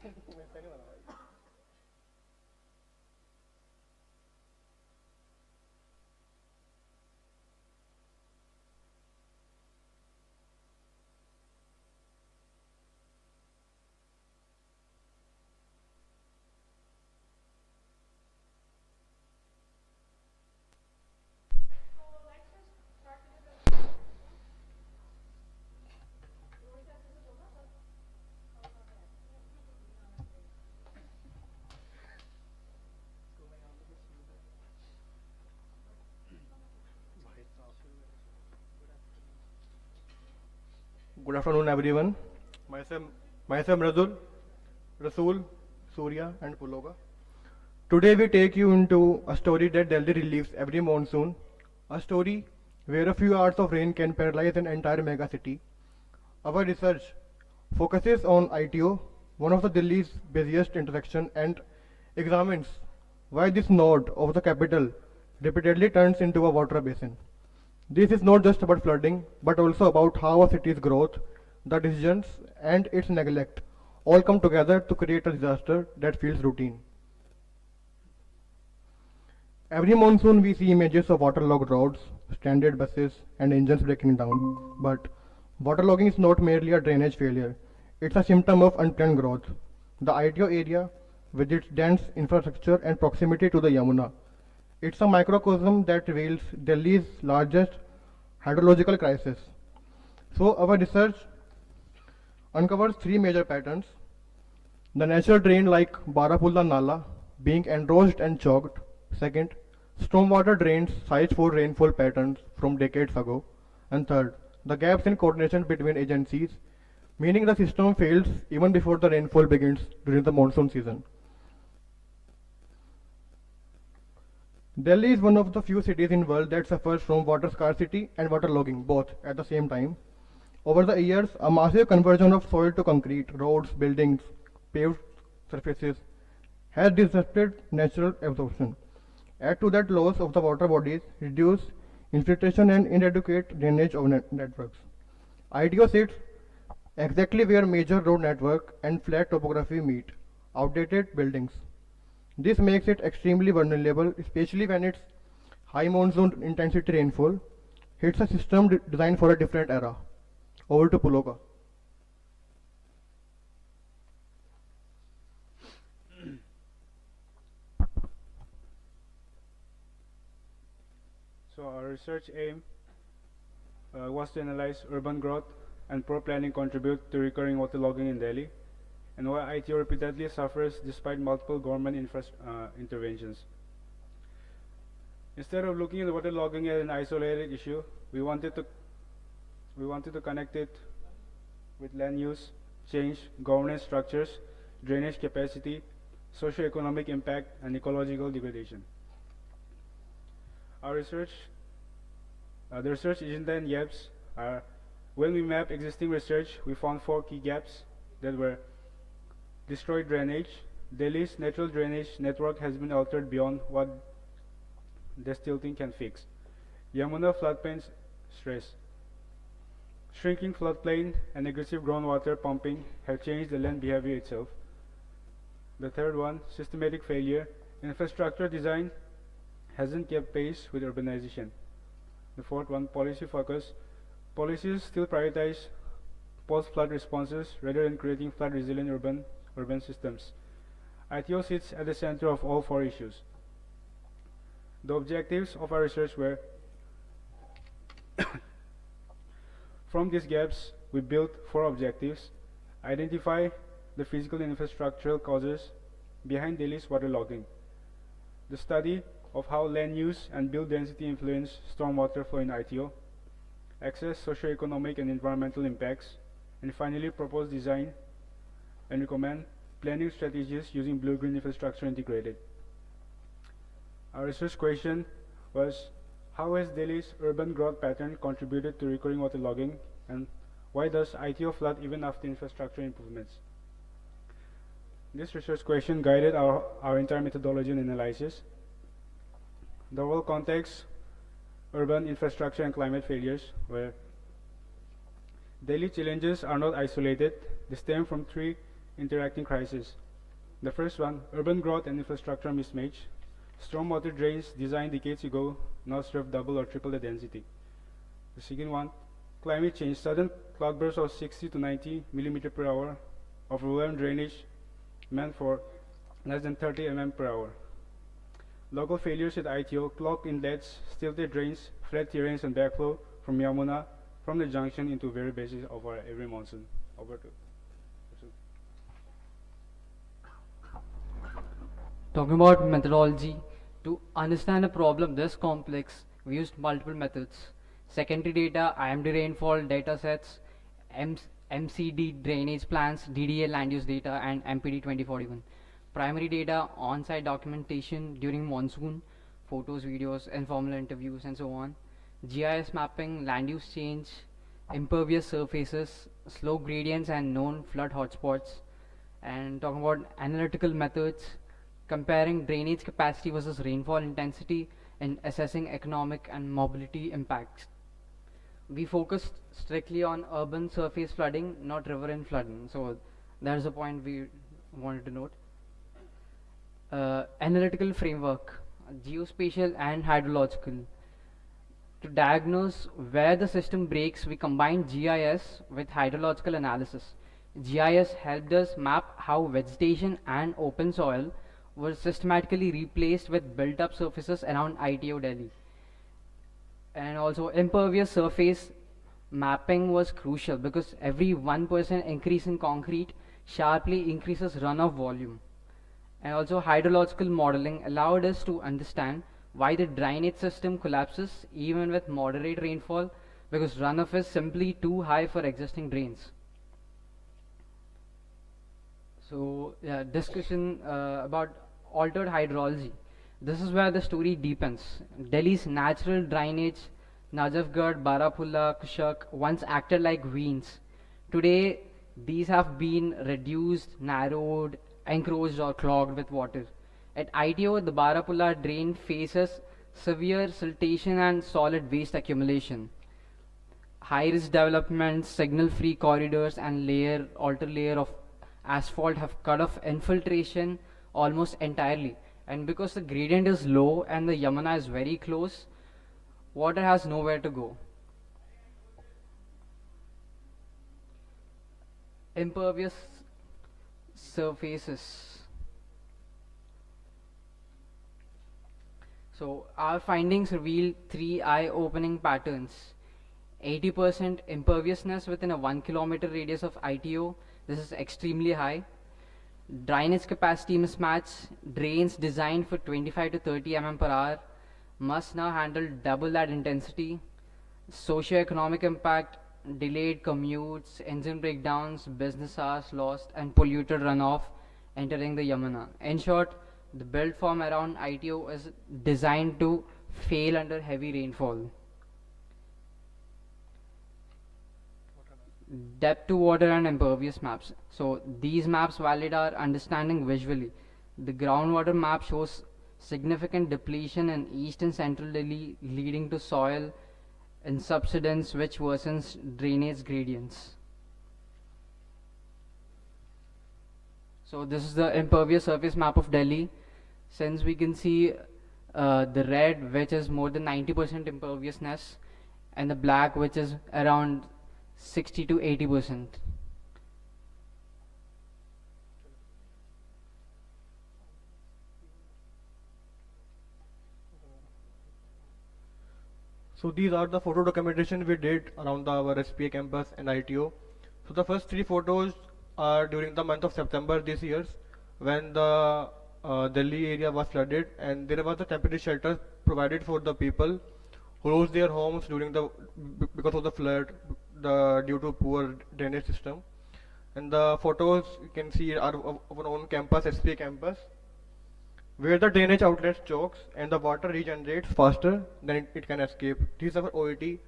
Good afternoon, everyone. Myself Rasool, Surya, and Puloga. Today we take you into a story that Delhi relieves every monsoon. A story where a few hours of rain can paralyze an entire mega city. Our research focuses on ITO, one of the Delhi's busiest intersection, and examines why this node of the capital repeatedly turns into a water basin. This is not just about flooding, but also about how a city's growth, the decisions, and its neglect all come together to create a disaster that feels routine. Every monsoon we see images of waterlogged roads, stranded buses, and engines breaking down. But waterlogging is not merely a drainage failure, it's a symptom of unplanned growth. The ITO area, with its dense infrastructure and proximity to the Yamuna, it's a microcosm that reveals Delhi's largest hydrological crisis. So our research uncovers three major patterns. The natural drain like Barapulla Nala being enrosed and choked. Second, stormwater drains sized for rainfall patterns from decades ago. And third, the gaps in coordination between agencies, meaning the system fails even before the rainfall begins during the monsoon season. Delhi is one of the few cities in the world that suffers from water scarcity and waterlogging both at the same time. Over the years, a massive conversion of soil to concrete, roads, buildings, paved surfaces has disrupted natural absorption. Add to that loss of the water bodies, reduced infiltration and inadequate drainage of networks. ITO sits exactly where major road network and flat topography meet, outdated buildings. This makes it extremely vulnerable, especially when its high monsoon intensity rainfall hits a system designed for a different era. Over to Puloka. So our research aim was to analyze urban growth and poor planning contribute to recurring waterlogging in Delhi, and why ITO repeatedly suffers despite multiple government interventions. Instead of looking at waterlogging as an isolated issue, we wanted to connect it with land use, change, governance structures, drainage capacity, socio-economic impact, and ecological degradation. Our research, the research agenda and gaps are, when we mapped existing research, we found 4 key gaps that were destroyed drainage. Delhi's natural drainage network has been altered beyond what destilting can fix. Yamuna floodplain stress. Shrinking floodplain and aggressive groundwater pumping have changed the land behavior itself. The third one, systematic failure. Infrastructure design hasn't kept pace with urbanization. The fourth one, policy focus. Policies still prioritize post-flood responses rather than creating flood-resilient urban systems. ITO sits at the center of all 4 issues. The objectives of our research were from these gaps, we built 4 objectives. Identify the physical and infrastructural causes behind Delhi's waterlogging. The study of how land use and build density influence stormwater flow in ITO. Access socio-economic and environmental impacts. And finally, propose design and recommend planning strategies using blue-green infrastructure integrated. Our research question was, how has Delhi's urban growth pattern contributed to recurring waterlogging, and why does ITO flood even after infrastructure improvements? This research question guided our entire methodology and analysis. The overall context, urban infrastructure and climate failures, where Delhi challenges are not isolated. They stem from 3 interacting crises. The first one, urban growth and infrastructure mismatch. Stormwater drains designed decades ago now serve double or triple the density. The second one, climate change. Sudden cloudbursts of 60 to 90 millimeter per hour of rural drainage meant for less than 30 mm per hour. Local failures at ITO, clogged inlets, stilted drains, flood terrains, and backflow from Yamuna from the junction into very basis of our every monsoon. Over to Talking about methodology, to understand a problem this complex, we used multiple methods. Secondary data, IMD rainfall data sets, MCD drainage plans, DDA land use data, and MPD 2041. Primary data, on-site documentation during monsoon, photos, videos, informal interviews, and so on. GIS mapping, land use change, impervious surfaces, slope gradients, and known flood hotspots. And talking about analytical methods, comparing drainage capacity versus rainfall intensity and assessing economic and mobility impacts. We focused strictly on urban surface flooding, not riverine flooding. So that's a point we wanted to note. Analytical framework, geospatial and hydrological. To diagnose where the system breaks, we combined GIS with hydrological analysis. GIS helped us map how vegetation and open soil were systematically replaced with built-up surfaces around ITO Delhi. And also impervious surface mapping was crucial because every 1% increase in concrete sharply increases runoff volume. And also hydrological modeling allowed us to understand why the drainage system collapses even with moderate rainfall, because runoff is simply too high for existing drains. So yeah, discussion about altered hydrology. This is where the story deepens. Delhi's natural drainage, Najafgarh, Barapulla, Kushak, once acted like veins. Today, these have been reduced, narrowed, encroached or clogged with water. At ITO, the Barapulla drain faces severe siltation and solid waste accumulation. High-risk developments, signal-free corridors and outer layer of asphalt have cut off infiltration almost entirely. And because the gradient is low and the Yamuna is very close, water has nowhere to go. Impervious surfaces. So our findings reveal three eye-opening patterns. 80% imperviousness within a 1 kilometer radius of ITO. This is extremely high. Drainage capacity mismatch. Drains designed for 25 to 30 mm per hour must now handle double that intensity. Socio-economic impact, delayed commutes, engine breakdowns, business hours lost, and polluted runoff entering the Yamuna. In short, the build form around ITO is designed to fail under heavy rainfall. Depth to water and impervious maps. So these maps validate our understanding visually. The groundwater map shows significant depletion in east and central Delhi, leading to soil insubsidence which worsens drainage gradients. So this is the impervious surface map of Delhi. Since we can see the red, which is more than 90% imperviousness, and the black, which is around 60 to 80%. So these are the photo documentation we did around our SPA campus and ITO. So the first three photos are during the month of September this year, when the Delhi area was flooded, and there was a temporary shelter provided for the people who lost their homes during because of the flood, due to poor drainage system. And the photos you can see are of our own campus, SPA campus, where the drainage outlet chokes and the water regenerates faster than it can escape. This is our OET,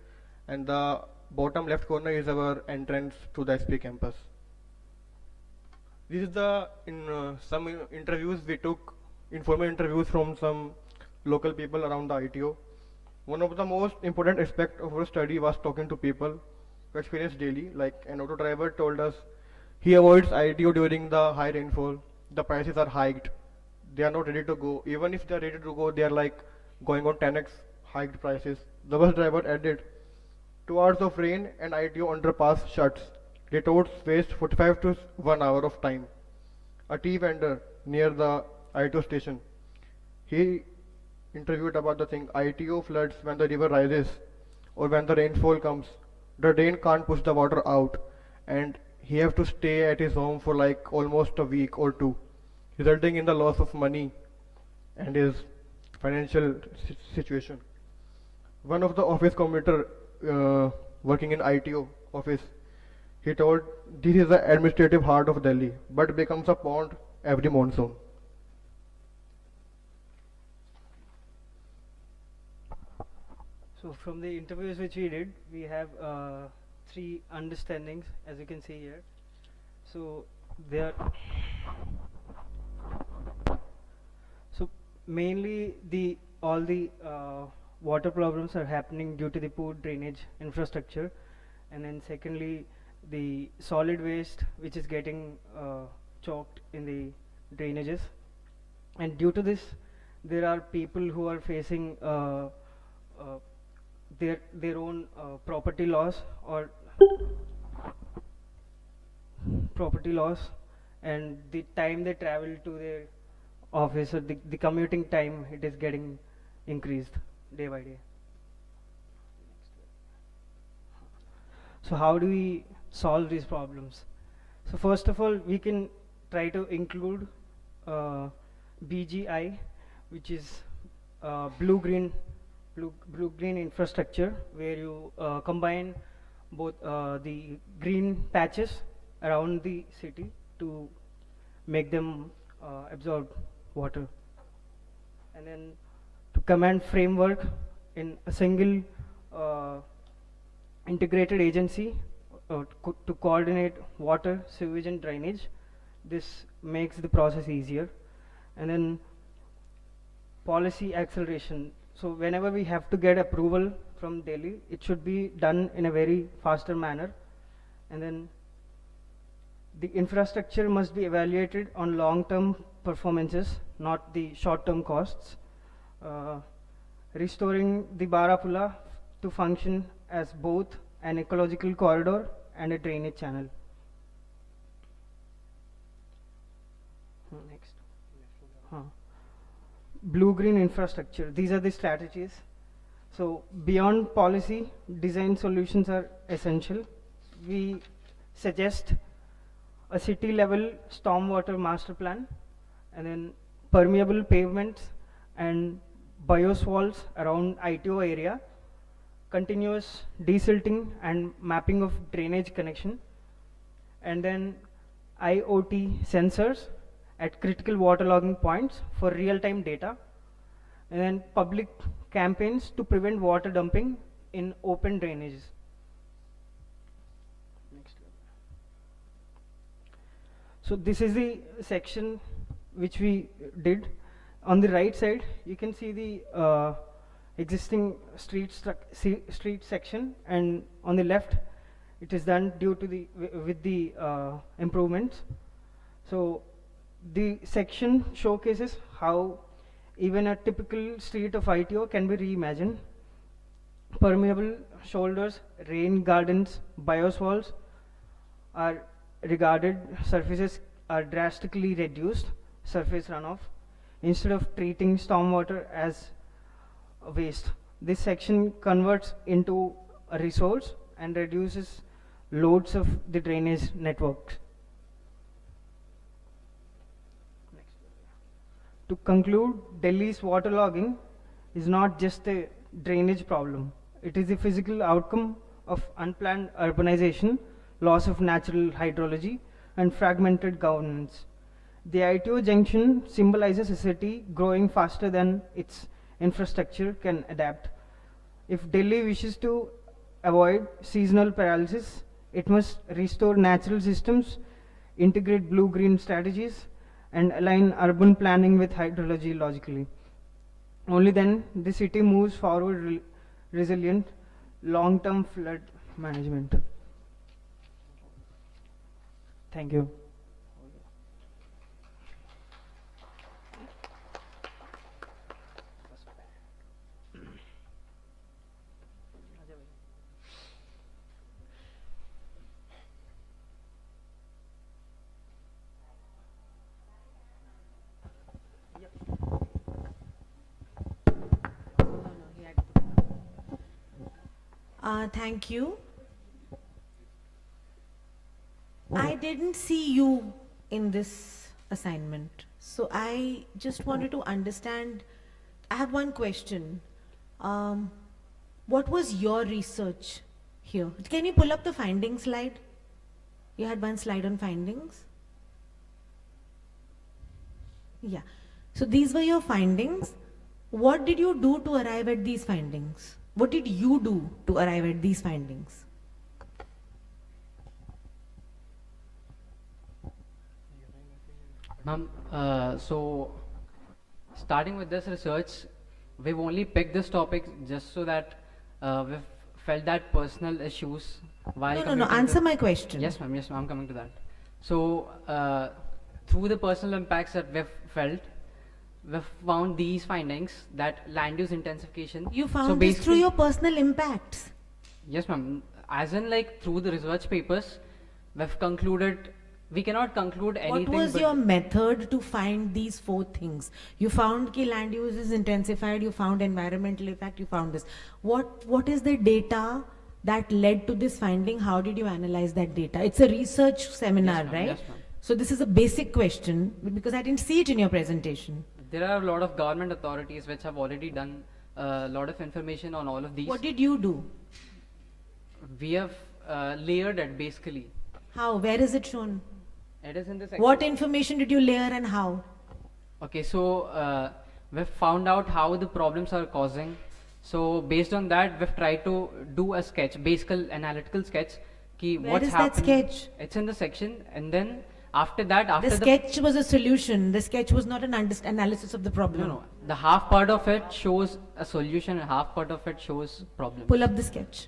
and the bottom left corner is our entrance to the SPA campus. This is the some interviews we took, informal interviews from some local people around the ITO. One of the most important aspects of our study was talking to people who experience daily. Like an auto driver told us He avoids ITO during the high rainfall. The prices are hiked. They are not ready to go. Even if they are ready to go, they are like going on 10x hiked prices. The bus driver added 2 hours of rain and ITO underpass shuts. Retorts waste 45 to 1 hour of time. A tea vendor near the ITO station. He interviewed about the thing. ITO floods when the river rises or when the rainfall comes. The drain can't push the water out, and he have to stay at his home for like almost a week or two, resulting in the loss of money and his financial situation. One of the office commuter working in ITO office, he told, this is the administrative heart of Delhi, but becomes a pond every monsoon. So from the interviews which we did, we have 3 understandings, as you can see here. So there, so mainly all the water problems are happening due to the poor drainage infrastructure, and then secondly, the solid waste which is getting choked in the drainages, and due to this, there are people who are facing their own property loss or property loss, and the time they travel to their office or the commuting time, it is getting increased day by day. So how do we solve these problems? So first of all, we can try to include BGI, which is blue-green infrastructure, where you combine both the green patches around the city to make them absorb water, and then to command framework in a single integrated agency to coordinate water, sewage and drainage. This makes the process easier. And then policy acceleration. So whenever we have to get approval from Delhi, it should be done in a very faster manner. And then the infrastructure must be evaluated on long-term performances, not the short-term costs. Restoring the Barapula to function as both an ecological corridor and a drainage channel. Next. Blue-green infrastructure. These are the strategies. So beyond policy, design solutions are essential. We suggest a city-level stormwater master plan, and then permeable pavements and bios walls around ITO area, continuous desilting and mapping of drainage connection, and then IoT sensors at critical waterlogging points for real-time data, and then public campaigns to prevent water dumping in open drainages. Next. So this is the section which we did. On the right side, you can see the existing street section, and on the left, it is done due to the with the improvements. So the section showcases how even a typical street of ITO can be reimagined. Permeable shoulders, rain gardens, bios walls are regarded, surfaces are drastically reduced, surface runoff, instead of treating stormwater as a waste. This section converts into a resource and reduces loads of the drainage networks. To conclude, Delhi's waterlogging is not just a drainage problem. It is a physical outcome of unplanned urbanization, loss of natural hydrology, and fragmented governance. The ITO junction symbolizes a city growing faster than its infrastructure can adapt. If Delhi wishes to avoid seasonal paralysis, it must restore natural systems, integrate blue-green strategies, and align urban planning with hydrology logically. Only then the city moves forward resilient, long-term flood management. Thank you. Thank you. I didn't see you in this assignment. So I just wanted to understand. I have one question. What was your research here? Can you pull up the findings slide? You had one slide on findings? Yeah. So these were your findings. What did you do to arrive at these findings? What did you do to arrive at these findings? Ma'am, so starting with this research, we've only picked this topic just so that we've felt that personal issues while No, commuting answer to- my question. Yes, ma'am, I'm coming to that. So, through the personal impacts that we've felt, we've found these findings that land use intensification. You so found this through basically- your personal impacts. Yes, ma'am. As in, like, through the research papers, we've concluded, we cannot conclude anything. What was but your method to find these four things? You found ki land use is intensified, you found environmental effect, you found this. What is the data that led to this finding? How did you analyze that data? It's a research seminar, ma'am. right? Yes, ma'am. So this is a basic question because I didn't see it in your presentation. There are a lot of government authorities which have already done a lot of information on all of these. What did you do? We have layered it basically. How? Where is it shown? It is in the section. What information did you layer and how? Okay, so we've found out how the problems are causing. So based on that, we've tried to do a sketch, basic analytical sketch. Ki Where what's is that happening. sketch? It's in the section, and then after that, after The sketch was a solution. The sketch was not an analysis of the problem. No, the half part of it shows a solution, and half part of it shows problem. Pull up the sketch.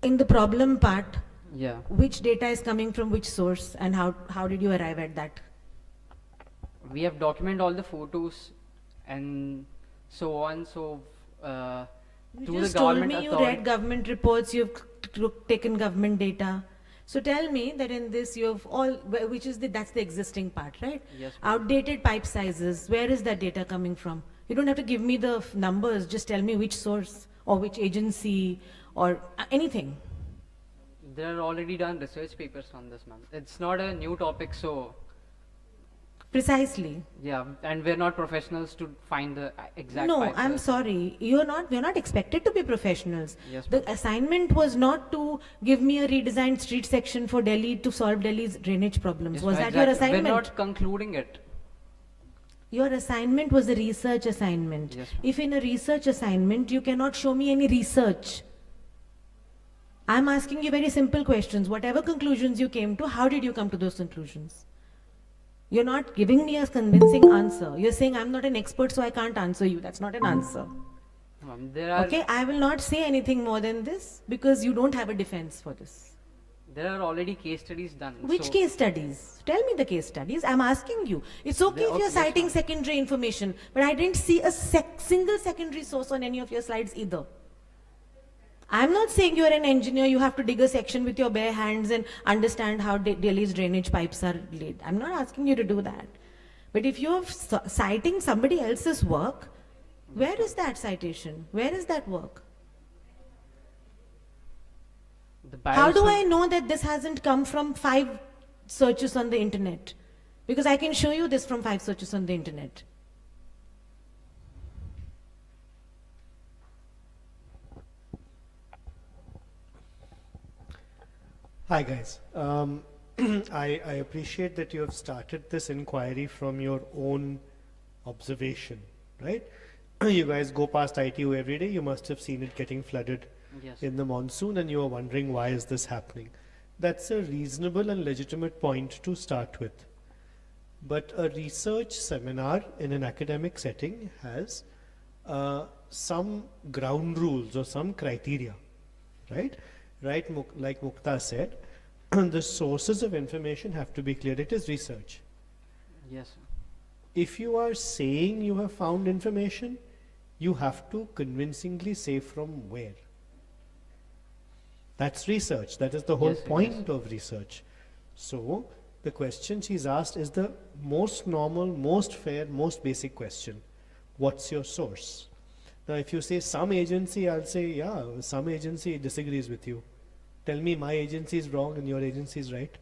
In the problem part, Yeah. which data is coming from which source and how did you arrive at that? We have documented all the photos and so on. So You to just the told government me you authority. read government reports, you've taken government data. So tell me that in this you have all, which is that's the existing part, right? Yes, ma'am. Outdated pipe sizes, where is that data coming from? You don't have to give me the numbers, just tell me which source or which agency or anything. There are already done research papers on this, ma'am. It's not a new topic, so Precisely. yeah, and we're not professionals to find the exact. No, pipe I'm size. sorry. We're not expected to be professionals. Yes, The assignment was not to give me a redesigned street section for Delhi to solve Delhi's drainage problems. Yes, Was ma'am, that your exactly. assignment? We're not concluding it. Your assignment was a research assignment. Yes, If in a research assignment you cannot show me any research, I'm asking you very simple questions. Whatever conclusions you came to, how did you come to those conclusions? You're not giving me a convincing answer. You're saying I'm not an expert, so I can't answer you. That's not an answer. There are Okay, I will not say anything more than this because you don't have a defense for this. there are already case studies done. Which so case studies? Tell me the case studies. I'm asking you. It's okay if Okay, you're yes, citing secondary information, but I didn't see a single secondary source on any of your slides either. I'm not saying you're an engineer, you have to dig a section with your bare hands and understand how Delhi's drainage pipes are laid. I'm not asking you to do that. But if you're citing somebody else's work, where is that citation? Where is that work? How do I know that this hasn't come from 5 searches on the internet? Because I can show you this from 5 searches on the internet. Hi guys. I appreciate that you have started this inquiry from your own observation, right? You guys go past ITU every day, you must have seen it getting flooded Yes. in the monsoon and you are wondering why is this happening. That's a reasonable and legitimate point to start with. But a research seminar in an academic setting has some ground rules or some criteria, right? right? Like Mukta said, the sources of information have to be clear. It is research. Yes, sir. If you are saying you have found information, you have to convincingly say from where. That's research. That is the whole Yes, sir, point of research. So the question she's asked is the most normal, most fair, most basic question. What's your source? Now if you say some agency, I'll say, yeah, some agency disagrees with you. Tell me my agency is wrong and your agency is right.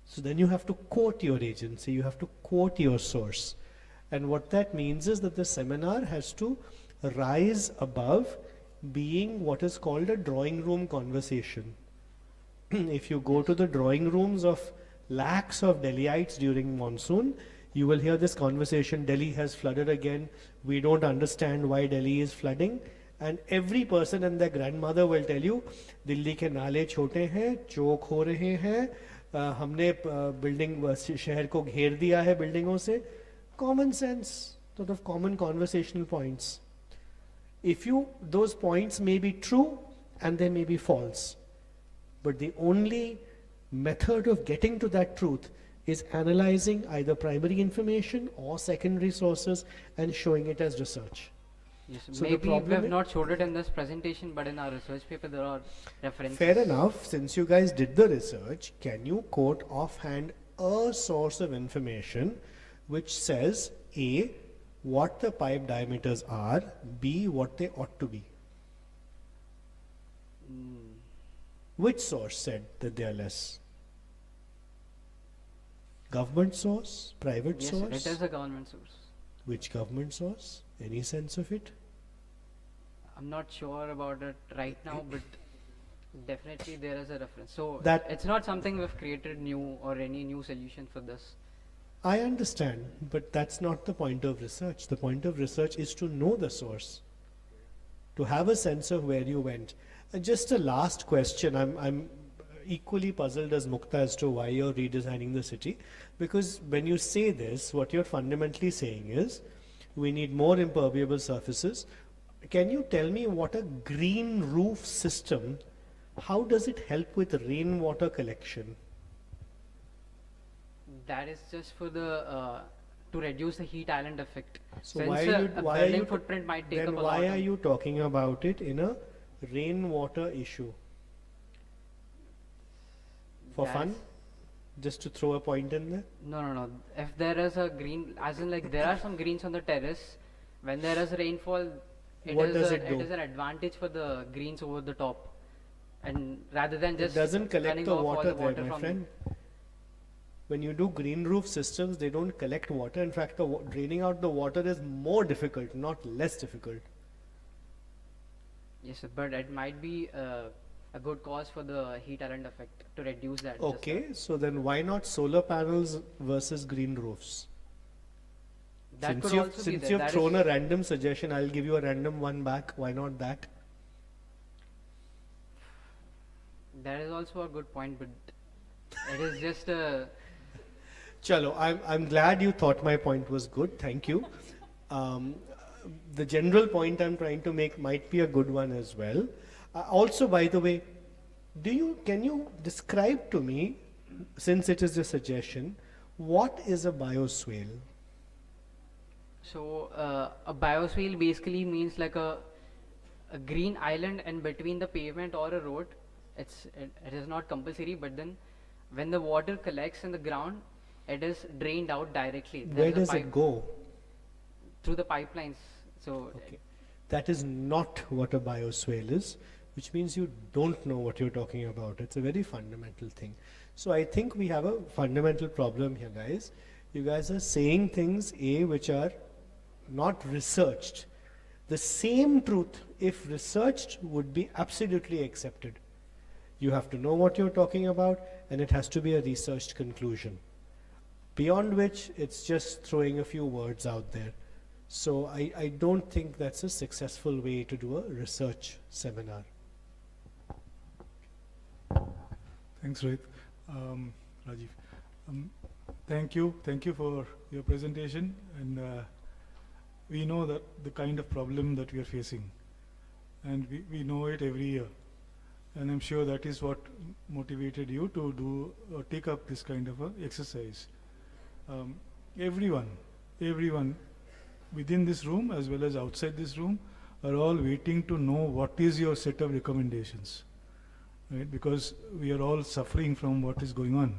So then you have to quote your agency, you have to quote your source. And what that means is that the seminar has to rise above being what is called a drawing room conversation. If you go to the drawing rooms of lakhs of Delhiites during monsoon, you will hear this conversation, Delhi has flooded again, we don't understand why Delhi is flooding. And every person and their grandmother will tell you, Delhi ke naale chote hain, chok ho rahe hain, हमने building शहर को घेर दिया है बिल्डिंगों से. Common sense, sort of common conversational points. If those points may be true and they may be false, but the only method of getting to that truth is analyzing either primary information or secondary sources and showing it as research. Yes, So the maybe we problem have not showed it in this presentation, but in our research paper there are references. Fair enough. Since you guys did the research, can you quote offhand a source of information which says A, what the pipe diameters are, B, what they ought to be? Which source said that they are less? Government source? Private Yes, source? it is a government source. Which government source? Any sense of it? I'm not sure about it right now, but definitely there is a reference. So That- it's not something we've created new or any new solution for this. I understand, but that's not the point of research. The point of research is to know the source, to have a sense of where you went. Just a last question. I'm equally puzzled as Mukta as to why you're redesigning the city, because when you say this, what you're fundamentally saying is we need more impermeable surfaces. Can you tell me what a green roof system, how does it help with rainwater collection? That is just for the to reduce the heat island effect. So Since why a are building you footprint might take then up a why lot are of- you talking about it in a rainwater issue? For That fun? is- Just to throw a point in there? No. If there is a green, as in like there are some greens on the terrace, when there is rainfall, What does it do? it is an advantage for the greens over the top. And rather than just It doesn't collect running the off all water the there, my from friend. When you do green roof systems, they don't collect water. In fact, draining out the water is more difficult, not less difficult. Yes, sir, but it might be a good cause for the heat island effect to reduce that. just Okay, so then why not solar panels versus green roofs? That Since could you've, also be since there. you've That thrown is- a random suggestion, I'll give you a random one back. Why not that? That is also a good point, but it is just a. Chalo, I'm glad you thought my point was good. Thank you. The general point I'm trying to make might be a good one as well. Also, by the way, can you describe to me, since it is a suggestion, what is a bioswale? So a bioswale basically means like a green island in between the pavement or a road. It is not compulsory, but then when the water collects in the ground, it is drained out directly. There Where is a does it pipe- go? Through the pipelines. So That is not what a bioswale is, which means you don't know what you're talking about. It's a very fundamental thing. So I think we have a fundamental problem here, guys. You guys are saying things, which are not researched. The same truth, if researched, would be absolutely accepted. You have to know what you're talking about, and it has to be a researched conclusion. Beyond which, it's just throwing a few words out there. So I don't think that's a successful way to do a research seminar. Thanks, Rohit. Rajiv. Thank you for your presentation, and we know that the kind of problem that we are facing. and we know it every year. And I'm sure that is what motivated you to do or take up this kind of a exercise. Everyone within this room as well as outside this room are all waiting to know what is your set of recommendations, right? Because we are all suffering from what is going on.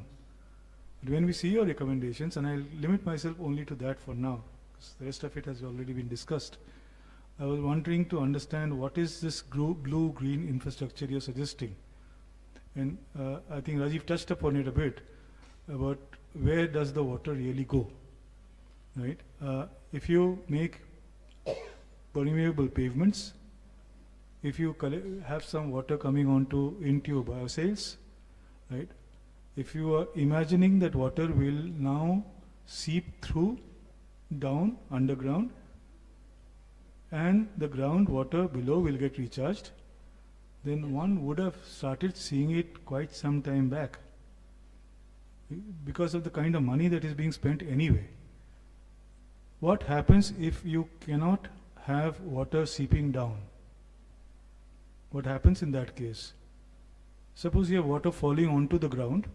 But when we see your recommendations, and I'll limit myself only to that for now, because the rest of it has already been discussed, I was wanting to understand what is this blue-green infrastructure you're suggesting. And I think Rajiv touched upon it a bit, about where does the water really go, right? If you make permeable pavements, if you have some water coming into your biosales, right? If you are imagining that water will now seep through down underground, and the groundwater below will get recharged, then one would have started seeing it quite some time back, because of the kind of money that is being spent anyway. What happens if you cannot have water seeping down? What happens in that case? Suppose you have water falling onto the ground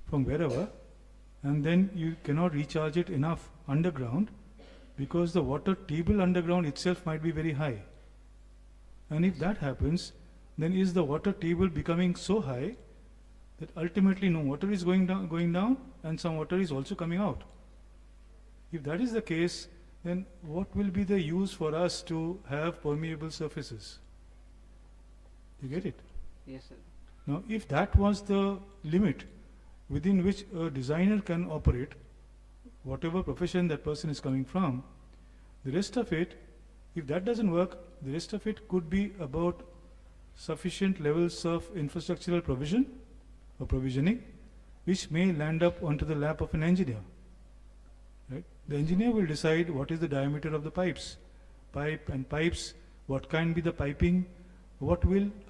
from wherever, and then you cannot recharge it enough underground, because the water table underground itself might be very high. And if that happens, then is the water table becoming so high that ultimately no water is going down and some water is also coming out? If that is the case, then what will be the use for us to have permeable surfaces? You get it? Yes, sir. Now, if that was the limit within which a designer can operate, whatever profession that person is coming from, the rest of it, if that doesn't work, the rest of it could be about sufficient levels of infrastructural provision or provisioning, which may land up onto the lap of an engineer. Right? The engineer will decide what is the diameter of the pipes, what can be the piping,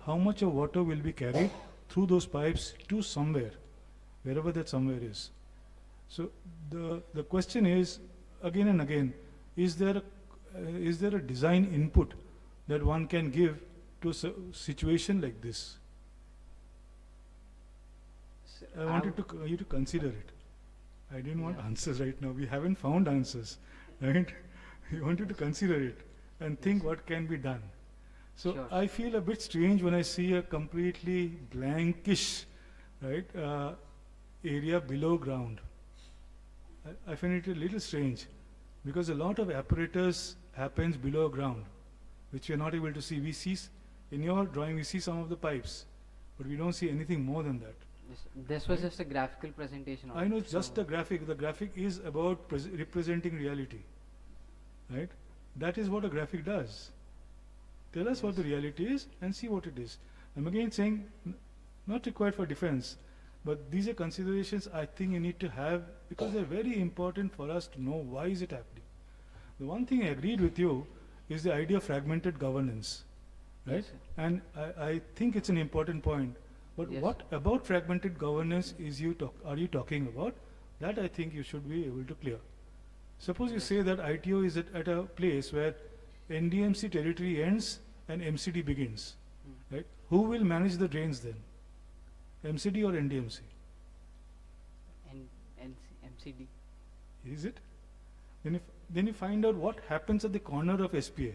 how much of water will be carried through those pipes to somewhere, wherever that somewhere is. So the question is, again and again, is there a design input that one can give to a situation like this? I wanted you to consider it. I didn't want answers right now. We haven't found answers, right? We wanted to consider it and think what can be done. So Sure. I feel a bit strange when I see a completely blankish, right, area below ground. I find it a little strange, because a lot of apparatus happens below ground, which we are not able to see. We see, in your drawing, we see some of the pipes, but we don't see anything more than that. Yes, this was just a graphical presentation. I know it's just a graphic. The graphic is about representing reality, right? That is what a graphic does. Tell us what the reality is and see what it is. I'm again saying, not required for defense, but these are considerations I think you need to have, because they're very important for us to know why is it happening. The one thing I agreed with you is the idea of fragmented governance, right? Yes, And I think it's an important point. But Yes, what about fragmented governance are you talking about? That I think you should be able to clear. Suppose you say that ITO is at a place where NDMC territory ends and MCD begins, right? Who will manage the drains then? MCD or NDMC? MCD. Is it? Then you find out what happens at the corner of SPA.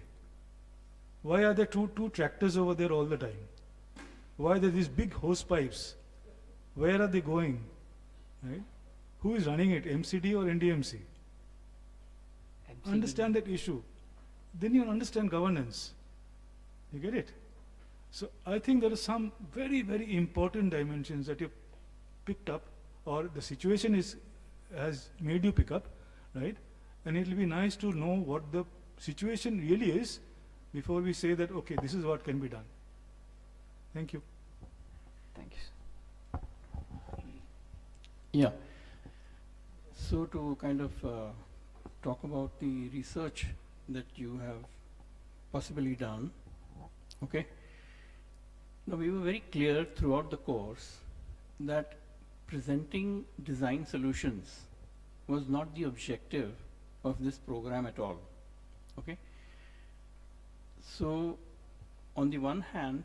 Why are there two tractors over there all the time? Why are there these big hose pipes? Where are they going? Right? Who is running it, MCD or NDMC? Understand that issue. Then you understand governance. You get it? So I think there are some very, very important dimensions that you picked up, or the situation has made you pick up, right? And it will be nice to know what the situation really is before we say that, okay, this is what can be done. Thank you. Thank you. Yeah. So to kind of talk about the research that you have possibly done, okay? Now we were very clear throughout the course that presenting design solutions was not the objective of this program at all, okay? So on the one hand,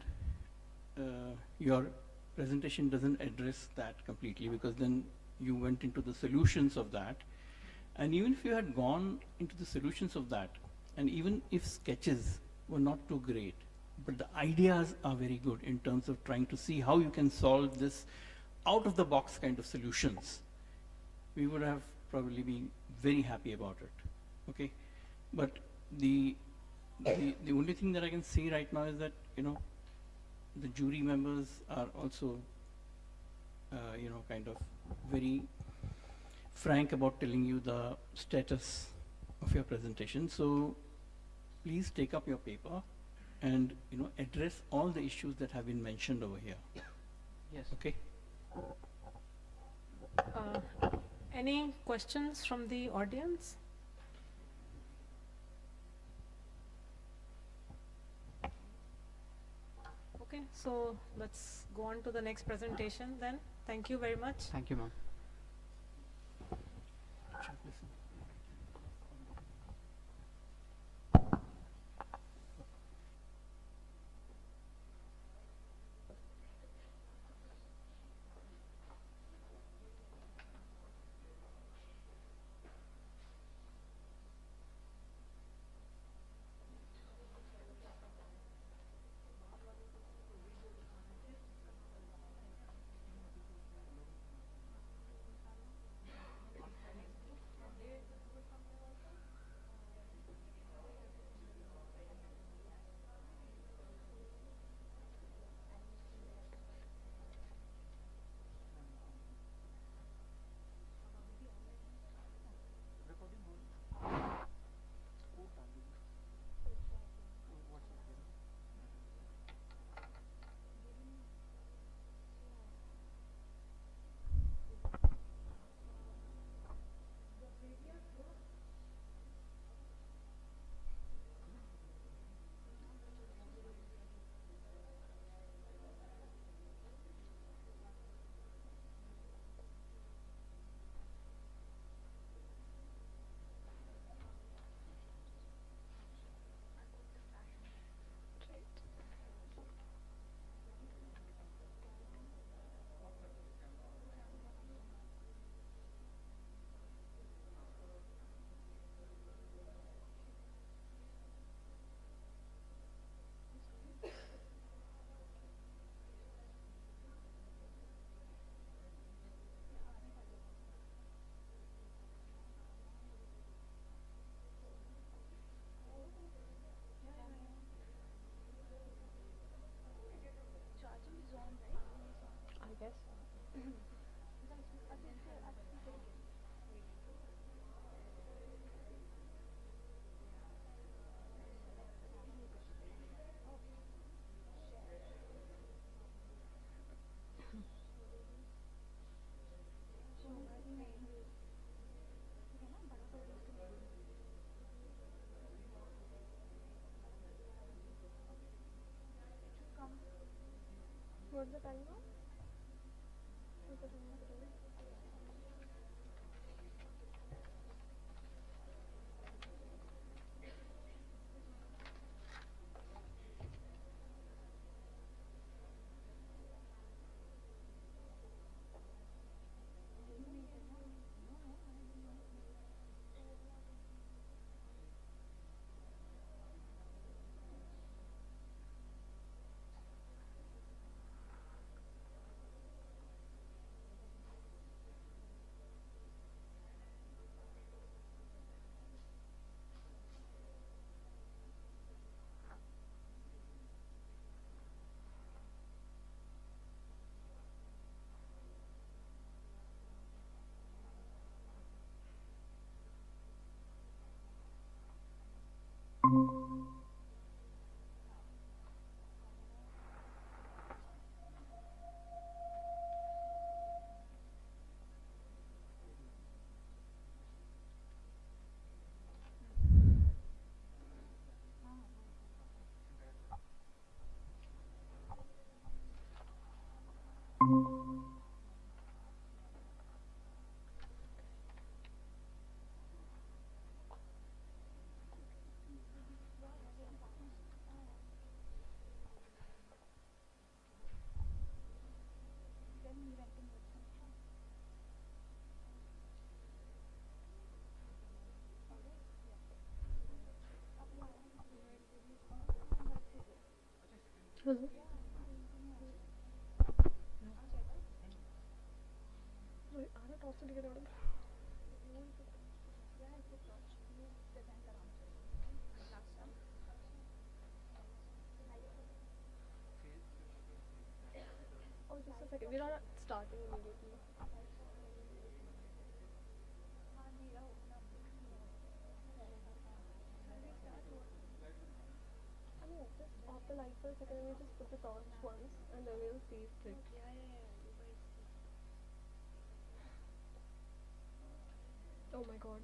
your presentation doesn't address that completely, because then you went into the solutions of that. And even if you had gone into the solutions of that, and even if sketches were not too great, but the ideas are very good in terms of trying to see how you can solve this out of the box kind of solutions, we would have probably been very happy about it. Okay, but the only thing that I can see right now is that, you know, the jury members are also you know, kind of very frank about telling you the status of your presentation. So please take up your paper and, you know, address all the issues that have been mentioned over here. Yes. Okay. Any questions from the audience? Okay, so let's go on to the next presentation then. Thank you very much. Thank you, ma'am. What's the time now? What's the time now? Hello. Oh, just a second. We're not starting immediately. I mean, just off the light for a second and we just put the torch once and then we'll see if it. Oh my god.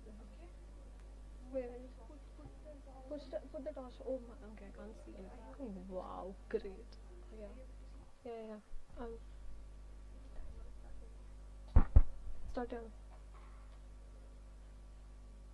Where is put the torch. Oh my, okay, I can't see anything. Wow, great. Yeah. Start down.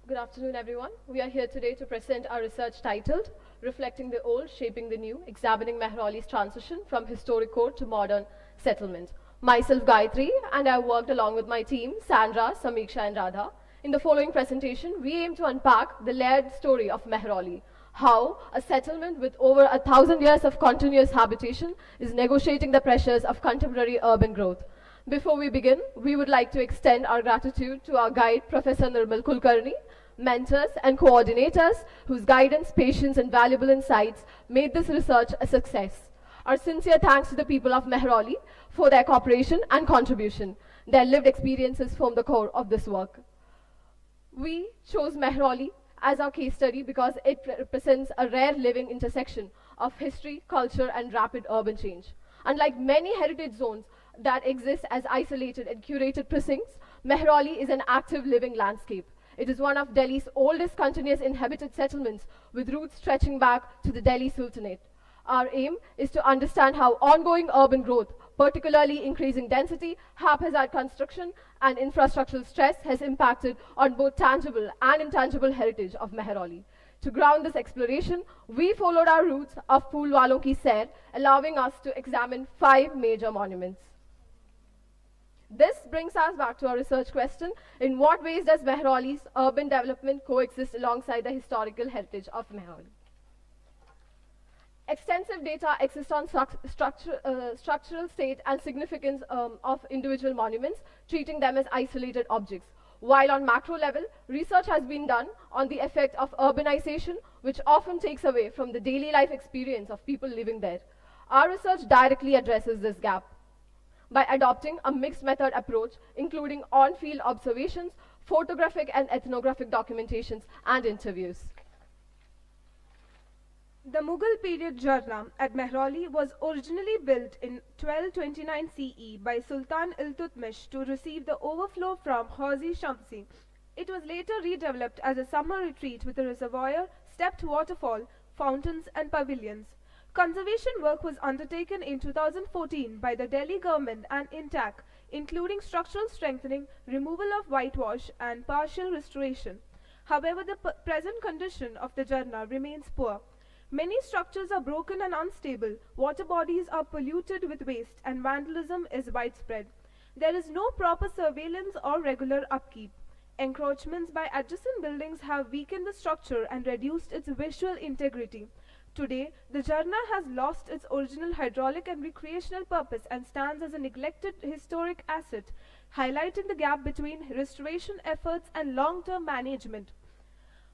Good afternoon, everyone. We are here today to present our research titled Reflecting the Old, Shaping the New, Examining Mehraulli's Transition from Historic Court to Modern Settlement. Myself, Gayatri, and I worked along with my team, Sandra, Samiksha, and Radha. In the following presentation, we aim to unpack the layered story of Mehrauli, how a settlement with over 1,000 years of continuous habitation is negotiating the pressures of contemporary urban growth. Before we begin, we would like to extend our gratitude to our guide, Professor Nirmal Kulkarni, mentors and coordinators whose guidance, patience, and valuable insights made this research a success. Our sincere thanks to the people of Mehrauli for their cooperation and contribution. Their lived experiences form the core of this work. We chose Mehrauli as our case study because it represents a rare living intersection of history, culture, and rapid urban change. Unlike many heritage zones that exist as isolated and curated precincts, Mehrauli is an active living landscape. It is one of Delhi's oldest continuous inhabited settlements with roots stretching back to the Delhi Sultanate. Our aim is to understand how ongoing urban growth, particularly increasing density, haphazard construction, and infrastructural stress has impacted on both tangible and intangible heritage of Mehrauli. To ground this exploration, we followed our roots of Phool Walon Ki Sair, allowing us to examine 5 major monuments. This brings us back to our research question: in what ways does Mehrauli's urban development coexist alongside the historical heritage of Mehrauli? Extensive data exists on structural state and significance of individual monuments, treating them as isolated objects. While on macro level, research has been done on the effect of urbanization, which often takes away from the daily life experience of people living there. Our research directly addresses this gap by adopting a mixed method approach, including on-field observations, photographic and ethnographic documentations, and interviews. The Mughal period Jarna at Mehrauli was originally built in 1229 CE by Sultan Iltutmish to receive the overflow from Hazi Shamsi. It was later redeveloped as a summer retreat with a reservoir, stepped waterfall, fountains, and pavilions. Conservation work was undertaken in 2014 by the Delhi government and INTAC, including structural strengthening, removal of whitewash, and partial restoration. However, the present condition of the Jarna remains poor. Many structures are broken and unstable, water bodies are polluted with waste, and vandalism is widespread. There is no proper surveillance or regular upkeep. Encroachments by adjacent buildings have weakened the structure and reduced its visual integrity. Today, the Jarna has lost its original hydraulic and recreational purpose and stands as a neglected historic asset, highlighting the gap between restoration efforts and long-term management.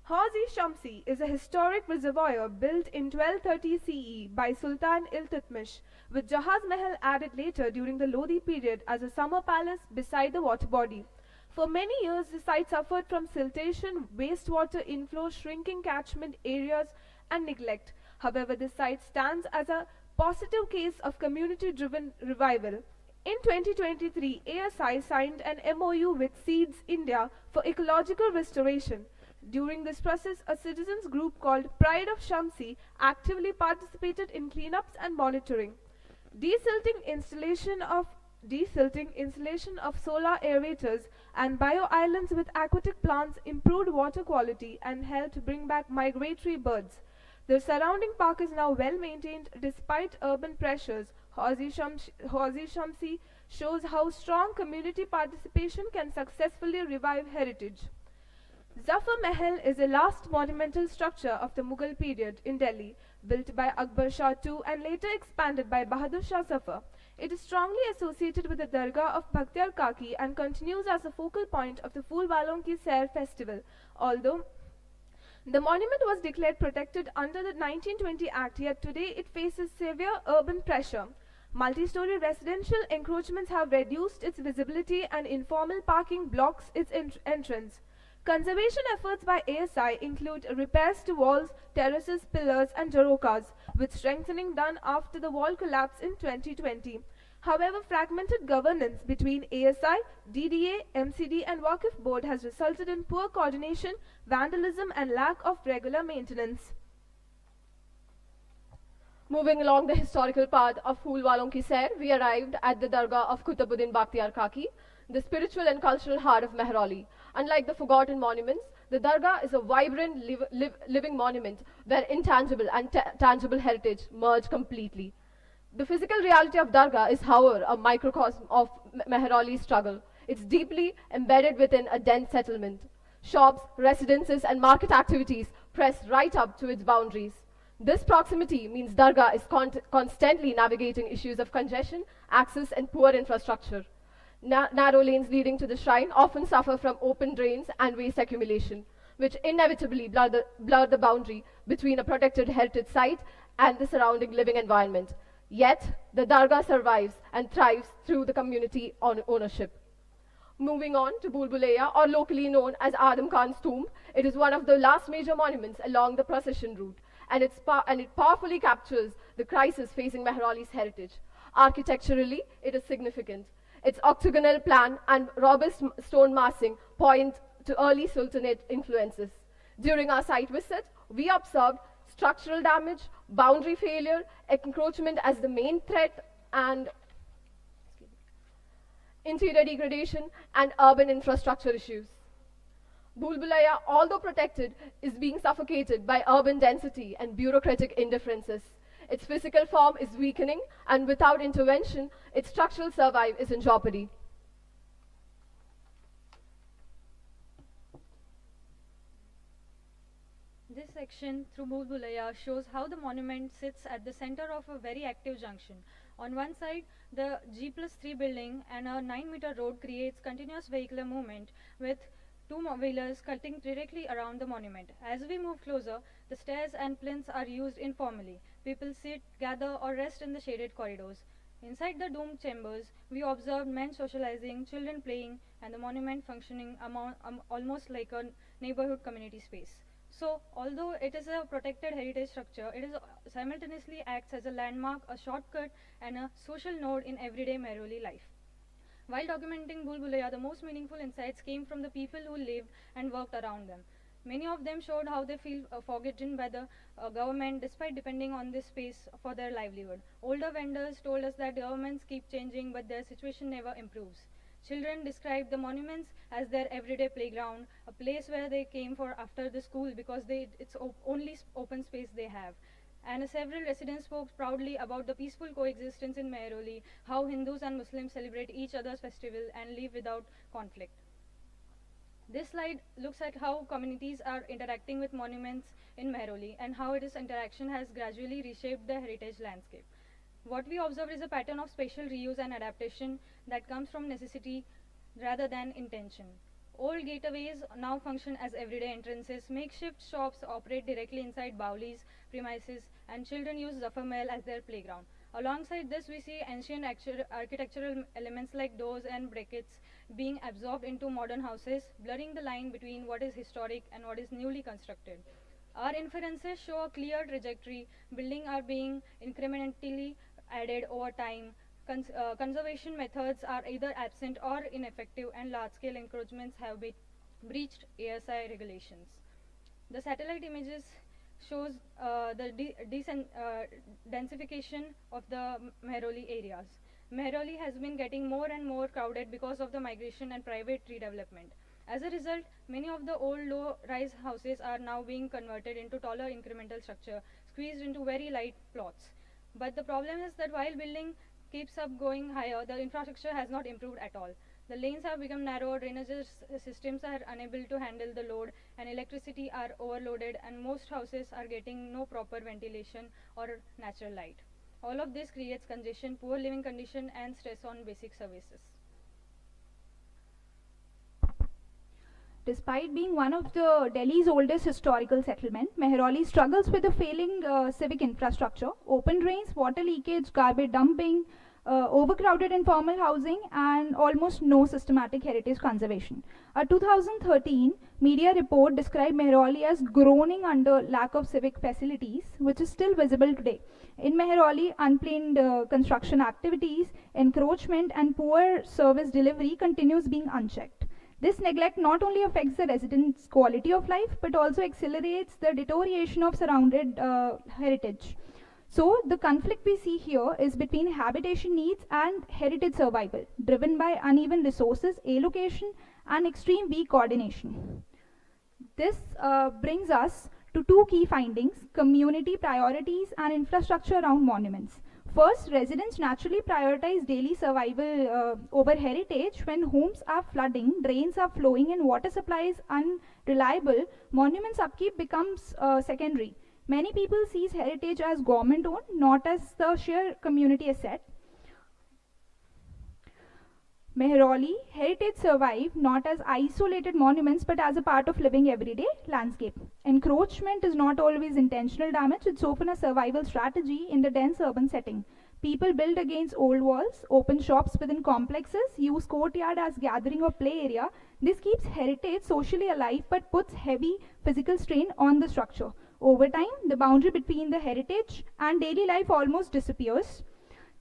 Hazi Shamsi is a historic reservoir built in 1230 CE by Sultan Iltutmish, with Jahaz Mahal added later during the Lodi period as a summer palace beside the water body. For many years, the site suffered from siltation, wastewater inflow, shrinking catchment areas, and neglect. However, this site stands as a positive case of community-driven revival. In 2023, ASI signed an MOU with Seeds India for ecological restoration. During this process, a citizens group called Pride of Shamsi actively participated in cleanups and monitoring. Desilting installation of solar aerators and bio-islands with aquatic plants improved water quality and helped bring back migratory birds. The surrounding park is now well maintained despite urban pressures. Hazi Shamsi shows how strong community participation can successfully revive heritage. Zafar Mahal is the last monumental structure of the Mughal period in Delhi. built by Akbar Shah II and later expanded by Bahadur Shah Zafar. It is strongly associated with the Dargah of Bakhtiyar Kaki and continues as a focal point of the Phool Walon Ki Sair festival, although the monument was declared protected under the 1920 Act, yet today it faces severe urban pressure. Multi-story residential encroachments have reduced its visibility and informal parking blocks its entrance. Conservation efforts by ASI include repairs to walls, terraces, pillars and jarokas, with strengthening done after the wall collapse in 2020. However, fragmented governance between ASI, DDA, MCD and Waqf Board has resulted in poor coordination, vandalism and lack of regular maintenance. Moving along the historical path of Phool Walon Ki Sair, we arrived at the Dargah of Qutbuddin Bakhtiyar Kaki, the spiritual and cultural heart of Mehrauli. Unlike the forgotten monuments, the Dargah is a vibrant, living monument where intangible and tangible heritage merge completely. The physical reality of Dargah is, however, a microcosm of Mehrauli's struggle. It's deeply embedded within a dense settlement. Shops, residences, and market activities press right up to its boundaries. This proximity means Dargah is constantly navigating issues of congestion, access, and poor infrastructure. Narrow lanes leading to the shrine often suffer from open drains and waste accumulation, which inevitably blur the boundary between a protected heritage site and the surrounding living environment. Yet, the Dargah survives and thrives through the community ownership. Moving on to Bhul Bhulaiya, or locally known as Adam Khan's tomb, it is one of the last major monuments along the procession route, and it powerfully captures the crisis facing Mehrauli's heritage. Architecturally, it is significant. Its octagonal plan and robust stone massing point to early Sultanate influences. During our site visit, we observed structural damage, boundary failure, encroachment as the main threat, and interior degradation and urban infrastructure issues. Bhul Bhulaiya, although protected, is being suffocated by urban density and bureaucratic indifferences. Its physical form is weakening, and without intervention, its structural survival is in jeopardy. This section through Bhul Bhulaiya shows how the monument sits at the center of a very active junction. On one side, the G+3 building and a 9-meter road creates continuous vehicular movement with two-wheelers cutting directly around the monument. As we move closer, the stairs and plinths are used informally. People sit, gather or rest in the shaded corridors. Inside the domed chambers, we observed men socializing, children playing, and the monument functioning almost like a neighborhood community space. So, although it is a protected heritage structure, it is simultaneously acts as a landmark, a shortcut, and a social node in everyday Mehrauli life. While documenting Bhul Bhulaiya, the most meaningful insights came from the people who lived and worked around them. Many of them showed how they feel forgotten by the government despite depending on this space for their livelihood. Older vendors told us that governments keep changing but their situation never improves. Children described the monuments as their everyday playground, a place where they came for after the school because it's only open space they have. And several residents spoke proudly about the peaceful coexistence in Mehrauli, how Hindus and Muslims celebrate each other's festival and live without conflict. This slide looks at how communities are interacting with monuments in Mehrauli and how its interaction has gradually reshaped the heritage landscape. What we observed is a pattern of spatial reuse and adaptation that comes from necessity rather than intention. Old gateways now function as everyday entrances, makeshift shops operate directly inside Bauli's premises, and children use Zafar Mahal as their playground. Alongside this, we see ancient architectural elements like doors and brackets being absorbed into modern houses, blurring the line between what is historic and what is newly constructed. Our inferences show a clear trajectory. Buildings are being incrementally added over time. Conservation methods are either absent or ineffective, and large-scale encroachments have breached ASI regulations. The satellite images shows the densification of the Mehrauli areas. Mehrauli has been getting more and more crowded because of the migration and private redevelopment. As a result, many of the old low-rise houses are now being converted into taller incremental structure, squeezed into very light plots. But the problem is that while building keeps up going higher, the infrastructure has not improved at all. The lanes have become narrow, drainage systems are unable to handle the load, and electricity are overloaded, and most houses are getting no proper ventilation or natural light. All of this creates congestion, poor living condition, and stress on basic services. Despite being one of the Delhi's oldest historical settlement, Mehrauli struggles with a failing civic infrastructure, open drains, water leakage, garbage dumping, overcrowded informal housing, and almost no systematic heritage conservation. A 2013 media report described Mehrauli as groaning under lack of civic facilities, which is still visible today. In Mehrauli, unplanned construction activities, encroachment, and poor service delivery continues being unchecked. This neglect not only affects the residents' quality of life, but also accelerates the deterioration of surrounded heritage. So, the conflict we see here is between habitation needs and heritage survival, driven by uneven resources, allocation, and extreme weak coordination. This brings us to two key findings: community priorities and infrastructure around monuments. First, residents naturally prioritize daily survival over heritage. When homes are flooding, drains are flowing, and water supply is unreliable, monuments upkeep becomes secondary. Many people see heritage as government owned, not as the sheer community asset. Mehrauli, heritage survive not as isolated monuments but as a part of living everyday landscape. Encroachment is not always intentional damage, it's often a survival strategy in the dense urban setting. People build against old walls, open shops within complexes, use courtyard as gathering or play area. This keeps heritage socially alive but puts heavy physical strain on the structure. Over time, the boundary between the heritage and daily life almost disappears.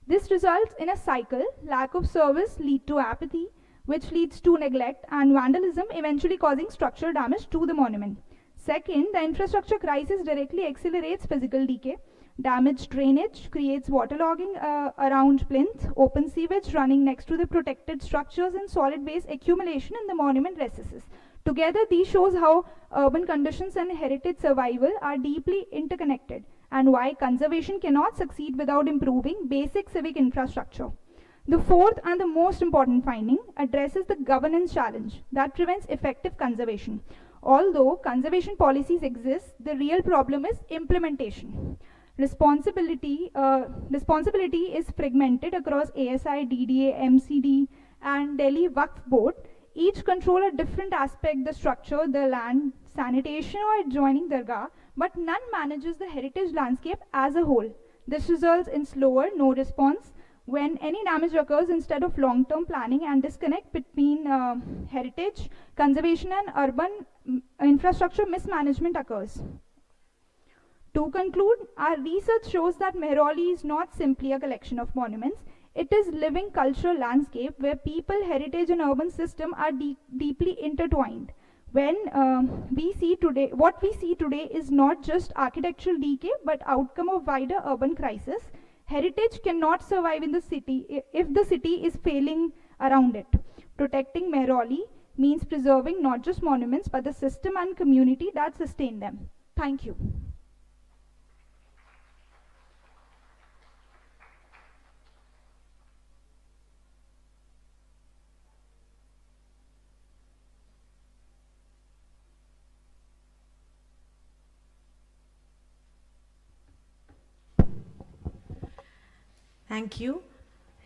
This results in a cycle. Lack of service leads to apathy, which leads to neglect and vandalism, eventually causing structural damage to the monument. Second, the infrastructure crisis directly accelerates physical decay. Damaged drainage creates waterlogging around plinth, open sewage running next to the protected structures, and solid waste accumulation in the monument recesses. Together, these shows how urban conditions and heritage survival are deeply interconnected, and why conservation cannot succeed without improving basic civic infrastructure. The fourth and the most important finding addresses the governance challenge that prevents effective conservation. Although conservation policies exist, the real problem is implementation. Responsibility is fragmented across ASI, DDA, MCD, and Delhi Waqf Board. Each control a different aspect, the structure, the land, sanitation, or adjoining dargah, but none manages the heritage landscape as a whole. This results in slower, no response when any damage occurs instead of long-term planning, and disconnect between heritage, conservation, and urban infrastructure mismanagement occurs. To conclude, our research shows that Mehrauli is not simply a collection of monuments. It is living cultural landscape where people, heritage, and urban system are deeply intertwined. When what we see today is not just architectural decay, but outcome of wider urban crisis. Heritage cannot survive in the city if the city is failing around it. Protecting Mehrauli means preserving not just monuments, but the system and community that sustain them. Thank you. Thank you.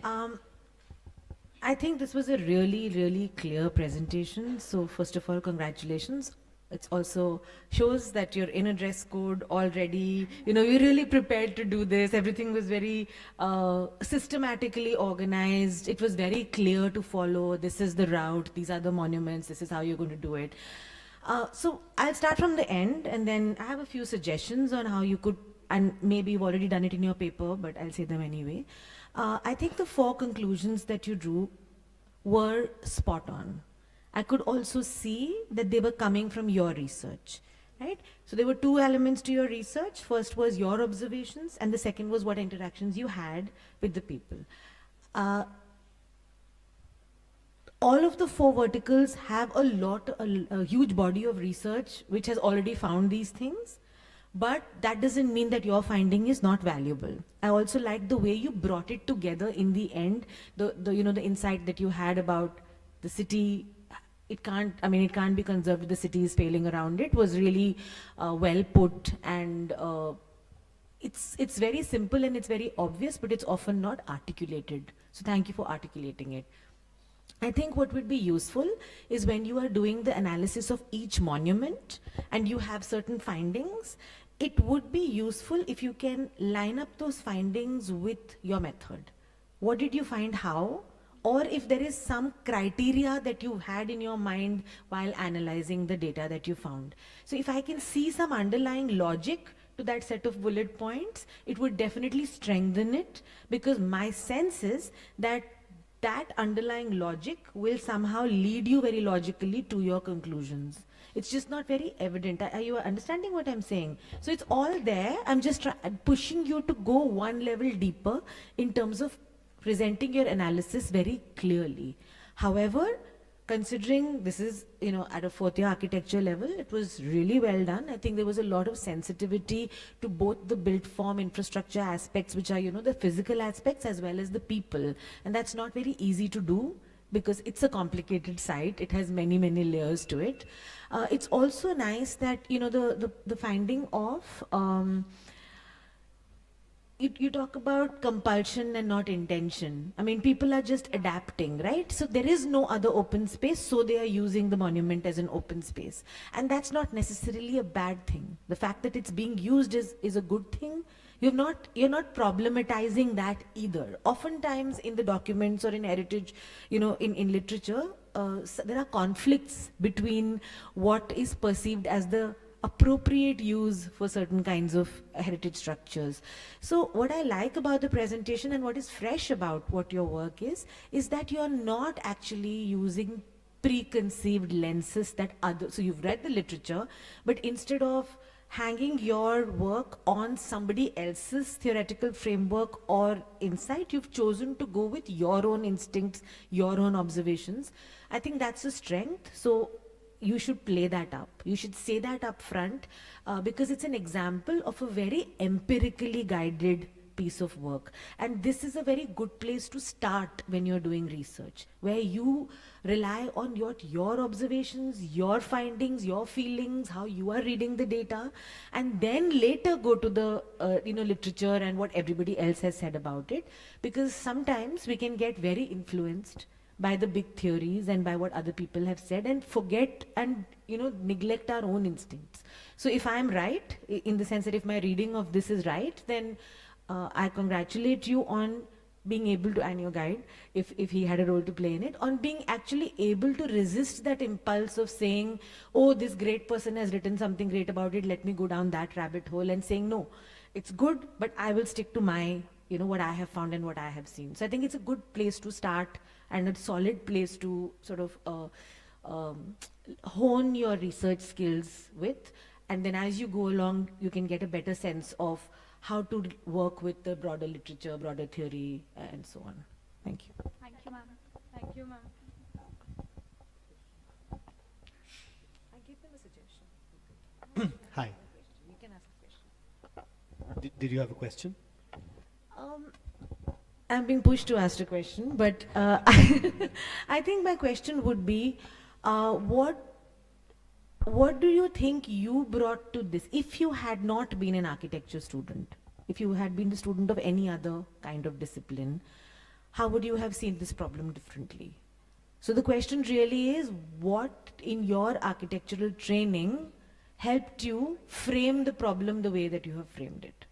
I think this was a really, really clear presentation. So first of all, congratulations. It also shows that you're in a dress code already. You know, you're really prepared to do this. Everything was very systematically organized. It was very clear to follow. This is the route. These are the monuments. This is how you're going to do it. So I'll start from the end, and then I have a few suggestions on how you could, and maybe you've already done it in your paper, but I'll say them anyway. I think the 4 conclusions that you drew were spot on. I could also see that they were coming from your research, right? So there were 2 elements to your research. First was your observations, and the second was what interactions you had with the people. All of the 4 verticals have a huge body of research which has already found these things. But that doesn't mean that your finding is not valuable. I also like the way you brought it together in the end, the insight that you had about the city, it can't be conserved, the city is failing around it, was really well put, and it's very simple and it's very obvious, but it's often not articulated. So thank you for articulating it. I think what would be useful is when you are doing the analysis of each monument and you have certain findings, it would be useful if you can line up those findings with your method. What did you find, how? Or if there is some criteria that you had in your mind while analyzing the data that you found. So if I can see some underlying logic to that set of bullet points, it would definitely strengthen it, because my sense is that that underlying logic will somehow lead you very logically to your conclusions. It's just not very evident. Are you understanding what I'm saying? So it's all there. I'm just pushing you to go one level deeper in terms of presenting your analysis very clearly. However, considering this is, at a fourth year architecture level, it was really well done. I think there was a lot of sensitivity to both the built form infrastructure aspects, which are, the physical aspects, as well as the people. And that's not very easy to do, because it's a complicated site. It has many, many layers to it. It's also nice that, the finding of, you talk about compulsion and not intention. I mean, people are just adapting, right? So there is no other open space, so they are using the monument as an open space. And that's not necessarily a bad thing. The fact that it's being used is a good thing. You're not problematizing that either. Oftentimes in the documents or in heritage, in literature, there are conflicts between what is perceived as the appropriate use for certain kinds of heritage structures. So what I like about the presentation and what is fresh about what your work is that you're not actually using preconceived lenses that so you've read the literature, but instead of hanging your work on somebody else's theoretical framework or insight, you've chosen to go with your own instincts, your own observations. I think that's a strength. So you should play that up. You should say that up front, because it's an example of a very empirically guided piece of work. And this is a very good place to start when you're doing research, where you rely on your observations, your findings, your feelings, how you are reading the data, and then later go to the literature and what everybody else has said about it. Because sometimes we can get very influenced by the big theories and by what other people have said, and forget and neglect our own instincts. So if I'm right, in the sense that if my reading of this is right, then I congratulate you on being able to, and your guide, if he had a role to play in it, on being actually able to resist that impulse of saying, oh, this great person has written something great about it, let me go down that rabbit hole, and saying, no, it's good, but I will stick to my, what I have found and what I have seen. So I think it's a good place to start, and a solid place to sort of hone your research skills with. And then as you go along, you can get a better sense of how to work with the broader literature, broader theory, and so on. Thank you. Thank you, ma'am. Thank you, ma'am. I gave them a suggestion. Hi. You can ask a question. Did you have a question? I'm being pushed to ask a question, but I think my question would be, what do you think you brought to this? If you had not been an architecture student, if you had been the student of any other kind of discipline, how would you have seen this problem differently? So the question really is, what in your architectural training helped you frame the problem the way that you have framed it?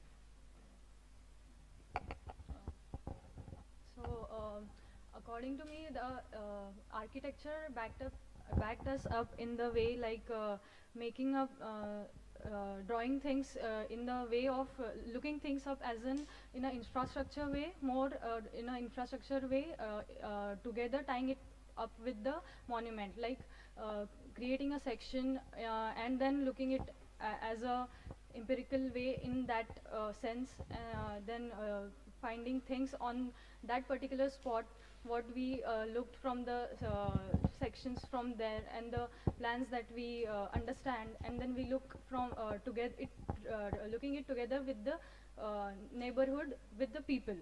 According to me, the architecture backed us up in the way like making up, drawing things in the way of looking things up as in an infrastructure way, more in an infrastructure way, together tying it up with the monument, like creating a section and then looking it as a empirical way in that sense, then finding things on that particular spot, what we looked from the sections from there and the plans that we understand, and then we look from looking it together with the neighborhood, with the people.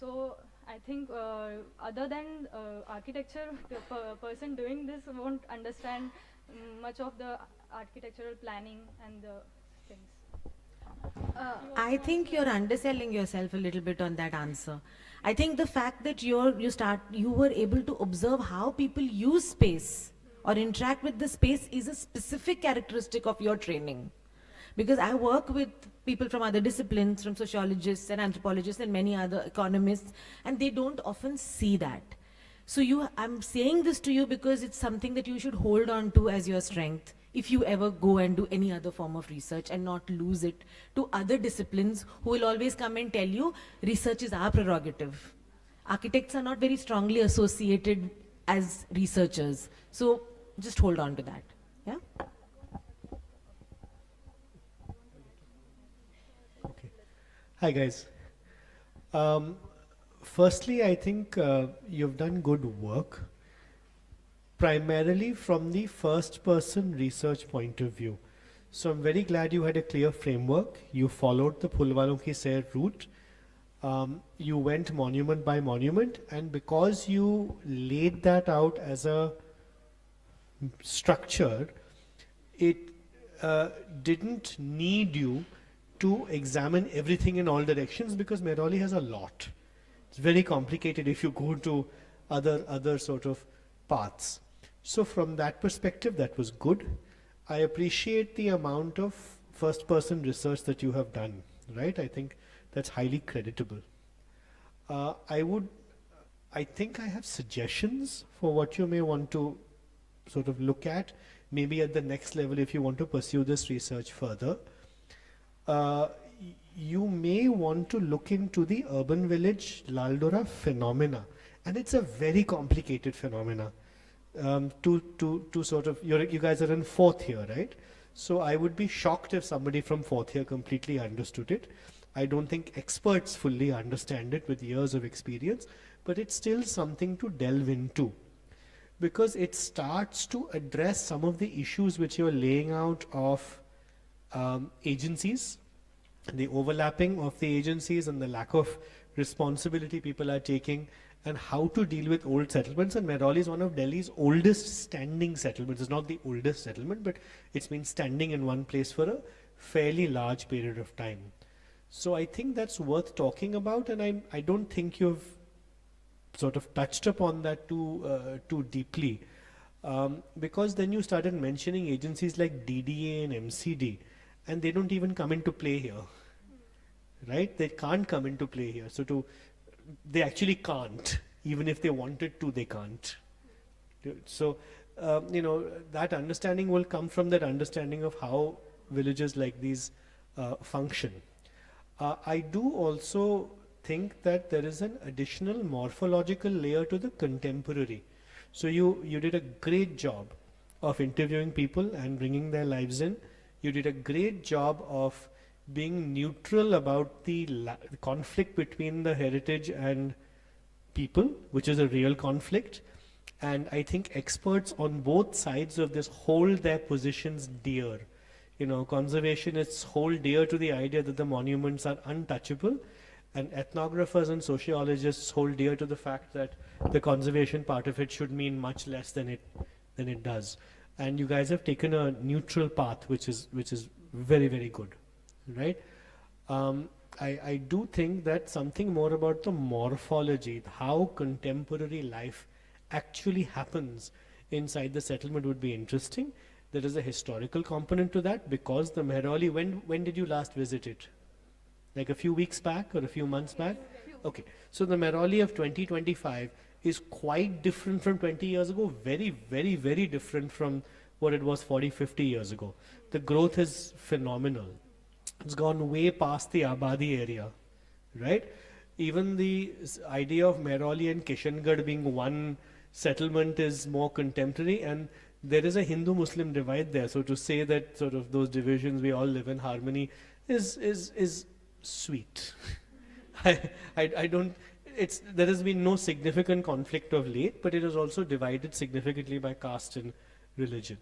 So I think other than architecture, the person doing this won't understand much of the architectural planning and the things. I think you're underselling yourself a little bit on that answer. I think the fact that you were able to observe how people use space or interact with the space is a specific characteristic of your training. Because I work with people from other disciplines, from sociologists and anthropologists and many other economists, and they don't often see that. So I'm saying this to you because it's something that you should hold on to as your strength if you ever go and do any other form of research, and not lose it to other disciplines who will always come and tell you research is our prerogative. Architects are not very strongly associated as researchers. So just hold on to that. Yeah? Hi guys. Firstly, I think you've done good work, primarily from the first person research point of view. So I'm very glad you had a clear framework. You followed the Phulwalon Ki Sair route. You went monument by monument, and because you laid that out as a structure, it didn't need you to examine everything in all directions, because Mehrauli has a lot. It's very complicated if you go to other sort of paths. So from that perspective, that was good. I appreciate the amount of first person research that you have done, right? I think that's highly creditable. I think I have suggestions for what you may want to sort of look at, maybe at the next level if you want to pursue this research further. You may want to look into the urban village Laldora phenomena, and it's a very complicated phenomena. To sort of, you guys are in fourth year, right? So I would be shocked if somebody from fourth year completely understood it. I don't think experts fully understand it with years of experience, but it's still something to delve into, because it starts to address some of the issues which you're laying out of agencies, the overlapping of the agencies and the lack of responsibility people are taking, and how to deal with old settlements. And Mehrauli is one of Delhi's oldest standing settlements. It's not the oldest settlement, but it's been standing in one place for a fairly large period of time. So I think that's worth talking about, and I don't think you've sort of touched upon that too deeply, because then you started mentioning agencies like DDA and MCD, and they don't even come into play here, right? They can't come into play here. So they actually can't, even if they wanted to, they can't. So that understanding will come from that understanding of how villages like these function. I do also think that there is an additional morphological layer to the contemporary. So you did a great job of interviewing people and bringing their lives in. You did a great job of being neutral about the conflict between the heritage and people, which is a real conflict. And I think experts on both sides of this hold their positions dear. Conservationists hold dear to the idea that the monuments are untouchable, and ethnographers and sociologists hold dear to the fact that the conservation part of it should mean much less than it does. And you guys have taken a neutral path, which is very, very good, right? I do think that something more about the morphology, how contemporary life actually happens inside the settlement would be interesting. There is a historical component to that, because the Mehrauli, when did you last visit it? Like a few weeks back or a few months back? Okay, so the Mehrauli of 2025 is quite different from 20 years ago, very, very, very different from what it was 40, 50 years ago. The growth is phenomenal. It's gone way past the Abadi area, right? Even the idea of Mehrauli and Kishangarh being one settlement is more contemporary, and there is a Hindu-Muslim divide there. So to say that sort of those divisions, we all live in harmony, is sweet. I don't. There has been no significant conflict of late, but it is also divided significantly by caste and religion.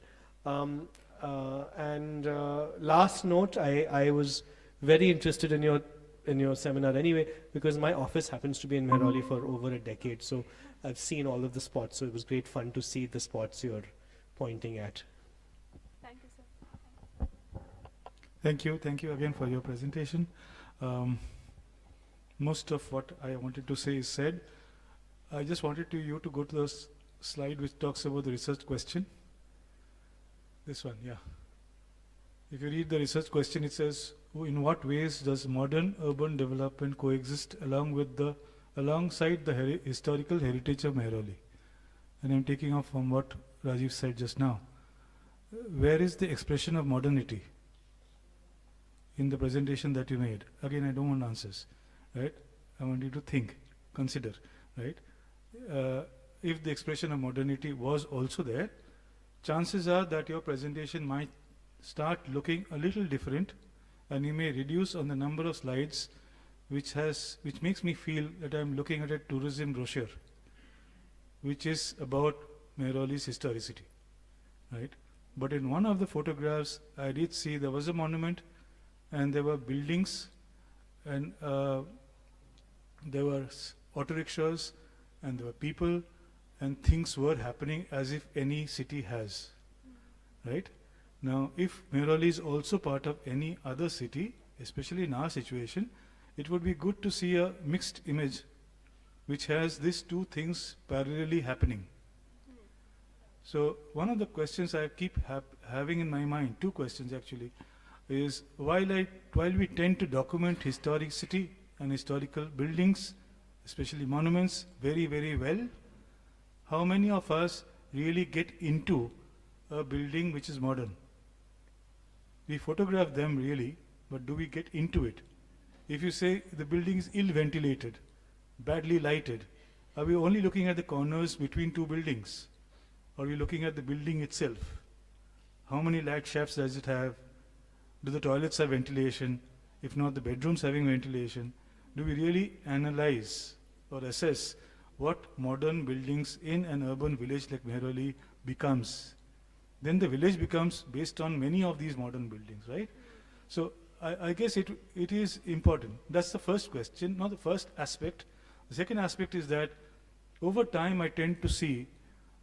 Last note, I was very interested in your in your seminar anyway, because my office happens to be in Mehrauli for over a decade, so I've seen all of the spots, so it was great fun to see the spots you're pointing at. Thank you, sir. Thank you again for your presentation. Most of what I wanted to say is said. I just wanted you to go to the slide which talks about the research question. This one, yeah. If you read the research question, it says, in what ways does modern urban development coexist alongside the historical heritage of Mehrauli? And I'm taking off from what Rajiv said just now. Where is the expression of modernity in the presentation that you made? Again, I don't want answers, right? I want you to think, consider, right? If the expression of modernity was also there, chances are that your presentation might start looking a little different, and you may reduce on the number of slides, which makes me feel that I'm looking at a tourism brochure, which is about Mehrauli's historicity, right? But in one of the photographs, I did see there was a monument, and there were buildings, and there were auto rickshaws, and there were people, and things were happening as if any city has, right? Now, if Mehrauli is also part of any other city, especially in our situation, it would be good to see a mixed image which has these two things parallelly happening. So one of the questions I keep having in my mind, two questions actually, is while we tend to document historicity and historical buildings, especially monuments, very, very well, how many of us really get into a building which is modern? We photograph them really, but do we get into it? If you say the building is ill-ventilated, badly lighted, are we only looking at the corners between two buildings? Or are we looking at the building itself? How many light shafts does it have? Do the toilets have ventilation? If not, the bedrooms having ventilation? Do we really analyze or assess what modern buildings in an urban village like Mehrauli becomes? Then the village becomes based on many of these modern buildings, right? So I guess it is important. That's the first question, not the first aspect. The second aspect is that over time I tend to see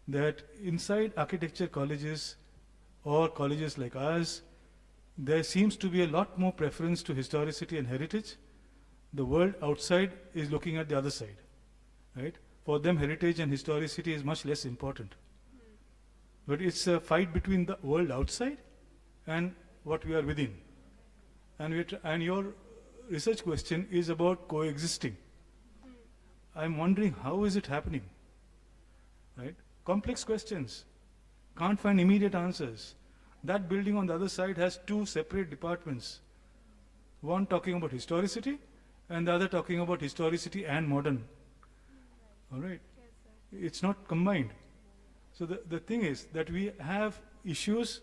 that inside architecture colleges or colleges like ours, there seems to be a lot more preference to historicity and heritage. The world outside is looking at the other side, right? For them, heritage and historicity is much less important. But it's a fight between the world outside and what we are within. And your research question is about coexisting. I'm wondering, how is it happening? Right? Complex questions. Can't find immediate answers. That building on the other side has two separate departments. One talking about historicity, and the other talking about historicity and modern. All right? It's not combined. So the thing is that we have issues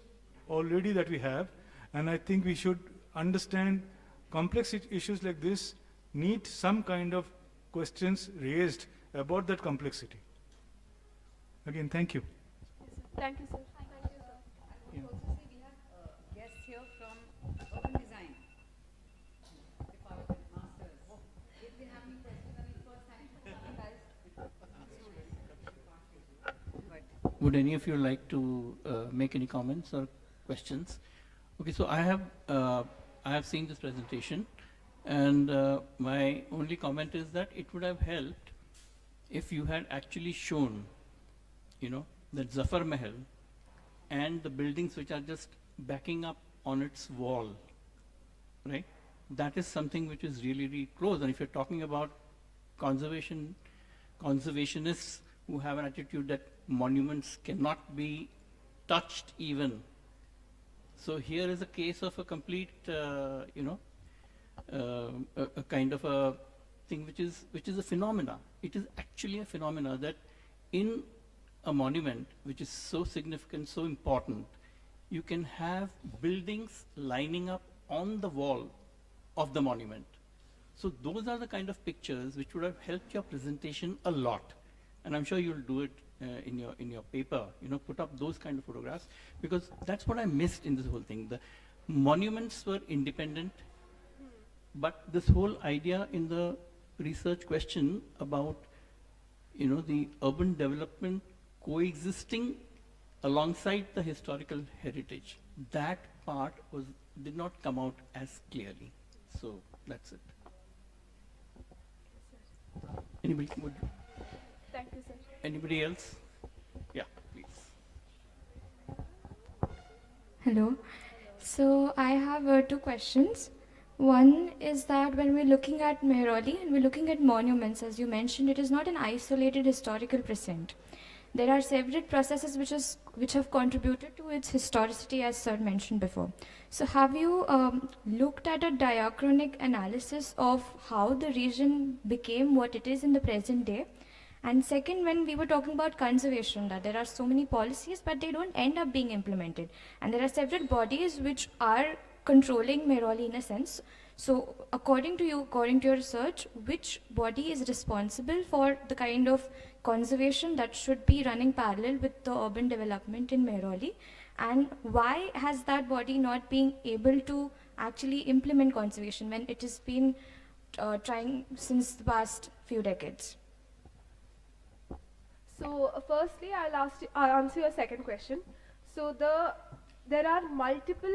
already that we have, and I think we should understand complex issues like this need some kind of questions raised about that complexity. Again, thank you. Thank you, sir. Thank you, sir. I would also say we have guests here from urban design department, masters. If they have any questions, I mean, first time, guys. Would any of you like to make any comments or questions? Okay, so I have seen this presentation, and my only comment is that it would have helped if you had actually shown, that Zafar Mahal and the buildings which are just backing up on its wall, right? That is something which is really, really close. And if you're talking about conservationists who have an attitude that monuments cannot be touched even. So here is a case of a complete, a kind of a thing which is a phenomena. It is actually a phenomena that in a monument which is so significant, so important, you can have buildings lining up on the wall of the monument. So those are the kind of pictures which would have helped your presentation a lot. And I'm sure you'll do it in your paper, put up those kind of photographs, because that's what I missed in this whole thing. The monuments were independent, But this whole idea in the research question about, the urban development coexisting alongside the historical heritage, that part did not come out as clearly. So that's it. Anybody would? Thank you, sir. Anybody else? Yeah, please. Hello. So I have two questions. One is that when we're looking at Mehrauli and we're looking at monuments, as you mentioned, it is not an isolated historical present. There are several processes which have contributed to its historicity, as sir mentioned before. So have you looked at a diachronic analysis of how the region became what it is in the present day? And second, when we were talking about conservation, that there are so many policies, but they don't end up being implemented. And there are several bodies which are controlling Mehrauli in a sense. So according to you, according to your research, which body is responsible for the kind of conservation that should be running parallel with the urban development in Mehrauli? And why has that body not been able to actually implement conservation when it has been trying since the past few decades? So firstly, I'll answer your second question. So there are multiple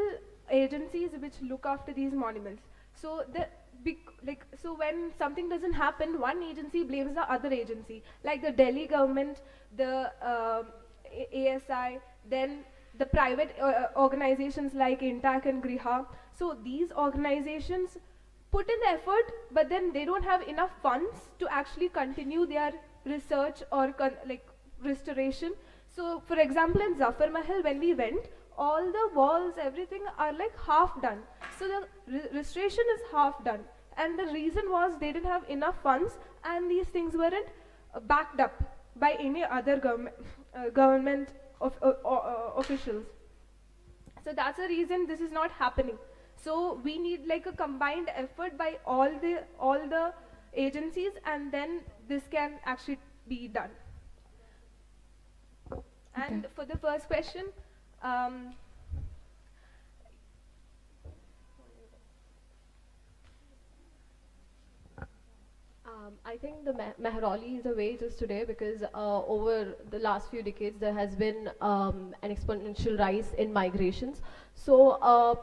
agencies which look after these monuments. So so when something doesn't happen, one agency blames the other agency, like the Delhi government, the ASI, then the private organizations like Intac and Griha. So these organizations put in the effort, but then they don't have enough funds to actually continue their research or restoration. So for example, in Zafar Mahal, when we went, all the walls, everything are like half done. So the restoration is half done. And the reason was they didn't have enough funds and these things weren't backed up by any other government officials. So that's the reason this is not happening. So we need like a combined effort by all the agencies, and then this can actually be done. And for the first question, I think the Mehrauli is a way it is today because over the last few decades there has been an exponential rise in migrations. So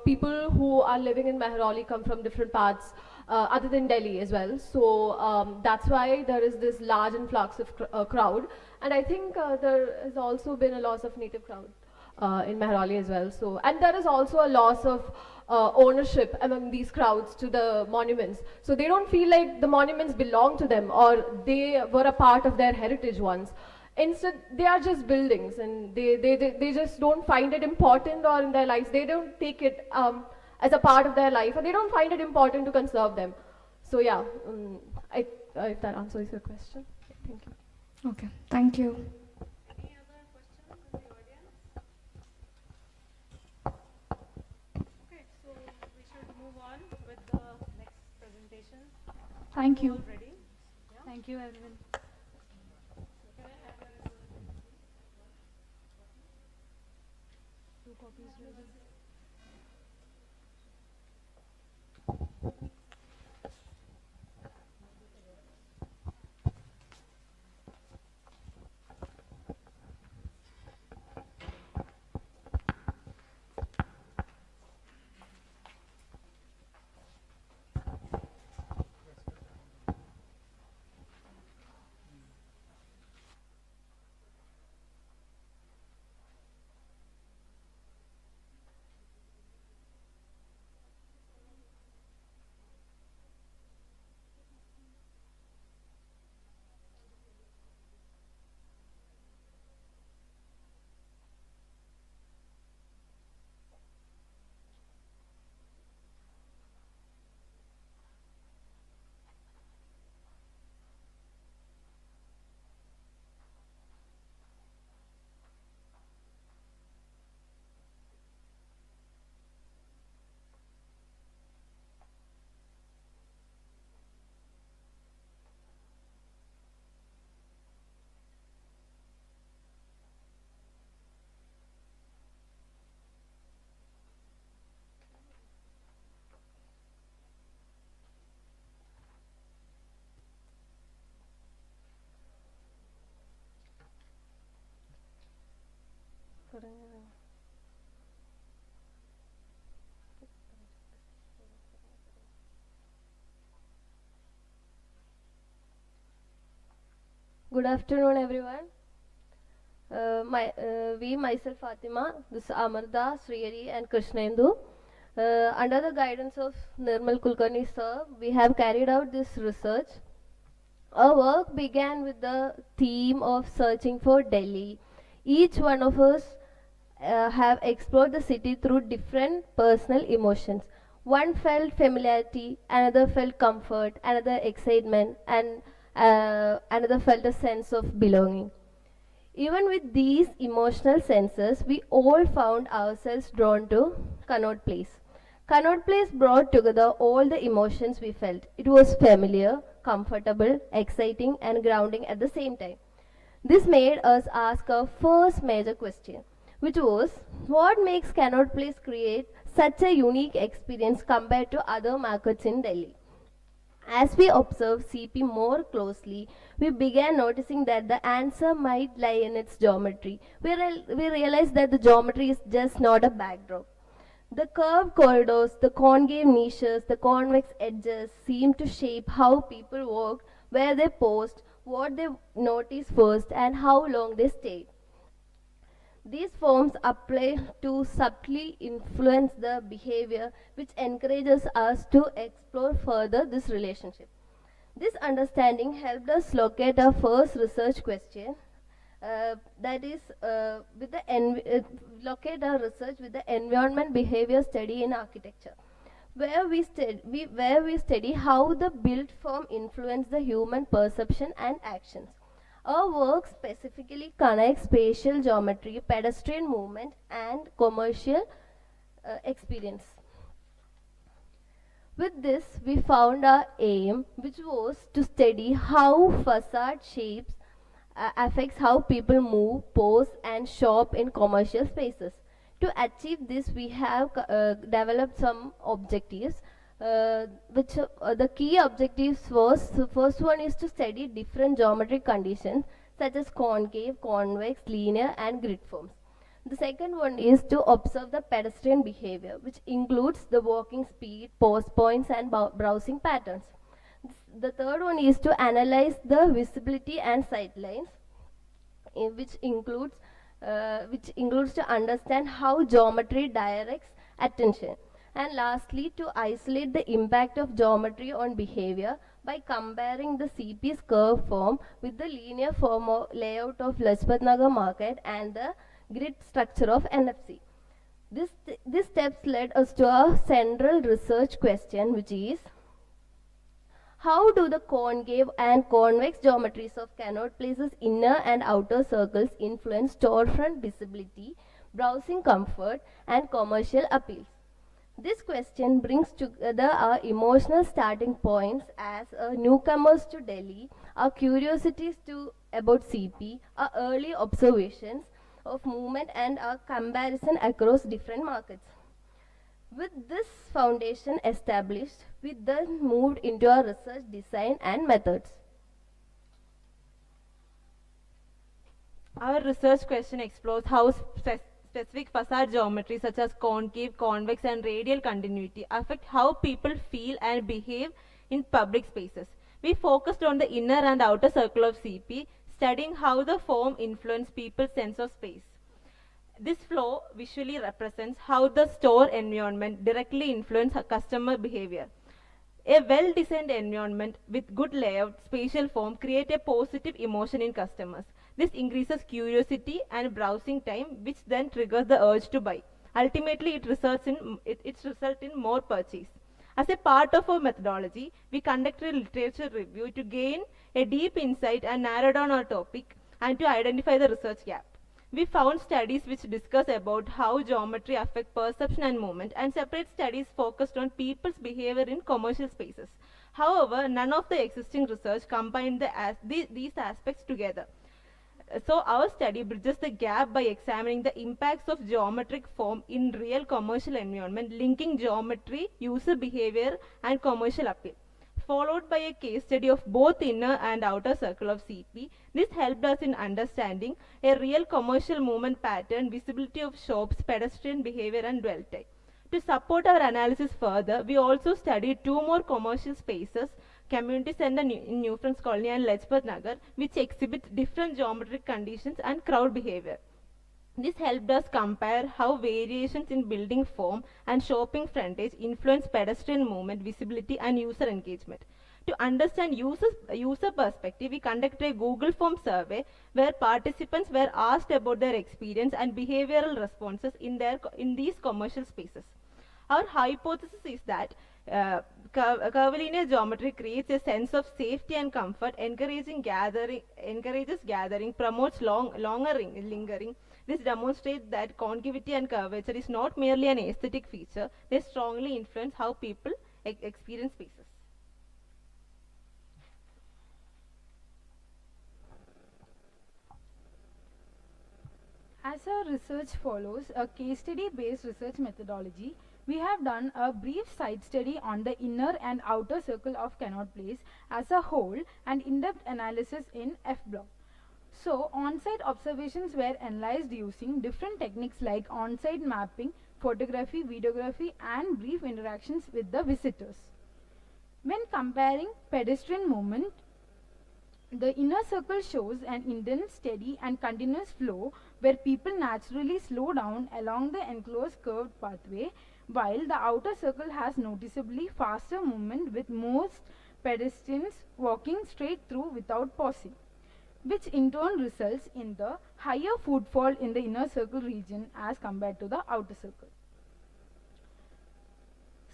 people who are living in Mehrauli come from different parts other than Delhi as well. So that's why there is this large influx of crowd. And I think there has also been a loss of native crowd in Mehrauli as well. So, and there is also a loss of ownership among these crowds to the monuments. So they don't feel like the monuments belong to them or they were a part of their heritage once. Instead, they are just buildings and they just don't find it important or in their lives. They don't take it as a part of their life or they don't find it important to conserve them. So yeah, if that answers your question. Thank you. Okay, thank you. Thank you. Thank you, everyone. Two copies ready. Good afternoon, everyone. Myself Fatima, this is Amarda, Sriyari and Krishnendu. Under the guidance of Nirmal Kulkarni sir, we have carried out this research. Our work began with the theme of searching for Delhi. Each one of us have explored the city through different personal emotions. One felt familiarity, another felt comfort, another excitement, and another felt a sense of belonging. Even with these emotional senses, we all found ourselves drawn to Connaught Place. Connaught Place brought together all the emotions we felt. It was familiar, comfortable, exciting, and grounding at the same time. This made us ask our first major question, which was what makes Connaught Place create such a unique experience compared to other markets in Delhi? As we observed CP more closely, we began noticing that the answer might lie in its geometry. We realized that the geometry is just not a backdrop. The curved corridors, the concave niches, the convex edges seem to shape how people walked, where they paused, what they noticed first, and how long they stayed. These forms apply to subtly influence the behavior, which encourages us to explore further this relationship. This understanding helped us locate our first research question, that is, locate our research with the environment behavior study in architecture, where we study how the built form influence the human perception and actions. Our work specifically connects spatial geometry, pedestrian movement, and commercial experience. With this, we found our aim, which was to study how facade shapes affects how people move, pose, and shop in commercial spaces. To achieve this, we have developed some objectives. The key objectives was, the first one is to study different geometric conditions such as concave, convex, linear, and grid forms. The second one is to observe the pedestrian behavior, which includes the walking speed, pose points, and browsing patterns. The third one is to analyze the visibility and sightlines, which includes to understand how geometry directs attention. And lastly, to isolate the impact of geometry on behavior by comparing the CP's curve form with the linear form or layout of Lajpat Nagar market and the grid structure of NFC. These steps led us to a central research question, which is how do the concave and convex geometries of Connaught Place's inner and outer circles influence storefront visibility, browsing comfort, and commercial appeals? This question brings together our emotional starting points as newcomers to Delhi, our curiosities about CP, our early observations of movement, and our comparison across different markets. With this foundation established, we then moved into our research design and methods. Our research question explores how specific facade geometry such as concave, convex, and radial continuity affect how people feel and behave in public spaces. We focused on the inner and outer circle of CP, studying how the form influences people's sense of space. This flow visually represents how the store environment directly influences customer behavior. A well-designed environment with good layout, spatial form create a positive emotion in customers. This increases curiosity and browsing time, which then triggers the urge to buy. Ultimately, it results in more purchase. As a part of our methodology, we conducted a literature review to gain a deep insight and narrow down our topic and to identify the research gap. We found studies which discuss about how geometry affects perception and movement, and separate studies focused on people's behavior in commercial spaces. However, none of the existing research combined these aspects together. So our study bridges the gap by examining the impacts of geometric form in real commercial environment, linking geometry, user behavior, and commercial appeal. Followed by a case study of both inner and outer circle of CP. This helped us in understanding a real commercial movement pattern, visibility of shops, pedestrian behavior, and dwell time. To support our analysis further, we also studied 2 more commercial spaces community center in New Friends Colony and Lajpat Nagar, which exhibit different geometric conditions and crowd behavior. This helped us compare how variations in building form and shopping frontage influence pedestrian movement, visibility, and user engagement. To understand user perspective, we conducted a Google Form survey where participants were asked about their experience and behavioral responses in these commercial spaces. Our hypothesis is that curvilinear geometry creates a sense of safety and comfort, encourages gathering, promotes longer lingering. This demonstrates that concavity and curvature is not merely an aesthetic feature, they strongly influence how people experience spaces. As our research follows a case study based research methodology, we have done a brief side study on the inner and outer circle of Connaught Place as a whole and in-depth analysis in F block. So, on-site observations were analyzed using different techniques like on-site mapping, photography, videography, and brief interactions with the visitors. When comparing pedestrian movement, the inner circle shows an intense, steady, and continuous flow where people naturally slow down along the enclosed curved pathway, while the outer circle has noticeably faster movement with most pedestrians walking straight through without pausing, which in turn results in the higher footfall in the inner circle region as compared to the outer circle.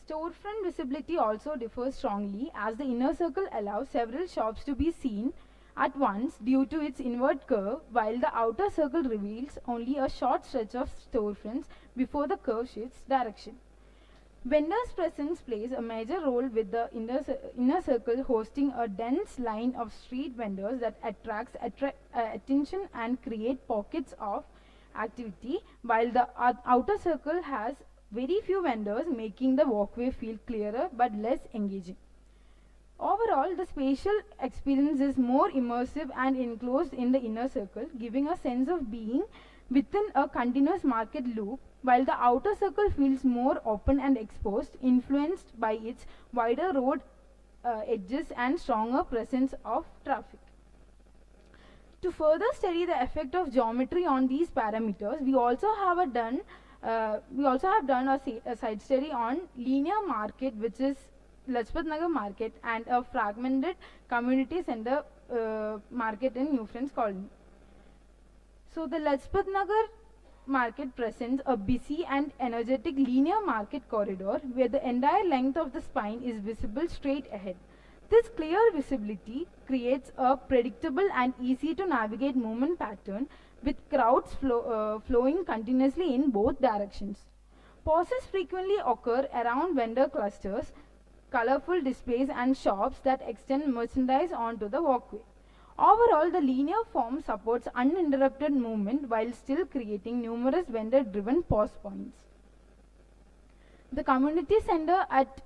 Storefront visibility also differs strongly as the inner circle allows several shops to be seen at once due to its inward curve, while the outer circle reveals only a short stretch of storefronts before the curve shifts direction. Vendors' presence plays a major role with the inner circle hosting a dense line of street vendors that attracts attention and create pockets of activity, while the outer circle has very few vendors, making the walkway feel clearer but less engaging. Overall, the spatial experience is more immersive and enclosed in the inner circle, giving a sense of being within a continuous market loop, while the outer circle feels more open and exposed, influenced by its wider road edges and stronger presence of traffic. To further study the effect of geometry on these parameters, we also have done a side study on linear market, which is Lajpat Nagar market, and a fragmented community center market in New Friends Colony. So the Lajpat Nagar market presents a busy and energetic linear market corridor where the entire length of the spine is visible straight ahead. This clear visibility creates a predictable and easy to navigate movement pattern with crowds flowing continuously in both directions. Pauses frequently occur around vendor clusters, colorful displays and shops that extend merchandise onto the walkway. Overall, the linear form supports uninterrupted movement while still creating numerous vendor-driven pause points. The community center at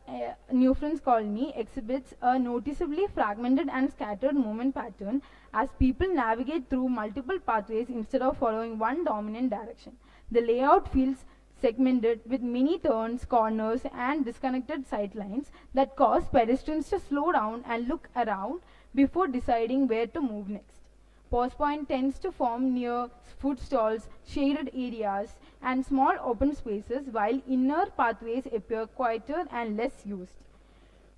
New Friends Colony exhibits a noticeably fragmented and scattered movement pattern as people navigate through multiple pathways instead of following one dominant direction. The layout feels segmented with many turns, corners, and disconnected sightlines that cause pedestrians to slow down and look around before deciding where to move next. Pause point tends to form near food stalls, shaded areas, and small open spaces, while inner pathways appear quieter and less used.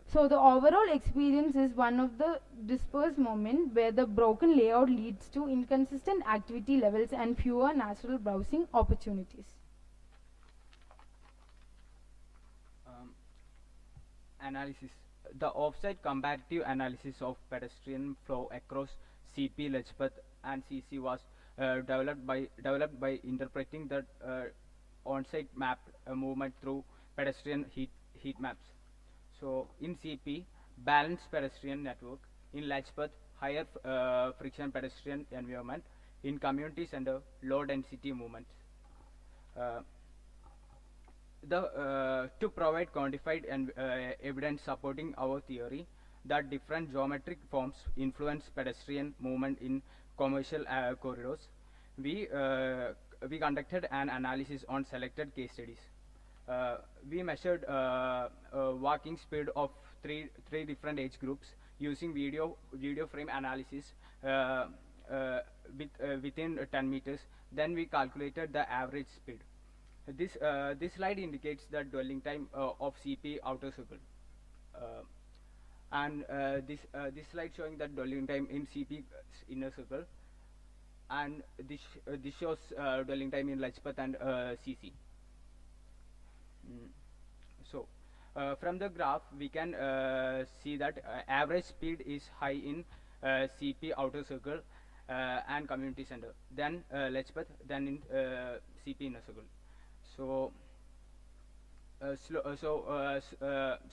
So the overall experience is one of the dispersed moment where the broken layout leads to inconsistent activity levels and fewer natural browsing opportunities. Analysis. The offsite comparative analysis of pedestrian flow across CP, Lajpat and CC was developed by interpreting the on-site map movement through pedestrian heat maps. So in CP, balanced pedestrian network. In Lajpat, higher friction pedestrian environment. In community center, low density movements. To provide quantified and evidence supporting our theory that different geometric forms influence pedestrian movement in commercial corridors, we conducted an analysis on selected case studies. We measured walking speed of three different age groups using video frame analysis within 10 meters. Then we calculated the average speed. This slide indicates the dwelling time of CP outer circle. This slide showing the dwelling time in CP inner circle, and this shows dwelling time in Lajpat and CC. So from the graph we can see that average speed is high in CP outer circle and community center, then Lajpat, then in CP inner circle. So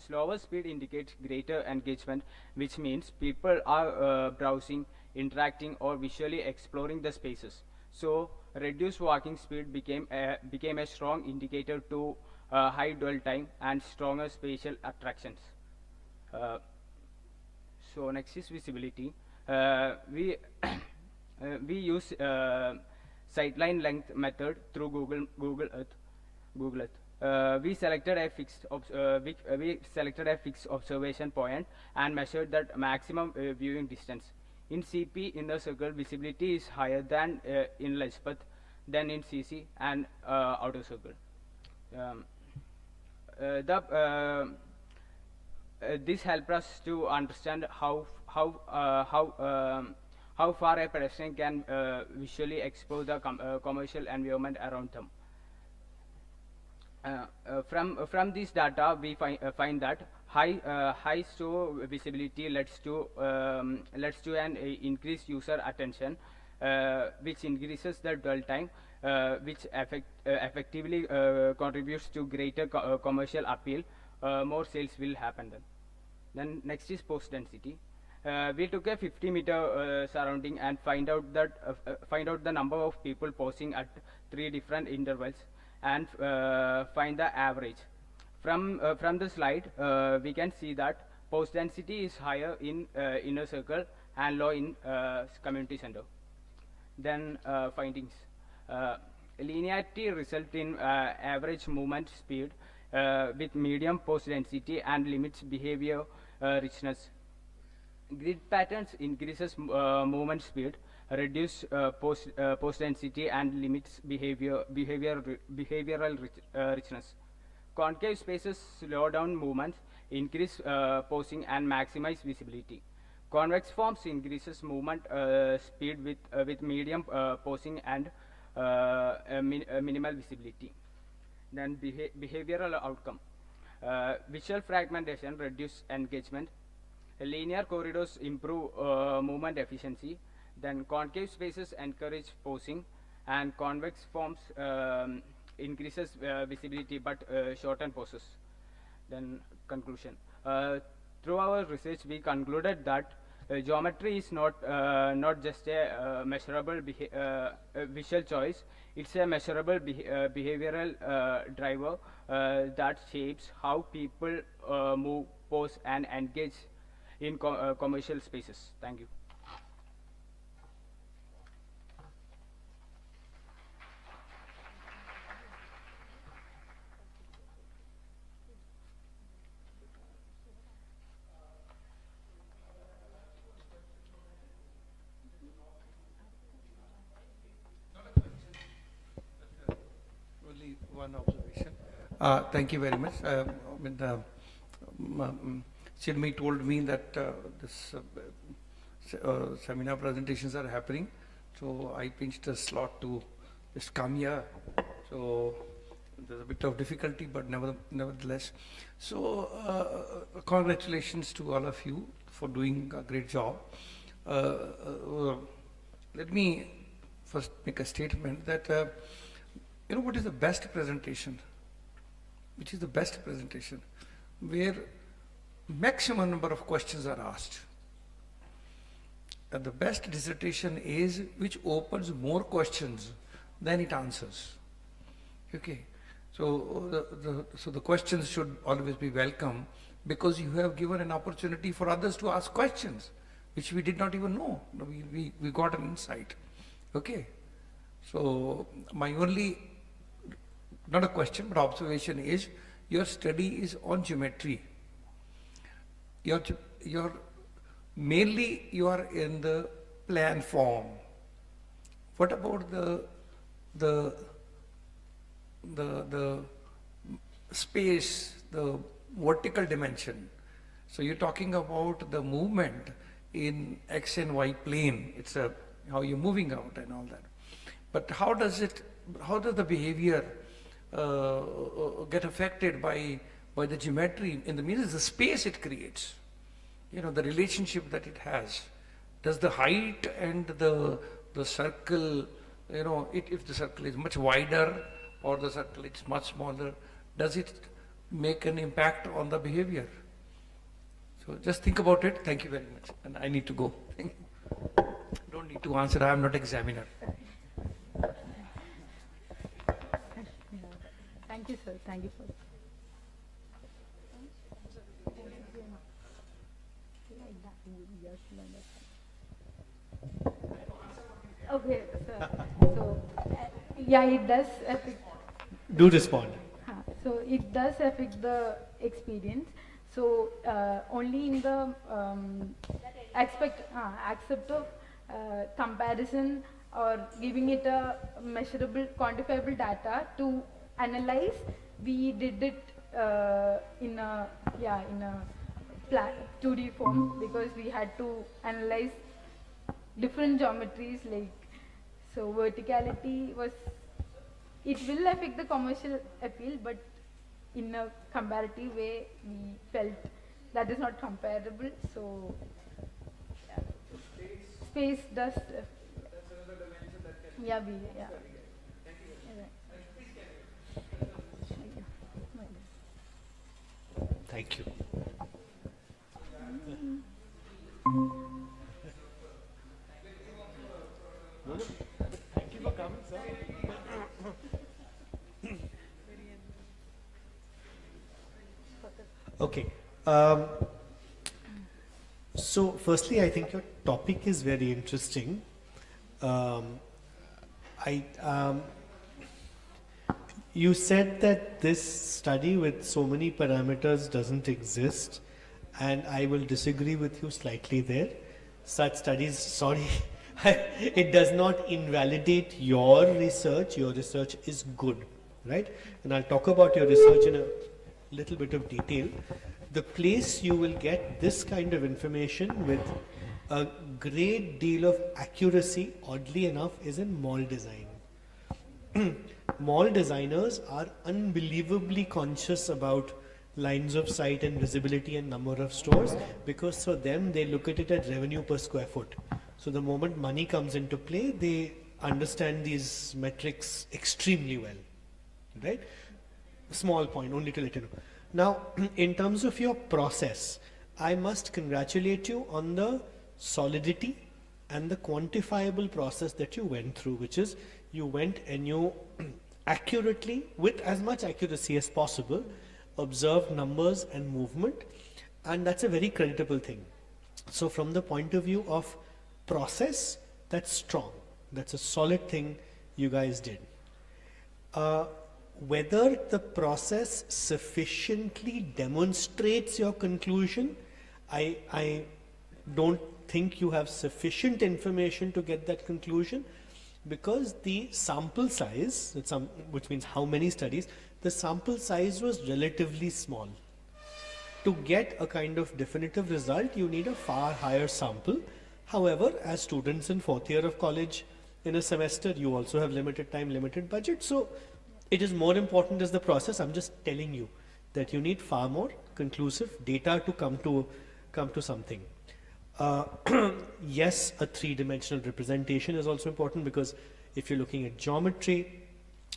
slower speed indicates greater engagement, which means people are browsing, interacting, or visually exploring the spaces. So reduced walking speed became a strong indicator to high dwell time and stronger spatial attractions. So next is visibility. We use sightline length method through Google Earth. We selected a fixed observation point and measured that maximum viewing distance. In CP inner circle, visibility is higher than in Lajpat, than in CC and outer circle. This helps us to understand how far a pedestrian can visually explore the commercial environment around them. From this data, we find that high store visibility leads to an increased user attention, which increases the dwell time, which effectively contributes to greater commercial appeal. More sales will happen then. Then next is post density. We took a 50-meter surrounding and find out the number of people posing at 3 different intervals and find the average. From the slide, we can see that post density is higher in inner circle and low in community center. Then findings. Linearity result in average movement speed with medium post density and limits behavior richness. Grid patterns increases movement speed, reduce post density and limits behavioral richness. Concave spaces slow down movements, increase posing and maximize visibility. Convex forms increases movement speed with medium posing and minimal visibility. Then behavioral outcome. Visual fragmentation reduce engagement. Linear corridors improve movement efficiency. Then concave spaces encourage posing, and convex forms increases visibility but shorten poses. Then conclusion. Through our research, we concluded that geometry is not just a measurable visual choice. It's a measurable behavioral driver that shapes how people move, pose, and engage in commercial spaces. Thank you. Only one observation. Thank you very much. Chidmi told me that this seminar presentations are happening, so I pinched a slot to just come here. So there's a bit of difficulty, but nevertheless. So congratulations to all of you for doing a great job. Let me first make a statement that you know what is the best presentation? Which is the best presentation? Where maximum number of questions are asked. And the best dissertation is which opens more questions than it answers. Okay, so the questions should always be welcome, because you have given an opportunity for others to ask questions which we did not even know. We got an insight. Okay, so my only, not a question but observation is, your study is on geometry. you're mainly you are in the plan form. What about the space, the vertical dimension? So you're talking about the movement in X and Y plane. It's how you're moving out and all that. But how does the behavior get affected by the geometry? In the means the space it creates, the relationship that it has. Does the height and the circle, if the circle is much wider or the circle is much smaller, does it make an impact on the behavior? So just think about it. Thank you very much. And I need to go. Don't need to answer. I am not examiner. Thank you, sir. Thank you for Okay, sir. So, yeah, it does affect. Do respond. So it does affect the experience. So only in the accept of comparison or giving it a measurable, quantifiable data to analyze, we did it in a 2D form, because we had to analyze different geometries, like, so verticality was, it will affect the commercial appeal, but in a comparative way we felt that is not comparable. So yeah. Space does Thank you. Thank you for coming, sir. Okay. So firstly, I think your topic is very interesting. You said that this study with so many parameters doesn't exist, and I will disagree with you slightly there. Such studies, sorry, it does not invalidate your research. Your research is good, right? And I'll talk about your research in a little bit of detail. The place you will get this kind of information with a great deal of accuracy, oddly enough, is in mall design. Mall designers are unbelievably conscious about lines of sight and visibility and number of stores, because for them they look at it at revenue per square foot. So the moment money comes into play, they understand these metrics extremely well, right? Small point, only to let you know. Now, in terms of your process, I must congratulate you on the solidity and the quantifiable process that you went through, which is you went and you accurately, with as much accuracy as possible, observed numbers and movement, and that's a very creditable thing. So from the point of view of process, that's strong. That's a solid thing you guys did. Whether the process sufficiently demonstrates your conclusion, I don't think you have sufficient information to get that conclusion, because the sample size, which means how many studies, the sample size was relatively small. To get a kind of definitive result, you need a far higher sample. However, as students in 4th year of college in a semester, you also have limited time, limited budget. So it is more important as the process. I'm just telling you that you need far more conclusive data to come to something. Yes, a three-dimensional representation is also important, because if you're looking at geometry,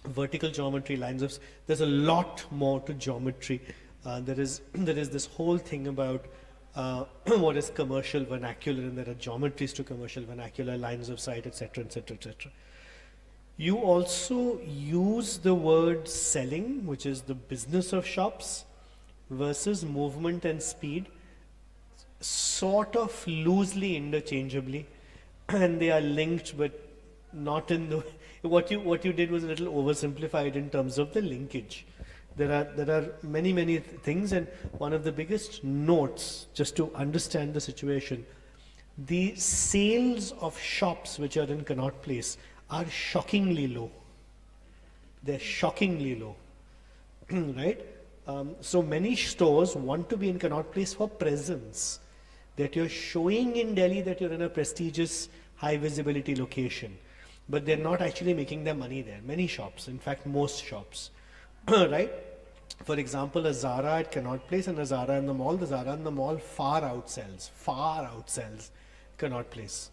vertical geometry, lines of, there's a lot more to geometry. There is this whole thing about what is commercial vernacular, and there are geometries to commercial vernacular, lines of sight, etc., etc., etc. You also use the word selling, which is the business of shops, versus movement and speed, sort of loosely interchangeably, and they are linked, but not in the what you did was a little oversimplified in terms of the linkage. There are many things, and one of the biggest notes, just to understand the situation, the sales of shops which are in Connaught Place are shockingly low. They're shockingly low, right? So many stores want to be in Connaught Place for presence, that you're showing in Delhi that you're in a prestigious, high visibility location, but they're not actually making their money there. Many shops, in fact, most shops, right? For example, a Zara at Connaught Place and a Zara in the mall, the Zara in the mall far outsells Connaught Place,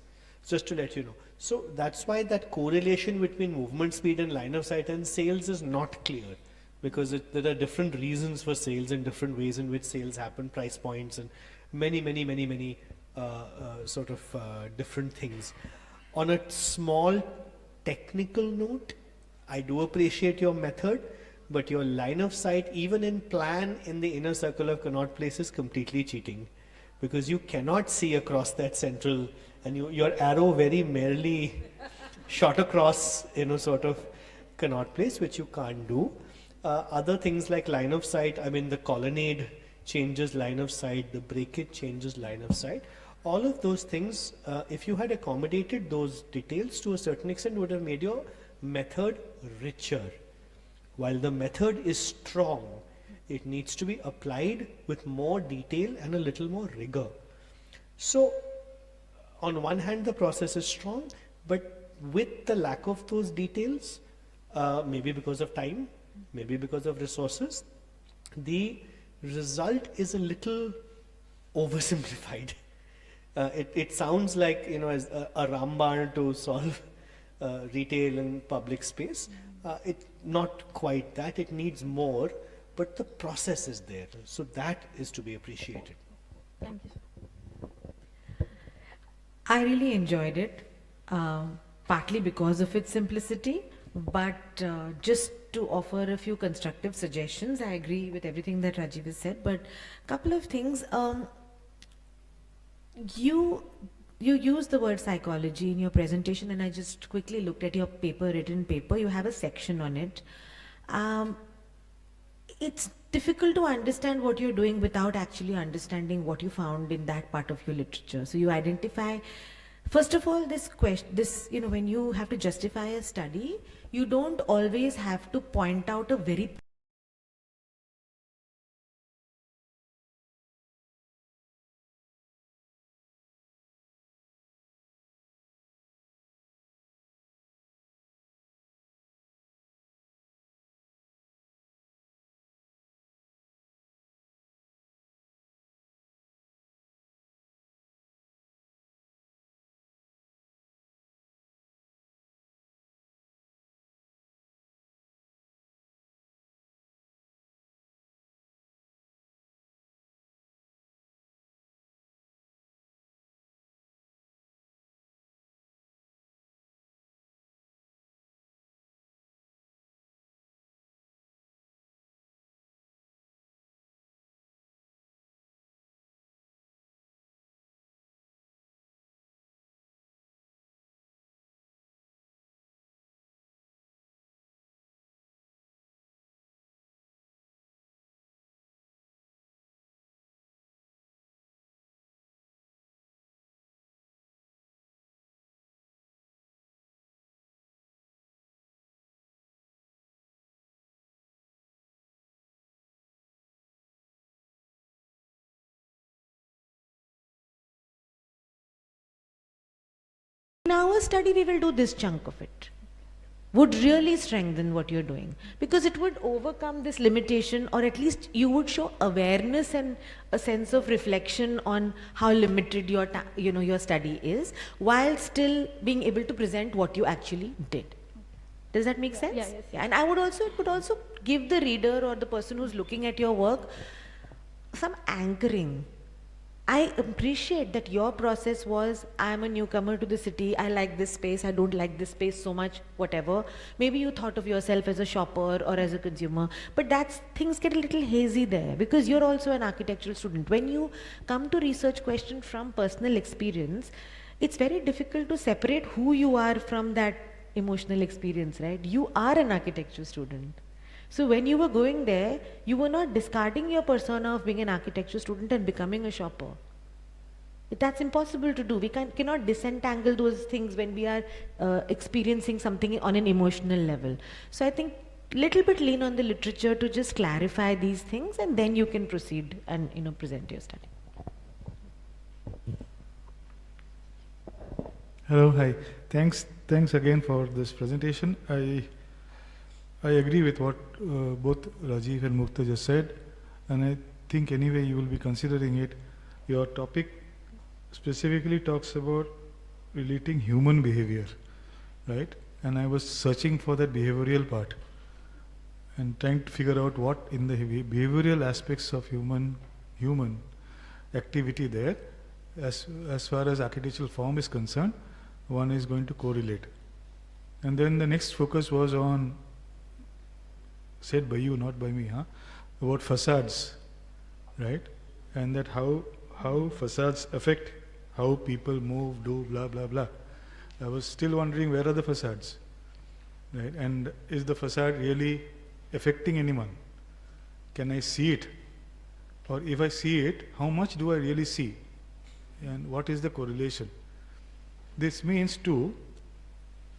just to let you know. So that's why that correlation between movement speed and line of sight and sales is not clear, because there are different reasons for sales and different ways in which sales happen, price points and many different things. On a small technical note, I do appreciate your method, but your line of sight, even in plan in the inner circle of Connaught Place, is completely cheating, because you cannot see across that central, and your arrow very merely shot across, sort of Connaught Place, which you can't do. Other things like line of sight, I mean the colonnade changes line of sight, the breakage changes line of sight. All of those things, if you had accommodated those details to a certain extent, would have made your method richer. While the method is strong, it needs to be applied with more detail and a little more rigor. So on one hand, the process is strong, but with the lack of those details, maybe because of time, maybe because of resources, the result is a little oversimplified. It sounds like, as a Ramban to solve retail and public space. It's not quite that. It needs more, but the process is there. So that is to be appreciated. Thank you. I really enjoyed it, partly because of its simplicity, but just to offer a few constructive suggestions. I agree with everything that Rajiv has said, but a couple of things. You use the word psychology in your presentation, and I just quickly looked at your written paper. You have a section on it. It's difficult to understand what you're doing without actually understanding what you found in that part of your literature. So you identify, first of all, this question, when you have to justify a study, you don't always have to point out a very in our study, we will do this chunk of it. Would really strengthen what you're doing, because it would overcome this limitation, or at least you would show awareness and a sense of reflection on how limited your your study is, while still being able to present what you actually did. Does that make sense? Yes. Yeah, and it would also give the reader or the person who's looking at your work some anchoring. I appreciate that your process was, I'm a newcomer to the city, I like this space, I don't like this space so much, whatever. Maybe you thought of yourself as a shopper or as a consumer, but things get a little hazy there, because you're also an architectural student. When you come to research question from personal experience, it's very difficult to separate who you are from that emotional experience, right? You are an architecture student. So when you were going there, you were not discarding your persona of being an architecture student and becoming a shopper. That's impossible to do. We cannot disentangle those things when we are experiencing something on an emotional level. So I think little bit lean on the literature to just clarify these things, and then you can proceed and present your study. Hello, hi. Thanks again for this presentation. I agree with what both Rajiv and Mukta just said, and I think anyway you will be considering it. Your topic specifically talks about relating human behavior, right? And I was searching for that behavioral part and trying to figure out what in the behavioral aspects of human activity there, as far as architectural form is concerned, one is going to correlate. And then the next focus was on, said by you, not by me, about facades, right? And that how facades affect how people move, do, blah, blah, blah. I was still wondering, where are the facades, right? And is the facade really affecting anyone? Can I see it? Or if I see it, how much do I really see? And what is the correlation? This means too,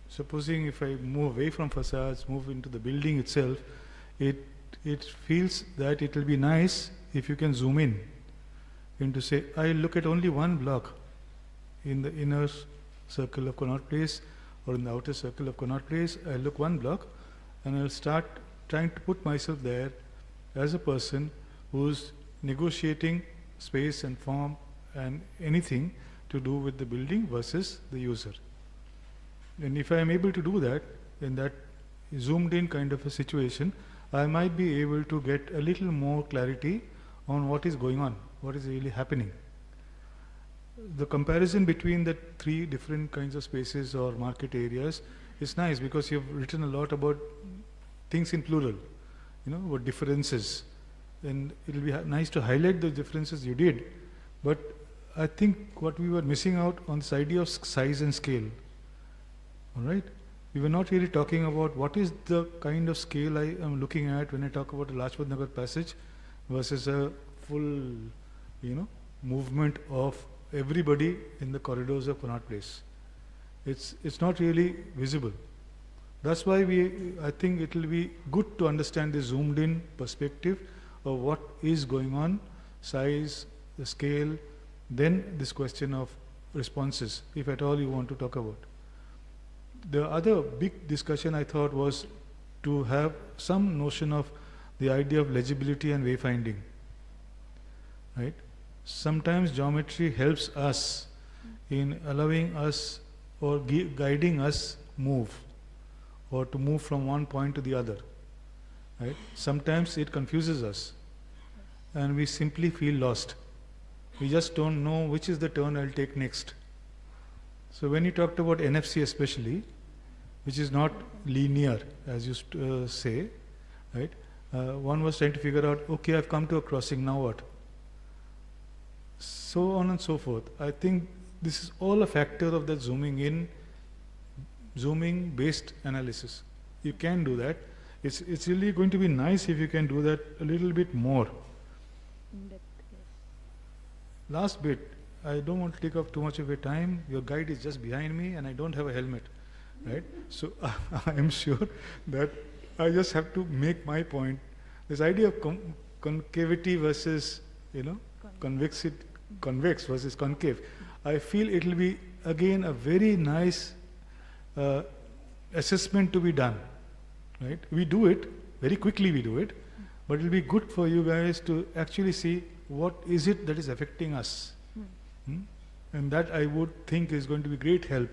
supposing if I move away from facades, move into the building itself, it feels that it will be nice if you can zoom in into, say, I look at only one block in the inner circle of Connaught Place or in the outer circle of Connaught Place. I look one block and I'll start trying to put myself there as a person who's negotiating space and form and anything to do with the building versus the user. And if I am able to do that in that zoomed in kind of a situation, I might be able to get a little more clarity on what is going on, what is really happening. The comparison between the three different kinds of spaces or market areas is nice because you've written a lot about things in plural, about differences. And it'll be nice to highlight the differences you did. But I think what we were missing out on this idea of size and scale. All right? We were not really talking about what is the kind of scale I am looking at when I talk about the Lajpat Nagar passage versus a full, movement of everybody in the corridors of Connaught Place. It's not really visible. That's why I think it will be good to understand the zoomed in perspective of what is going on, size, the scale, then this question of responses, if at all you want to talk about. The other big discussion I thought was to have some notion of the idea of legibility and wayfinding, right? Sometimes geometry helps us in allowing us or guiding us move or to move from one point to the other, right? Sometimes it confuses us and we simply feel lost. We just don't know which is the turn I'll take next. So when you talked about NFC especially, which is not linear as you say, right? One was trying to figure out, okay, I've come to a crossing, now what? So on and so forth. I think this is all a factor of that zooming based analysis. You can do that. It's really going to be nice if you can do that a little bit more. Last bit, I don't want to take up too much of your time. Your guide is just behind me and I don't have a helmet, right? So I am sure that I just have to make my point. This idea of concavity versus, convex versus concave. I feel it will be again a very nice assessment to be done, right? We do it, very quickly we do it, but it will be good for you guys to actually see what is it that is affecting us. And that I would think is going to be great help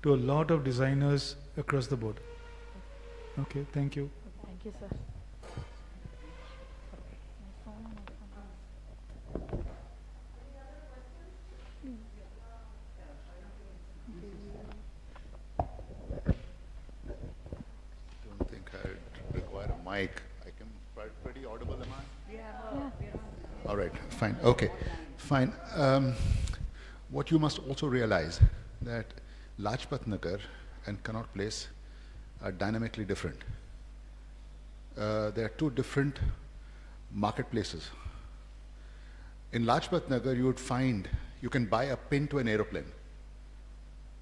to a lot of designers across the board. Okay, thank you. Thank you, sir. Don't think I require a mic. I can pretty audible, am I? Yeah. All right, fine. Okay, fine. What you must also realize that Lajpat Nagar and Connaught Place are dynamically different. there are two different marketplaces. In Lajpat Nagar, you would find you can buy a pin to an aeroplane,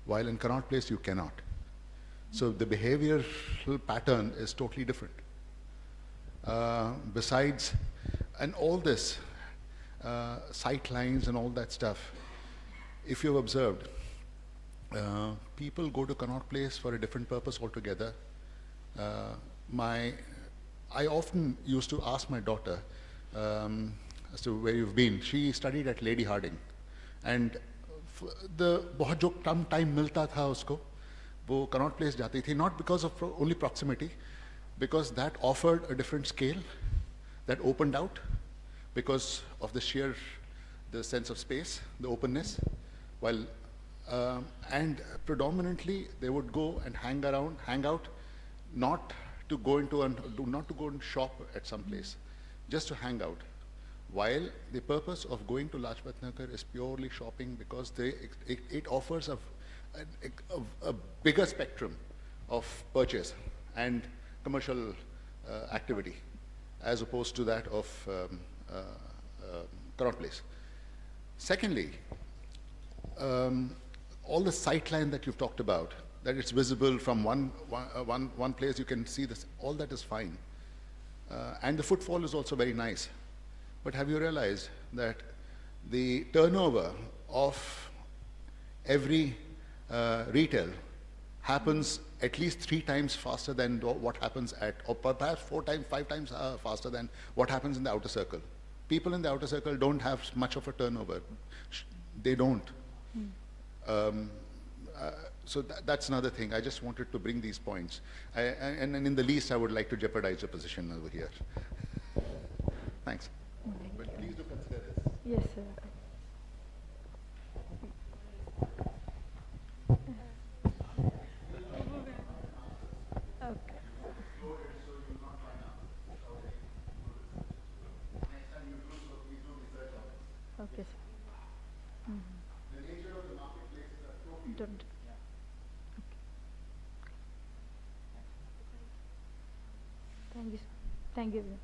while in Connaught Place you cannot. So the behavioral pattern is totally different. Besides, and all this, sight lines and all that stuff, if you've observed, people go to Connaught Place for a different purpose altogether. I often used to ask my daughter as to where you've been. She studied at Lady Harding, and बहुत जो कम time मिलता था उसको, वो Connaught Place जाती थी, not because of only proximity, because that offered a different scale, that opened out, because of the sense of space, the openness, while and predominantly they would go and hang out, not to go and shop at some place, just to hang out. While the purpose of going to Lajpat Nagar is purely shopping, because it offers a bigger spectrum of purchase and commercial activity, as opposed to that of Connaught Place. Secondly, all the sightline that you've talked about, that it's visible from one place, you can see this, all that is fine. And the footfall is also very nice. But have you realized that the turnover of every retail happens at least 3 times faster than what happens or perhaps 4 times, 5 times faster than what happens in the outer circle. People in the outer circle don't have much of a turnover. They don't. So that's another thing. I just wanted to bring these points. And in the least, I would like to jeopardize your position over here. Thanks. But please do consider this. Yes, sir. Okay. Okay, sir. The nature of the marketplaces are totally Don't. different. Thank you, sir. Thank you, sir.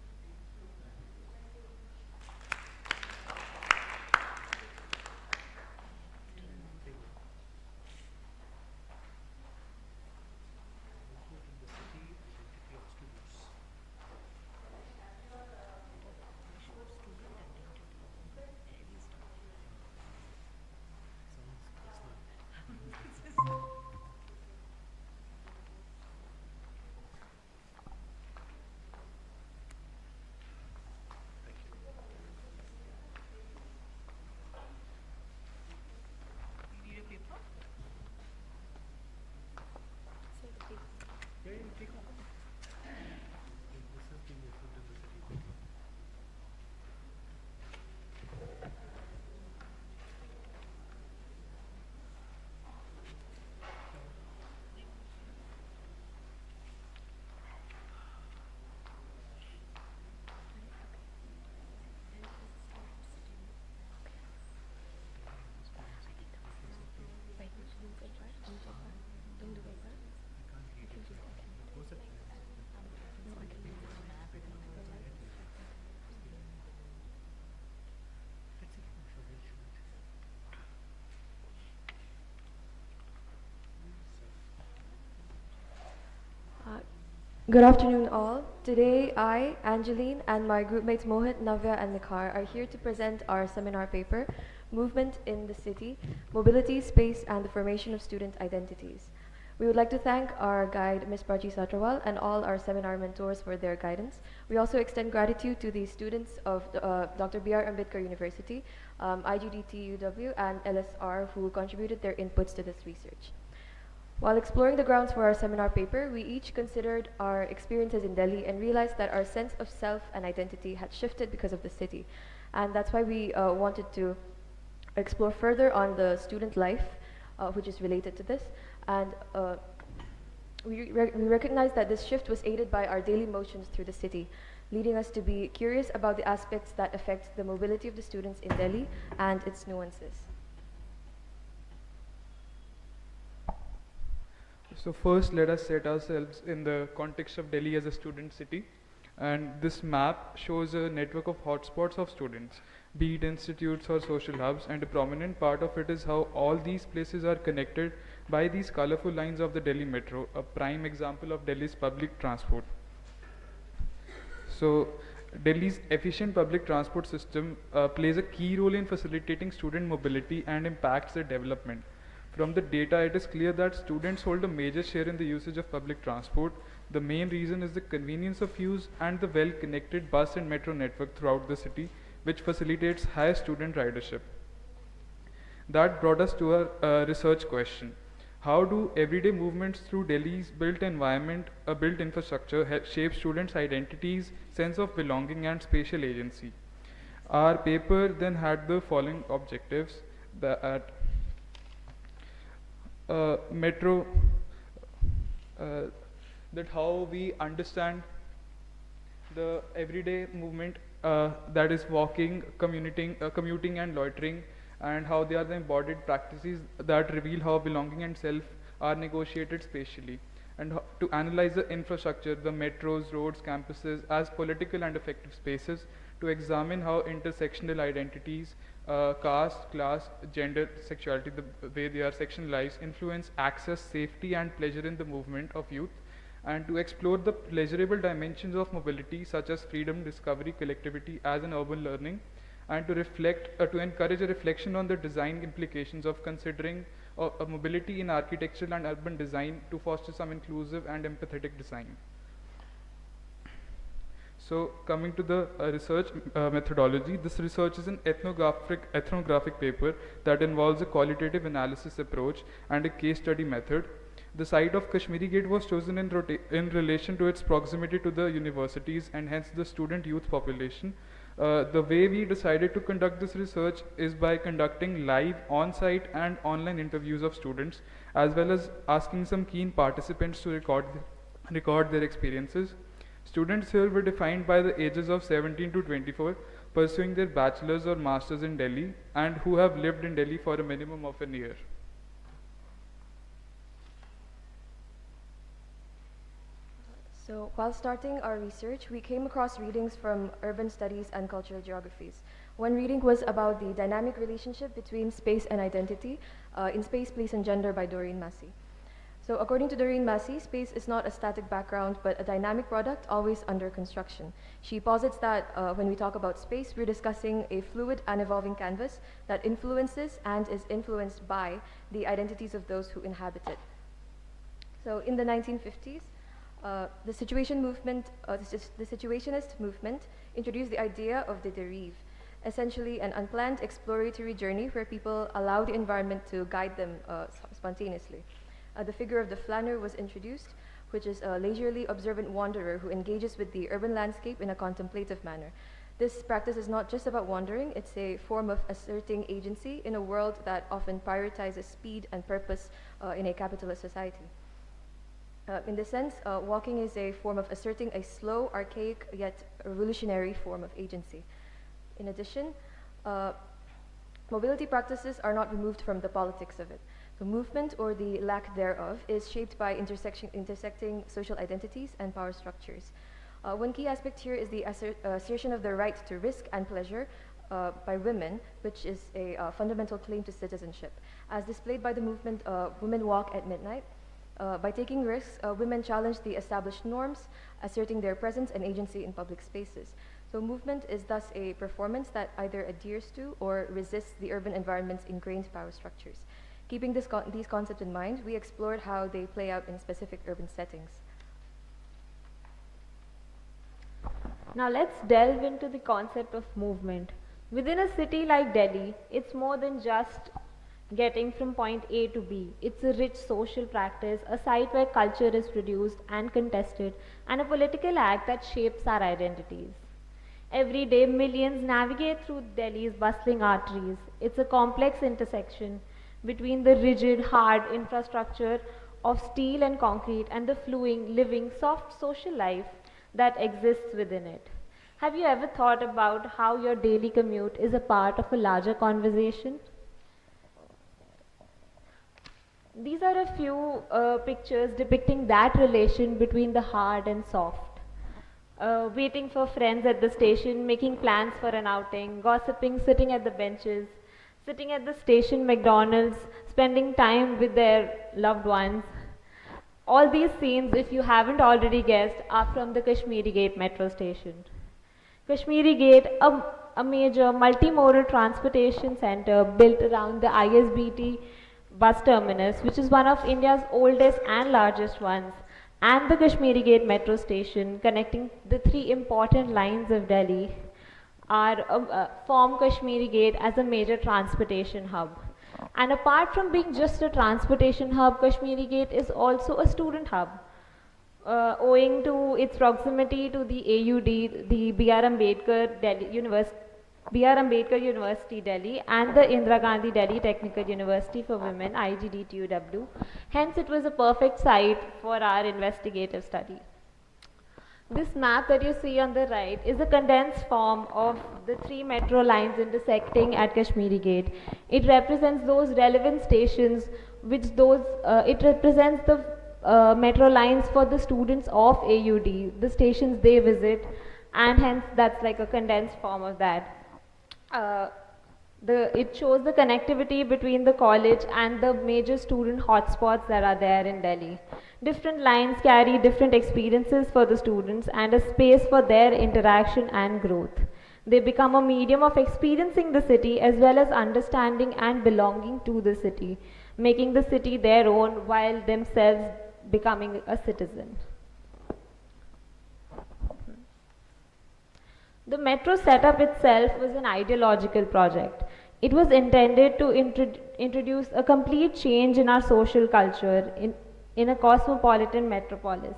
Good afternoon all. Today I, Angeline, and my groupmates Mohit, Navya and Nikhar are here to present our seminar paper, Movement in the City, Mobility, Space and the Formation of Student Identities. We would like to thank our guide Ms. Prachi Satrawal and all our seminar mentors for their guidance. We also extend gratitude to the students of Dr. B.R. Ambedkar University, IGDT UW and LSR who contributed their inputs to this research. While exploring the grounds for our seminar paper, we each considered our experiences in Delhi and realized that our sense of self and identity had shifted because of the city. And that's why we wanted to explore further on the student life, which is related to this. And we recognize that this shift was aided by our daily motions through the city, leading us to be curious about the aspects that affect the mobility of the students in Delhi and its nuances. So first, let us set ourselves in the context of Delhi as a student city. And this map shows a network of hotspots of students, be it institutes or social hubs, and a prominent part of it is how all these places are connected by these colorful lines of the Delhi metro, a prime example of Delhi's public transport. So Delhi's efficient public transport system plays a key role in facilitating student mobility and impacts their development. From the data, it is clear that students hold a major share in the usage of public transport. The main reason is the convenience of use and the well-connected bus and metro network throughout the city, which facilitates high student ridership. That brought us to our research question. How do everyday movements through Delhi's built environment, built infrastructure, help shape students' identities, sense of belonging, and spatial agency? Our paper then had the following objectives: that metro, that how we understand the everyday movement, that is walking, commuting and loitering, and how they are the embodied practices that reveal how belonging and self are negotiated spatially. And to analyze the infrastructure, the metros, roads, campuses as political and effective spaces, to examine how intersectional identities, caste, class, gender, sexuality, the way they are sectionalized, influence access, safety and pleasure in the movement of youth, and to explore the pleasurable dimensions of mobility such as freedom, discovery, collectivity as an urban learning, and to reflect, to encourage a reflection on the design implications of considering mobility in architectural and urban design to foster some inclusive and empathetic design. So coming to the research methodology, this research is an ethnographic paper that involves a qualitative analysis approach and a case study method. The site of Kashmiri Gate was chosen in relation to its proximity to the universities and hence the student youth population. The way we decided to conduct this research is by conducting live on-site and online interviews of students, as well as asking some keen participants to record their experiences. Students here were defined by the ages of 17 to 24, pursuing their bachelor's or master's in Delhi, and who have lived in Delhi for a minimum of a year. So while starting our research, we came across readings from urban studies and cultural geographies. One reading was about the dynamic relationship between space and identity in Space, Place and Gender by Doreen Massey. So according to Doreen Massey, space is not a static background, but a dynamic product always under construction. She posits that when we talk about space, we're discussing a fluid and evolving canvas that influences and is influenced by the identities of those who inhabit it. So in the 1950s, the situationist movement introduced the idea of the derive, essentially an unplanned exploratory journey where people allow the environment to guide them spontaneously. The figure of the flaneur was introduced, which is a leisurely observant wanderer who engages with the urban landscape in a contemplative manner. This practice is not just about wandering, it's a form of asserting agency in a world that often prioritizes speed and purpose in a capitalist society. In this sense, walking is a form of asserting a slow, archaic, yet revolutionary form of agency. In addition, mobility practices are not removed from the politics of it. The movement, or the lack thereof, is shaped by intersecting social identities and power structures. One key aspect here is the assertion of the right to risk and pleasure by women, which is a fundamental claim to citizenship. As displayed by the movement Women Walk at Midnight, by taking risks, women challenge the established norms, asserting their presence and agency in public spaces. So movement is thus a performance that either adheres to or resists the urban environment's ingrained power structures. Keeping these concepts in mind, we explored how they play out in specific urban settings. Now let's delve into the concept of movement. Within a city like Delhi, it's more than just getting from point A to B. It's a rich social practice, a site where culture is produced and contested, and a political act that shapes our identities. Every day, millions navigate through Delhi's bustling arteries. It's a complex intersection between the rigid, hard infrastructure of steel and concrete and the flowing, living, soft social life that exists within it. Have you ever thought about how your daily commute is a part of a larger conversation? These are a few pictures depicting that relation between the hard and soft. waiting for friends at the station, making plans for an outing, gossiping, sitting at the benches, sitting at the station McDonald's, spending time with their loved ones. All these scenes, if you haven't already guessed, are from the Kashmiri Gate metro station. Kashmiri Gate, a major multimodal transportation center built around the ISBT bus terminus, which is one of India's oldest and largest ones, and the Kashmiri Gate metro station connecting the three important lines of Delhi form Kashmiri Gate as a major transportation hub. And apart from being just a transportation hub, Kashmiri Gate is also a student hub, owing to its proximity to the AUD, the B.R. Ambedkar University Delhi, and the Indira Gandhi Delhi Technical University for Women, IGDTUW. Hence, it was a perfect site for our investigative study. This map that you see on the right is a condensed form of the three metro lines intersecting at Kashmiri Gate. It represents those relevant stations, it represents the metro lines for the students of AUD, the stations they visit, and hence that's like a condensed form of that. It shows the connectivity between the college and the major student hotspots that are there in Delhi. Different lines carry different experiences for the students and a space for their interaction and growth. They become a medium of experiencing the city as well as understanding and belonging to the city, making the city their own while themselves becoming a citizen. The metro setup itself was an ideological project. It was intended to introduce a complete change in our social culture in a cosmopolitan metropolis.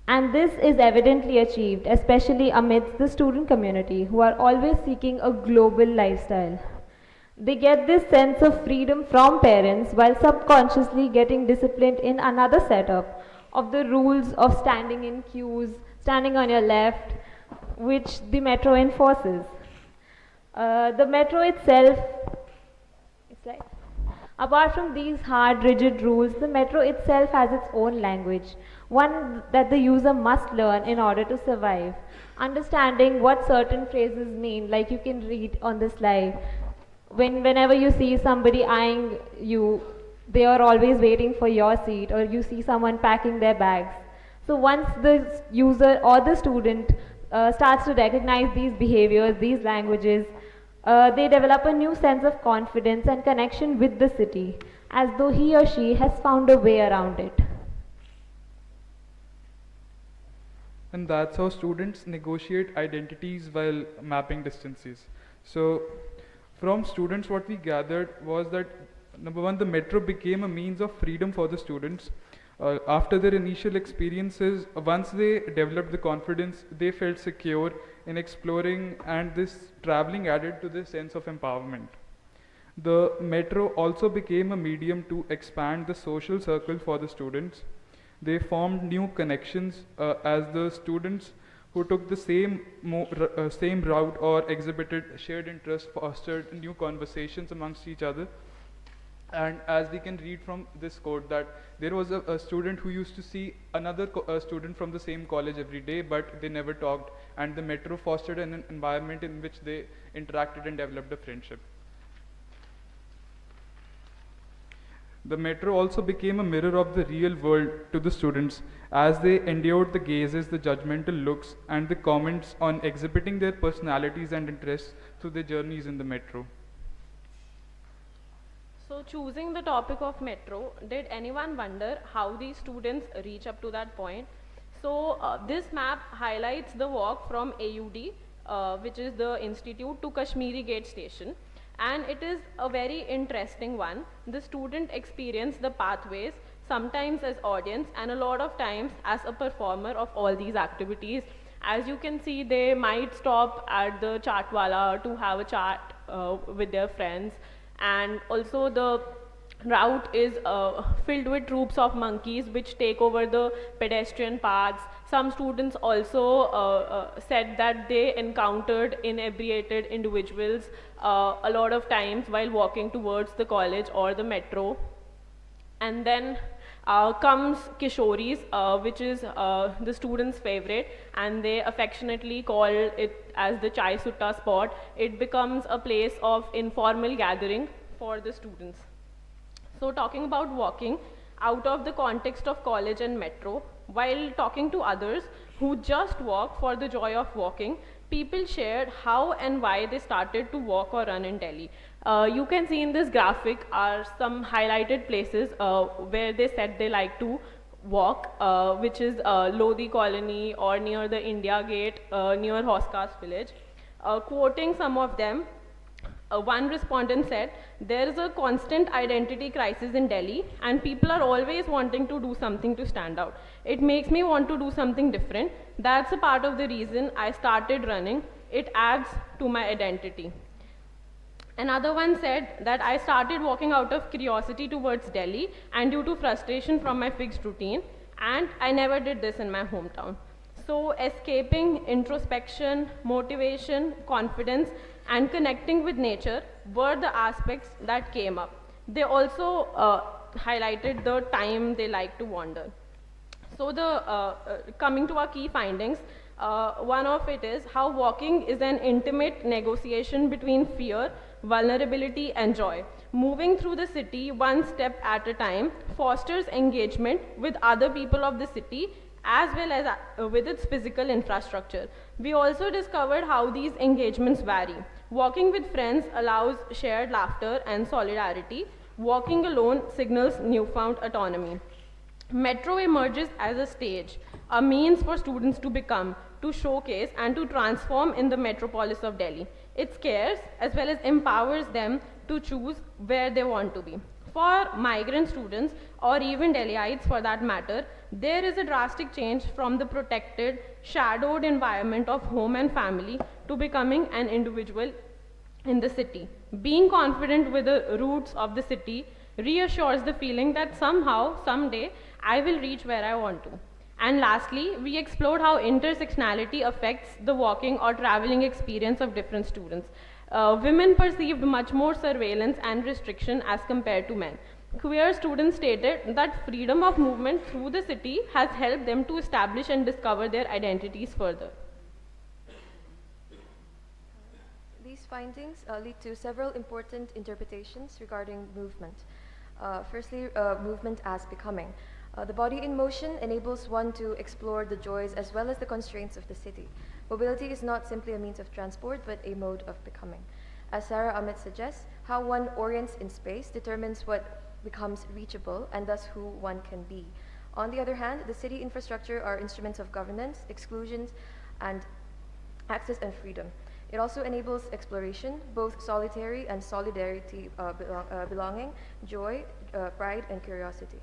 And this is evidently achieved, especially amidst the student community who are always seeking a global lifestyle. They get this sense of freedom from parents while subconsciously getting disciplined in another setup of the rules of standing in queues, standing on your left, which the metro enforces. The metro itself, apart from these hard, rigid rules, the metro itself has its own language, one that the user must learn in order to survive. Understanding what certain phrases mean, like you can read on the slide. Whenever you see somebody eyeing you, they are always waiting for your seat, or you see someone packing their bags. So once the user or the student starts to recognize these behaviors, these languages, they develop a new sense of confidence and connection with the city, as though he or she has found a way around it. And that's how students negotiate identities while mapping distances. So from students, what we gathered was that, number one, the metro became a means of freedom for the students. After their initial experiences, once they developed the confidence, they felt secure in exploring, and this traveling added to the sense of empowerment. The metro also became a medium to expand the social circle for the students. They formed new connections as the students who took the same route or exhibited shared interests fostered new conversations amongst each other. And as we can read from this quote, that there was a student who used to see another student from the same college every day, but they never talked, and the metro fostered an environment in which they interacted and developed a friendship. The metro also became a mirror of the real world to the students as they endured the gazes, the judgmental looks, and the comments on exhibiting their personalities and interests through their journeys in the metro. So choosing the topic of metro, did anyone wonder how these students reach up to that point? So this map highlights the walk from AUD, which is the institute, to Kashmiri Gate station. And it is a very interesting one. The student experience the pathways, sometimes as audience and a lot of times as a performer of all these activities. As you can see, they might stop at the chaatwala to have a chat with their friends. And also the route is filled with troops of monkeys which take over the pedestrian paths. Some students also said that they encountered inebriated individuals a lot of times while walking towards the college or the metro. And then comes Kishoris, which is the students' favorite, and they affectionately call it as the Chai Sutta spot. It becomes a place of informal gathering for the students. So talking about walking, out of the context of college and metro, while talking to others who just walk for the joy of walking, people shared how and why they started to walk or run in Delhi. You can see in this graphic are some highlighted places where they said they like to walk, which is Lodi Colony or near the India Gate, near Hoskas village. Quoting some of them, one respondent said, there is a constant identity crisis in Delhi and people are always wanting to do something to stand out. It makes me want to do something different. That's a part of the reason I started running. It adds to my identity. Another one said that I started walking out of curiosity towards Delhi and due to frustration from my fixed routine, and I never did this in my hometown. So escaping, introspection, motivation, confidence, and connecting with nature were the aspects that came up. They also highlighted the time they like to wander. So coming to our key findings, one of it is how walking is an intimate negotiation between fear, vulnerability, and joy. Moving through the city one step at a time fosters engagement with other people of the city as well as with its physical infrastructure. We also discovered how these engagements vary. Walking with friends allows shared laughter and solidarity. Walking alone signals newfound autonomy. Metro emerges as a stage, a means for students to become, to showcase, and to transform in the metropolis of Delhi. It scares as well as empowers them to choose where they want to be. For migrant students, or even Delhiites for that matter, there is a drastic change from the protected, shadowed environment of home and family to becoming an individual in the city. Being confident with the roots of the city reassures the feeling that somehow, someday, I will reach where I want to. And lastly, we explored how intersectionality affects the walking or traveling experience of different students. Women perceived much more surveillance and restriction as compared to men. Queer students stated that freedom of movement through the city has helped them to establish and discover their identities further. These findings lead to several important interpretations regarding movement. Firstly, movement as becoming. The body in motion enables one to explore the joys as well as the constraints of the city. Mobility is not simply a means of transport, but a mode of becoming. As Sarah Amit suggests, how one orients in space determines what becomes reachable and thus who one can be. On the other hand, the city infrastructure are instruments of governance, exclusions, and access and freedom. It also enables exploration, both solitary and solidarity, belonging, joy, pride, and curiosity.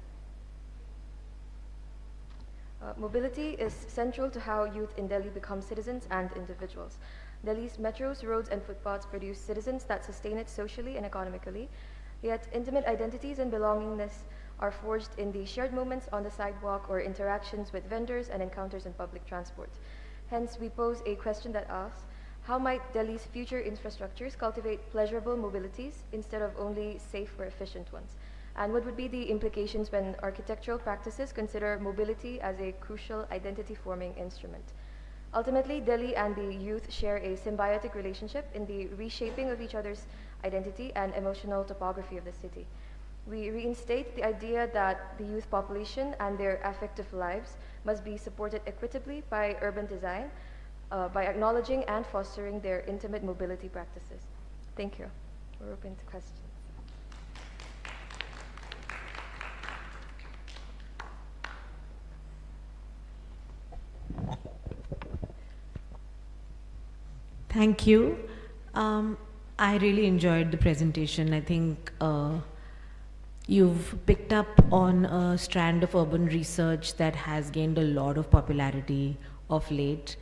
Mobility is central to how youth in Delhi become citizens and individuals. Delhi's metros, roads, and footpaths produce citizens that sustain it socially and economically, yet intimate identities and belongingness are forged in the shared moments on the sidewalk or interactions with vendors and encounters in public transport. Hence, we pose a question that asks, how might Delhi's future infrastructures cultivate pleasurable mobilities instead of only safe or efficient ones? And what would be the implications when architectural practices consider mobility as a crucial identity-forming instrument? Ultimately, Delhi and the youth share a symbiotic relationship in the reshaping of each other's identity and emotional topography of the city. We reinstate the idea that the youth population and their affective lives must be supported equitably by urban design, by acknowledging and fostering their intimate mobility practices. Thank you. We're open to questions. Thank you. I really enjoyed the presentation. I think you've picked up on a strand of urban research that has gained a lot of popularity of late,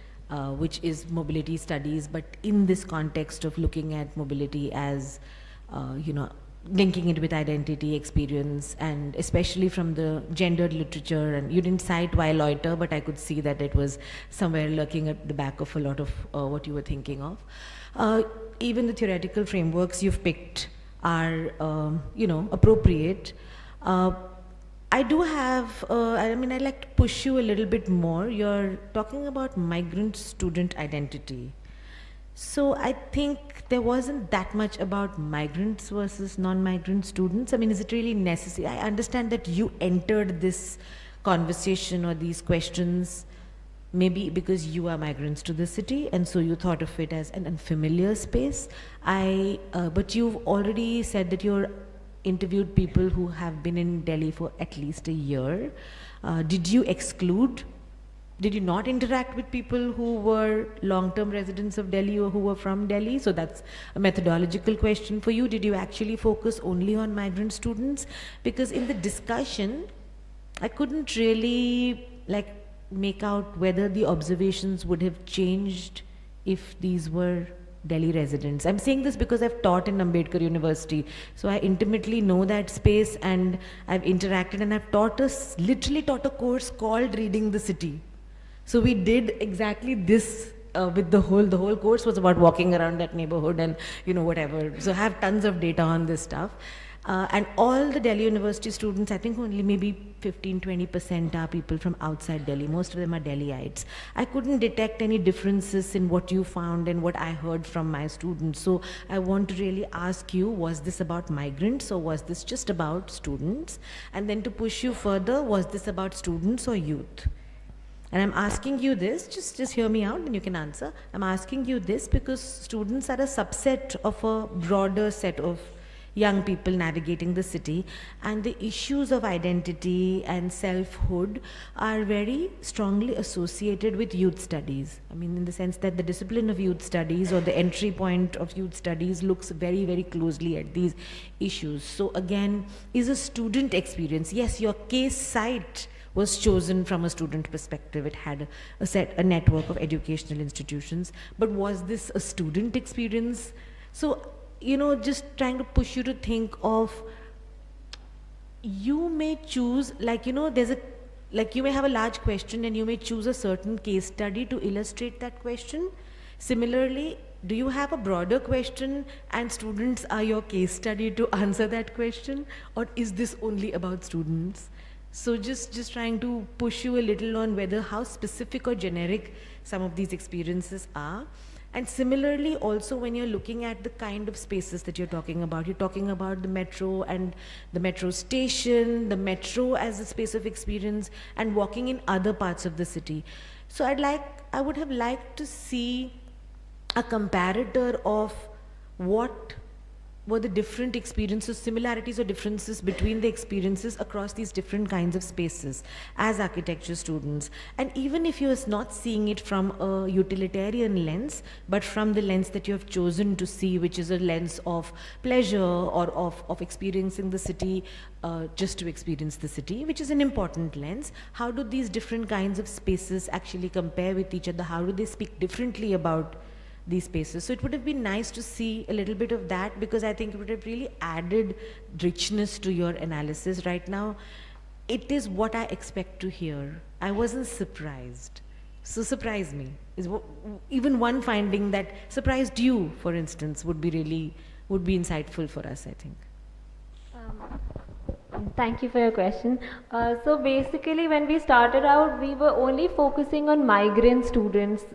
which is mobility studies, but in this context of looking at mobility as, linking it with identity, experience, and especially from the gendered literature. And you didn't cite Why Loiter, but I could see that it was somewhere lurking at the back of a lot of what you were thinking of. Even the theoretical frameworks you've picked are, appropriate. I do have, I mean, I'd like to push you a little bit more. You're talking about migrant student identity. So I think there wasn't that much about migrants versus non-migrant students. I mean, is it really necessary? I understand that you entered this conversation or these questions maybe because you are migrants to the city and so you thought of it as an unfamiliar space. But you've already said that you're interviewed people who have been in Delhi for at least a year. Did you not interact with people who were long-term residents of Delhi or who were from Delhi? So that's a methodological question for you. Did you actually focus only on migrant students? Because in the discussion, I couldn't really make out whether the observations would have changed if these were Delhi residents. I'm saying this because I've taught in Ambedkar University, so I intimately know that space and I've interacted and I've literally taught a course called Reading the City. So we did exactly this with the whole course was about walking around that neighborhood and whatever. So I have tons of data on this stuff. And all the Delhi University students, I think only maybe 15-20% are people from outside Delhi. Most of them are Delhiites. I couldn't detect any differences in what you found and what I heard from my students. So I want to really ask you, was this about migrants or was this just about students? And then to push you further, was this about students or youth? And I'm asking you this, just hear me out and you can answer. I'm asking you this because students are a subset of a broader set of young people navigating the city, and the issues of identity and selfhood are very strongly associated with youth studies. I mean, in the sense that the discipline of youth studies or the entry point of youth studies looks very, very closely at these issues. So again, is a student experience, yes, your case site was chosen from a student perspective. It had a network of educational institutions, but was this a student experience? So just trying to push you to think of, you may choose, you may have a large question and you may choose a certain case study to illustrate that question. Similarly, do you have a broader question and students are your case study to answer that question? Or is this only about students? So just trying to push you a little on whether how specific or generic some of these experiences are. And similarly, also when you're looking at the kind of spaces that you're talking about the metro and the metro station, the metro as a space of experience, and walking in other parts of the city. So I would have liked to see a comparator of what were the different experiences, similarities or differences between the experiences across these different kinds of spaces as architecture students. And even if you're not seeing it from a utilitarian lens, but from the lens that you have chosen to see, which is a lens of pleasure or of experiencing the city just to experience the city, which is an important lens, how do these different kinds of spaces actually compare with each other? How do they speak differently about these spaces? So it would have been nice to see a little bit of that, because I think it would have really added richness to your analysis. Right now, it is what I expect to hear. I wasn't surprised. So surprise me. Even one finding that surprised you, for instance, would be insightful for us, I think. Thank you for your question. So basically, when we started out, we were only focusing on migrant students,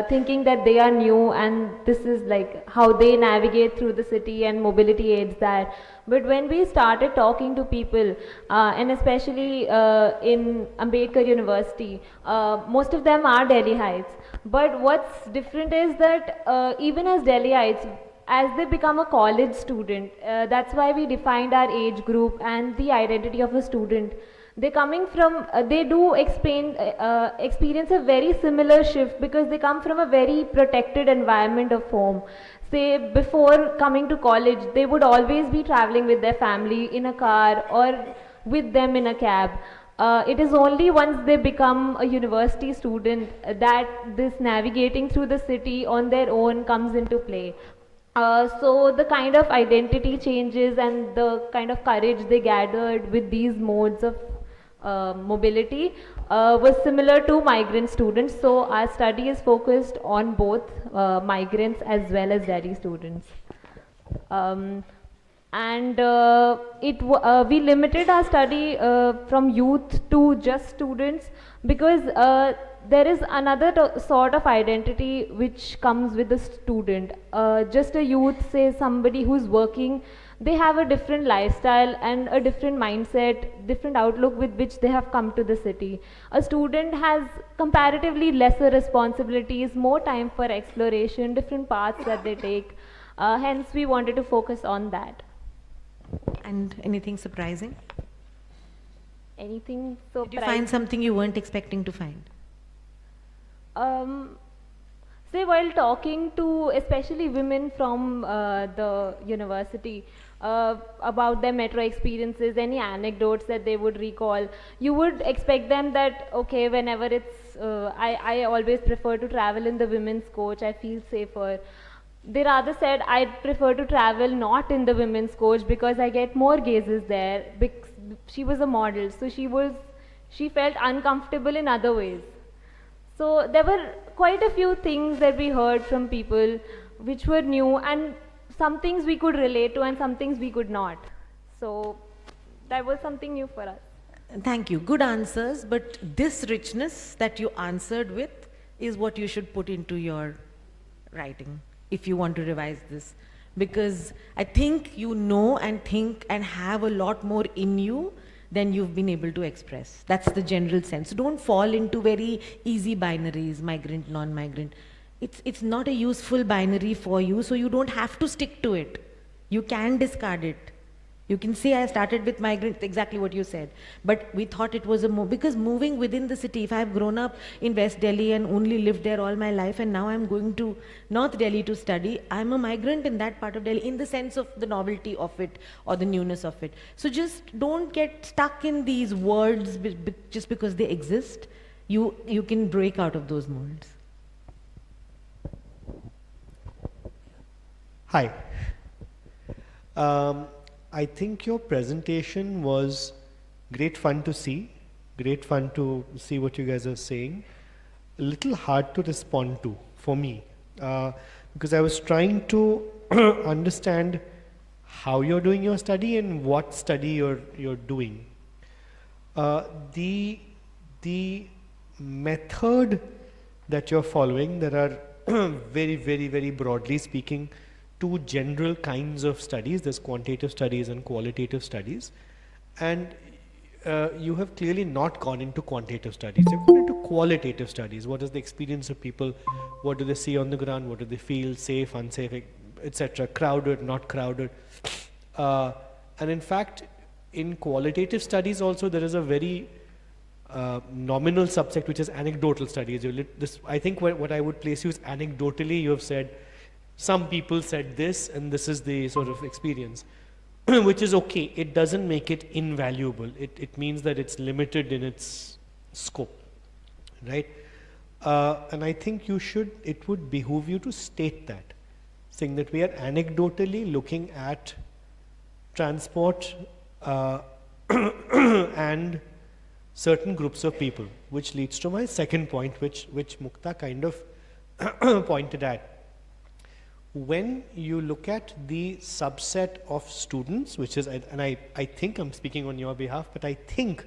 thinking that they are new and this is like how they navigate through the city and mobility aids that. But when we started talking to people, and especially in Ambedkar University, most of them are Delhiites. But what's different is that even as Delhiites, as they become a college student, that's why we defined our age group and the identity of a student. They do experience a very similar shift because they come from a very protected environment of home. Say before coming to college, they would always be traveling with their family in a car or with them in a cab. It is only once they become a university student that this navigating through the city on their own comes into play. So the kind of identity changes and the kind of courage they gathered with these modes of mobility was similar to migrant students. So our study is focused on both migrants as well as Delhi students. And we limited our study from youth to just students, because there is another sort of identity which comes with the student. Just a youth, say somebody who's working, they have a different lifestyle and a different mindset, different outlook with which they have come to the city. A student has comparatively lesser responsibilities, more time for exploration, different paths that they take. Hence, we wanted to focus on that. And anything surprising? Anything so Did you find something you weren't expecting to find? Say while talking to especially women from the university about their metro experiences, any anecdotes that they would recall, you would expect them that, okay, whenever it's, I always prefer to travel in the women's coach, I feel safer. They rather said, I prefer to travel not in the women's coach because I get more gazes there. She was a model, so she felt uncomfortable in other ways. So there were quite a few things that we heard from people which were new, and some things we could relate to and some things we could not. So that was something new for us. Thank you. Good answers, but this richness that you answered with is what you should put into your writing if you want to revise this. Because I think you know and think and have a lot more in you than you've been able to express. That's the general sense. So don't fall into very easy binaries, migrant, non-migrant. It's not a useful binary for you, so you don't have to stick to it. You can discard it. You can say, I started with migrants, exactly what you said. But we thought it was because moving within the city, if I've grown up in West Delhi and only lived there all my life, and now I'm going to North Delhi to study, I'm a migrant in that part of Delhi, in the sense of the novelty of it or the newness of it. So just don't get stuck in these words just because they exist. You can break out of those molds. Hi. I think your presentation was great fun to see what you guys are saying. A little hard to respond to for me, because I was trying to understand how you're doing your study and what study you're doing. The method that you're following, there are very, very, very broadly speaking, two general kinds of studies. There's quantitative studies and qualitative studies, and you have clearly not gone into quantitative studies. You've gone into qualitative studies. What is the experience of people? What do they see on the ground? What do they feel? Safe, unsafe, etc. Crowded, not crowded. And in fact, in qualitative studies also, there is a very nominal subset which is anecdotal studies. I think what I would place you is anecdotally. You have said, some people said this, and this is the sort of experience, which is okay. It doesn't make it invaluable. It means that it's limited in its scope, right? And I think it would behoove you to state that, saying that we are anecdotally looking at transport and certain groups of people, which leads to my second point, which Mukta kind of pointed at. When you look at the subset of students, which is, and I think I'm speaking on your behalf, but I think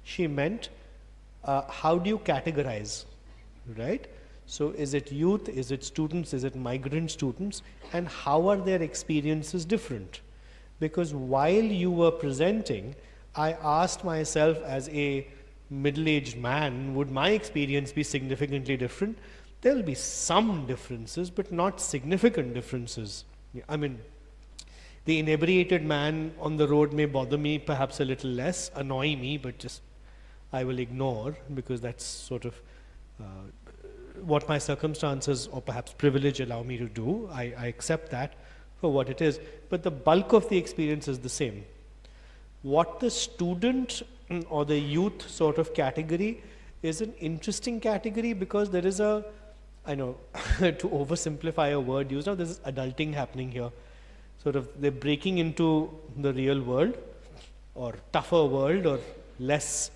she meant how do you categorize, right? So is it youth, is it students, is it migrant students, and how are their experiences different? Because while you were presenting, I asked myself as a middle-aged man, would my experience be significantly different? There will be some differences, but not significant differences. I mean, the inebriated man on the road may bother me perhaps a little less, annoy me, but just I will ignore, because that's sort of what my circumstances or perhaps privilege allow me to do. I accept that for what it is, but the bulk of the experience is the same. What the student or the youth sort of category is an interesting category, because there is a, I know, to oversimplify a word used now, there's adulting happening here. Sort of they're breaking into the real world, or tougher world, or less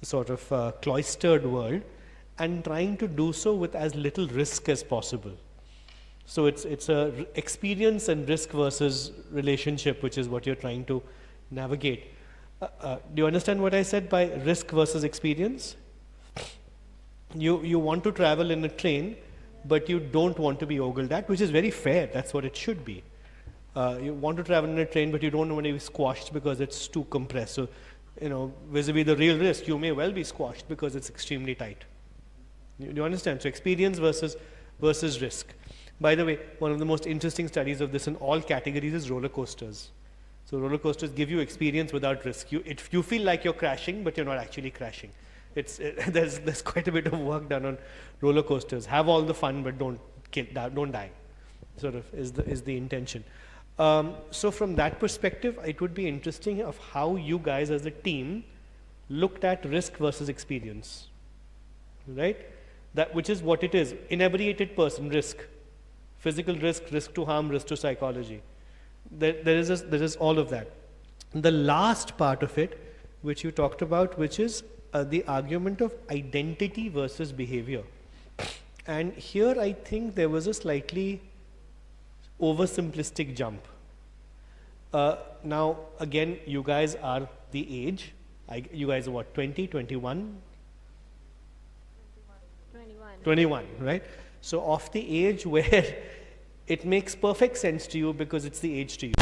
sort of cloistered world, and trying to do so with as little risk as possible. So it's a experience and risk versus relationship, which is what you're trying to navigate. Do you understand what I said by risk versus experience? You want to travel in a train, but you don't want to be ogled at, which is very fair. That's what it should be. You want to travel in a train, but you don't want to be squashed because it's too compressed. So, you know, vis-a-vis the real risk, you may well be squashed because it's extremely tight. You understand? So experience versus risk. By the way, one of the most interesting studies of this in all categories is roller coasters. So roller coasters give you experience without risk. You feel like you're crashing, but you're not actually crashing. There's quite a bit of work done on roller coasters. Have all the fun, but don't die. Sort of is the intention. So from that perspective, it would be interesting of how you guys as a team looked at risk versus experience, right? That which is what it is. Inebriated person, risk. Physical risk, risk to harm, risk to psychology. There is all of that. The last part of it, which you talked about, which is the argument of identity versus behavior. And here I think there was a slightly oversimplistic jump. Now, again, you guys are the age. You guys are what, 20, 21? 21, right? So of the age where it makes perfect sense to you because it's the age to you.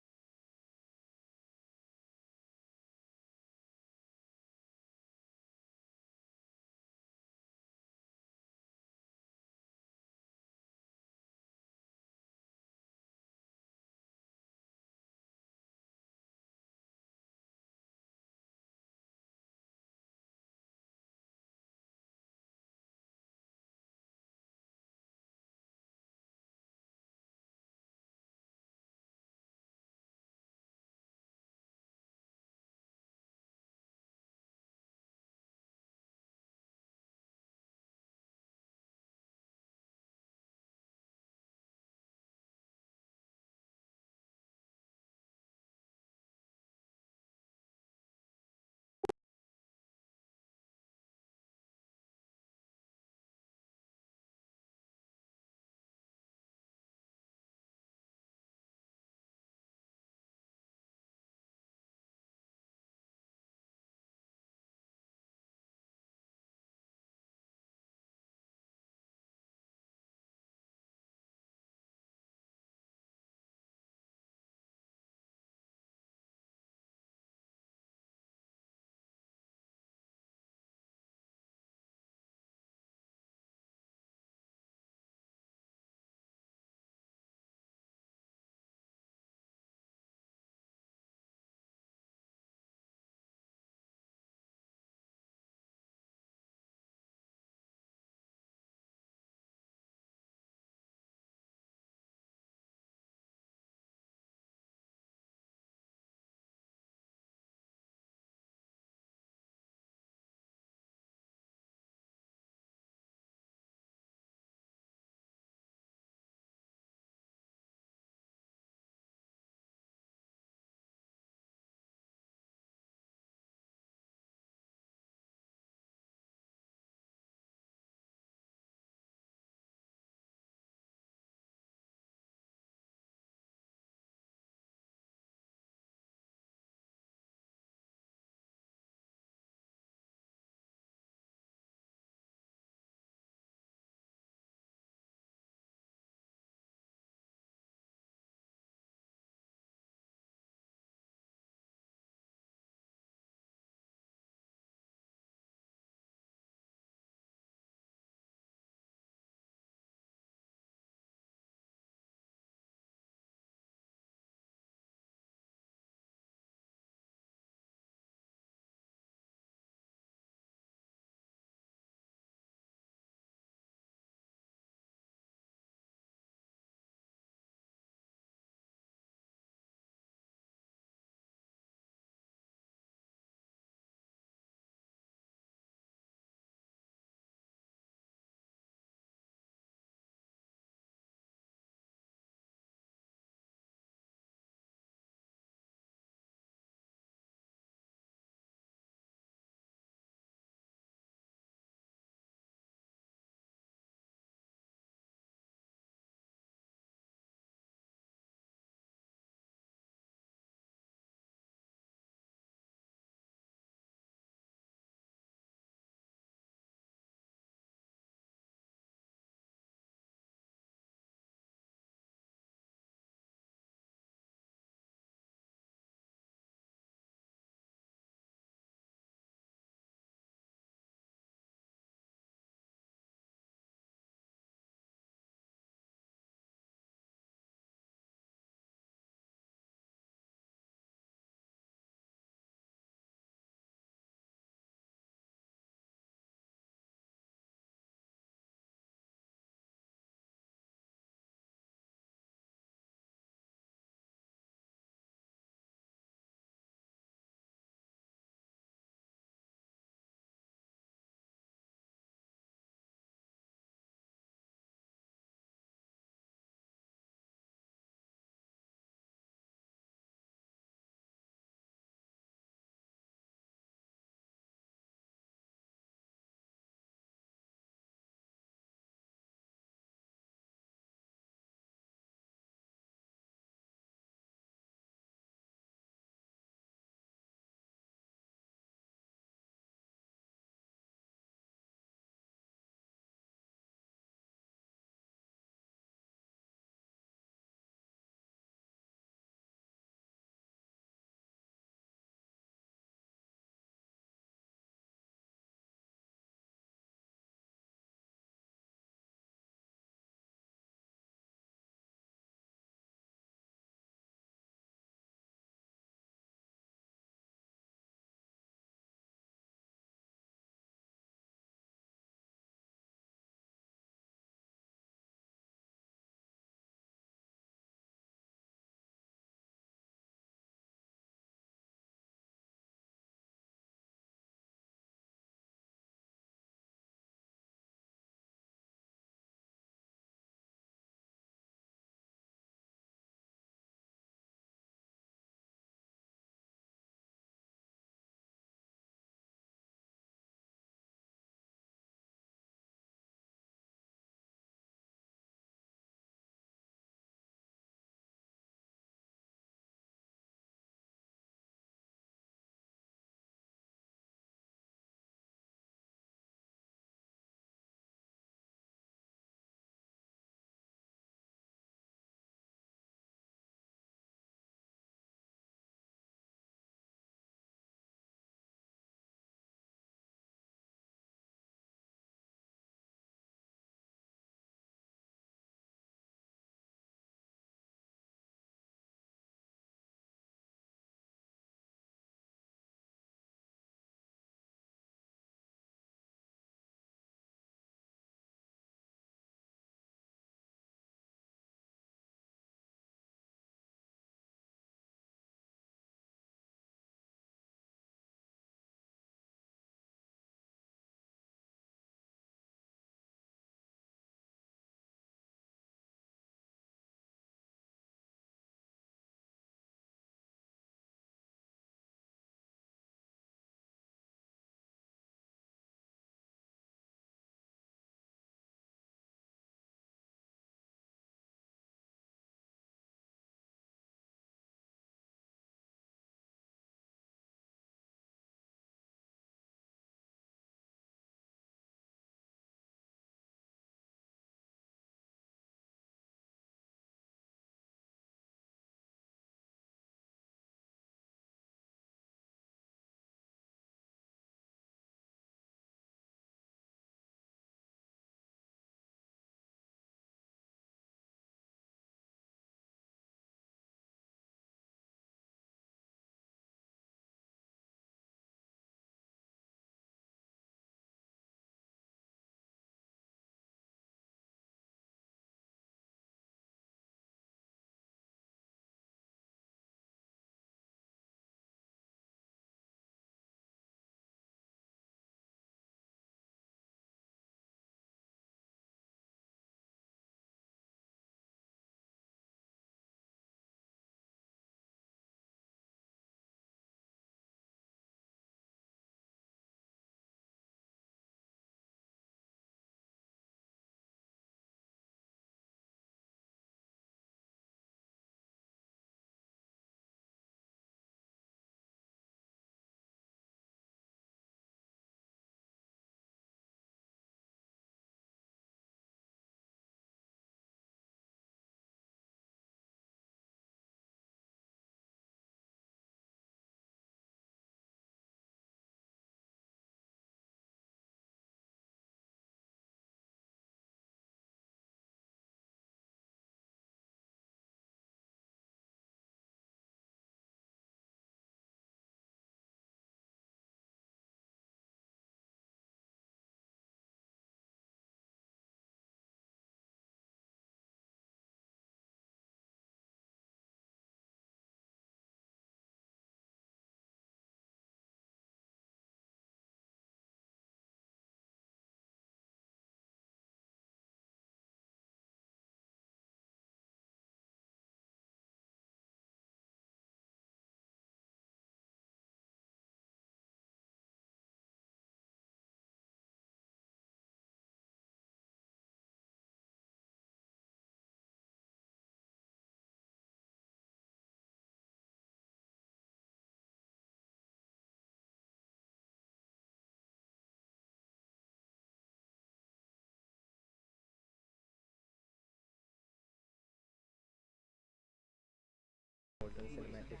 Golden Cinematic.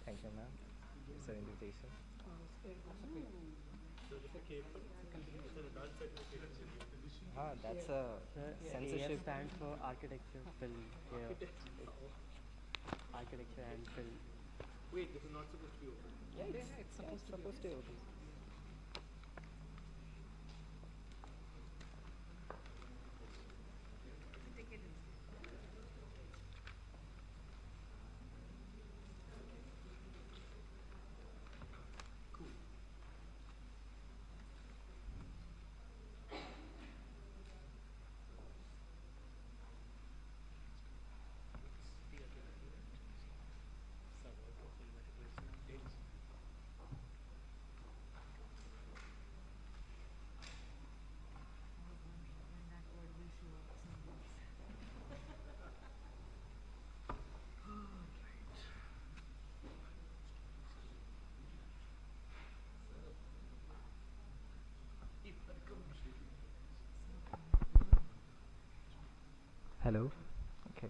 Thank you, ma'am. It's an invitation. That's a censorship. Stands for architecture, film. Yeah. Architecture and film. Wait, this is not supposed to be open. Yeah, it's supposed to be open. Hello. Okay.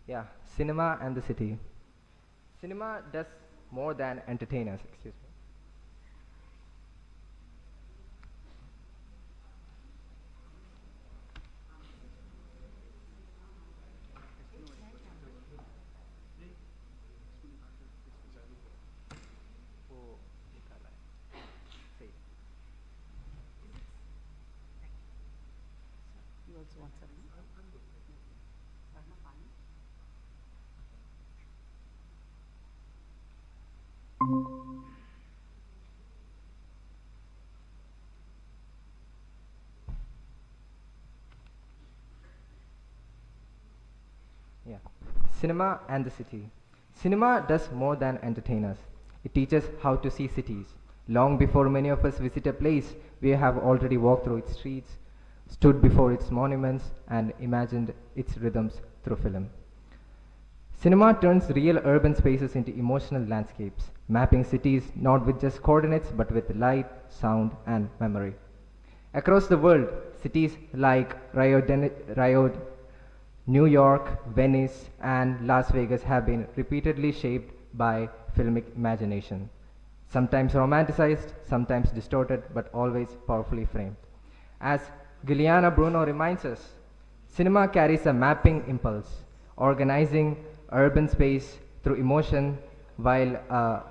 Yeah, cinema and the city. Cinema does more than entertain us. Excuse me. You also want something? Yeah. Cinema and the city. Cinema does more than entertain us. It teaches how to see cities. Long before many of us visit a place, we have already walked through its streets, stood before its monuments, and imagined its rhythms through film. Cinema turns real urban spaces into emotional landscapes, mapping cities not with just coordinates but with light, sound, and memory. Across the world, cities like Rio, New York, Venice, and Las Vegas have been repeatedly shaped by filmic imagination. Sometimes romanticized, sometimes distorted, but always powerfully framed. As Giuliana Bruno reminds us, cinema carries a mapping impulse, organizing urban space through emotion, while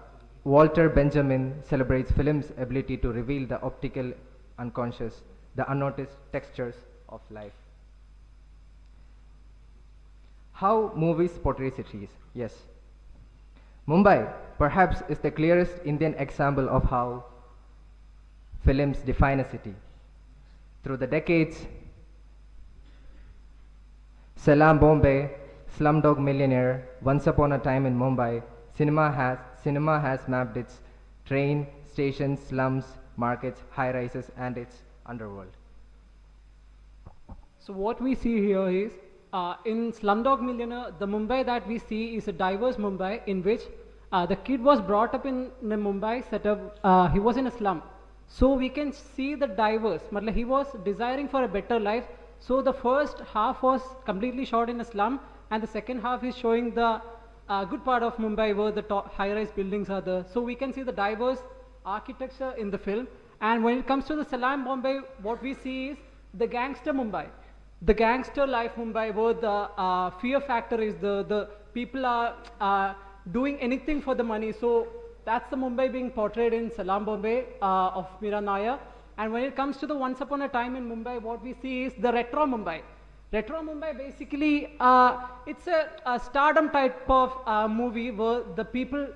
Walter Benjamin celebrates film's ability to reveal the optical unconscious, the unnoticed textures of life. How movies portray cities? Yes. Mumbai, perhaps, is the clearest Indian example of how films define a city. Through the decades, Salam Bombay, Slumdog Millionaire, Once Upon a Time in Mumbai, cinema has mapped its train, stations, slums, markets, high-rises, and its underworld. So what we see here is, in Slumdog Millionaire, the Mumbai that we see is a diverse Mumbai in which the kid was brought up in the Mumbai setup, he was in a slum. So we can see the diverse, he was desiring for a better life. So the first half was completely shot in a slum, and the second half is showing the good part of Mumbai where the high-rise buildings are there. So we can see the diverse architecture in the film. And when it comes to the Salam Bombay, what we see is the gangster Mumbai. The gangster life Mumbai, where the fear factor is the people are doing anything for the money. So that's the Mumbai being portrayed in Salam Bombay of Meera Nair. And when it comes to the Once Upon a Time in Mumbai, what we see is the retro Mumbai. Retro Mumbai basically, it's a stardom type of movie where the people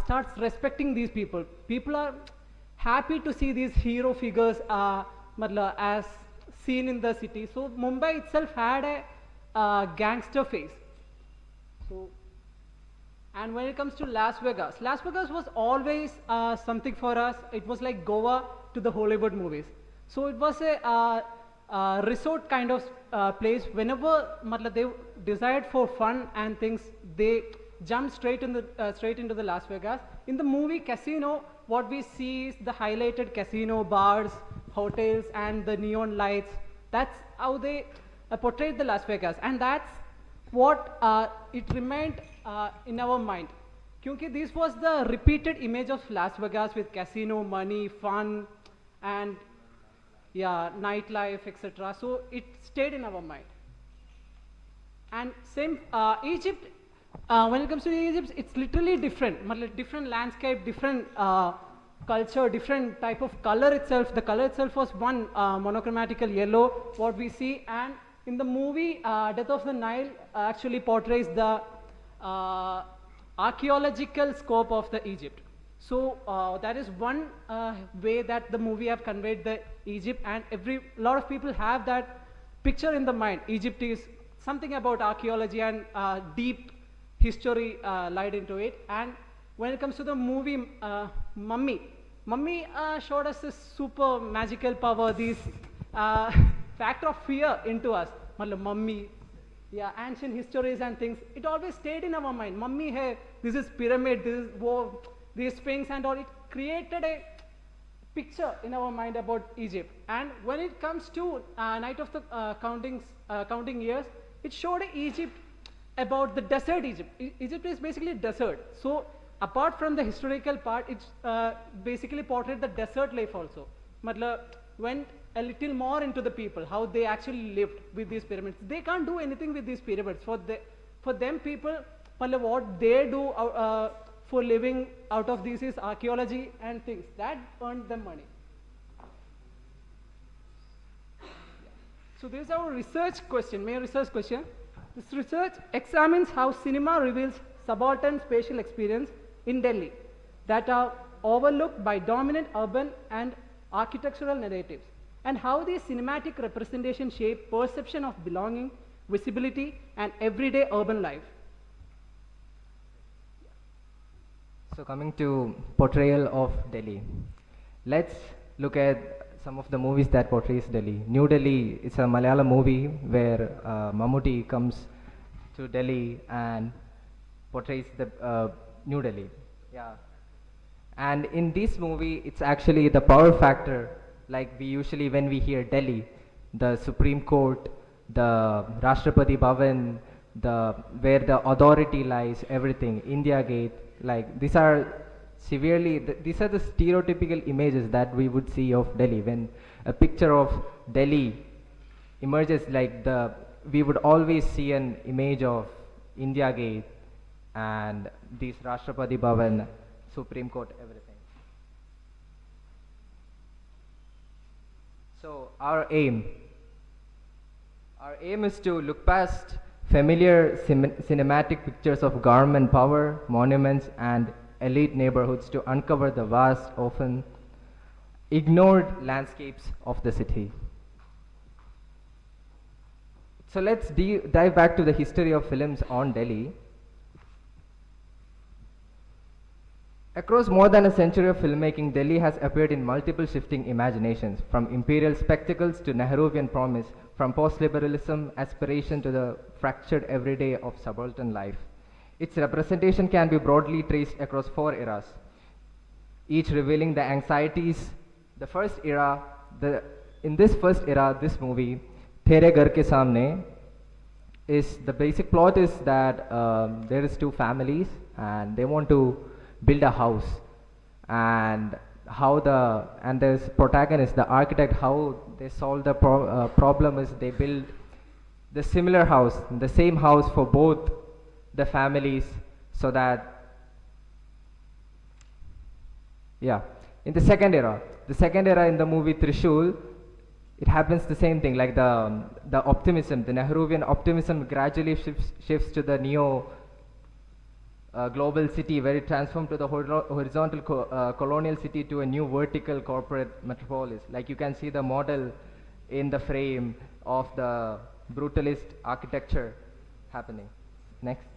starts respecting these people. People are happy to see these hero figures as seen in the city. So Mumbai itself had a gangster face. So, and when it comes to Las Vegas was always something for us. It was like Goa to the Hollywood movies. So it was a resort kind of place. Whenever they desired for fun and things, they jumped straight into the Las Vegas. In the movie Casino, what we see is the highlighted casino, bars, hotels, and the neon lights. That's how they portrayed the Las Vegas, and that's what it remained in our mind. Kyunki this was the repeated image of Las Vegas with casino, money, fun, and yeah, nightlife, etc. So it stayed in our mind. And same Egypt, when it comes to Egypt, it's literally different. Different landscape, different culture, different type of color itself. The color itself was one monochromatical yellow, what we see. And in the movie, Death of the Nile actually portrays the archaeological scope of the Egypt. So that is one way that the movie have conveyed the Egypt, and lot of people have that picture in the mind. Egypt is something about archaeology and deep history lied into it. And when it comes to the movie Mummy showed us this super magical power, this factor of fear into us. Mummy, yeah, ancient histories and things, it always stayed in our mind. Mummy hai, this is pyramid, this is these sphinx and all. It created a picture in our mind about Egypt. And when it comes to Night of the Counting Years, it showed Egypt about the desert Egypt. Egypt is basically desert. So apart from the historical part, it basically portrayed the desert life also. Went a little more into the people, how they actually lived with these pyramids. They can't do anything with these pyramids. For them people, what they do for living out of this is archaeology and things. That earned them money. So this is our research question, main research question. This research examines how cinema reveals subaltern spatial experience in Delhi that are overlooked by dominant urban and architectural narratives, and how these cinematic representations shape perception of belonging, visibility, and everyday urban life. So coming to portrayal of Delhi, let's look at some of the movies that portrays Delhi. New Delhi is a Malayalam movie where Mammootty comes to Delhi and portrays the New Delhi. Yeah. And in this movie, it's actually the power factor, like we usually, when we hear Delhi, the Supreme Court, the Rashtrapati Bhavan, where the authority lies, everything, India Gate, like these are these are the stereotypical images that we would see of Delhi. When a picture of Delhi emerges, like we would always see an image of India Gate and this Rashtrapati Bhavan, Supreme Court, everything. So our aim is to look past familiar cinematic pictures of government power, monuments, and elite neighborhoods to uncover the vast, often ignored landscapes of the city. So let's dive back to the history of films on Delhi. Across more than a century of filmmaking, Delhi has appeared in multiple shifting imaginations, from imperial spectacles to Nehruvian promise, from post-liberalism aspiration to the fractured everyday of subaltern life. Its representation can be broadly traced across 4 eras, each revealing the anxieties. The first era, in this first era, this movie, Tere Ghar Ke Samne, is the basic plot is that there is 2 families and they want to build a house, and there's protagonist, the architect, how they solve the problem is they build the similar house, the same house for both the families, so that, yeah. In the second era in the movie Trishul, it happens the same thing, like the optimism, the Nehruvian optimism gradually shifts to the neo global city, where it transformed to the horizontal colonial city to a new vertical corporate metropolis. Like you can see the model in the frame of the brutalist architecture happening. Next.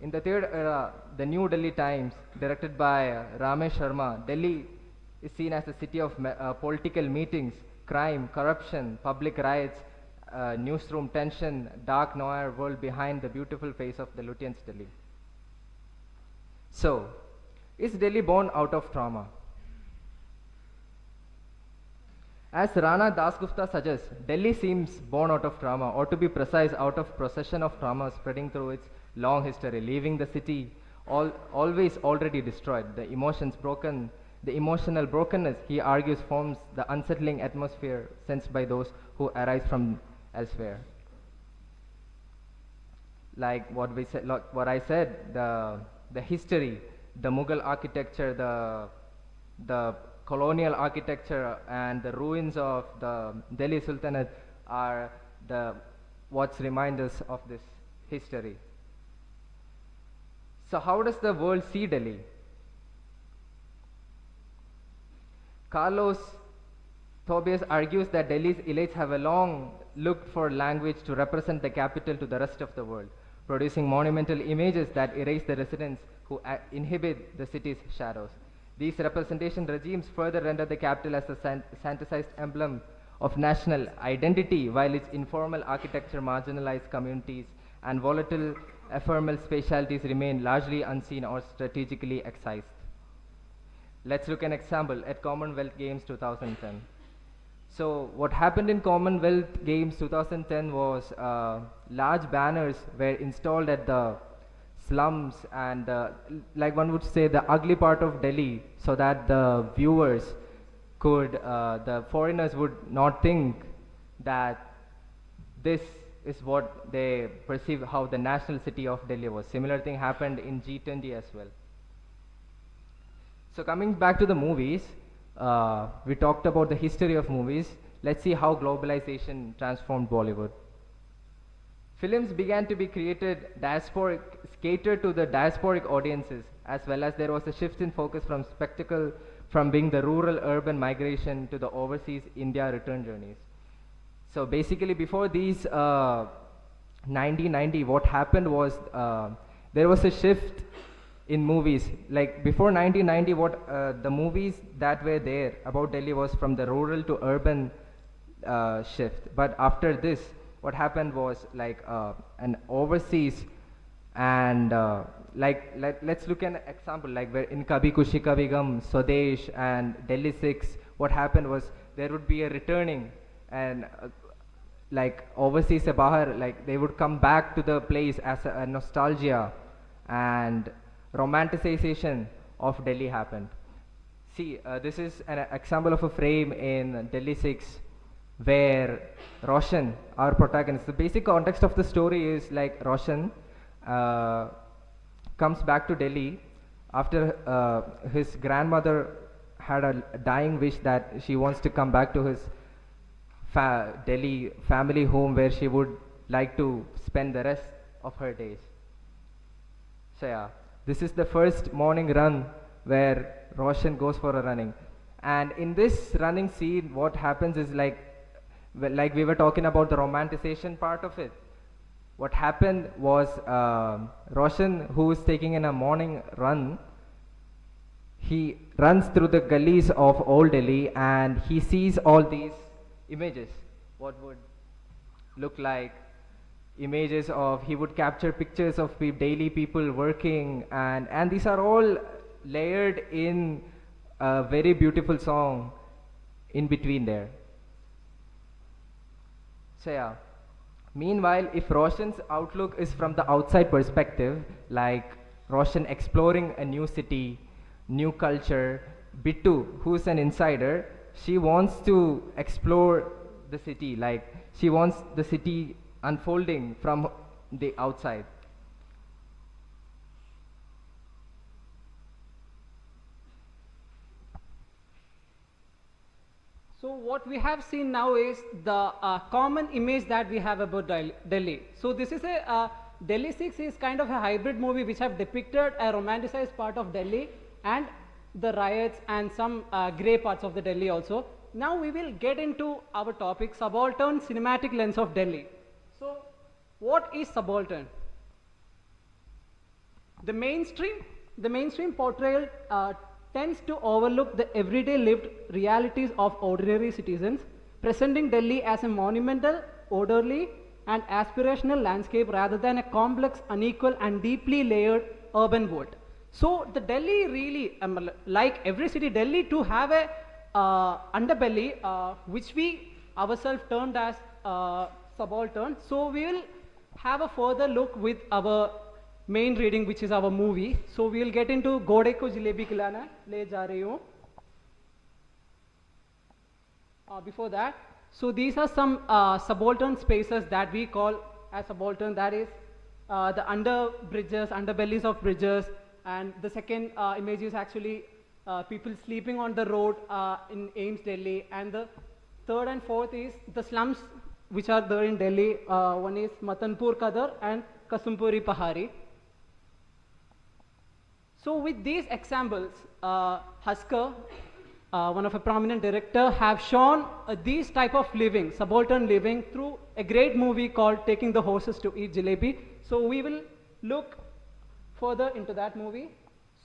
In the third era, the New Delhi Times, directed by Ramesh Sharma, Delhi is seen as a city of political meetings, crime, corruption, public riots, newsroom tension, dark noir world behind the beautiful face of the Lutyens Delhi. So, is Delhi born out of trauma? As Rana Dasgupta suggests, Delhi seems born out of trauma, or to be precise, out of procession of trauma spreading through its long history, leaving the city always already destroyed. The emotional brokenness, he argues, forms the unsettling atmosphere sensed by those who arise from elsewhere. Like what I said, the history, the Mughal architecture, the colonial architecture, and the ruins of the Delhi Sultanate are what's remind us of this history. So how does the world see Delhi? Carlos Tobias argues that Delhi's elites have a long looked for language to represent the capital to the rest of the world, producing monumental images that erase the residents who inhabit the city's shadows. These representation regimes further render the capital as a sanitized emblem of national identity, while its informal architecture, marginalized communities, and volatile ephemeral spatialities remain largely unseen or strategically excised. Let's look at an example at Commonwealth Games 2010. So what happened in Commonwealth Games 2010 was large banners were installed at the slums and like one would say the ugly part of Delhi, so that the viewers could, the foreigners would not think that this is what they perceive how the national city of Delhi was. Similar thing happened in G20 as well. So coming back to the movies, we talked about the history of movies. Let's see how globalization transformed Bollywood. Films began to be created catered to the diasporic audiences, as well as there was a shift in focus from spectacle from being the rural-urban migration to the overseas India return journeys. So basically before these 1990, what happened was there was a shift in movies. Like before 1990, what the movies that were there about Delhi was from the rural to urban shift. But after this, what happened was like an overseas and let's look at an example like where in Kabhi Khushi Kabhi Gum, Swadesh and Delhi 6, what happened was there would be a returning and like overseas se bahar, like they would come back to the place as a nostalgia, and romanticization of Delhi happened. See, this is an example of a frame in Delhi 6 where Roshan, our protagonist, the basic context of the story is like Roshan comes back to Delhi after his grandmother had a dying wish that she wants to come back to his Delhi family home where she would like to spend the rest of her days. So yeah, this is the first morning run where Roshan goes for a running. And in this running scene, what happens is like we were talking about the romanticization part of it. What happened was Roshan, who is taking in a morning run, he runs through the gullies of Old Delhi and he sees all these images. What would look like images of, he would capture pictures of daily people working, and these are all layered in a very beautiful song in between there. So yeah, meanwhile, if Roshan's outlook is from the outside perspective, like Roshan exploring a new city, new culture, Bittu, who's an insider, she wants to explore the city, like she wants the city unfolding from the outside. So what we have seen now is the common image that we have about Delhi. So this is a Delhi 6 is kind of a hybrid movie which have depicted a romanticized part of Delhi and the riots and some grey parts of the Delhi also. Now we will get into our topic, subaltern cinematic lens of Delhi. So what is subaltern? The mainstream portrayal tends to overlook the everyday lived realities of ordinary citizens, presenting Delhi as a monumental, orderly and aspirational landscape rather than a complex, unequal and deeply layered urban world. So the Delhi really, like every city, Delhi to have a underbelly, which we ourselves termed as subaltern. So we will have a further look with our main reading, which is our movie. So we will get into Gode Ko Jalebi Khilana Le Ja Rahi Hu. Before that, so these are some subaltern spaces that we call as subaltern, that is the under bridges, underbellies of bridges, and the second image is actually people sleeping on the road in Ames, Delhi, and the third and fourth is the slums which are there in Delhi. One is Matanpur Kadar and Kasumpuri Pahari. So with these examples, Husker, one of a prominent director, have shown these type of living, subaltern living, through a great movie called Taking the Horses to Eat Jalebi. So we will look further into that movie.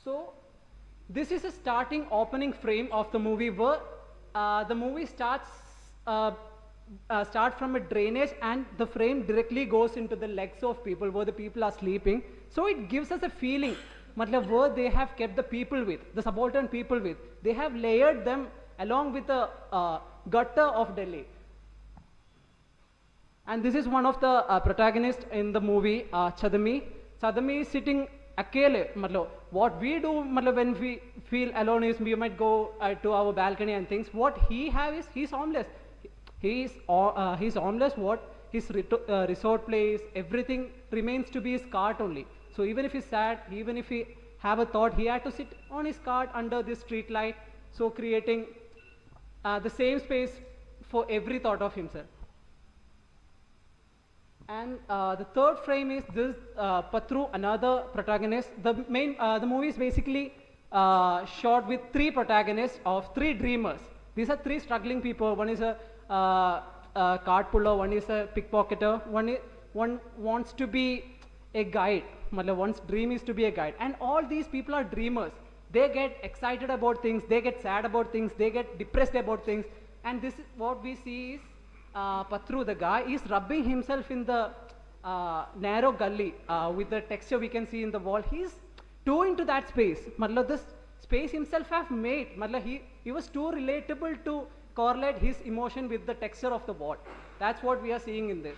So this is a starting opening frame of the movie where the movie starts from a drainage and the frame directly goes into the legs of people where the people are sleeping. So it gives us a feeling where they have kept the people with, the subaltern people with. They have layered them along with the gutter of Delhi. And this is one of the protagonists in the movie, Chadami. Chadami is sitting akele. What we do when we feel alone is we might go to our balcony and things. What he have is he's homeless. He's homeless. What his resort place, everything remains to be his cart only. So even if he's sad, even if he have a thought, he had to sit on his cart under this street light, so creating the same space for every thought of himself. And the third frame is this Patru, another protagonist. The movie is basically shot with three protagonists of three dreamers. These are three struggling people. One is a cart puller, one is a pickpocketer, one wants to be a guide. One's dream is to be a guide. And all these people are dreamers. They get excited about things, they get sad about things, they get depressed about things. And this is what we see is Patru, the guy, is rubbing himself in the narrow gully with the texture we can see in the wall. He's too into that space. This space himself have made. He was too relatable to correlate his emotion with the texture of the wall. That's what we are seeing in this.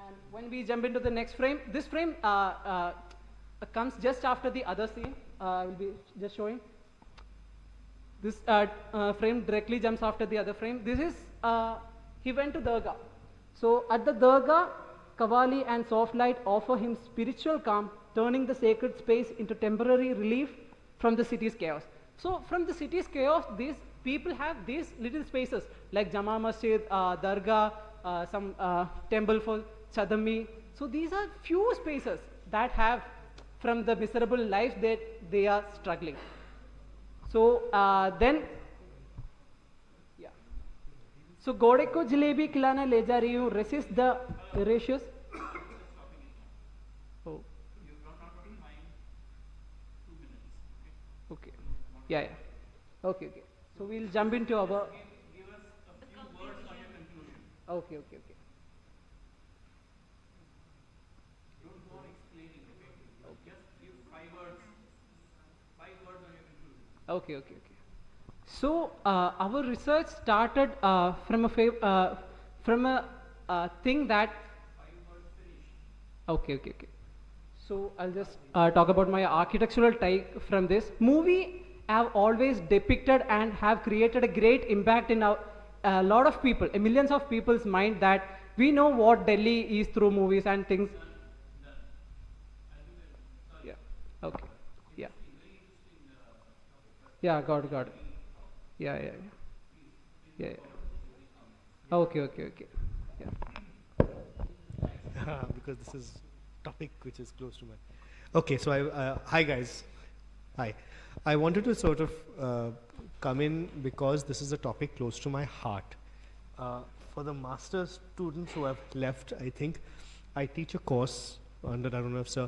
And when we jump into the next frame, this frame comes just after the other scene. I will be just showing. This frame directly jumps after the other frame. This is, he went to Dargah. So at the Dargah, Qawwali and soft light offer him spiritual calm, turning the sacred space into temporary relief from the city's chaos. So from the city's chaos, these people have these little spaces like Jama Masjid, Dargah, some temple for Chadami. So these are few spaces that have from the miserable life that they are struggling. So then, yeah. So Gode Ko Jalebi Khilana Le Ja Rahi Hu resists the voracious. Oh. Okay. Yeah, yeah. Okay, okay. So we'll jump into our. Give us a few words on your conclusion. Okay, okay, okay. Don't go on explaining, okay? Just give 5 words. 5 words on your conclusion. Okay, okay, okay. So our research started from a thing that. 5 words finish. Okay, okay, okay. So I'll just talk about my architectural take from this movie. Have always depicted and have created a great impact in a lot of people, millions of people's mind, that we know what Delhi is through movies and things. Yeah. Okay. Yeah. Yeah. Got it. Yeah. Yeah. Yeah. Yeah. Okay. Okay. Okay. Yeah. Because this is topic which is close to my. Okay. So hi guys. Hi. I wanted to sort of come in because this is a topic close to my heart. For the master's students who have left, I think I teach a course under Arunav sir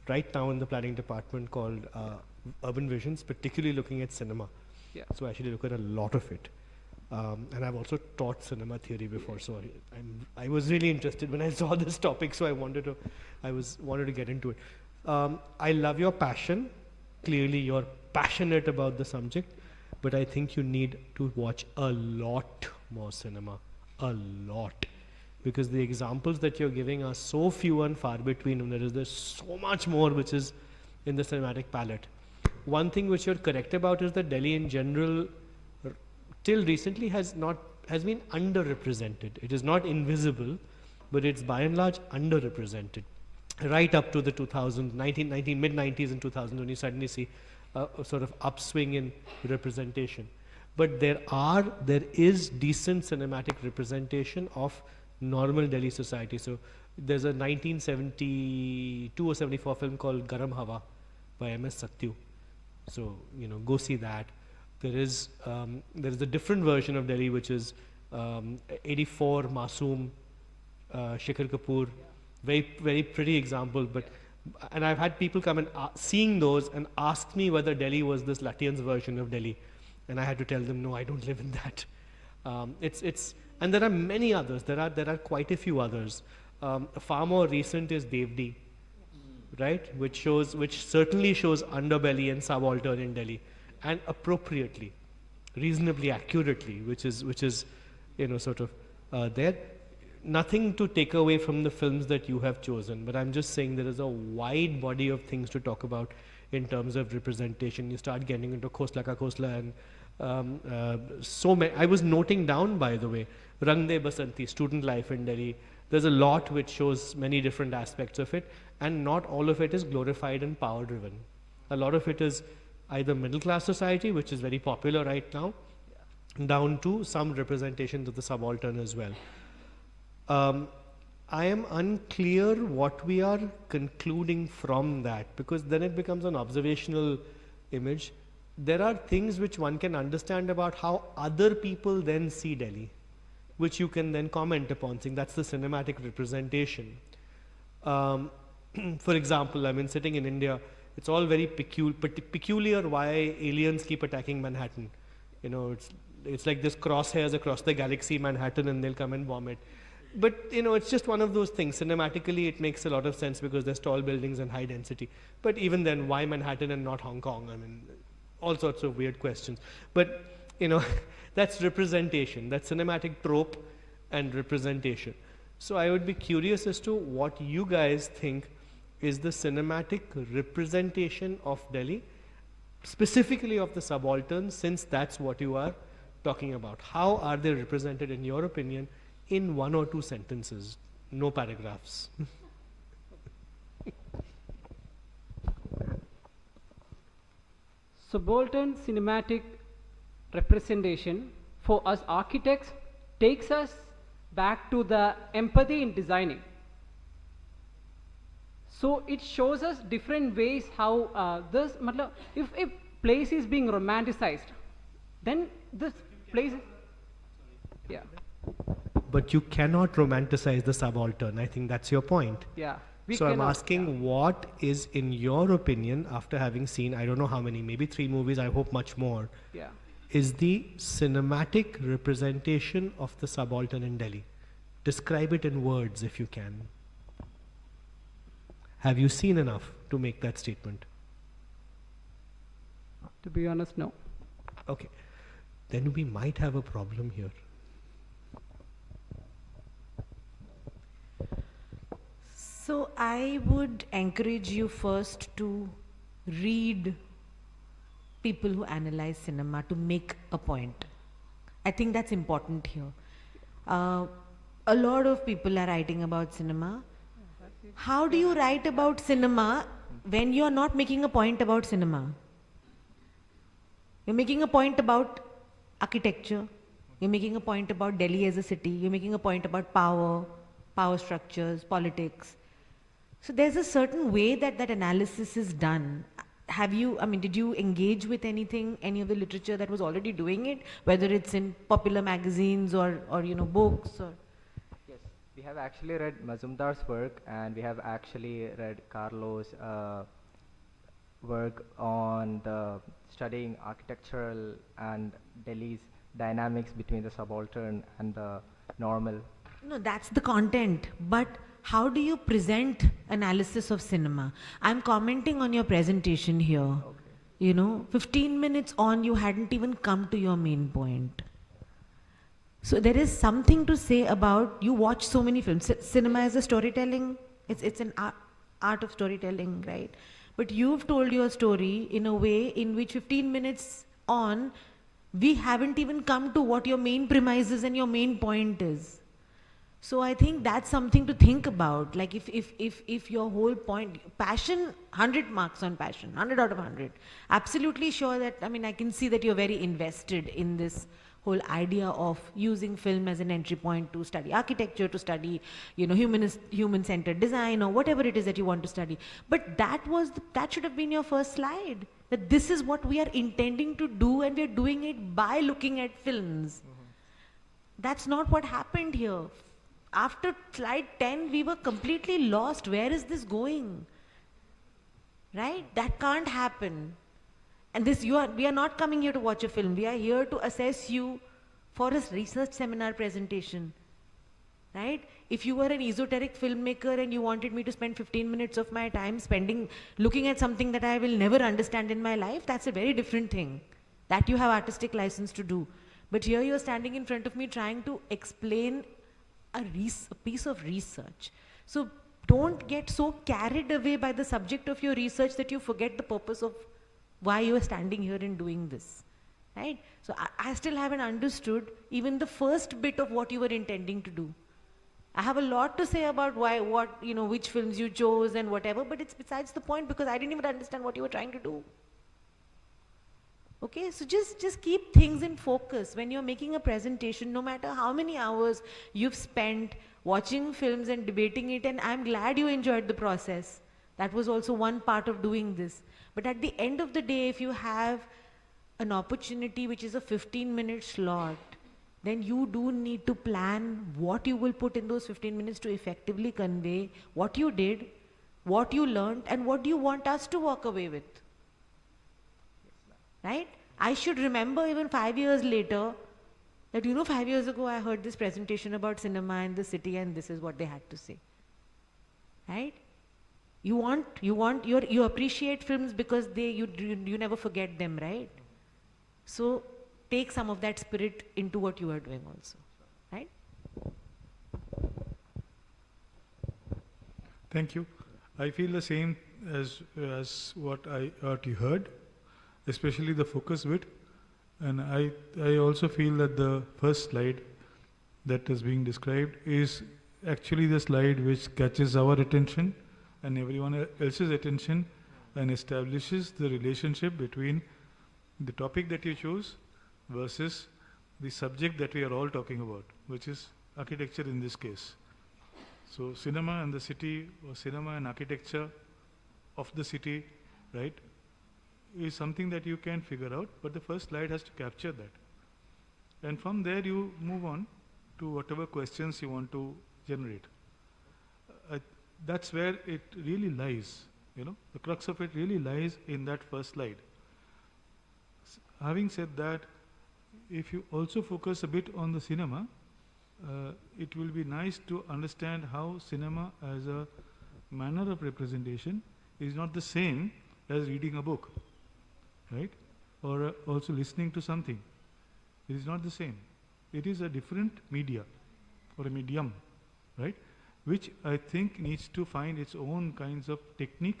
right now in the planning department called Urban Visions, particularly looking at cinema. Yeah. So I actually look at a lot of it. And I've also taught cinema theory before, so I was really interested when I saw this topic, so I wanted to get into it. I love your passion. Clearly, you're passionate about the subject. but I think you need to watch a lot more cinema, a lot. Because the examples that you're giving are so few and far between, and there's so much more which is in the cinematic palette. One thing which you're correct about is that Delhi in general, till recently has been underrepresented. It is not invisible, but it's by and large underrepresented. Right up to the mid-90s and 2000s, when you suddenly see a sort of upswing in representation. But there is decent cinematic representation of normal Delhi society. So there's a 1972 or 74 film called Garam Hawa by M.S. Satyu. So, go see that. There is a different version of Delhi, which is 84 Masoom, Shikhar Kapoor, very, very pretty example. And I've had people come and seeing those and ask me whether Delhi was this Lutyens version of Delhi, and I had to tell them, no, I don't live in that. And there are many others. There are quite a few others. Far more recent is Devdi, right? Which certainly shows underbelly and subaltern in Delhi, and appropriately, reasonably accurately, which is sort of there. Nothing to take away from the films that you have chosen, but I'm just saying there is a wide body of things to talk about in terms of representation. You start getting into Khosla Ka Khosla and so many. I was noting down, by the way, Rang De Basanti, student life in Delhi. There's a lot which shows many different aspects of it, and not all of it is glorified and power driven. A lot of it is either middle class society, which is very popular right now, down to some representations of the subaltern as well. I am unclear what we are concluding from that, because then it becomes an observational image. There are things which one can understand about how other people then see Delhi, which you can then comment upon, saying that's the cinematic representation. For example, I mean, sitting in India, it's all very peculiar why aliens keep attacking Manhattan. It's like this crosshairs across the galaxy, Manhattan, and they'll come and bomb it. But, it's just one of those things. Cinematically, it makes a lot of sense because there's tall buildings and high density. But even then, why Manhattan and not Hong Kong? I mean, all sorts of weird questions. But, that's representation. That's cinematic trope and representation. So I would be curious as to what you guys think is the cinematic representation of Delhi, specifically of the subalterns, since that's what you are talking about. How are they represented, in your opinion, in 1 or 2 sentences, no paragraphs? Subaltern cinematic representation for us architects takes us back to the empathy in designing. So it shows us different ways how if a place is being romanticized, then this place, yeah. But you cannot romanticize the subaltern. I think that's your point. Yeah. So I'm asking, what is, in your opinion, after having seen, I don't know how many, maybe 3 movies, I hope much more, is the cinematic representation of the subaltern in Delhi? Describe it in words if you can. Have you seen enough to make that statement? To be honest, no. Okay. Then we might have a problem here. So I would encourage you first to read people who analyze cinema to make a point. I think that's important here. A lot of people are writing about cinema. How do you write about cinema when you're not making a point about cinema? You're making a point about architecture. You're making a point about Delhi as a city. You're making a point about power structures, politics. So there's a certain way that analysis is done. Did you engage with any of the literature that was already doing it, whether it's in popular magazines or books or? Yes, we have actually read Mazumdar's work, and we have actually read Carlo's work on the studying architectural and Delhi's dynamics between the subaltern and the normal. No, that's the content, but how do you present analysis of cinema? I'm commenting on your presentation here. Okay. You know, 15 minutes on, you hadn't even come to your main point. So there is something to say about, you watch so many films. Cinema is a storytelling, it's an art of storytelling, right? But you've told your story in a way in which 15 minutes on, we haven't even come to what your main premise is and your main point is. So I think that's something to think about. Like if your whole point, passion, 100 marks on passion, 100 out of 100. Absolutely sure that, I mean, I can see that you're very invested in this whole idea of using film as an entry point to study architecture, to study, you know, human-centered design, or whatever it is that you want to study. But that should have been your first slide. That this is what we are intending to do, and we are doing it by looking at films. That's not what happened here. After slide 10, we were completely lost. Where is this going? Right? That can't happen. And we are not coming here to watch a film. We are here to assess you for a research seminar presentation. Right? If you were an esoteric filmmaker and you wanted me to spend 15 minutes of my time looking at something that I will never understand in my life, that's a very different thing. That you have artistic license to do. But here you're standing in front of me trying to explain a piece of research. So don't get so carried away by the subject of your research that you forget the purpose of why you are standing here and doing this. Right? So I still haven't understood even the first bit of what you were intending to do. I have a lot to say about which films you chose and whatever, but it's besides the point, because I didn't even understand what you were trying to do. Okay, so just keep things in focus. When you're making a presentation, no matter how many hours you've spent watching films and debating it, and I'm glad you enjoyed the process. That was also one part of doing this. But at the end of the day, if you have an opportunity which is a 15-minute slot, then you do need to plan what you will put in those 15 minutes to effectively convey what you did, what you learned, and what do you want us to walk away with. Right? I should remember even 5 years later that, 5 years ago I heard this presentation about cinema and the city, and this is what they had to say. Right? You appreciate films because you never forget them, right? So take some of that spirit into what you are doing also. Right? Thank you. I feel the same as what you heard, especially the focus bit. And I also feel that the first slide that is being described is actually the slide which catches our attention and everyone else's attention and establishes the relationship between the topic that you chose versus the subject that we are all talking about, which is architecture in this case. So cinema and the city, or cinema and architecture of the city, right, is something that you can figure out, but the first slide has to capture that. And from there you move on to whatever questions you want to generate. That's where it really lies, the crux of it really lies in that first slide. Having said that, if you also focus a bit on the cinema, it will be nice to understand how cinema as a manner of representation is not the same as reading a book, right? Or also listening to something. It is not the same. It is a different media or a medium, right? Which I think needs to find its own kinds of technique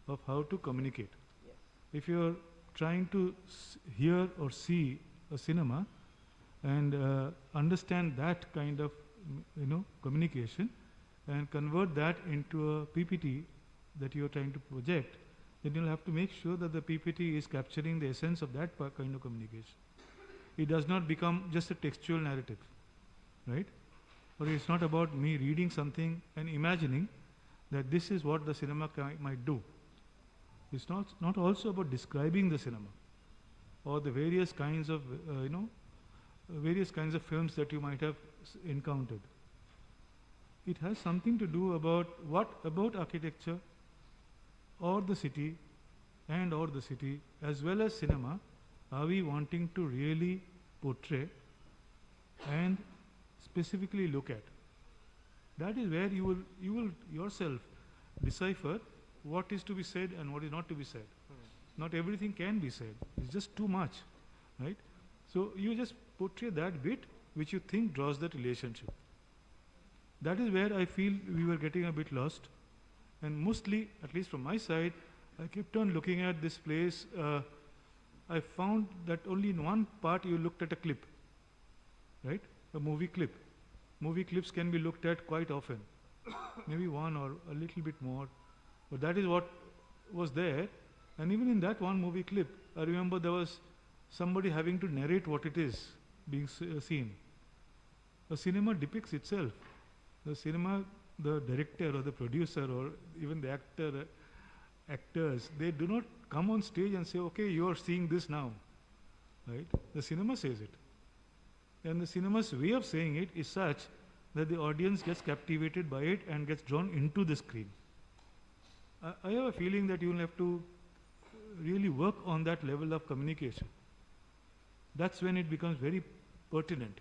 of how to communicate. Yes. If you're trying to hear or see a cinema and understand that kind of communication and convert that into a PPT that you're trying to project, then you'll have to make sure that the PPT is capturing the essence of that kind of communication. It does not become just a textual narrative, right? Or it's not about me reading something and imagining that this is what the cinema might do. It's not also about describing the cinema or the various kinds of films that you might have encountered. It has something to do about about architecture or the city or the city as well as cinema are we wanting to really portray and specifically look at. That is where you will yourself decipher what is to be said and what is not to be said. Not everything can be said. It's just too much, right? So you just portray that bit which you think draws that relationship. That is where I feel we were getting a bit lost. And mostly, at least from my side, I kept on looking at this place. I found that only in one part you looked at a clip, right? A movie clip. Movie clips can be looked at quite often, maybe one or a little bit more. But that is what was there. And even in that one movie clip, I remember there was somebody having to narrate what it is being seen. The cinema depicts itself. The cinema, the director or the producer or even the actors, they do not come on stage and say, okay, you are seeing this now, right? The cinema says it. And the cinema's way of saying it is such that the audience gets captivated by it and gets drawn into the screen. I have a feeling that you will have to really work on that level of communication. That's when it becomes very pertinent.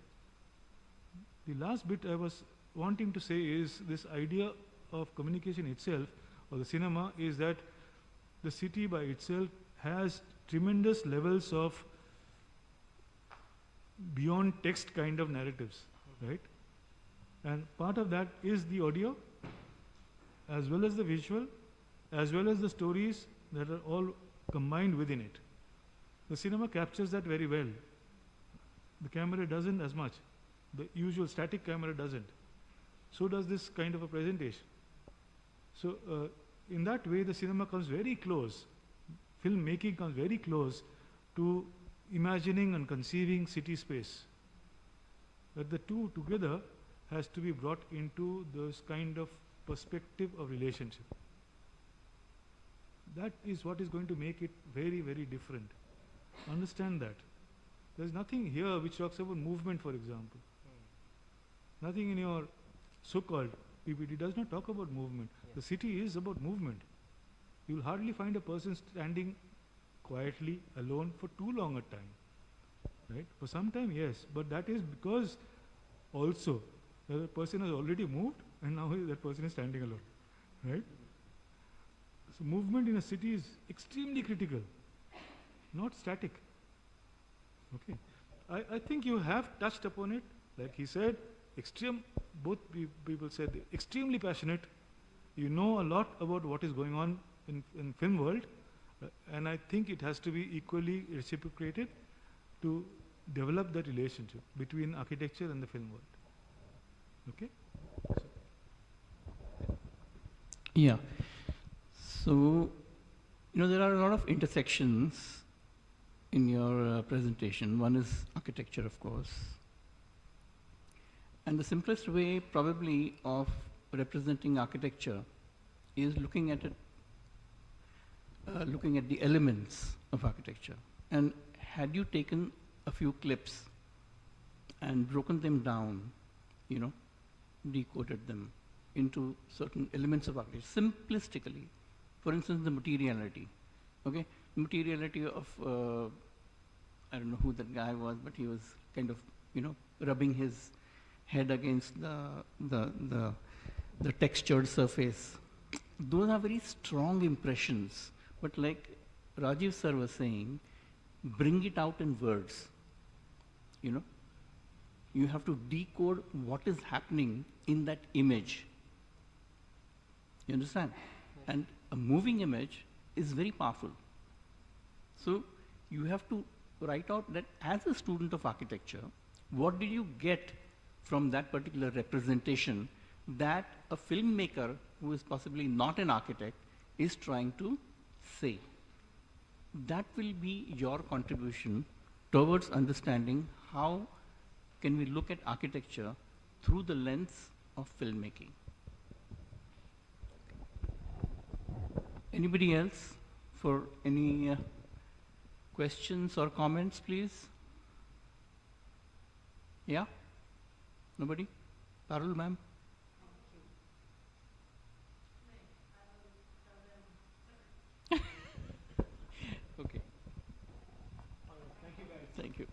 The last bit I was wanting to say is this idea of communication itself, or the cinema, is that the city by itself has tremendous levels of beyond text kind of narratives, right? And part of that is the audio, as well as the visual, as well as the stories that are all combined within it. The cinema captures that very well. The camera doesn't as much. The usual static camera doesn't. So does this kind of a presentation. So in that way, the cinema comes very close. Filmmaking comes very close to imagining and conceiving city space. But the two together has to be brought into this kind of perspective of relationship. That is what is going to make it very, very different. Understand that. There's nothing here which talks about movement, for example. Nothing in your so-called PPT does not talk about movement. The city is about movement. You will hardly find a person standing quietly alone for too long a time, right? For some time, yes, but that is because also the person has already moved and now that person is standing alone, right? So movement in a city is extremely critical, not static. Okay, I think you have touched upon it, like he said. Both people said extremely passionate. You know a lot about what is going on in film world, and I think it has to be equally reciprocated to develop that relationship between architecture and the film world. Okay? Yeah. So, there are a lot of intersections in your presentation. One is architecture, of course. And the simplest way probably of representing architecture is looking at it, looking at the elements of architecture. And had you taken a few clips and broken them down, decoded them into certain elements of architecture, simplistically, for instance, the materiality, okay? Materiality of, I don't know who that guy was, but he was kind of, rubbing his head against the textured surface. Those are very strong impressions, but like Rajiv sir was saying, bring it out in words. You have to decode what is happening in that image. You understand? And a moving image is very powerful. So you have to write out that as a student of architecture, what did you get from that particular representation that a filmmaker who is possibly not an architect is trying to say. That will be your contribution towards understanding how can we look at architecture through the lens of filmmaking. Anybody else for any questions or comments, please? Yeah? Nobody? Parul, ma'am? Okay. Thank you, guys. Thank you.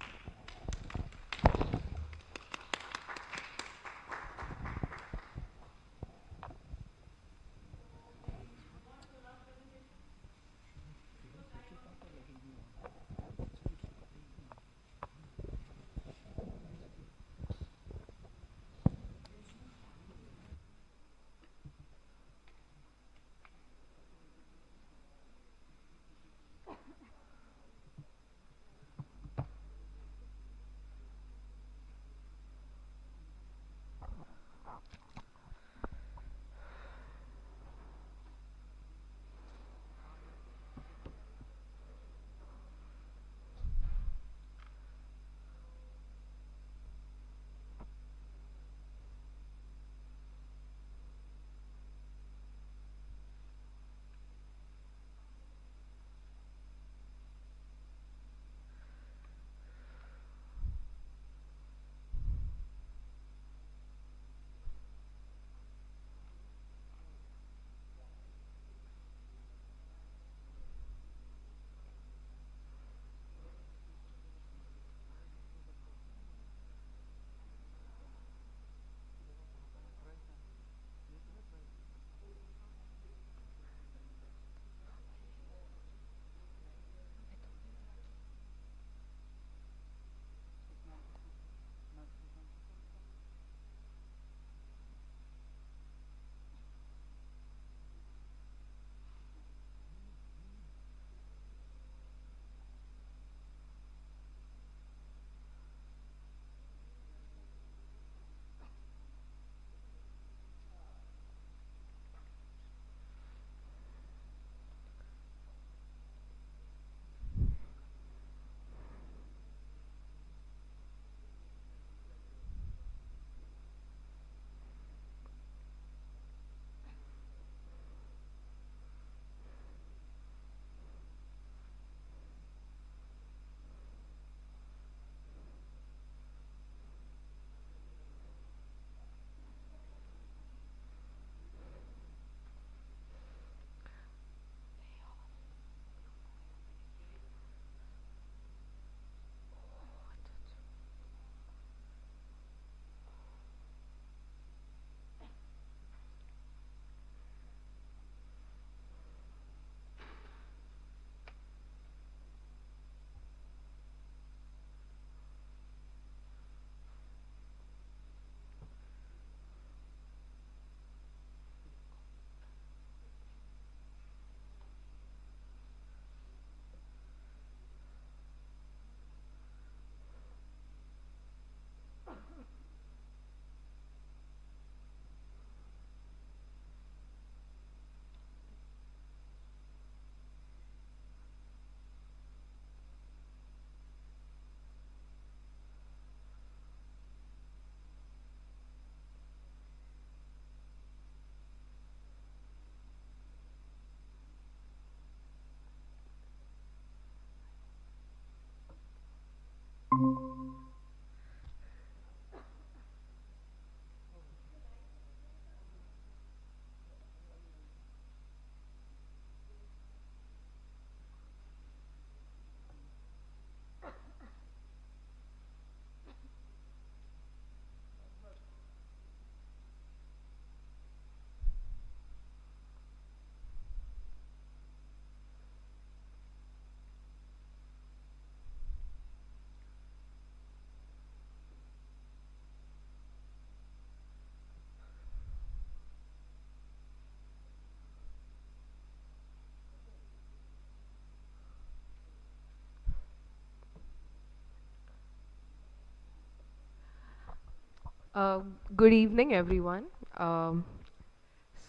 Good evening, everyone.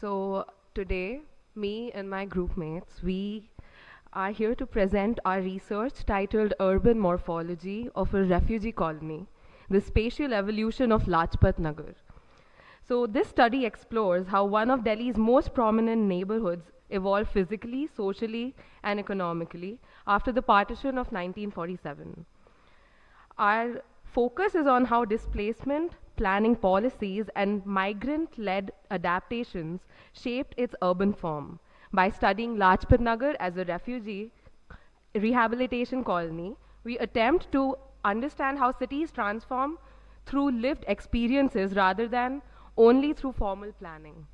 So today, me and my group mates, we are here to present our research titled Urban Morphology of a Refugee Colony, the Spatial Evolution of Lajpat Nagar. So this study explores how one of Delhi's most prominent neighborhoods evolved physically, socially, and economically after the partition of 1947. Our focus is on how displacement, planning policies, and migrant-led adaptations shaped its urban form. By studying Lajpat Nagar as a refugee rehabilitation colony, we attempt to understand how cities transform through lived experiences rather than only through formal planning.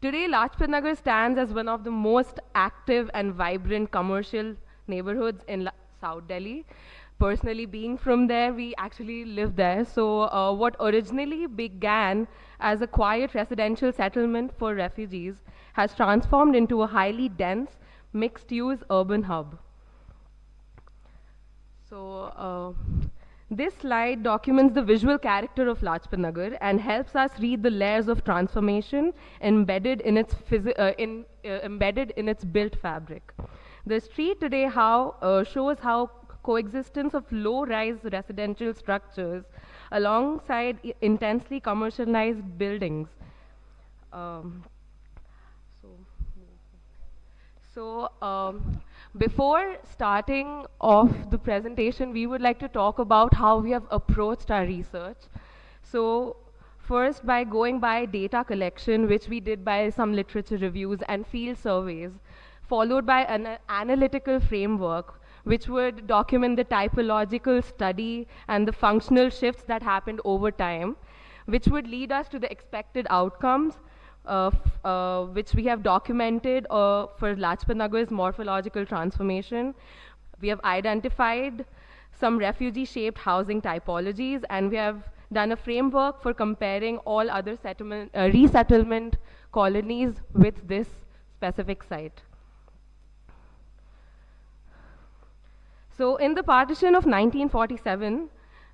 Today, Lajpat Nagar stands as one of the most active and vibrant commercial neighborhoods in South Delhi. Personally, being from there, we actually live there. So what originally began as a quiet residential settlement for refugees has transformed into a highly dense, mixed-use urban hub. So this slide documents the visual character of Lajpat Nagar and helps us read the layers of transformation embedded in its, embedded in its built fabric. The street today shows how coexistence of low-rise residential structures alongside intensely commercialized buildings. Before starting off the presentation, we would like to talk about how we have approached our research. So first, by going by data collection, which we did by some literature reviews and field surveys, followed by an analytical framework which would document the typological study and the functional shifts that happened over time, which would lead us to the expected outcomes, which we have documented for Lajpat Nagar's morphological transformation. We have identified some refugee-shaped housing typologies, and we have done a framework for comparing all other resettlement colonies with this specific site. So in the partition of 1947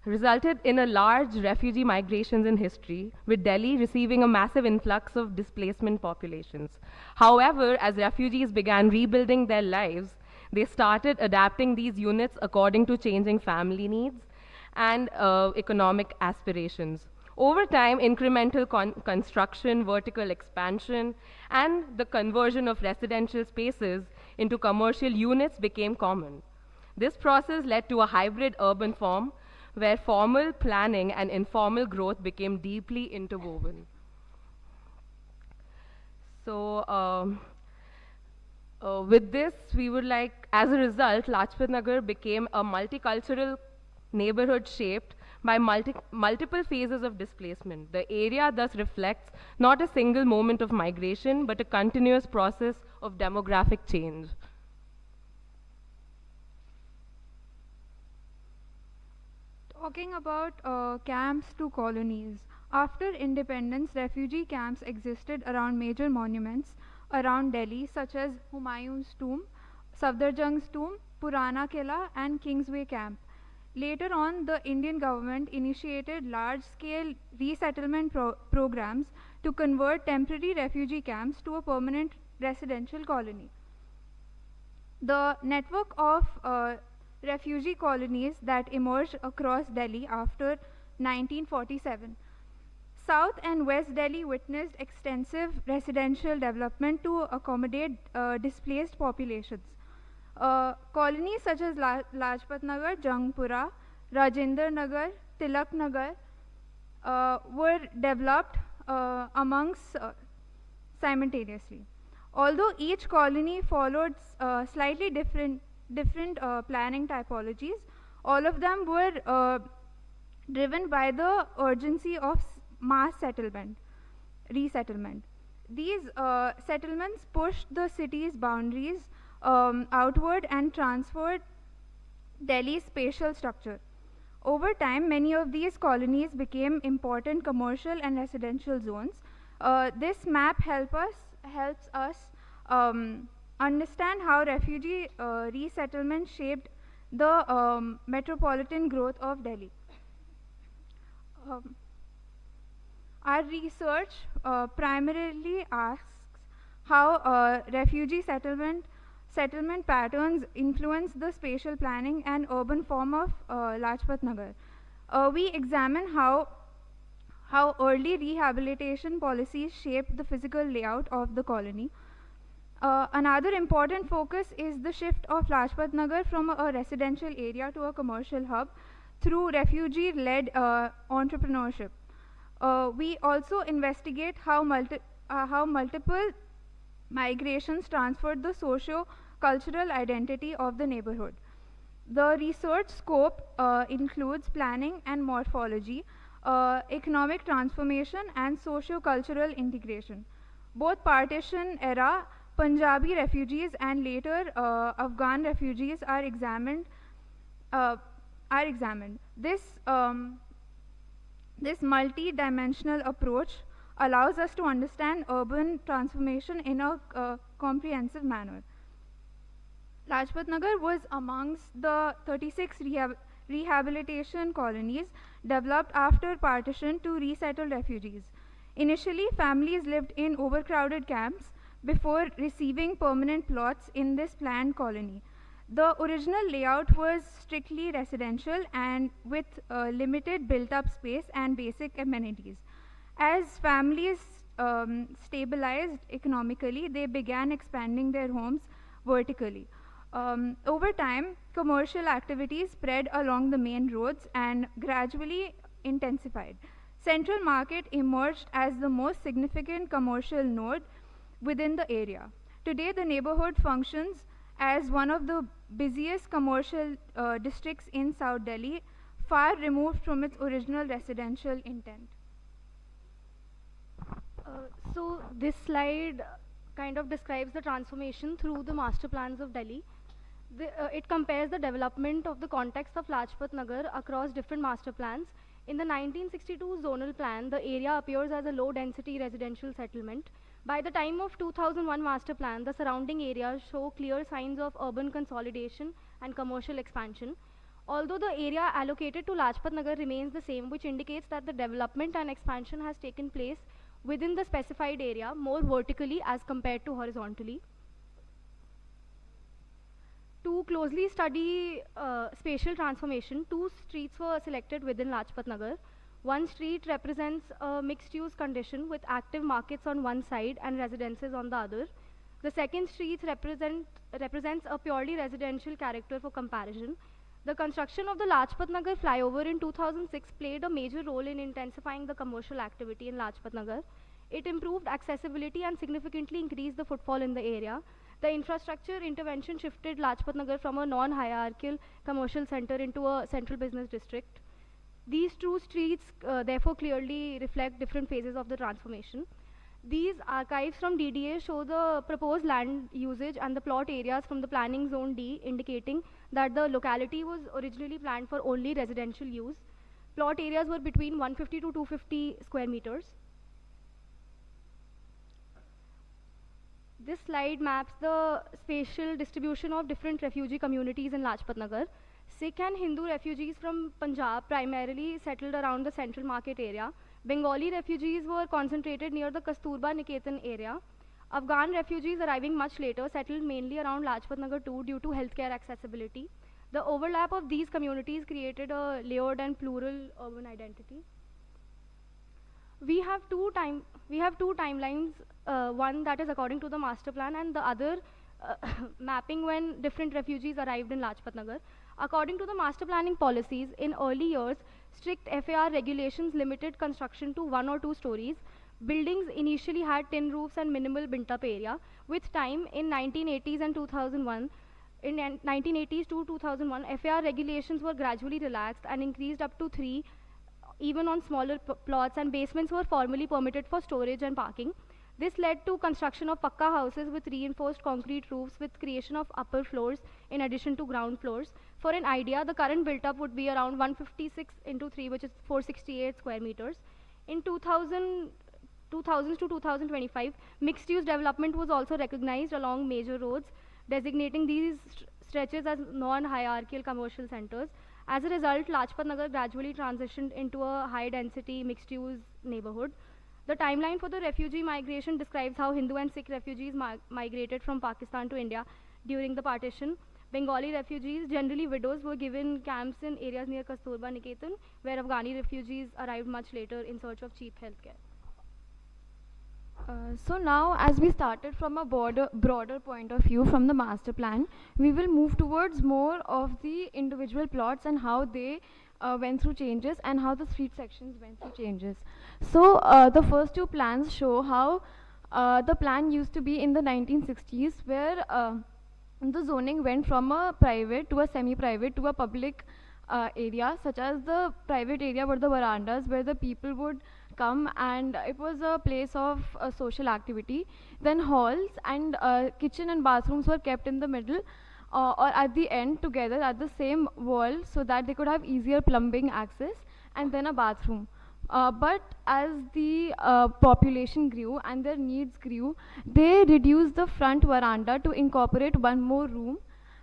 resulted in a large refugee migrations in history, with Delhi receiving a massive influx of displacement populations. However, as refugees began rebuilding their lives, they started adapting these units according to changing family needs and economic aspirations. Over time, incremental construction, vertical expansion, and the conversion of residential spaces into commercial units became common. This process led to a hybrid urban form where formal planning and informal growth became deeply interwoven. So with this, we would like, as a result, Lajpat Nagar became a multicultural neighborhood shaped by multiple phases of displacement. The area thus reflects not a single moment of migration, but a continuous process of demographic change. Talking about camps to colonies. After independence, refugee camps existed around major monuments around Delhi, such as Humayun's tomb, Safdarjung's tomb, Purana Killa, and Kingsway Camp. Later on, the Indian government initiated large-scale resettlement programs to convert temporary refugee camps to a permanent residential colony. The network of refugee colonies that emerged across Delhi after 1947. South and West Delhi witnessed extensive residential development to accommodate displaced populations. Colonies such as Lajpat Nagar, Jangpura, Rajendra Nagar, Tilak Nagar were developed amongst simultaneously. Although each colony followed slightly different planning typologies, all of them were driven by the urgency of mass resettlement. These settlements pushed the city's boundaries outward and transferred Delhi's spatial structure. Over time, many of these colonies became important commercial and residential zones. This map helps us understand how refugee resettlement shaped the metropolitan growth of Delhi. Our research primarily asks how refugee settlement patterns influence the spatial planning and urban form of Lajpat Nagar. We examine how early rehabilitation policies shaped the physical layout of the colony. Another important focus is the shift of Lajpat Nagar from a residential area to a commercial hub through refugee-led entrepreneurship. We also investigate how multiple migrations transferred the socio-cultural identity of the neighborhood. The research scope includes planning and morphology, economic transformation, and socio-cultural integration. Both partition-era Punjabi refugees and later Afghan refugees are examined. This multi-dimensional approach allows us to understand urban transformation in a comprehensive manner. Lajpat Nagar was amongst the 36 rehabilitation colonies developed after partition to resettle refugees. Initially, families lived in overcrowded camps before receiving permanent plots in this planned colony. The original layout was strictly residential and with limited built-up space and basic amenities. As families stabilized economically, they began expanding their homes vertically. Over time, commercial activities spread along the main roads and gradually intensified. Central Market emerged as the most significant commercial node within the area. Today, the neighborhood functions as one of the busiest commercial districts in South Delhi, far removed from its original residential intent. So this slide kind of describes the transformation through the master plans of Delhi. It compares the development of the context of Lajpat Nagar across different master plans. In the 1962 zonal plan, the area appears as a low-density residential settlement. By the time of 2001 master plan, the surrounding areas show clear signs of urban consolidation and commercial expansion. Although the area allocated to Lajpat Nagar remains the same, which indicates that the development and expansion has taken place within the specified area more vertically as compared to horizontally. To closely study spatial transformation, two streets were selected within Lajpat Nagar. One street represents a mixed-use condition with active markets on one side and residences on the other. The second street represents a purely residential character for comparison. The construction of the Lajpat Nagar flyover in 2006 played a major role in intensifying the commercial activity in Lajpat Nagar. It improved accessibility and significantly increased the footfall in the area. The infrastructure intervention shifted Lajpat Nagar from a non-hierarchical commercial center into a central business district. These two streets therefore clearly reflect different phases of the transformation. These archives from DDA show the proposed land usage and the plot areas from the planning zone D, indicating that the locality was originally planned for only residential use. Plot areas were between 150 to 250 square meters. This slide maps the spatial distribution of different refugee communities in Lajpat Nagar. Sikh and Hindu refugees from Punjab primarily settled around the Central Market area. Bengali refugees were concentrated near the Kasturba Niketan area. Afghan refugees arriving much later settled mainly around Lajpat Nagar 2 due to healthcare accessibility. The overlap of these communities created a layered and plural urban identity. We have two timelines, one that is according to the master plan and the other mapping when different refugees arrived in Lajpat Nagar. According to the master planning policies, in early years, strict FAR regulations limited construction to 1 or 2 stories. Buildings initially had tin roofs and minimal built-up area. With time, in 1980s and 2001, in 1980s to 2001, FAR regulations were gradually relaxed and increased up to 3, even on smaller plots, and basements were formally permitted for storage and parking. This led to construction of pakka houses with reinforced concrete roofs with creation of upper floors in addition to ground floors. For an idea, the current built-up would be around 156 into 3, which is 468 square meters. In 2000s to 2025, mixed-use development was also recognized along major roads, designating these stretches as non-hierarchical commercial centers. As a result, Lajpat Nagar gradually transitioned into a high-density mixed-use neighborhood. The timeline for the refugee migration describes how Hindu and Sikh refugees migrated from Pakistan to India during the partition. Bengali refugees, generally widows, were given camps in areas near Kasturba Niketan, where Afghani refugees arrived much later in search of cheap healthcare. So now, as we started from a broader point of view from the master plan, we will move towards more of the individual plots and how they went through changes and how the street sections went through changes. So the first 2 plans show how the plan used to be in the 1960s, where the zoning went from a private to a semi-private to a public area, such as the private area were the verandas where the people would come, and it was a place of social activity. Then halls and kitchen and bathrooms were kept in the middle or at the end together at the same wall, so that they could have easier plumbing access, and then a bathroom. But as the population grew and their needs grew, they reduced the front veranda to incorporate 1 more room,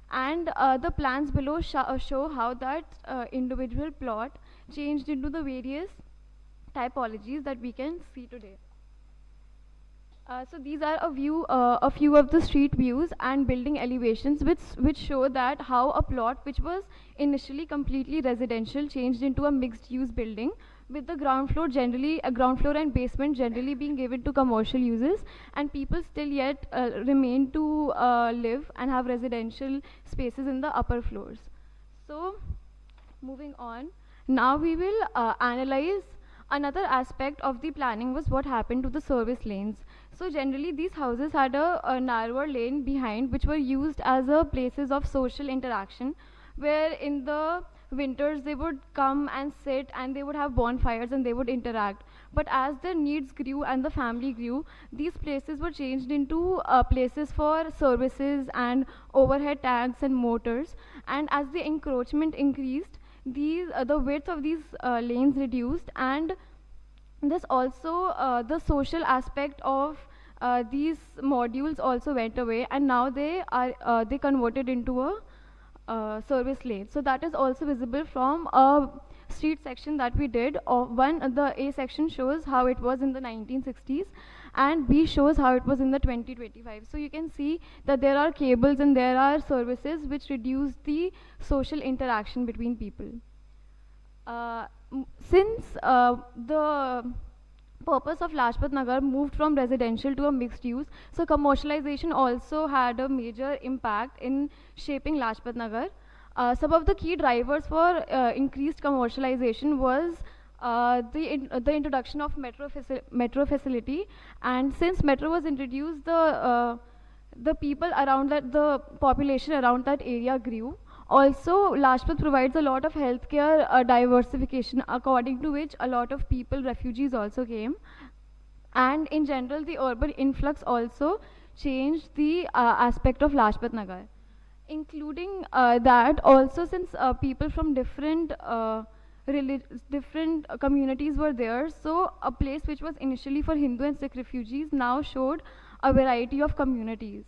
and the plans below show how that individual plot changed into the various typologies that we can see today. So these are a few of the street views and building elevations which show that how a plot which was initially completely residential changed into a mixed use building, with the ground floor and basement generally being given to commercial uses, and people still yet remain to live and have residential spaces in the upper floors. So moving on, now we will analyze another aspect of the planning was what happened to the service lanes. So generally these houses had a narrower lane behind, which were used as places of social interaction, where in the winters they would come and sit and they would have bonfires and they would interact. But as their needs grew and the family grew, these places were changed into places for services and overhead tanks and motors. And as the encroachment increased, the width of these lanes reduced, and this also the social aspect of these modules also went away, and now they converted into a service lane. So that is also visible from a street section that we did. The A section shows how it was in the 1960s, and B shows how it was in the 2025. So you can see that there are cables and there are services which reduce the social interaction between people. Since the purpose of Lajpat Nagar moved from residential to a mixed use, so commercialization also had a major impact in shaping Lajpat Nagar. Some of the key drivers for increased commercialization was the introduction of metro facility, and since metro was introduced, the people around that, the population around that area grew. Also, Lajpat provides a lot of healthcare diversification, according to which a lot of people, refugees also came. And in general, the urban influx also changed the aspect of Lajpat Nagar. Including that, also since people from different communities were there, so a place which was initially for Hindu and Sikh refugees now showed a variety of communities.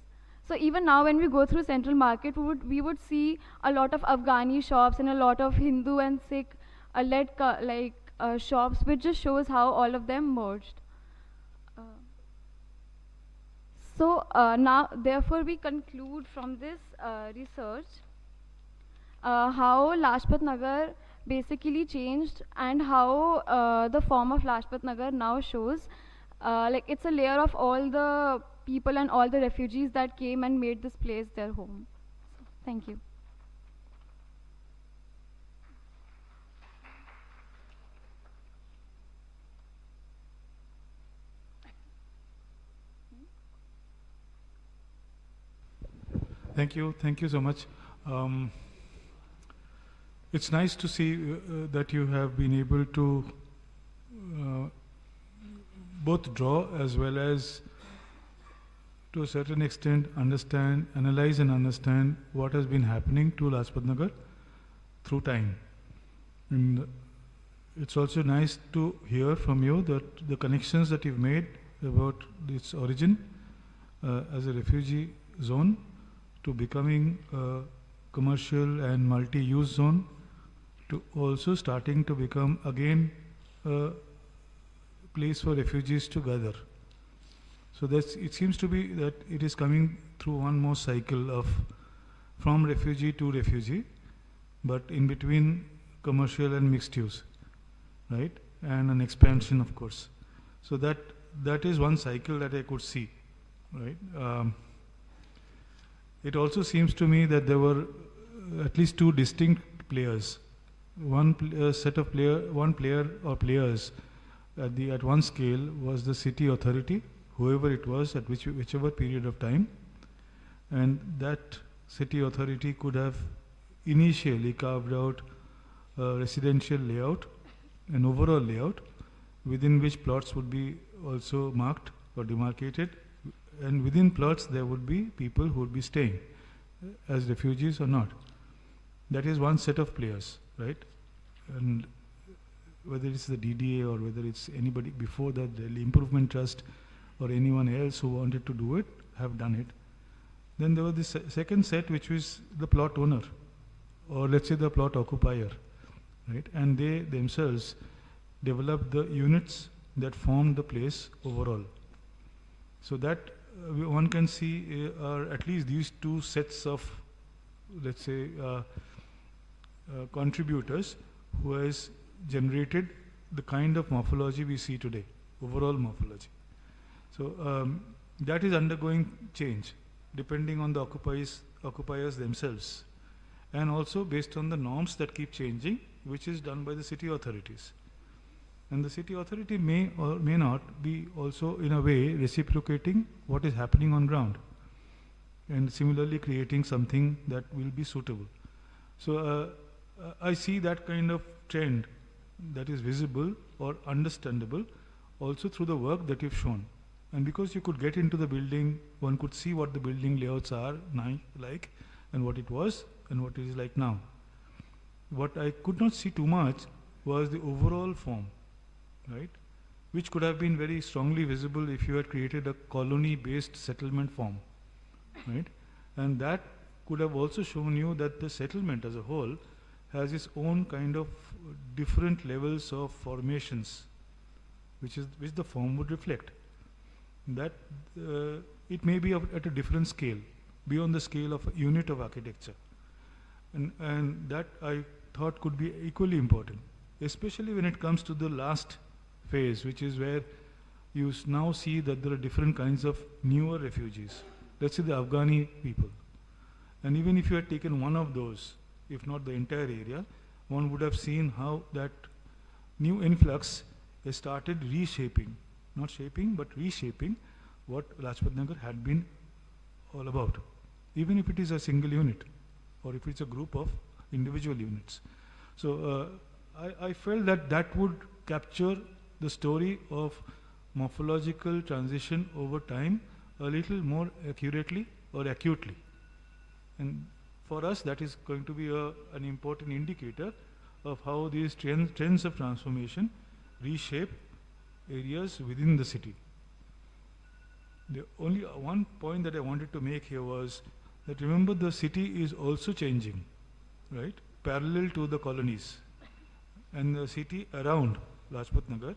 So even now when we go through Central Market, we would see a lot of Afghani shops and a lot of Hindu and Sikh led shops, which just shows how all of them merged. So now therefore we conclude from this research how Lajpat Nagar basically changed, and how the form of Lajpat Nagar now shows like it's a layer of all the people and all the refugees that came and made this place their home. So, thank you. Thank you so much. It's nice to see that you have been able to both draw as well as to a certain extent understand, analyze and understand what has been happening to Lajpat Nagar through time. And it's also nice to hear from you that the connections that you've made about its origin as a refugee zone to becoming a commercial and multi-use zone to also starting to become again a place for refugees to gather. So it seems to be that it is coming through one more cycle of from refugee to refugee, but in between commercial and mixed use, right? And an expansion, of course. So that is one cycle that I could see, right? It also seems to me that there were at least two distinct players. One player or players at one scale was the city authority, whoever it was at whichever period of time, and that city authority could have initially carved out a residential layout, an overall layout, within which plots would be also marked or demarcated, and within plots there would be people who would be staying as refugees or not. That is one set of players, right? And whether it's the DDA or whether it's anybody before that, the Improvement Trust or anyone else who wanted to do it, have done it. Then there was this second set, which was the plot owner, or let's say the plot occupier, right? And they themselves developed the units that formed the place overall. So that one can see are at least these two sets of, let's say, contributors who has generated the kind of morphology we see today, overall morphology. So that is undergoing change depending on the occupiers themselves, and also based on the norms that keep changing, which is done by the city authorities. And the city authority may or may not be also in a way reciprocating what is happening on ground, and similarly creating something that will be suitable. So I see that kind of trend that is visible or understandable also through the work that you've shown. And because you could get into the building, one could see what the building layouts are like, and what it was, and what it is like now. What I could not see too much was the overall form, right? Which could have been very strongly visible if you had created a colony-based settlement form, right? And that could have also shown you that the settlement as a whole has its own kind of different levels of formations, which the form would reflect. That it may be at a different scale, beyond the scale of a unit of architecture. And that I thought could be equally important, especially when it comes to the last phase, which is where you now see that there are different kinds of newer refugees. Let's say the Afghani people. And even if you had taken one of those, if not the entire area, one would have seen how that new influx has started reshaping, not shaping, but reshaping what Lajpat Nagar had been all about, even if it is a single unit, or if it's a group of individual units. So I felt that that would capture the story of morphological transition over time a little more accurately or acutely. And for us, that is going to be an important indicator of how these trends of transformation reshape areas within the city. The only one point that I wanted to make here was that, remember, the city is also changing, right, parallel to the colonies. And the city around Lajpat Nagar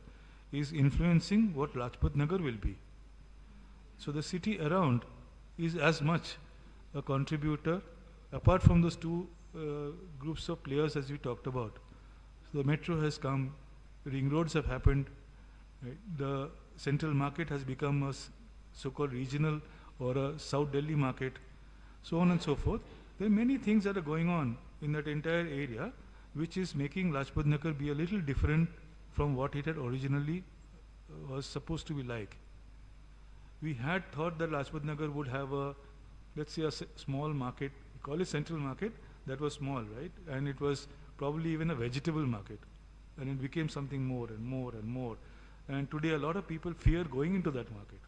is influencing what Lajpat Nagar will be. So the city around is as much a contributor, apart from those two groups of players as we talked about. So the metro has come, ring roads have happened, right? The central market has become so-called regional or a South Delhi market, so on and so forth. There are many things that are going on in that entire area which is making Lajpat Nagar be a little different from what it had originally was supposed to be like. We had thought that Lajpat Nagar would have a, let's say, a small market, we call it central market, that was small, right? And it was probably even a vegetable market. And it became something more and more and more. And today a lot of people fear going into that market,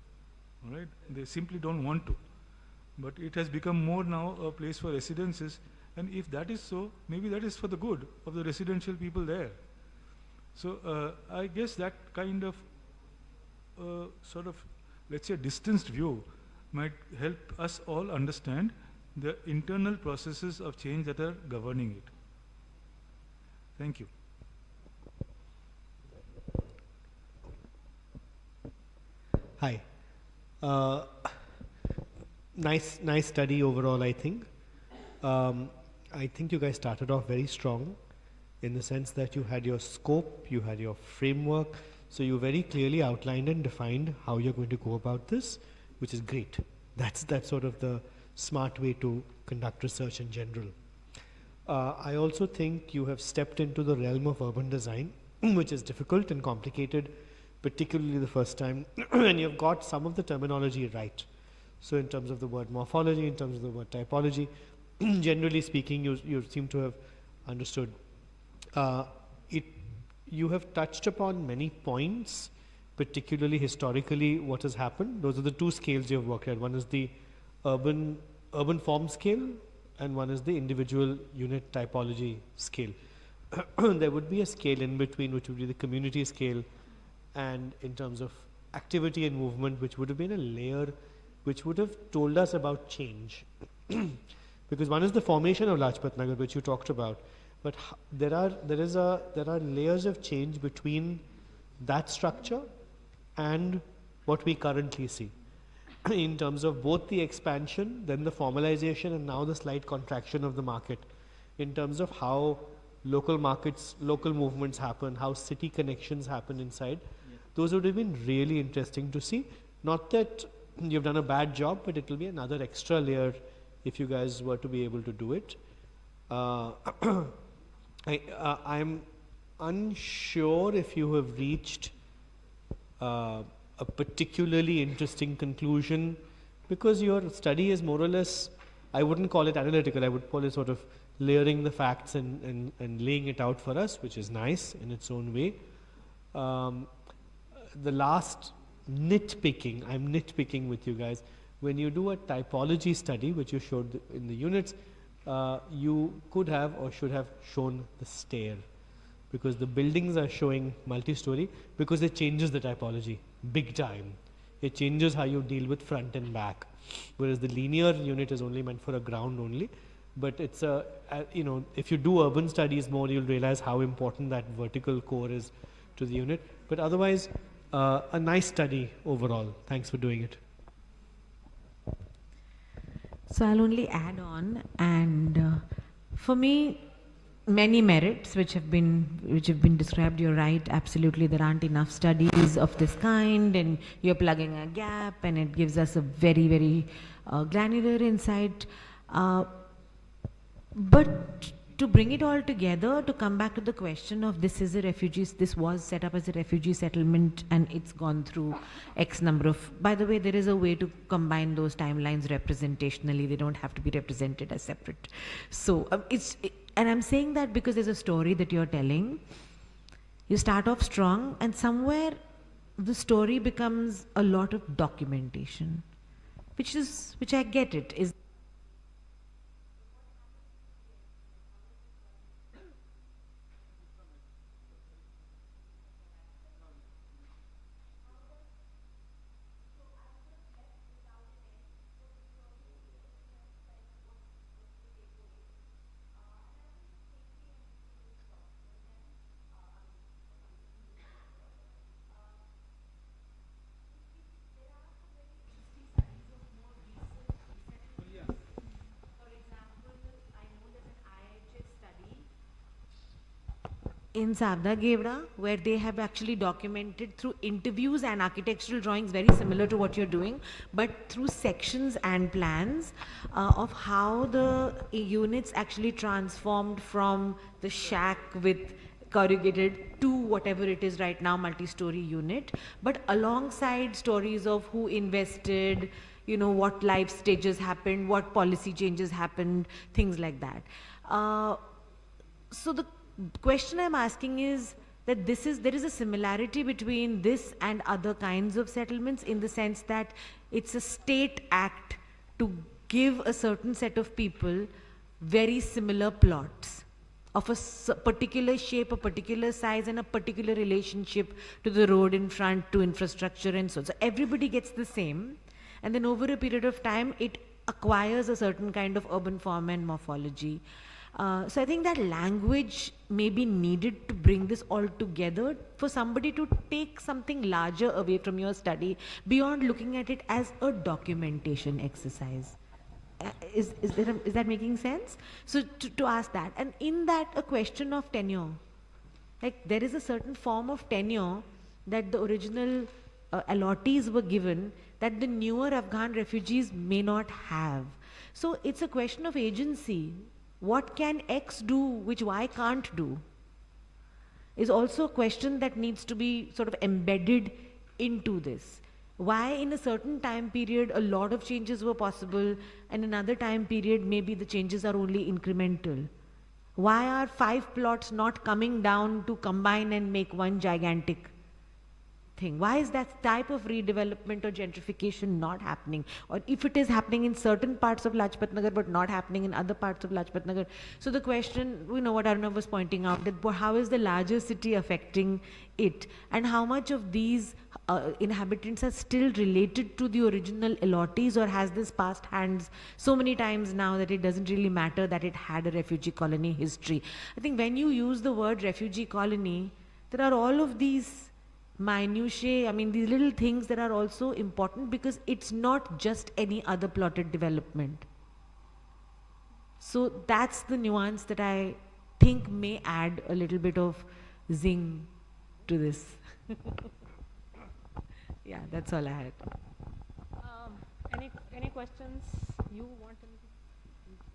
all right? They simply don't want to. But it has become more now a place for residences, and if that is so, maybe that is for the good of the residential people there. So I guess that kind of sort of, let's say, distanced view might help us all understand the internal processes of change that are governing it. Thank you. Hi. Nice study overall, I think. I think you guys started off very strong in the sense that you had your scope, you had your framework, so you very clearly outlined and defined how you're going to go about this, which is great. That's sort of the smart way to conduct research in general. I also think you have stepped into the realm of urban design, which is difficult and complicated, particularly the first time, and you've got some of the terminology right. So in terms of the word morphology, in terms of the word typology, generally speaking, you seem to have understood. You have touched upon many points, particularly historically what has happened. Those are the two scales you have worked at. One is the urban form scale, and one is the individual unit typology scale. There would be a scale in between, which would be the community scale, and in terms of activity and movement, which would have been a layer which would have told us about change. Because one is the formation of Lajpat Nagar, which you talked about, but there are layers of change between that structure and what we currently see in terms of both the expansion, then the formalization, and now the slight contraction of the market, in terms of how local markets, local movements happen, how city connections happen inside. Yes. Those would have been really interesting to see. Not that you've done a bad job, but it will be another extra layer if you guys were to be able to do it. I'm unsure if you have reached a particularly interesting conclusion, because your study is more or less, I wouldn't call it analytical, I would call it sort of layering the facts and laying it out for us, which is nice in its own way. The last nitpicking, I'm nitpicking with you guys. When you do a typology study, which you showed in the units, you could have or should have shown the stair, because the buildings are showing multi-story, because it changes the typology big time. It changes how you deal with front and back, whereas the linear unit is only meant for a ground only. But it's if you do urban studies more, you'll realize how important that vertical core is to the unit. But otherwise, a nice study overall. Thanks for doing it. So I'll only add on, and for me, many merits which have been described. You're right, absolutely. There aren't enough studies of this kind, and you're plugging a gap, and it gives us a very, very granular insight. But to bring it all together, to come back to the question of this was set up as a refugee settlement, and it's gone through X number of, by the way, there is a way to combine those timelines representationally. They don't have to be represented as separate. So and I'm saying that because there's a story that you're telling. You start off strong, and somewhere the story becomes a lot of documentation, which I get it, is in Savda Gevra, where they have actually documented through interviews and architectural drawings very similar to what you're doing, but through sections and plans of how the units actually transformed from the shack with corrugated to whatever it is right now, multi-story unit, but alongside stories of who invested, you know, what life stages happened, what policy changes happened, things like that. So the question I'm asking is that there is a similarity between this and other kinds of settlements, in the sense that it's a state act to give a certain set of people very similar plots of a particular shape, a particular size, and a particular relationship to the road in front, to infrastructure and so on. So everybody gets the same, and then over a period of time it acquires a certain kind of urban form and morphology. So I think that language may be needed to bring this all together, for somebody to take something larger away from your study beyond looking at it as a documentation exercise. Is that making sense? So to ask that, and in that a question of tenure, like there is a certain form of tenure that the original allottees were given that the newer Afghan refugees may not have. So it's a question of agency. What can X do which Y can't do is also a question that needs to be sort of embedded into this. Why in a certain time period a lot of changes were possible, and another time period maybe the changes are only incremental? Why are 5 plots not coming down to combine and make one gigantic thing? Why is that type of redevelopment or gentrification not happening? Or if it is happening in certain parts of Lajpat Nagar but not happening in other parts of Lajpat Nagar? So the question, you know what Arnav was pointing out, that how is the larger city affecting it, and how much of these inhabitants are still related to the original allottees, or has this passed hands so many times now that it doesn't really matter that it had a refugee colony history? I think when you use the word refugee colony, there are all of these minutiae, I mean these little things that are also important, because it's not just any other plotted development. So that's the nuance that I think may add a little bit of zing to this. Yeah, that's all I had. Any questions you want to?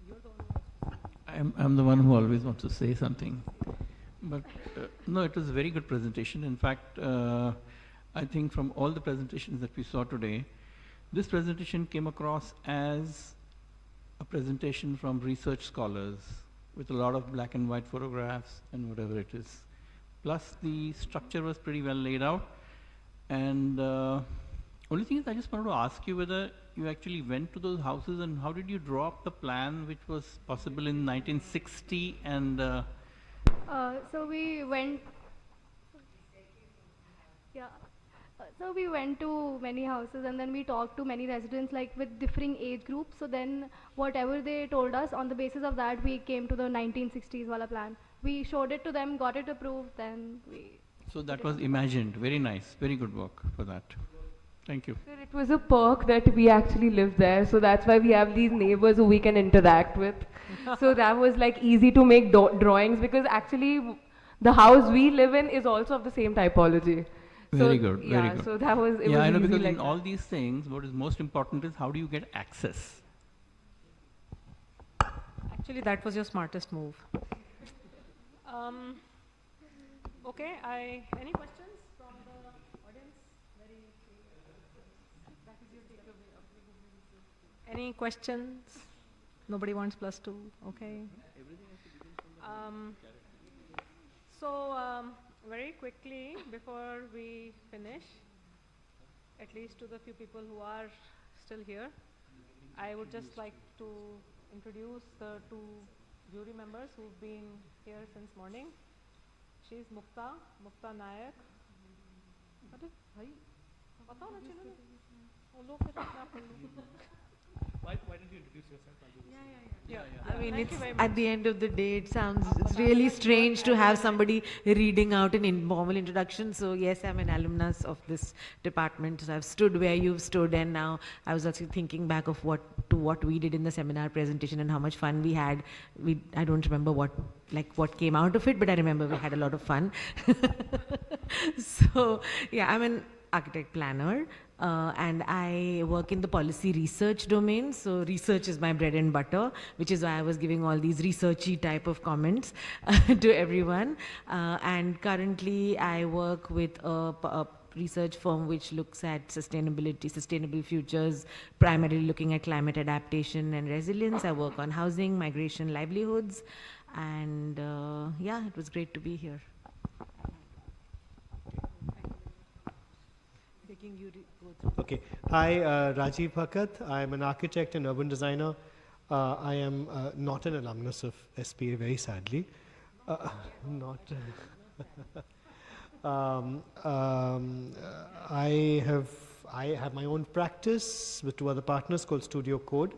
You're the one who wants to say. I'm the one who always wants to say something. But no, it was a very good presentation. In fact, I think from all the presentations that we saw today, this presentation came across as a presentation from research scholars with a lot of black and white photographs and whatever it is. Plus the structure was pretty well laid out. And only thing is, I just wanted to ask you whether you actually went to those houses, and how did you draw up the plan which was possible in 1960 and So we went. Yeah. So we went to many houses, and then we talked to many residents, like with differing age groups. So then whatever they told us, on the basis of that we came to the 1960s wala plan. We showed it to them, got it approved, then we. So that was imagined. Very nice. Very good work for that. Thank you. Sir, it was a perk that we actually live there, so that's why we have these neighbors who we can interact with. So that was like easy to make drawings, because actually the house we live in is also of the same typology. Very good. Yeah, very good. so that was, it yeah, was I know, easy because like in all these things, what is most important is how do you get access? Actually, that was your smartest move. Okay, any questions from the audience? That is your takeaway. Any questions? Nobody wants +2, okay. Very quickly, before we finish, at least to the few people who are still here, I would just like to introduce the 2 jury members who've been here since morning. She's Mukta Nayak. Why don't you introduce yourself? I mean, it's at the end of the day, it's really strange to have somebody reading out an informal introduction. So yes, I'm an alumnus of this department. So I've stood where you've stood, and now I was actually thinking back of what we did in the seminar presentation and how much fun we had. I don't remember what came out of it, but I remember we had a lot of fun. So yeah, I'm an architect planner. And I work in the policy research domain. So research is my bread and butter, which is why I was giving all these researchy type of comments to everyone. And currently I work with a research firm which looks at sustainable futures, primarily looking at climate adaptation and resilience. I work on housing, migration, livelihoods. And yeah, it was great to be here. Okay. Hi, Rajiv Bhakat. I'm an architect and urban designer. I am not an alumnus of SPA, very sadly. Not. I have my own practice with 2 other partners called Studio Code.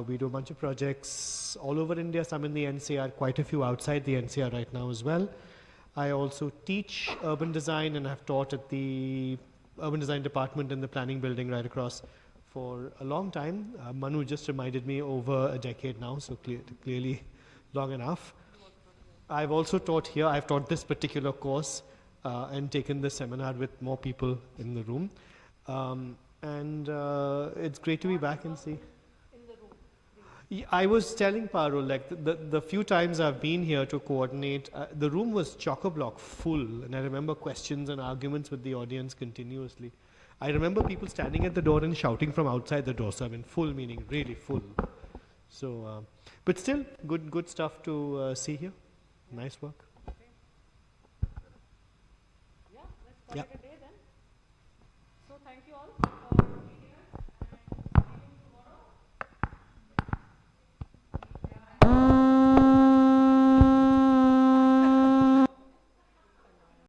We do a bunch of projects all over India, some in the NCR, quite a few outside the NCR right now as well. I also teach urban design and have taught at the urban design department in the planning building right across for a long time. Manu just reminded me, over a decade now, so clearly long enough. I've also taught here. I've taught this particular course and taken the seminar with more people in the room. And it's great to be back and see. I was telling Parul, like the few times I've been here to coordinate, the room was chock-a-block full, and I remember questions and arguments with the audience continuously. I remember people standing at the door and shouting from outside the door, so I mean full meaning really full. So, but still good stuff to see here. Nice work. Yeah.